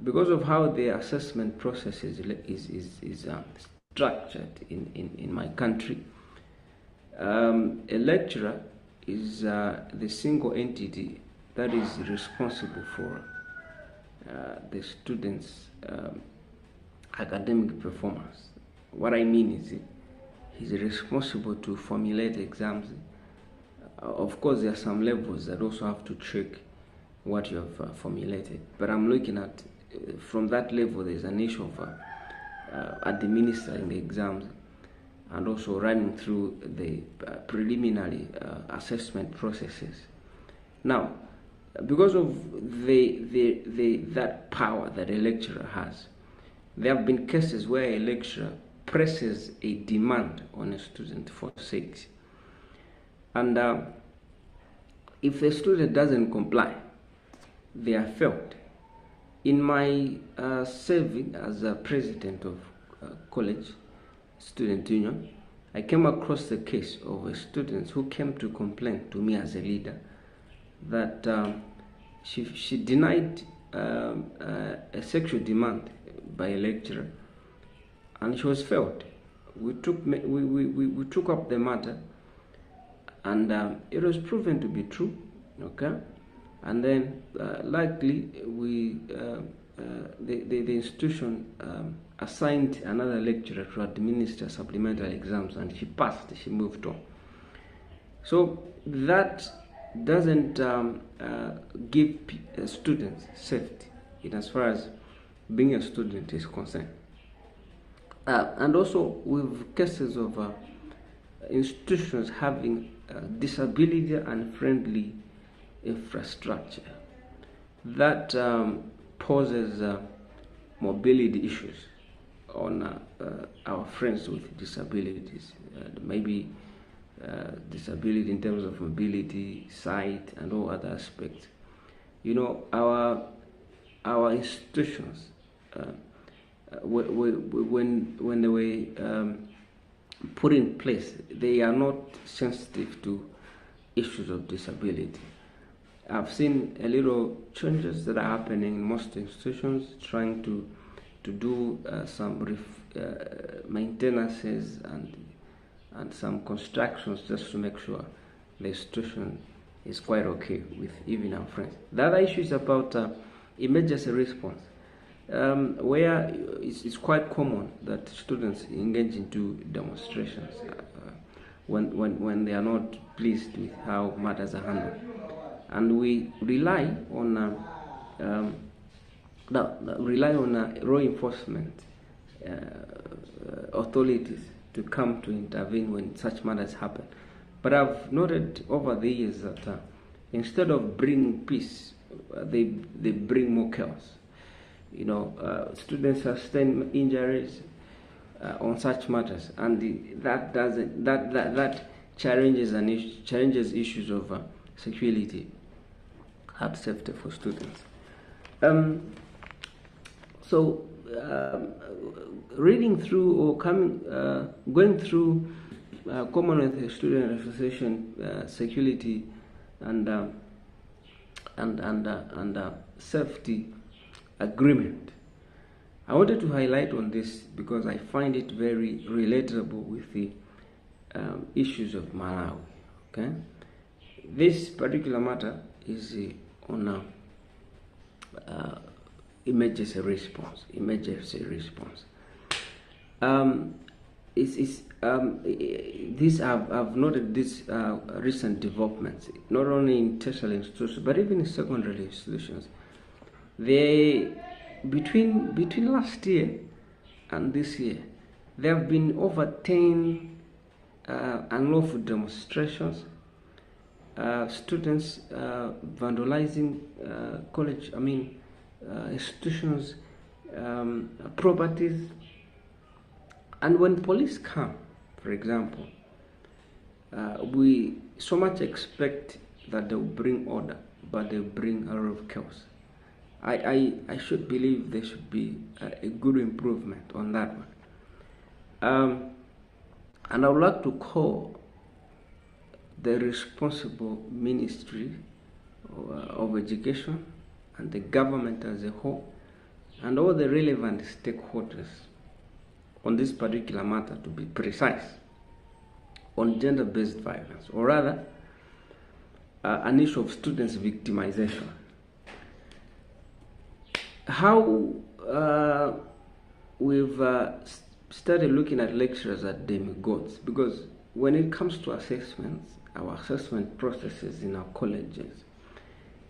Because of how the assessment process is structured in my country, A lecturer is the single entity that is responsible for the students' academic performance. What I mean is he's responsible to formulate exams. Of course, there are some levels that also have to check what you have formulated. But I'm looking at, from that level, there's an issue of administering the exams and also running through the preliminary assessment processes. Now, because of that power that a lecturer has, there have been cases where a lecturer presses a demand on a student for sakes. And if the student doesn't comply, they are failed. In my serving as a president of college student union, I came across the case of a student who came to complain to me as a leader that she denied a sexual demand by a lecturer, and she was failed. We took up the matter, and it was proven to be true. Okay, and then likely the institution assigned another lecturer to administer supplementary exams, and she passed. She moved on. So that doesn't give students safety in as far as being a student is concerned. And also with cases of institutions having disability and friendly infrastructure that poses mobility issues on our friends with disabilities, maybe disability in terms of mobility, sight, and all other aspects. You know, our institutions, when they were put in place, they are not sensitive to issues of disability. I've seen a little changes that are happening in most institutions, trying to do some maintenances and some constructions just to make sure the institution is quite okay with even our friends. The other issue is about emergency response, where it's quite common that students engage into demonstrations when they are not pleased with how matters are handled. And we rely on law enforcement authorities to come to intervene when such matters happen. But I've noted over the years that instead of bringing peace, they bring more chaos. You know, students sustain injuries on such matters, and that challenges issues of security, health safety for students. Reading through or going through Commonwealth Student Association security and safety agreement, I wanted to highlight on this because I find it very relatable with the issues of Malawi. Okay, this particular matter is on emergency response. I've noted these recent developments, not only in tertiary institutions but even in secondary institutions. Between last year and this year, there have been over 10 unlawful demonstrations, students vandalizing institutions, properties. And when police come, for example, we so much expect that they will bring order, but they bring a lot of chaos. I should believe there should be a good improvement on that one. And I would like to call the responsible Ministry of Education and the government as a whole and all the relevant stakeholders on this particular matter to be precise on gender-based violence, or rather, an issue of students' victimization. How we've started looking at lecturers as demigods, because when it comes to assessments, our assessment processes in our colleges,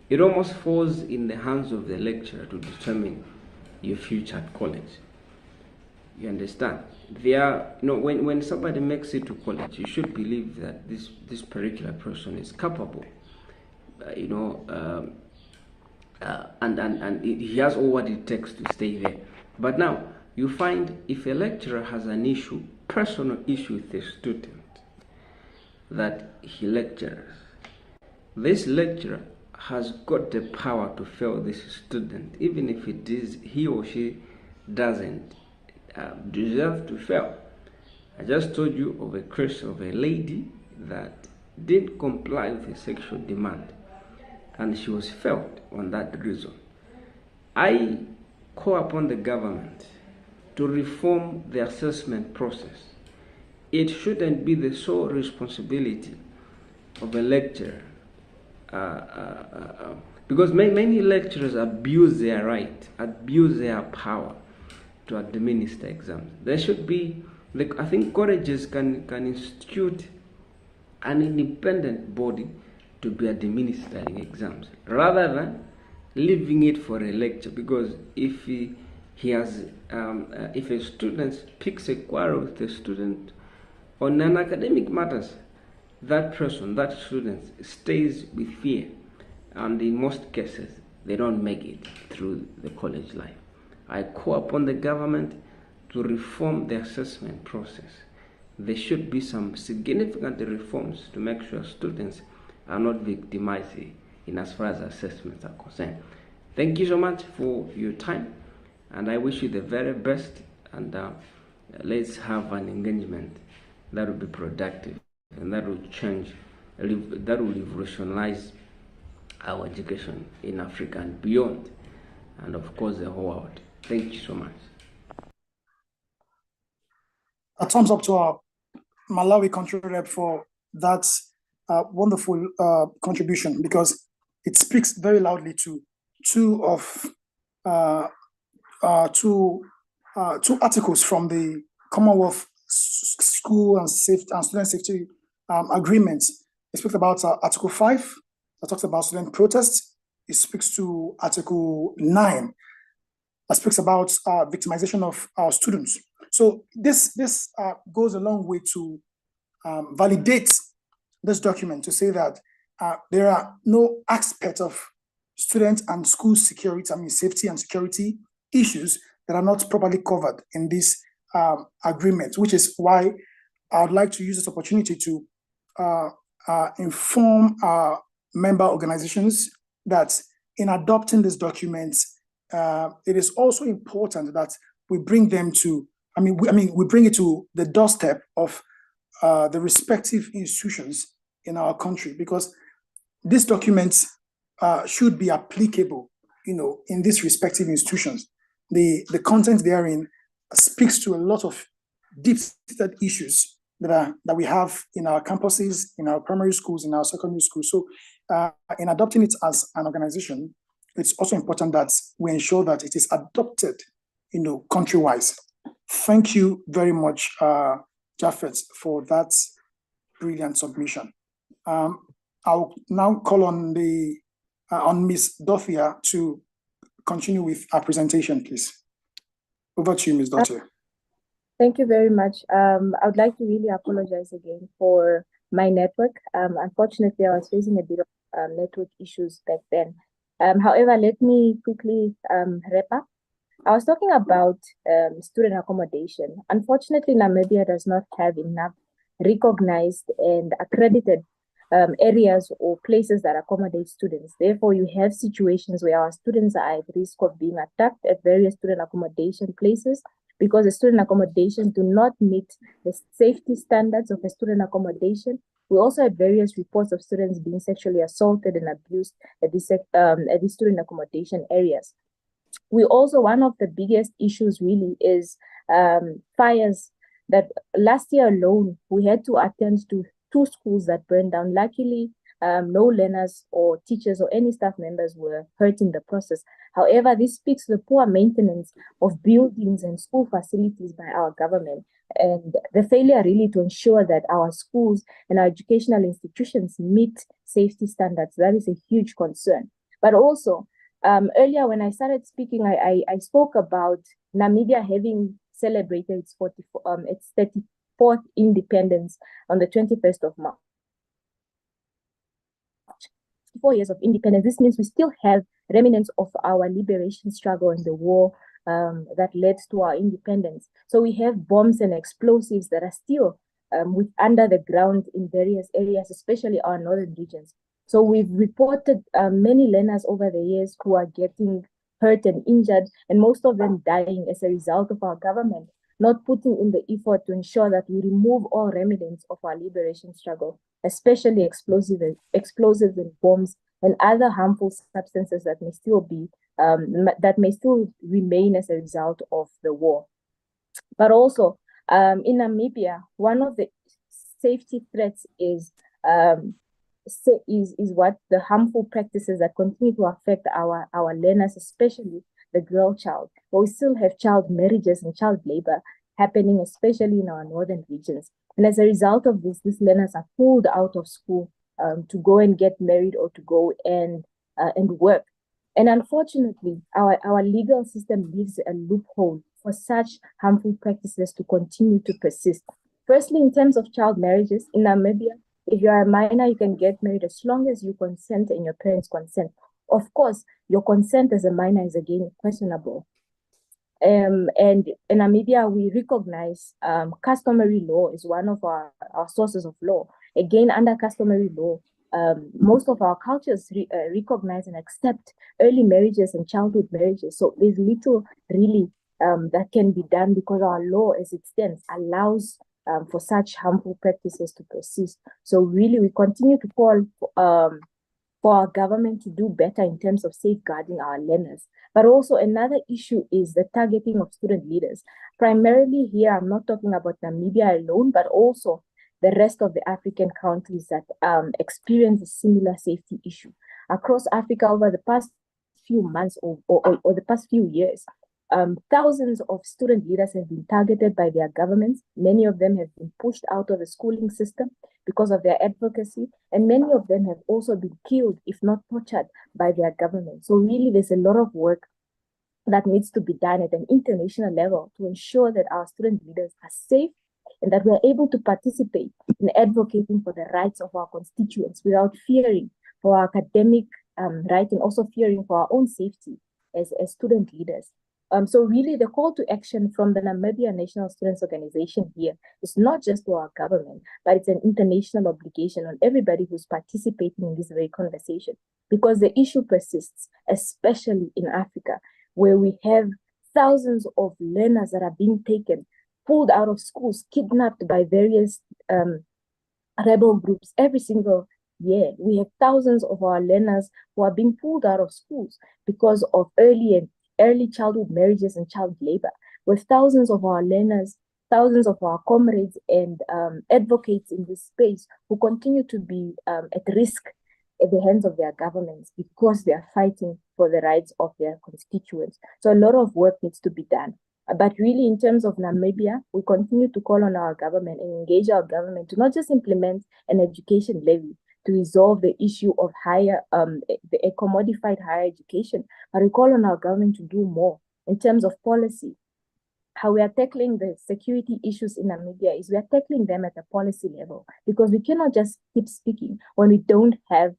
it almost falls in the hands of the lecturer to determine your future at college. You understand? When somebody makes it to college, you should believe that this particular person is capable, and he has all what it takes to stay there. But now, you find if a lecturer has an issue, personal issue with a student that he lectures, this lecturer has got the power to fail this student, even if it is he or she doesn't deserve to fail. I just told you of a case of a lady that didn't comply with a sexual demand, and she was failed on that reason. I call upon the government to reform the assessment process. It shouldn't be the sole responsibility of a lecturer, because many lecturers abuse their right, abuse their power to administer exams. There should be, I think colleges can institute an independent body to be administering exams, rather than leaving it for a lecturer. Because if if a student picks a quarrel with a student on an academic matters, that student stays with fear, and in most cases they don't make it through the college life. I call upon the government to reform the assessment process. There should be some significant reforms to make sure students are not victimized in as far as assessments are concerned. Thank you so much for your time, and I wish you the very best, and let's have an engagement that will be productive and that will change, that will revolutionize our education in Africa and beyond, and of course the whole world. Thank you so much. A thumbs up to our Malawi country rep for that wonderful contribution, because it speaks very loudly to two articles from the Commonwealth School and Student Safety Agreement. It speaks about Article 5, that talks about student protest. It speaks to Article 9, that speaks about victimization of our students. So this goes a long way to validate this document, to say that there are no aspects of student and school security, safety and security issues that are not properly covered in this agreement, which is why I would like to use this opportunity to inform our member organizations that in adopting this document, it is also important that we bring them to, we bring it to the doorstep of the respective institutions in our country, because these documents should be applicable, in these respective institutions. The content therein speaks to a lot of deep-seated issues that we have in our campuses, in our primary schools, in our secondary schools. So in adopting it as an organization, it's also important that we ensure that it is adopted, country-wise. Thank you very much, Japheth, for that brilliant submission. I'll now call on Ms. Dothia to continue with our presentation, please. Over to you, Ms. Dothia. Thank you very much. I would like to really apologize again for my network. Unfortunately, I was facing a bit of network issues back then. However, let me quickly wrap up. I was talking about student accommodation. Unfortunately, Namibia does not have enough recognized and accredited areas or places that accommodate students. Therefore, you have situations where our students are at risk of being attacked at various student accommodation places, because the student accommodations do not meet the safety standards of a student accommodation. We also had various reports of students being sexually assaulted and abused at these student accommodation areas. We also, one of the biggest issues really is fires that last year alone, we had to attend to 2 schools that burned down. Luckily, no learners or teachers or any staff members were hurt in the process. However, this speaks to the poor maintenance of buildings and school facilities by our government, and the failure really to ensure that our schools and our educational institutions meet safety standards. That is a huge concern. But also, earlier when I started speaking, I spoke about Namibia having celebrated its 34th independence on the 21st of March. 4 years of independence. This means we still have remnants of our liberation struggle and the war that led to our independence. So we have bombs and explosives that are still under the ground in various areas, especially our northern regions. So we've reported many learners over the years who are getting hurt and injured, and most of them dying as a result of our government not putting in the effort to ensure that we remove all remnants of our liberation struggle, especially explosives and bombs and other harmful substances that may still remain as a result of the war. But also, in Namibia, one of the safety threats is what the harmful practices that continue to affect our learners, especially the girl child. But we still have child marriages and child labor happening, especially in our northern regions. And as a result of this, these learners are pulled out of school to go and get married or to go and work. And unfortunately, our legal system leaves a loophole for such harmful practices to continue to persist. Firstly, in terms of child marriages in Namibia, if you are a minor, you can get married as long as you consent and your parents consent. Of course, your consent as a minor is again questionable. And in Namibia, we recognize customary law is one of our sources of law. Again, under customary law, most of our cultures recognize and accept early marriages and childhood marriages. So there's little really that can be done because our law as it stands allows for such harmful practices to persist. So really, we continue to call for our government to do better in terms of safeguarding our learners. But also another issue is the targeting of student leaders. Primarily here, I'm not talking about Namibia alone, but also the rest of the African countries that experience a similar safety issue. Across Africa over the past few months or the past few years, thousands of student leaders have been targeted by their governments. Many of them have been pushed out of the schooling system because of their advocacy, and many of them have also been killed, if not tortured, by their government. So really, there's a lot of work that needs to be done at an international level to ensure that our student leaders are safe and that we're able to participate in advocating for the rights of our constituents without fearing for our academic right and also fearing for our own safety as student leaders. So really the call to action from the Namibia National Students Organization here is not just to our government, but it's an international obligation on everybody who's participating in this very conversation, because the issue persists, especially in Africa, where we have thousands of learners that are being taken, pulled out of schools, kidnapped by various rebel groups every single year. We have thousands of our learners who are being pulled out of schools because of early childhood marriages and child labor, with thousands of our learners, thousands of our comrades and advocates in this space who continue to be at risk at the hands of their governments because they are fighting for the rights of their constituents. So a lot of work needs to be done. But really, in terms of Namibia, we continue to call on our government and engage our government to not just implement an education levy to resolve the issue of a commodified higher education, but we call on our government to do more in terms of policy. How we are tackling the security issues in Namibia is we are tackling them at a policy level, because we cannot just keep speaking when we don't have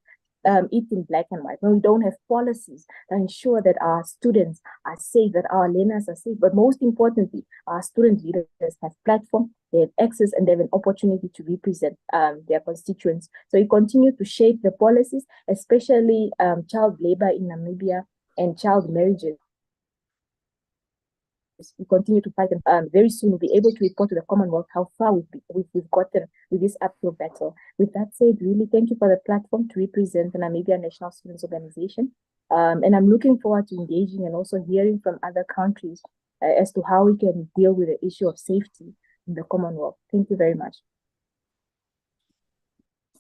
it in black and white, when we don't have policies that ensure that our students are safe, that our learners are safe, but most importantly, our student leaders have platform, they have access, and they have an opportunity to represent their constituents. So we continue to shape the policies, especially child labor in Namibia and child marriages. We continue to fight, and very soon we'll be able to report to the Commonwealth how far we've gotten with this uphill battle. With that said, really thank you for the platform to represent the Namibia National Students Organization. And I'm looking forward to engaging and also hearing from other countries as to how we can deal with the issue of safety in the Commonwealth. Thank you very much.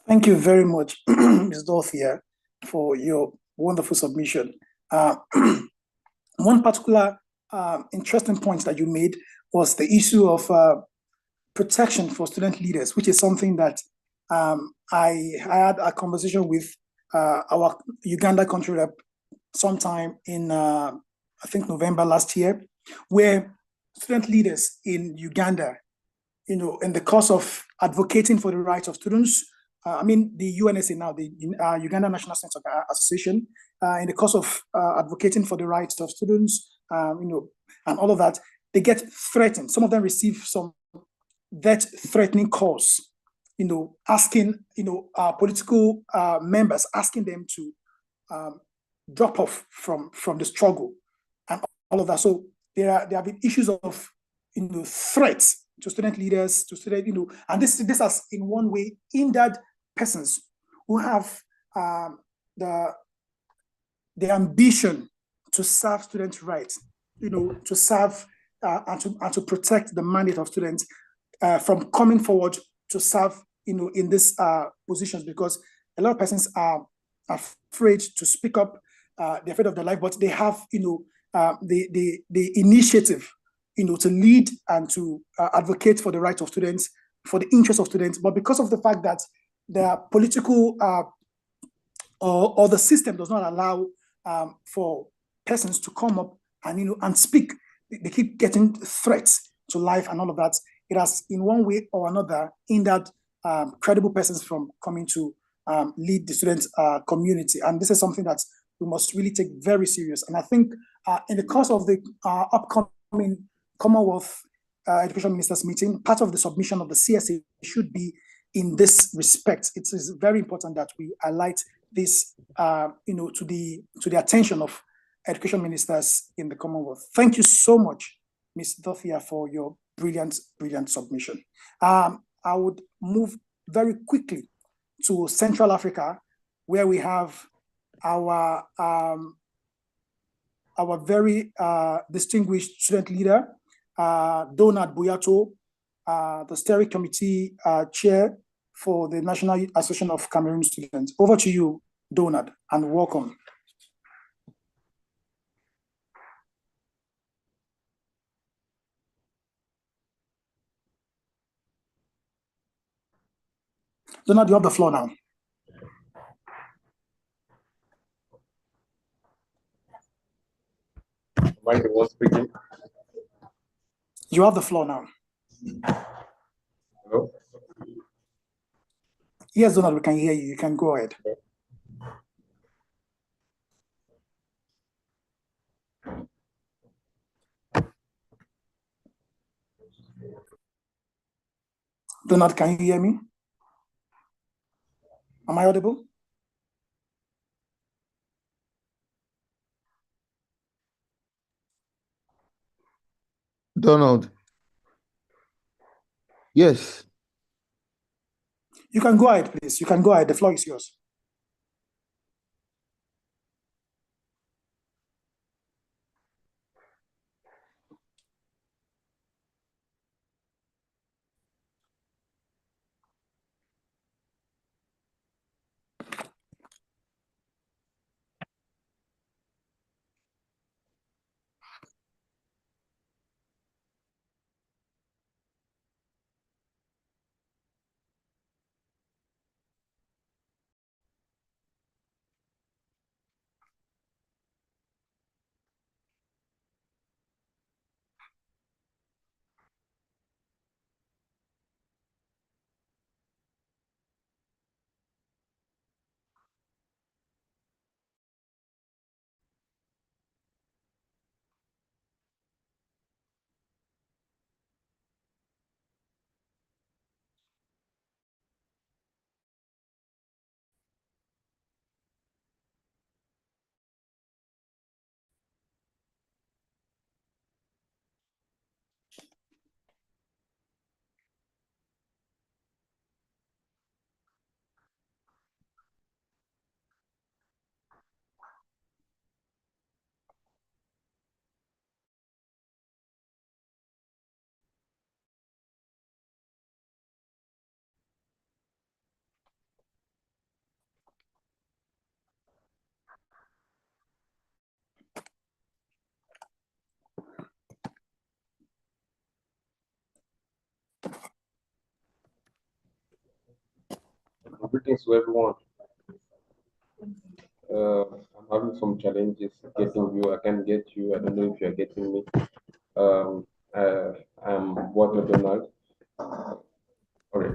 Thank you very much, Ms. Dorothea, for your wonderful submission. One particular interesting point that you made was the issue of protection for student leaders, which is something that I had a conversation with our Uganda country rep sometime in, I think, November last year, where student leaders in Uganda, in the course of advocating for the rights of students, the UNSA now, the Uganda National Students Association, in the course of advocating for the rights of students, and all of that, they get threatened. Some of them receive some death-threatening calls, asking, political members, asking them to drop off from the struggle and all of that. So there have been issues of, threats to student leaders, to student, and this has in one way hindered persons who have the ambition to serve students' rights, to serve and to protect the mandate of students from coming forward to serve, in these positions, because a lot of persons are afraid to speak up. They're afraid of their life, but they have, the initiative, to lead and to advocate for the rights of students, for the interests of students. But because of the fact that the political or the system does not allow for persons to come up and and speak, they keep getting threats to life and all of that. It has, in one way or another, hindered credible persons from coming to lead the student community. And this is something that we must really take very serious. And I think in the course of the upcoming Commonwealth Education Ministers meeting, part of the submission of the CSA should be in this respect. It is very important that we highlight this, to the attention of education ministers in the Commonwealth. Thank you so much, Ms. Dorothea, for your brilliant submission. I would move very quickly to Central Africa, where we have our very distinguished student leader, Donald Buyato, the steering committee chair for the National Association of Cameroon Students. Over to you, Donald, and welcome. Donald, you have the floor now. You have the floor now. Hello? Yes, Donald, we can hear you. You can go ahead. Donald, can you hear me? Am I audible? Donald. Yes. You can go ahead, please. You can go ahead. The floor is yours. Greetings to everyone. I'm having some challenges getting you. I can't get you. I don't know if you're getting me. Um, I'm Walter Donald. All right.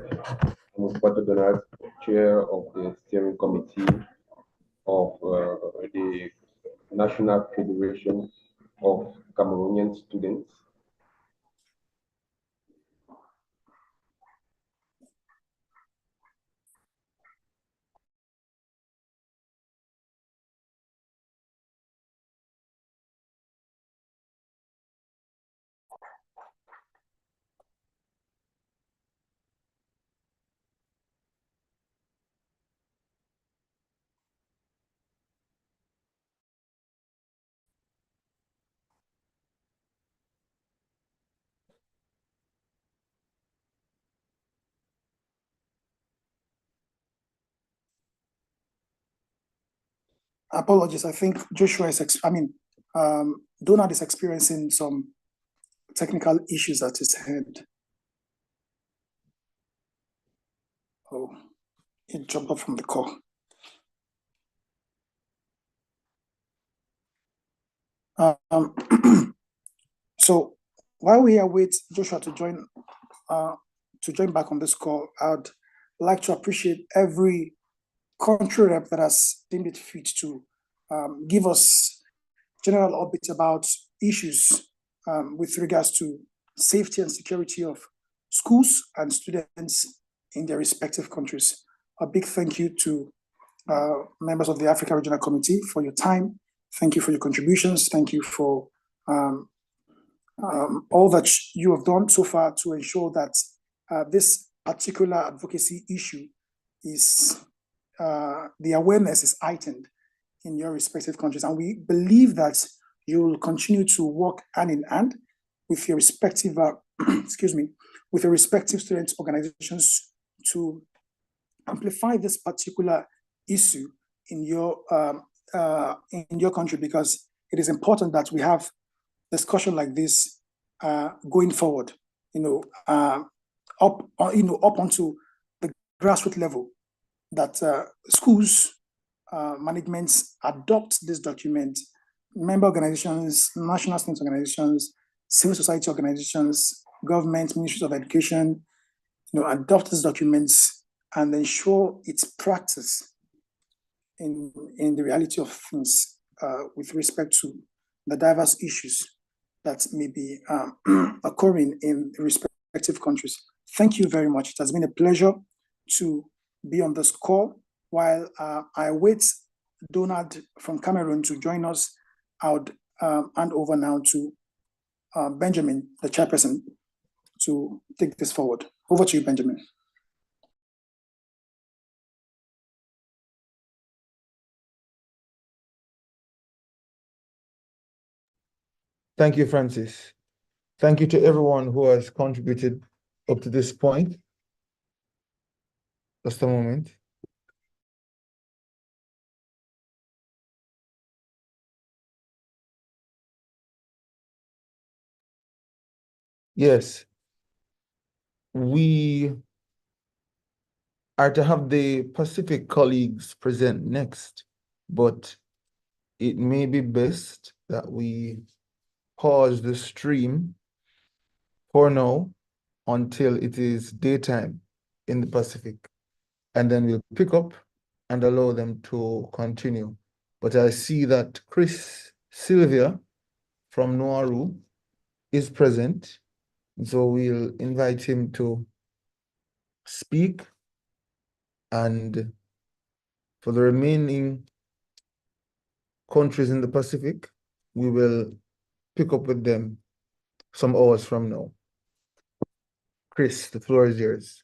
I'm Walter Donald, chair of the steering committee of the National Federation of Cameroonian Students. Apologies. I think Joshua is, Donald is experiencing some technical issues at his head. Oh, he jumped off from the call. So while we await Joshua to join back on this call, I'd like to appreciate every country rep that has deemed it fit to give us general updates about issues with regards to safety and security of schools and students in their respective countries. A big thank you to members of the Africa Regional Committee for your time. Thank you for your contributions. Thank you for all that you have done so far to ensure that this particular advocacy issue is, the awareness is heightened in your respective countries. And we believe that you will continue to work hand in hand with your respective, with your respective student organizations to amplify this particular issue in your country, because it is important that we have discussion like this going forward, up onto the grassroots level, that schools, managements adopt this document, member organizations, national student organizations, civil society organizations, government, ministries of education, adopt these documents and ensure its practice in the reality of things with respect to the diverse issues that may be occurring in respective countries. Thank you very much. It has been a pleasure to be on this call. While I wait Donald from Cameroon to join us, I would hand over now to Benjamin, the chairperson, to take this forward. Over to you, Benjamin. Thank you, Francis. Thank you to everyone who has contributed up to this point. Just a moment. Yes, we are to have the Pacific colleagues present next, but it may be best that we pause the stream for now until it is daytime in the Pacific, and then we'll pick up and allow them to continue. But I see that Chris Sylvia from Noaru is present, so we'll invite him to speak, and for the remaining countries in the Pacific, we will pick up with them some hours from now. Chris, the floor is yours.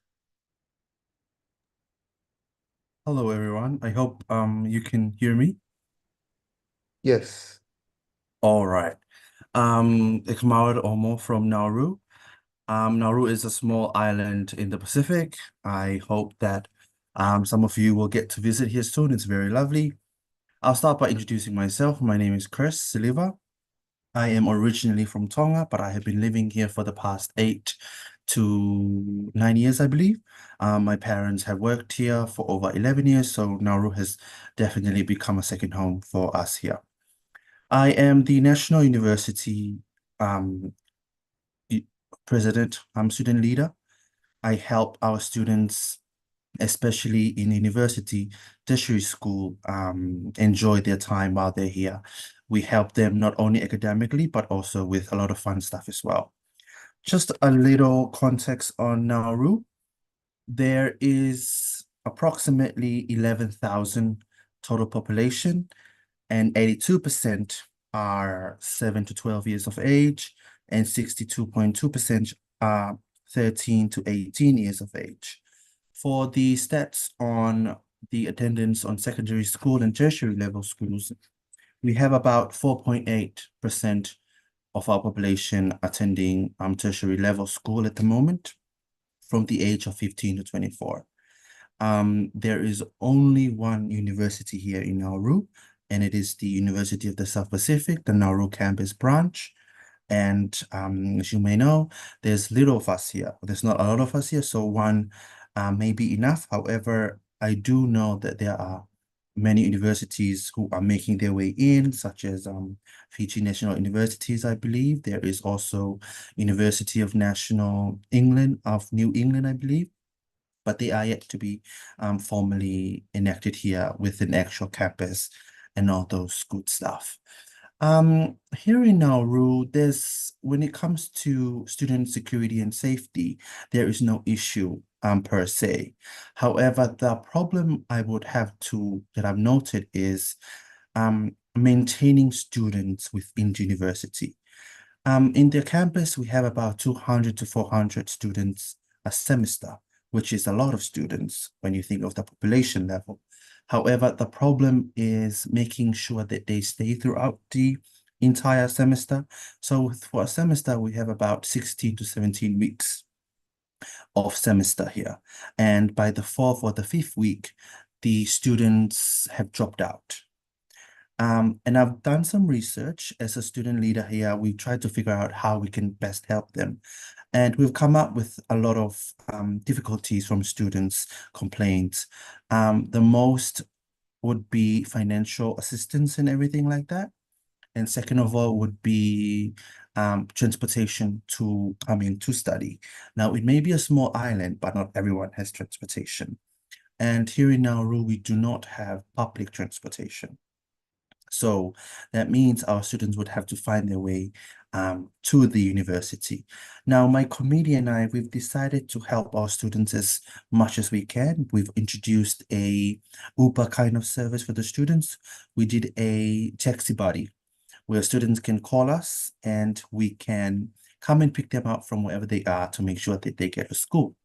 Hello, everyone. I hope you can hear me. Yes. All right. Ik Mawar Omo from Nauru. Nauru is a small island in the Pacific. I hope that some of you will get to visit here soon. It's very lovely. I'll start by introducing myself. My name is Chris Silva. I am originally from Tonga, but I have been living here for the past 8 to 9 years, I believe. My parents have worked here for over 11 years, so Nauru has definitely become a second home for us here. I am the National University president, student leader. I help our students, especially in university, tertiary school, enjoy their time while they're here. We help them not only academically, but also with a lot of fun stuff as well. Just a little context on Nauru. There is approximately 11,000 total population, and 82% are 7 to 12 years of age, and 62.2% are 13 to 18 years of age. For the stats on the attendance on secondary school and tertiary level schools, we have about 4.8% of our population attending tertiary level school at the moment from the age of 15 to 24. There is only one university here in Nauru, and it is the University of the South Pacific, the Nauru campus branch. And as you may know, there's little of us here. There's not a lot of us here, so one may be enough. However, I do know that there are many universities who are making their way in, such as Fiji National Universities, I believe. There is also University of National England, of New England, I believe, but they are yet to be formally enacted here with an actual campus and all those good stuff. Here in Nauru, when it comes to student security and safety, there is no issue per se. However, the problem that I've noted is maintaining students within the university. In the campus, we have about 200 to 400 students a semester, which is a lot of students when you think of the population level. However, the problem is making sure that they stay throughout the entire semester. So for a semester, we have about 16 to 17 weeks of semester here. And by the 4th or the 5th week, the students have dropped out. And I've done some research as a student leader here. We tried to figure out how we can best help them. And we've come up with a lot of difficulties from students' complaints. The most would be financial assistance and everything like that. And second of all would be transportation to come in to study. Now, it may be a small island, but not everyone has transportation. And here in Nauru, we do not have public transportation. So that means our students would have to find their way to the university. Now, my committee and I, we've decided to help our students as much as we can. We've introduced a Uber kind of service for the students. We did a taxi buddy where students can call us and we can come and pick them up from wherever they are to make sure that they get to school.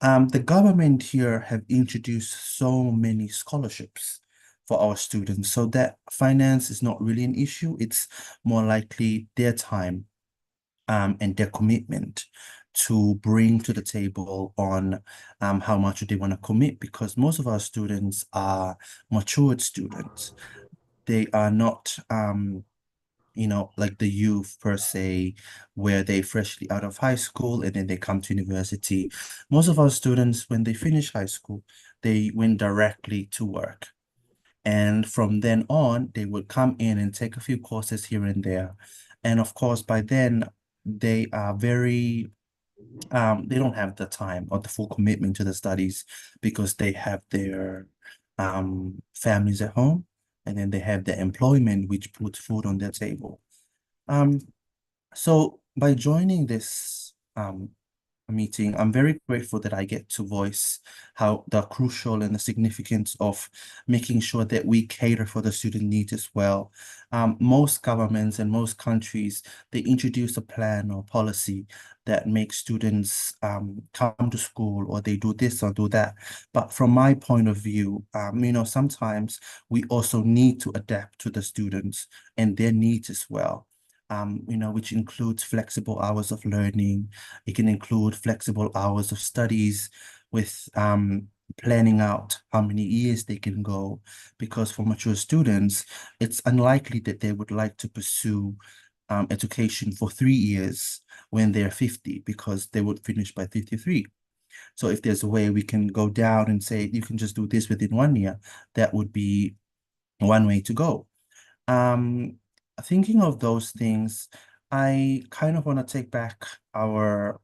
The government here have introduced so many scholarships for our students so that finance is not really an issue. It's more likely their time and their commitment to bring to the table on how much they want to commit, because most of our students are matured students. They are not like the youth per se, where they freshly out of high school and then they come to university. Most of our students, when they finish high school, they went directly to work. And from then on, they would come in and take a few courses here and there. And of course, by then, they are very, they don't have the time or the full commitment to the studies because they have their families at home, and then they have their employment, which puts food on their table. So by joining this meeting, I'm very grateful that I get to voice how the crucial and the significance of making sure that we cater for the student needs as well. Most governments and most countries, they introduce a plan or policy that makes students come to school, or they do this or do that. But from my point of view, sometimes we also need to adapt to the students and their needs as well. Which includes flexible hours of learning. It can include flexible hours of studies with planning out how many years they can go, because for mature students, it's unlikely that they would like to pursue education for 3 years when they're 50 because they would finish by 53. So if there's a way we can go down and say you can just do this within 1 year, that would be one way to go. Thinking of those things, I kind of want to take back our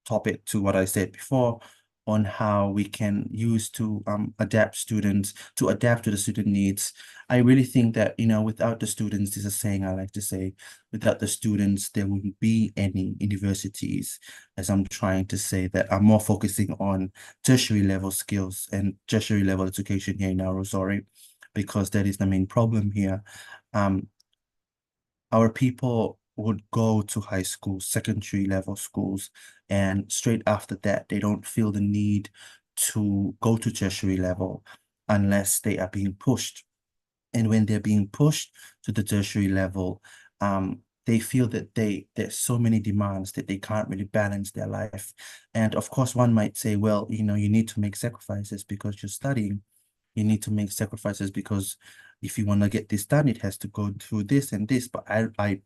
topic to what I said before on how we can use to adapt to the student needs. I really think that, without the students, this is a saying I like to say, without the students, there wouldn't be any universities, as I'm trying to say, that are more focusing on tertiary level skills and tertiary level education here in Nauru, sorry, because that is the main problem here. Our people would go to high school, secondary level schools, and straight after that, they don't feel the need to go to tertiary level unless they are being pushed. And when they're being pushed to the tertiary level, they feel that there's so many demands that they can't really balance their life. And of course, one might say, well, you need to make sacrifices because you're studying. You need to make sacrifices because if you want to get this done, it has to go through this and this. But I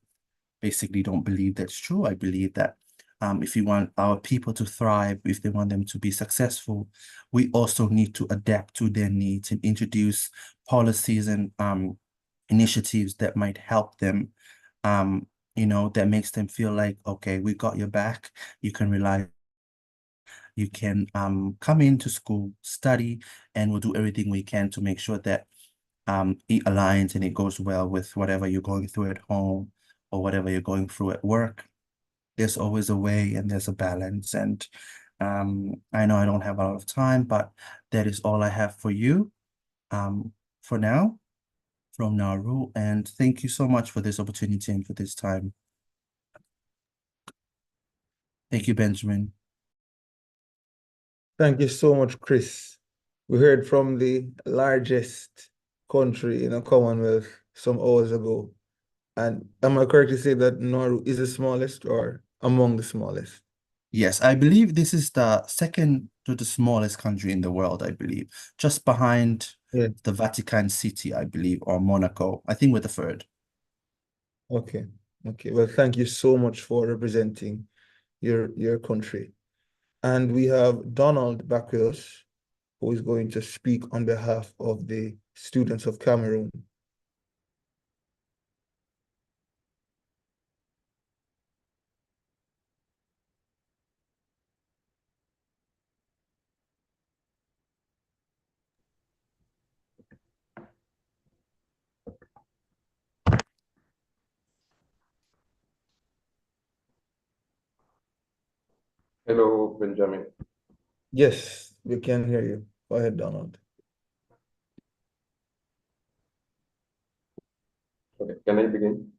basically don't believe that's true. I believe that if you want our people to thrive, if they want them to be successful, we also need to adapt to their needs and introduce policies and initiatives that might help them, that makes them feel like, okay, we got your back. You can rely. You can come into school, study, and we'll do everything we can to make sure that it aligns and it goes well with whatever you're going through at home or whatever you're going through at work. There's always a way and there's a balance. And I know I don't have a lot of time, but that is all I have for you for now from Nauru. And thank you so much for this opportunity and for this time. Thank you, Benjamin. Thank you so much, Chris. We heard from the largest country in the Commonwealth some hours ago. And am I correct to say that Nauru is the smallest or among the smallest? Yes, I believe this is the second to the smallest country in the world, I believe. Just behind the Vatican City, I believe, or Monaco. I think we're the third. Okay. Okay. Well, thank you so much for representing your country. And we have Donald back with us, who is going to speak on behalf of the students of Cameroon. Hello, Benjamin. Yes, we can hear you. Go ahead, Donald. Okay, can I begin?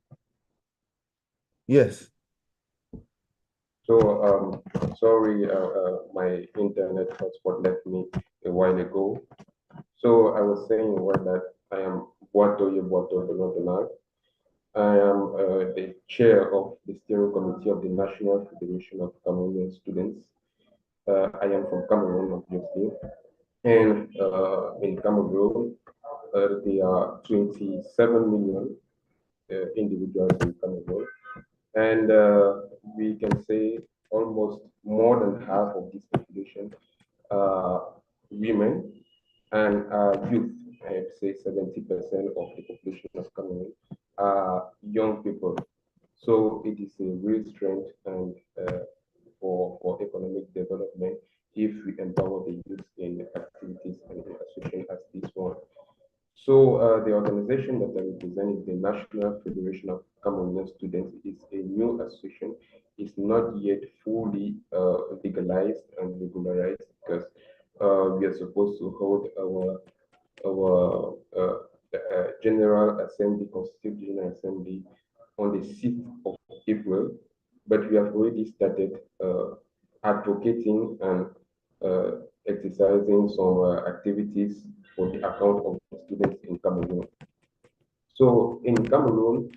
Yes. So, sorry, my internet hotspot left me a while ago. So I was saying that I am Boatoye Donald. I am the chair of the steering committee of the National Federation of Cameroonian Students. I am from Cameroon, obviously. And in Cameroon, there are 27 million individuals in Cameroon. And we can say almost more than half of this population are women and youth. I'd say 70% of the population of Cameroon are young people. So it is a real strength and for economic development if we empower the youth in activities and associations as this one. So the organization that I represent is the National Federation of Cameroonian Students. It's a new association. It's not yet fully legalized and regularized because we are supposed to hold our General Assembly, Constitutive General Assembly on the 6th of April, but we have already started advocating and exercising some activities for the account of students in Cameroon. So in Cameroon,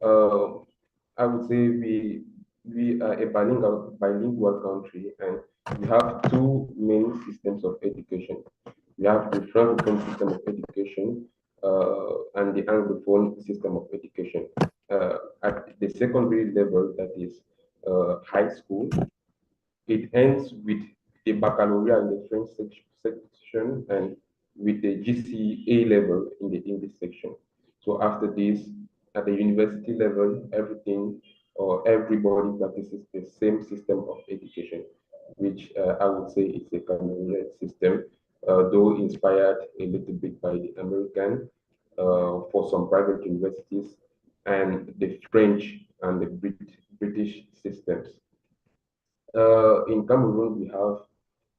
I would say we are a bilingual country, and we have two main systems of education. We have the Francophone system of education and the Anglophone system of education. at the secondary level, that is high school, it ends with the baccalaureate in the French section and with the GCA level in the English section. So after this, at the university level, everything or everybody practices the same system of education, which I would say is a Cameroonian system, though inspired a little bit by the American for some private universities and the French and the British systems. In Cameroon, we have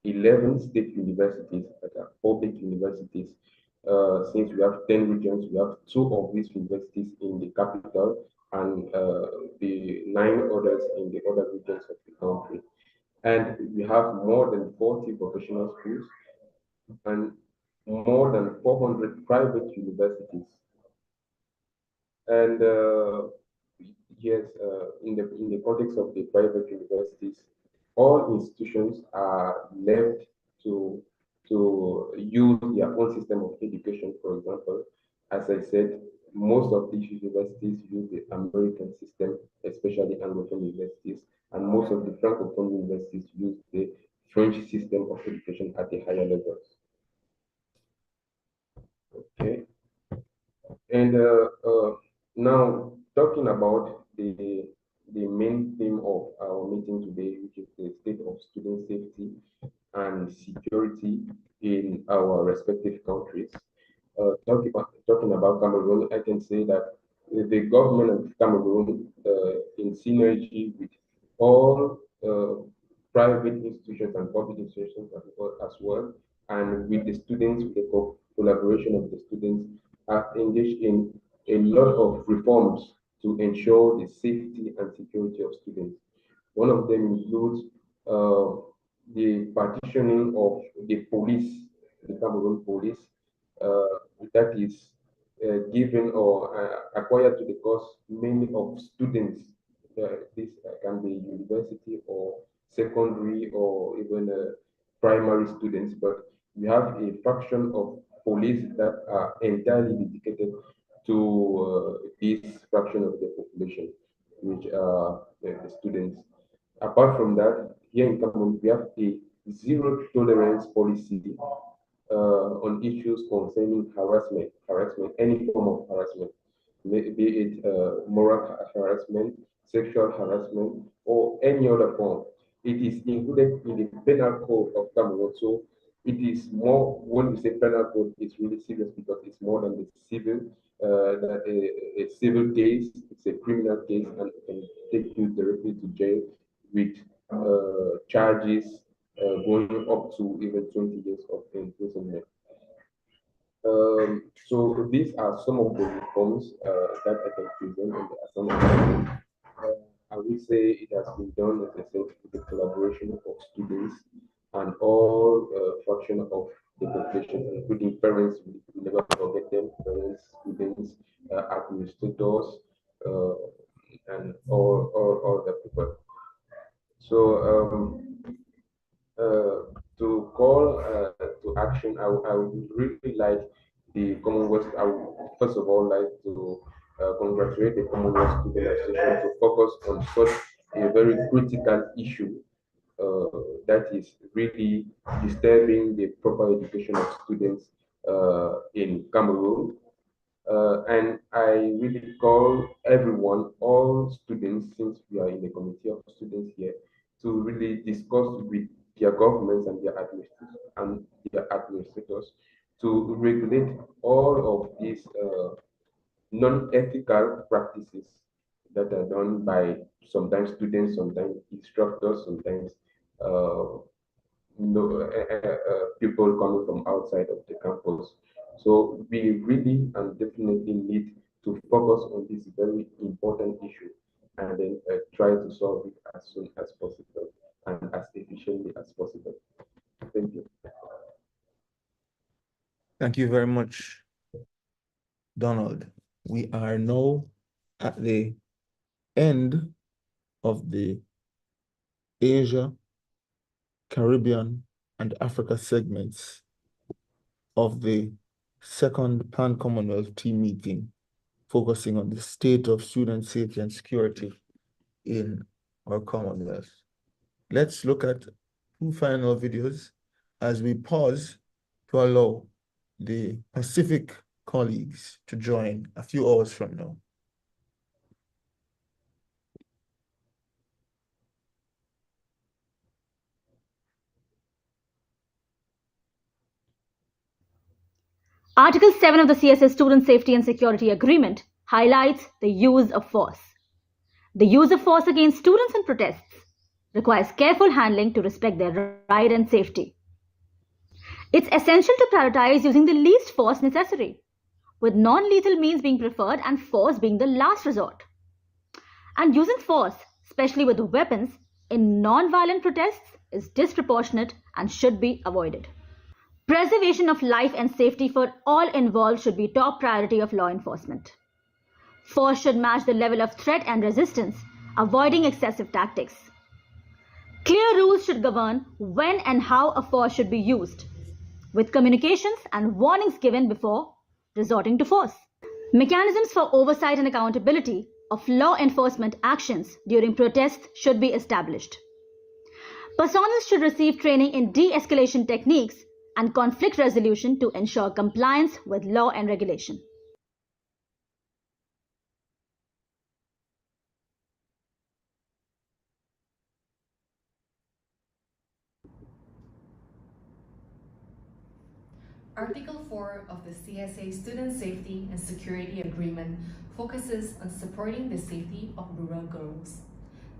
11 state universities that are public universities. Since we have 10 regions, we have 2 of these universities in the capital and the 9 others in the other regions of the country. And we have more than 40 vocational schools and more than 400 private universities. And yes, in the context of the private universities, all institutions are left to use their own system of education. For example, as I said, most of these universities use the American system, especially Anglophone universities, and most of the Francophone universities use the French system of education at the higher levels. Okay, and now talking about the main theme of our meeting today, which is the state of student safety and security in our respective countries. Talking about Cameroon, I can say that the government of Cameroon, in synergy with all private institutions and public institutions as well, and with the students, with the collaboration of the students, have engaged in a lot of reforms to ensure the safety and security of students. One of them includes the partitioning of the police, the Cameroon police, that is given or acquired to the cost mainly of students. This can be university or secondary or even primary students, but we have a fraction of police that are entirely dedicated to this fraction of the population, which are the students. Apart from that, here in Cameroon, we have a zero tolerance policy on issues concerning harassment, any form of harassment, be it moral harassment, sexual harassment, or any other form. It is included in the penal code of Cameroon. So it is more, when we say penal code, it's really serious because it's more than the civil, that a civil case, it's a criminal case, and it can take you directly to jail with charges going up to even 20 years of imprisonment. So these are some of the reforms that I can present in the assembly. I would say it has been done, as I said, with the collaboration of students and all fraction of the population, including parents. We never forget them, parents, students, administrators, and all the people. So to call to action, I would really like the Commonwealth. I would first of all like to congratulate the Commonwealth Student Association to focus on such a very critical issue that is really disturbing the proper education of students in Cameroon. And I really call everyone, all students, since we are in the committee of students here, to really discuss with their governments and their administrators to regulate all of these non-ethical practices that are done by sometimes students, sometimes instructors, sometimes people coming from outside of the campus. So we really and definitely need to focus on this very important issue and then try to solve it as soon as possible and as efficiently as possible. Thank you. Thank you very much, Donald. We are now at the end of the Asia, Caribbean, and Africa segments of the second Pan-Commonwealth team meeting focusing on the state of student safety and security in our Commonwealth. Let's look at 2 final videos as we pause to allow the Pacific colleagues to join a few hours from now. Article 7 of the CSA Student Safety and Security Agreement highlights the use of force. The use of force against students in protests requires careful handling to respect their right and safety. It's essential to prioritize using the least force necessary, with non-lethal means being preferred and force being the last resort. And using force, especially with weapons, in non-violent protests is disproportionate and should be avoided. Preservation of life and safety for all involved should be top priority of law enforcement. Force should match the level of threat and resistance, avoiding excessive tactics. Clear rules should govern when and how a force should be used, with communications and warnings given before resorting to force. Mechanisms for oversight and accountability of law enforcement actions during protests should be established. Personnel should receive training in de-escalation techniques and conflict resolution to ensure compliance with law and regulation. Article 4 of the CSA Student Safety and Security Agreement focuses on supporting the safety of rural girls.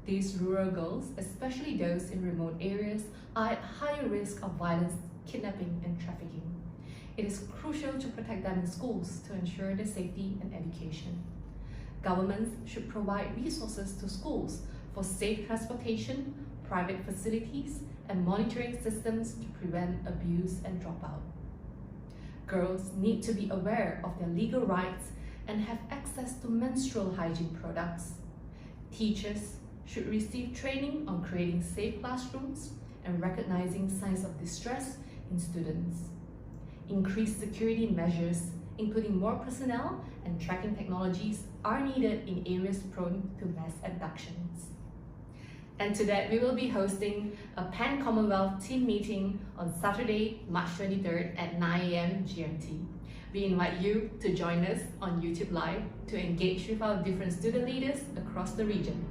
These rural girls, especially those in remote areas, are at higher risk of violence, kidnapping, and trafficking. It is crucial to protect them in schools to ensure their safety and education. Governments should provide resources to schools for safe transportation, private facilities, and monitoring systems to prevent abuse and dropout. Girls need to be aware of their legal rights and have access to menstrual hygiene products. Teachers should receive training on creating safe classrooms and recognizing signs of distress in students. Increased security measures, including more personnel and tracking technologies, are needed in areas prone to mass abductions. And to that, we will be hosting a Pan-Commonwealth team meeting on Saturday, March 23rd at 9 a.m. GMT. We invite you to join us on YouTube Live to engage with our different student leaders across the region.